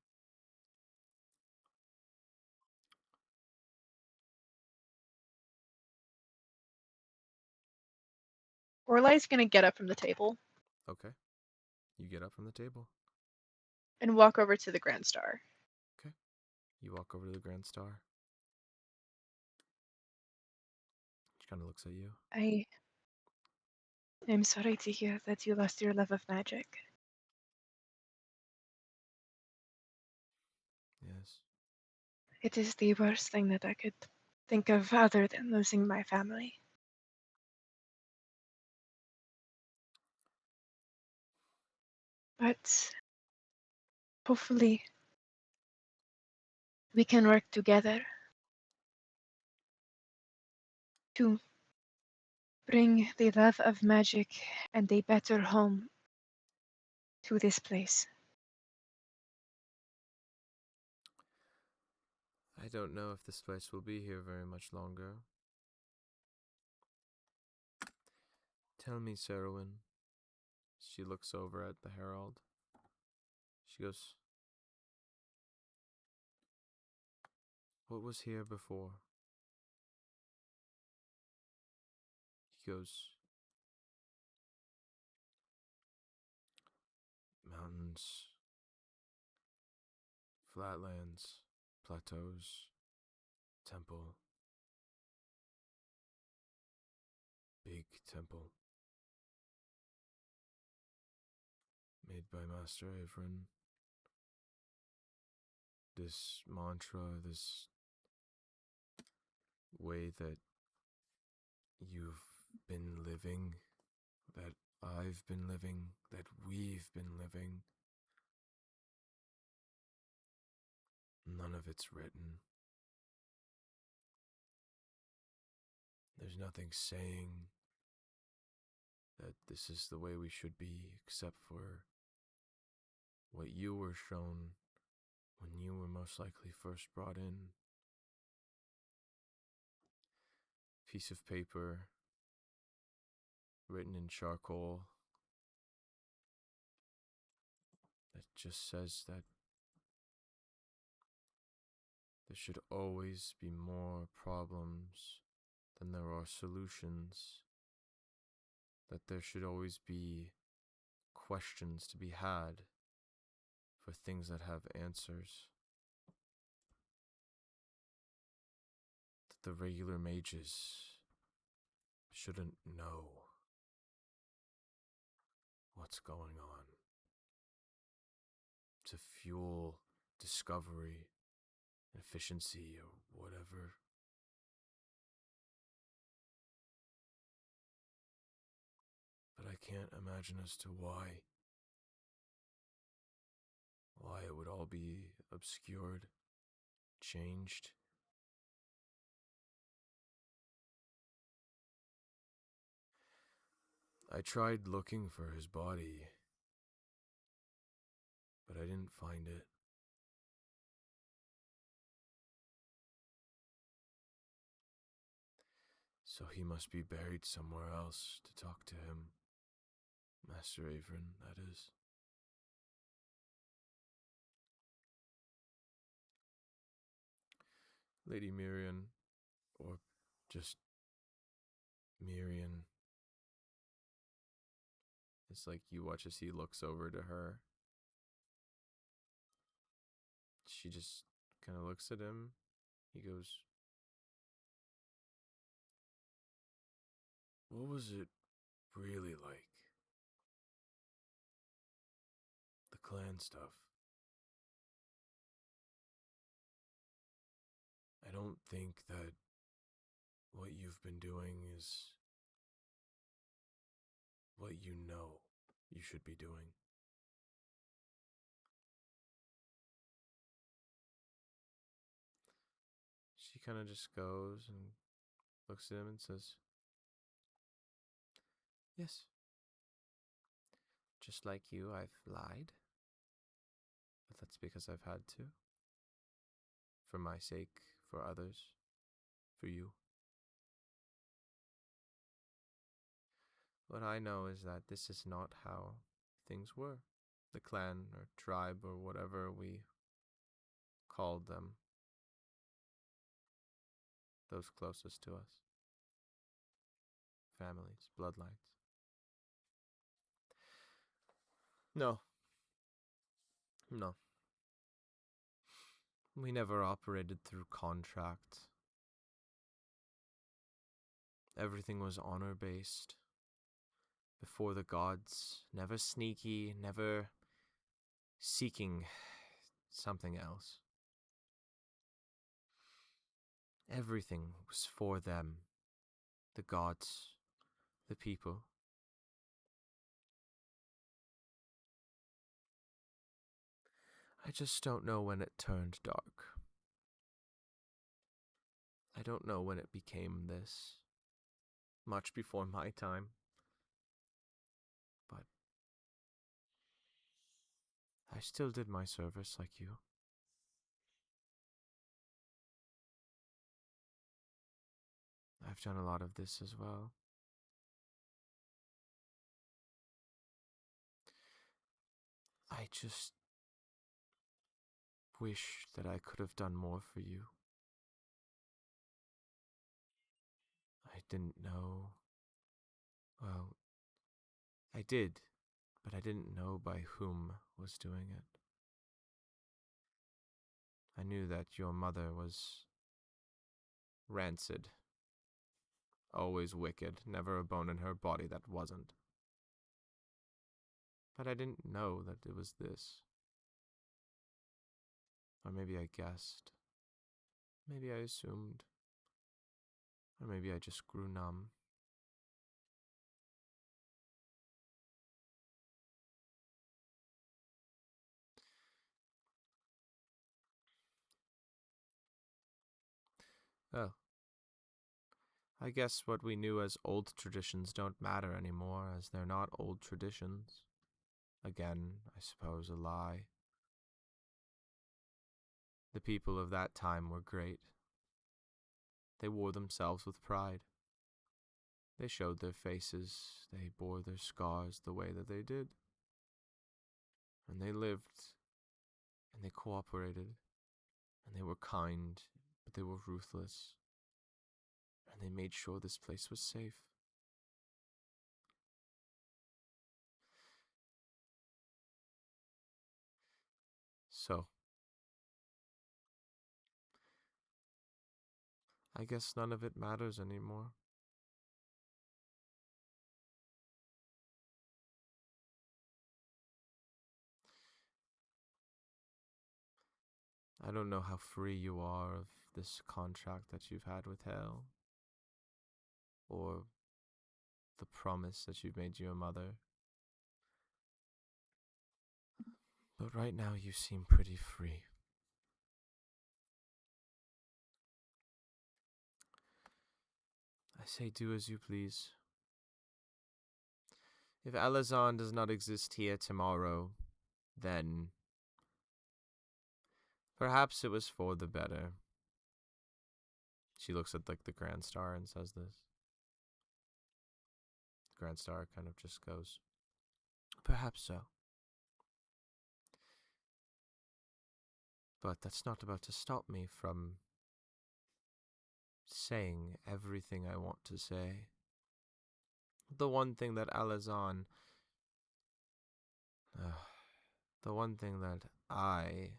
Orlai's gonna get up from the table Okay. You get up from the table. and walk over to the Grand Star. Okay. You walk over to the Grand Star. She kind of looks at you. I'm sorry to hear that you lost your love of magic. Yes. It is the worst thing that I could think of other than losing my family. But hopefully we can work together to bring the love of magic and a better home to this place. I don't know if this place will be here very much longer. Tell me, Serowin. She looks over at the Herald. She goes, what was here before? He goes, mountains, flatlands, plateaus, temple, big temple, made by Master Avron. This mantra, this way that you've been living, that I've been living, that we've been living, none of it's written. There's nothing saying that this is the way we should be, except for what you were shown when you were most likely first brought in. piece of paper written in charcoal that just says that there should always be more problems than there are solutions, that there should always be questions to be had for things that have answers, that the regular mages shouldn't know what's going on, to fuel discovery, efficiency, or whatever. But I can't imagine as to why it would all be obscured, changed. I tried looking for his body, but I didn't find it. So he must be buried somewhere else to talk to him. Master Averin, that is. Lady Mirian, or just Mirian. It's like you watch as he looks over to her. She just kind of looks at him. He goes, "What was it really like? The clan stuff. I don't think that what you've been doing is what you know you should be doing." She kind of just goes and looks at him and says, "Yes. Just like you, I've lied. But that's because I've had to. For my sake, for others, for you. What I know is that this is not how things were. The clan or tribe or whatever we called them. Those closest to us. Families, bloodlines. No. No. We never operated through contract. Everything was honor-based. Before the gods. Never sneaky, never seeking something else. Everything was for them. The gods. The people. I just don't know when it turned dark. I don't know when it became this. Much before my time. But I still did my service like you. I've done a lot of this as well. I just wish that I could have done more for you. I didn't know. Well, I did, but I didn't know by whom was doing it. I knew that your mother was rancid. Always wicked, never a bone in her body that wasn't. But I didn't know that it was this. Or maybe I guessed. Maybe I assumed. Or maybe I just grew numb. Well, I guess what we knew as old traditions don't matter anymore, as they're not old traditions. Again, I suppose a lie. The people of that time were great. They wore themselves with pride. They showed their faces, they bore their scars the way that they did. And they lived, and they cooperated, and they were kind, but they were ruthless. And they made sure this place was safe. So, I guess none of it matters anymore. I don't know how free you are of this contract that you've had with Hell, or the promise that you've made to your mother. But right now you seem pretty free. I say do as you please. If Alazan does not exist here tomorrow, then perhaps it was for the better. She looks at the Grand Star and says this. The Grand Star kind of just goes, perhaps so. But that's not about to stop me from saying everything I want to say. The one thing that Alazan, the one thing that I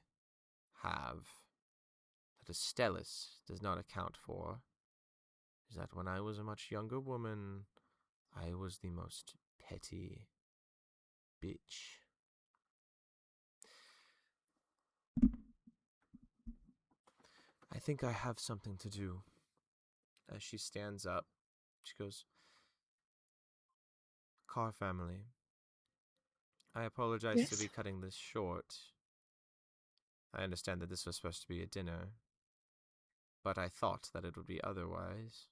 have that Estelis does not account for is that when I was a much younger woman, I was the most petty bitch. I think I have something to do. As she stands up, she goes, Carr family, I apologize to Yes? be cutting this short. I understand that this was supposed to be a dinner, but I thought that it would be otherwise.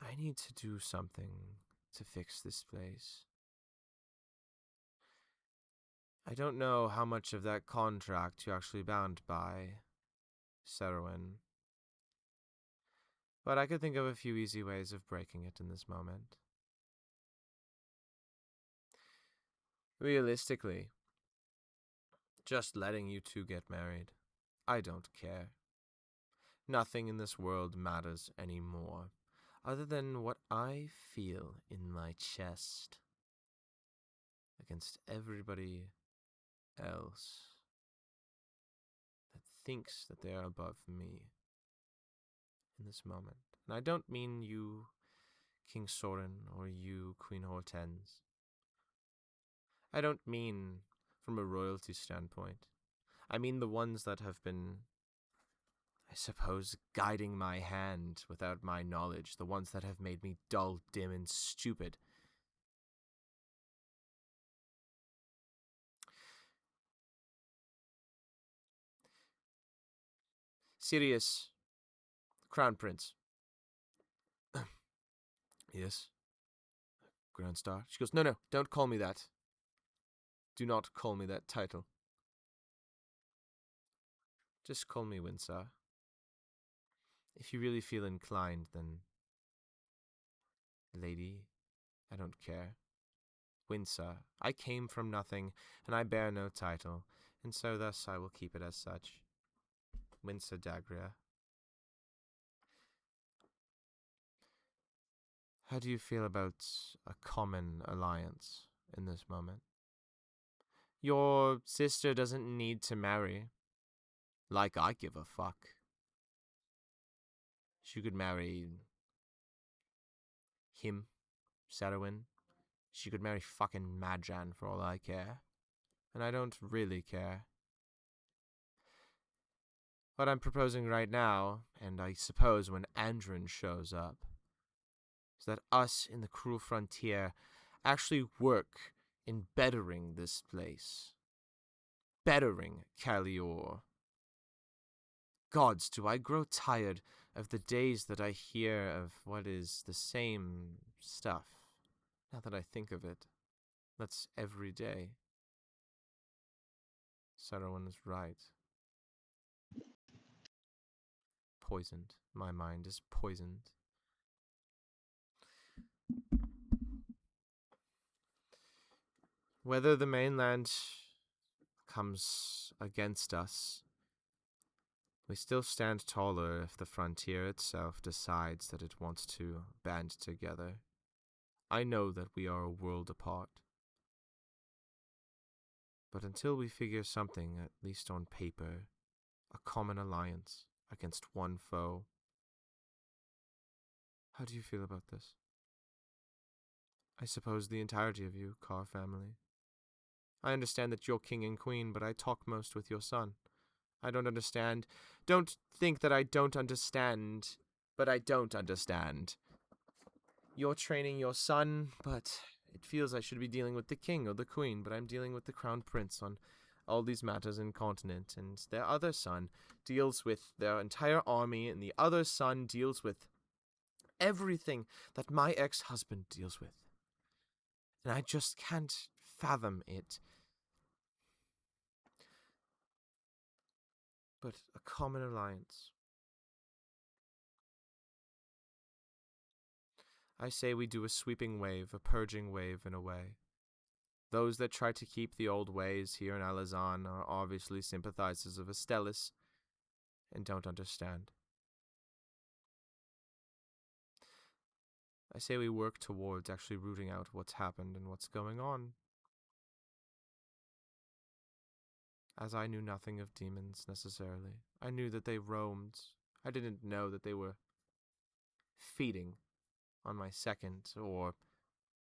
I need to do something to fix this place. I don't know how much of that contract you're actually bound by, Serwin, but I could think of a few easy ways of breaking it in this moment. Realistically, just letting you two get married, I don't care. Nothing in this world matters anymore, other than what I feel in my chest against everybody else that thinks that they are above me in this moment. And I don't mean you, King Soren, or you, Queen Hortense. I don't mean from a royalty standpoint. I mean the ones that have been, I suppose, guiding my hand without my knowledge, the ones that have made me dull, dim, and stupid. Sirius, Crown Prince. Yes, Grand Star. She goes, no, don't call me that. Do not call me that title. Just call me Winsar. If you really feel inclined, then, lady, I don't care. Winsar. I came from nothing, and I bear no title, and so thus I will keep it as such. Winsar Dagria. How do you feel about a common alliance in this moment? Your sister doesn't need to marry. Like I give a fuck. She could marry him, Sarowin. She could marry fucking Madjan for all I care. And I don't really care. What I'm proposing right now, and I suppose when Andrin shows up, is that us in the cruel frontier actually work in bettering this place. Bettering Kalior. Gods, do I grow tired of the days that I hear of what is the same stuff. Now that I think of it, that's every day. Saruman is right. Poisoned. My mind is poisoned. Whether the mainland comes against us, we still stand taller if the frontier itself decides that it wants to band together. I know that we are a world apart. But until we figure something, at least on paper, a common alliance against one foe. How do you feel about this? I suppose the entirety of you, Carr family. I understand that you're king and queen, but I talk most with your son. I don't understand. Don't think that I don't understand, but I don't understand. You're training your son, but it feels I should be dealing with the king or the queen, but I'm dealing with the crown prince on all these matters in continent, and their other son deals with their entire army, and the other son deals with everything that my ex-husband deals with. And I just can't fathom it. But a common alliance. I say we do a sweeping wave, a purging wave in a way. Those that try to keep the old ways here in Alazan are obviously sympathizers of Astellas and don't understand. I say we work towards actually rooting out what's happened and what's going on. As I knew nothing of demons necessarily. I knew that they roamed. I didn't know that they were feeding on my second or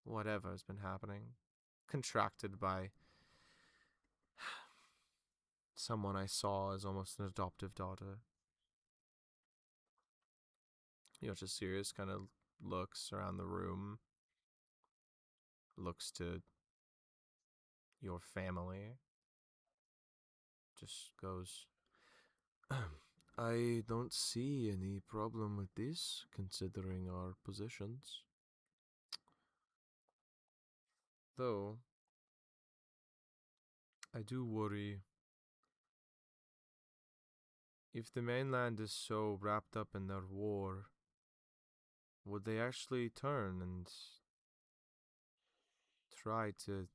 whatever has been happening. Contracted by someone I saw as almost an adoptive daughter. Just Sirius kind of looks around the room. Looks to your family. Just goes, I don't see any problem with this, considering our positions. Though, I do worry if the mainland is so wrapped up in their war, would they actually turn and try to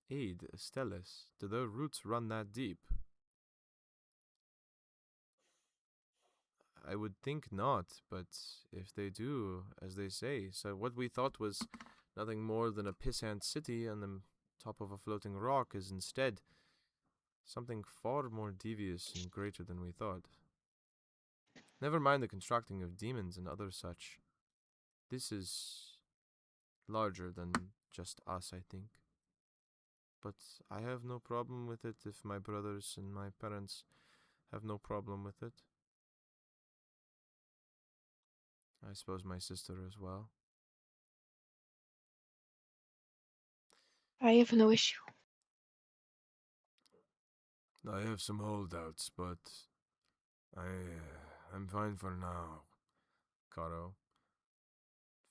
aid Astellas? Do their roots run that deep? I would think not, but if they do, as they say, so what we thought was nothing more than a pissant city on the top of a floating rock is instead something far more devious and greater than we thought. Never mind the constructing of demons and other such. This is larger than just us, I think. But I have no problem with it if my brothers and my parents have no problem with it. I suppose my sister as well. I have no issue. I have some holdouts, but I'm fine for now. Caro.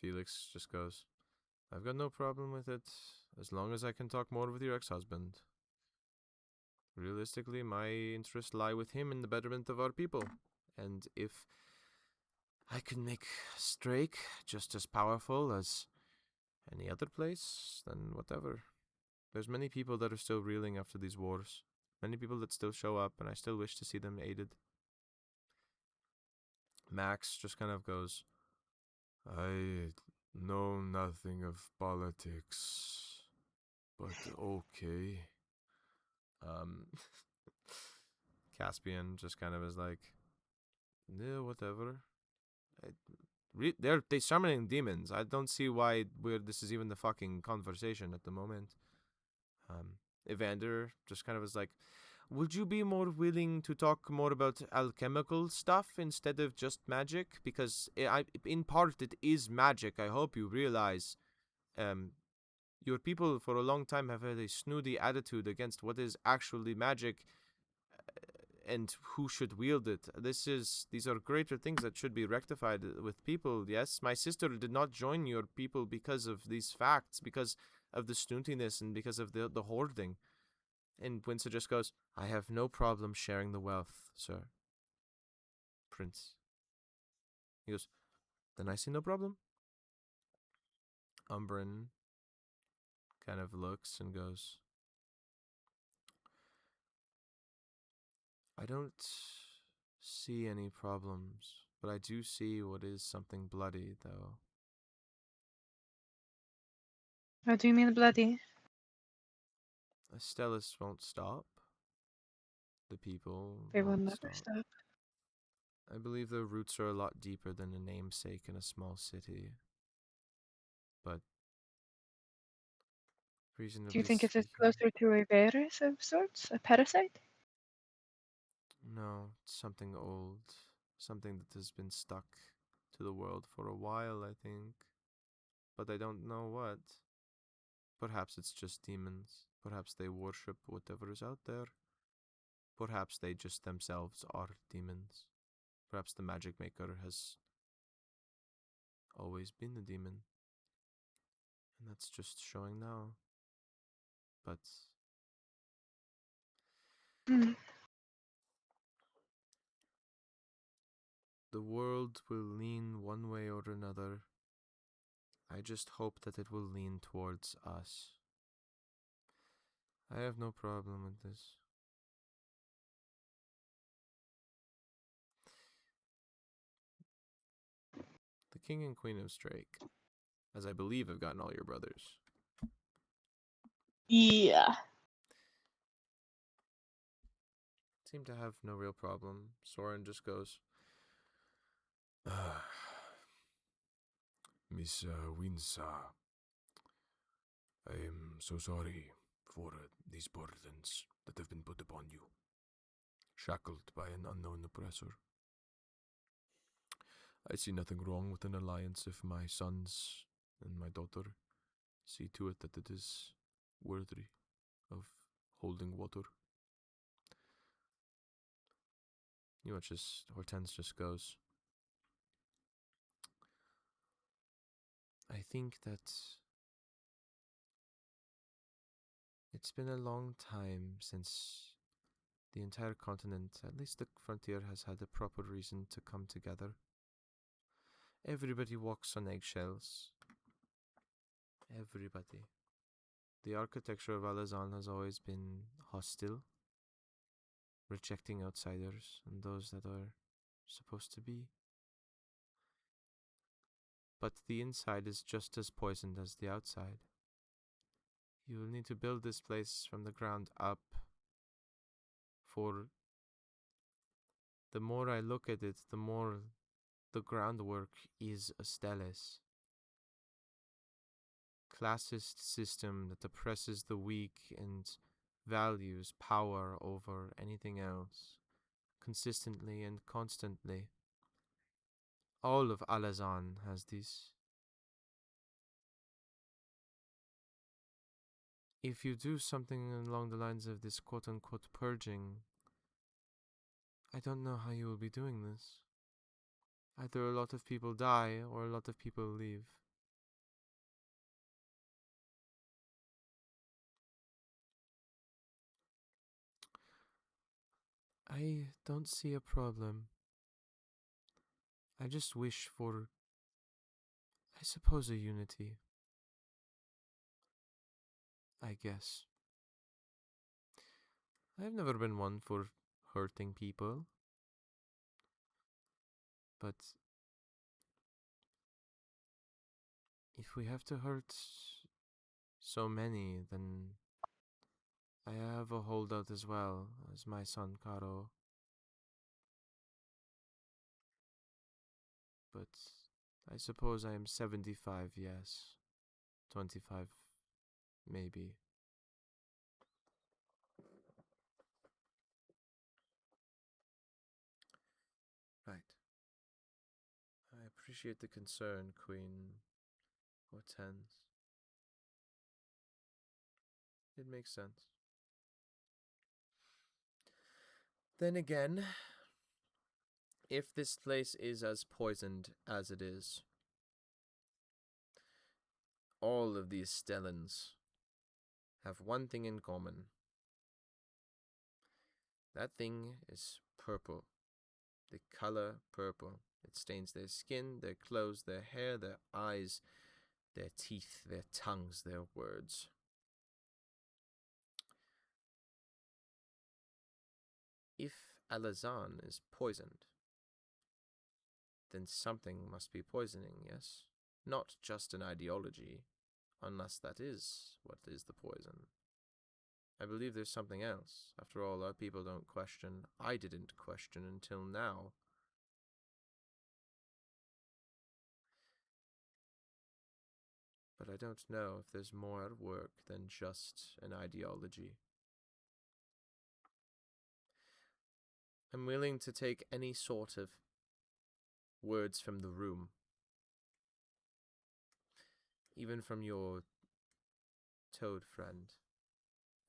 Felix just goes, I've got no problem with it, as long as I can talk more with your ex-husband. Realistically, my interests lie with him in the betterment of our people, and if I can make Strake just as powerful as any other place, then whatever. There's many people that are still reeling after these wars. Many people that still show up, and I still wish to see them aided. Max just kind of goes, I know nothing of politics, but okay. Caspian just kind of is like, yeah, whatever. They summoning demons. I don't see why this is even the fucking conversation at the moment. Evander just kind of is like, would you be more willing to talk more about alchemical stuff instead of just magic? Because in part it is magic. I hope you realize. Your people for a long time have had a snooty attitude against what is actually magic and who should wield it. These are greater things that should be rectified with people. Yes, my sister did not join your people because of these facts, because of the snootiness and because of the hoarding. And Windsor just goes, I have no problem sharing the wealth, sir. Prince. He goes, then I see no problem. Umbrin kind of looks and goes, I don't see any problems, but I do see what is something bloody, though. What do you mean bloody? Astellas won't stop. The people They will won't never stop. I believe their roots are a lot deeper than a namesake in a small city. But reasonably Do you think it's speaking, closer to a virus of sorts? A parasite? no, it's something old. Something that has been stuck to the world for a while, I think. But I don't know what. Perhaps it's just demons. Perhaps they worship whatever is out there. Perhaps they just themselves are demons. Perhaps the magic maker has always been a demon. And that's just showing now. But Hmm. the world will lean one way or another. I just hope that it will lean towards us. I have no problem with this. The King and Queen of Strake, as I believe have gotten all your brothers, Yeah. seem to have no real problem. Soren just goes, Miss Winsa, I am so sorry for these burdens that have been put upon you, shackled by an unknown oppressor. I see nothing wrong with an alliance if my sons and my daughter see to it that it is worthy of holding water. you know, just Hortense just goes, I think that it's been a long time since the entire continent, at least the frontier, has had a proper reason to come together. Everybody walks on eggshells. Everybody. The architecture of Alazan has always been hostile, rejecting outsiders and those that are supposed to be. But the inside is just as poisoned as the outside. You will need to build this place from the ground up, for the more I look at it, the more the groundwork is Astellas. Classist system that oppresses the weak and values power over anything else, consistently and constantly. All of Alazan has this. If you do something along the lines of this quote-unquote purging, I don't know how you will be doing this. Either a lot of people die or a lot of people leave. I don't see a problem. I just wish for, I suppose, a unity. I guess. I've never been one for hurting people. But if we have to hurt so many, then I have a holdout as well as my son Karo. But I suppose I am 75, yes. 25, maybe. Right. I appreciate the concern, Queen Hortense. It makes sense. Then again, if this place is as poisoned as it is, all of these Stellans have one thing in common. That thing is purple. The color purple. It stains their skin, their clothes, their hair, their eyes, their teeth, their tongues, their words. If Alazan is poisoned, then something must be poisoning, yes? Not just an ideology, unless that is what is the poison. I believe there's something else. After all, our people don't question. I didn't question until now. But I don't know if there's more at work than just an ideology. I'm willing to take any sort of words from the room, even from your toad friend,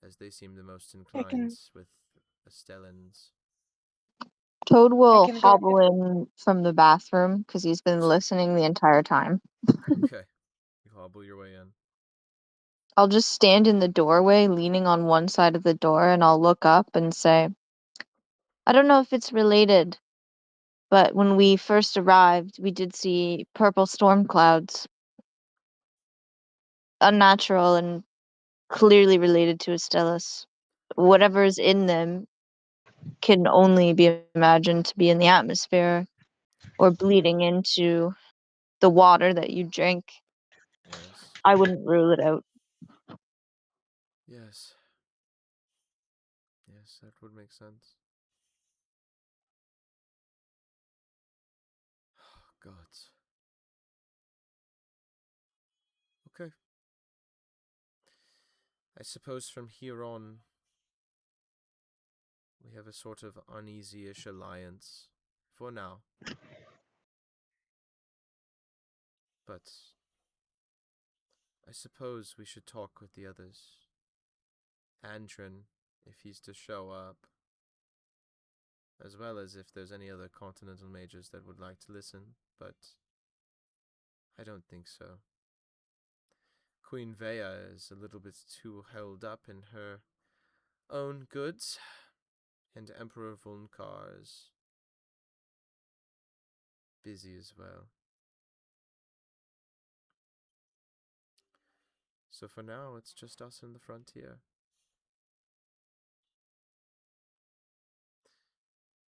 as they seem the most I inclined with Estellans. Toad will can go hobble in from the bathroom because he's been listening the entire time. Okay, you hobble your way in. I'll just stand in the doorway, leaning on one side of the door, and I'll look up and say, I don't know if it's related, but when we first arrived, we did see purple storm clouds. Unnatural and clearly related to Astellas. Whatever is in them can only be imagined to be in the atmosphere or bleeding into the water that you drink. Yes. I wouldn't rule it out. Yes. Yes, that would make sense. Gods. Okay. I suppose from here on, we have a sort of uneasy-ish alliance. For now. But I suppose we should talk with the others. Andrin, if he's to show up. As well as if there's any other continental mages that would like to listen, but I don't think so. Queen Vea is a little bit too held up in her own goods, and Emperor Volnkar is busy as well. So for now, it's just us in the frontier.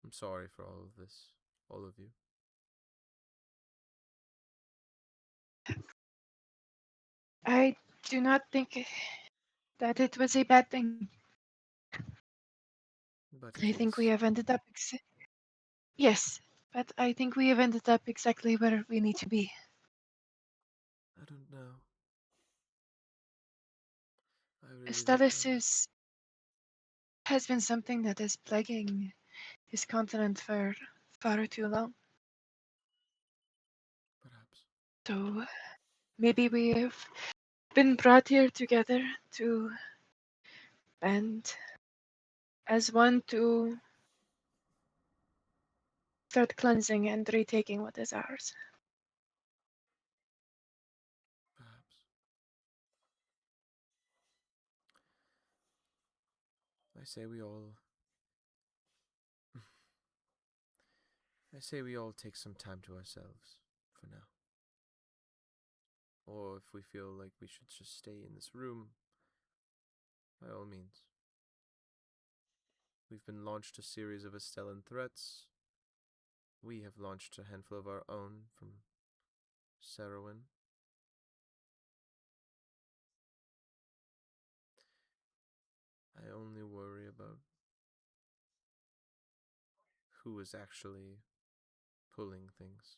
I'm sorry for all of this, all of you. I do not think that it was a bad thing. But I it think we is. have ended up. Yes, but I think we have ended up exactly where we need to be. I don't know. I really don't Stelis know. has been something that is plaguing this continent for far too long. Perhaps. So maybe we have been brought here together to band as one to start cleansing and retaking what is ours. Perhaps. I say we all. I say we all take some time to ourselves for now. Or if we feel like we should just stay in this room, by all means. We've been launched a series of Estellan threats. We have launched a handful of our own from Sarowin. I only worry about who is actually pulling things.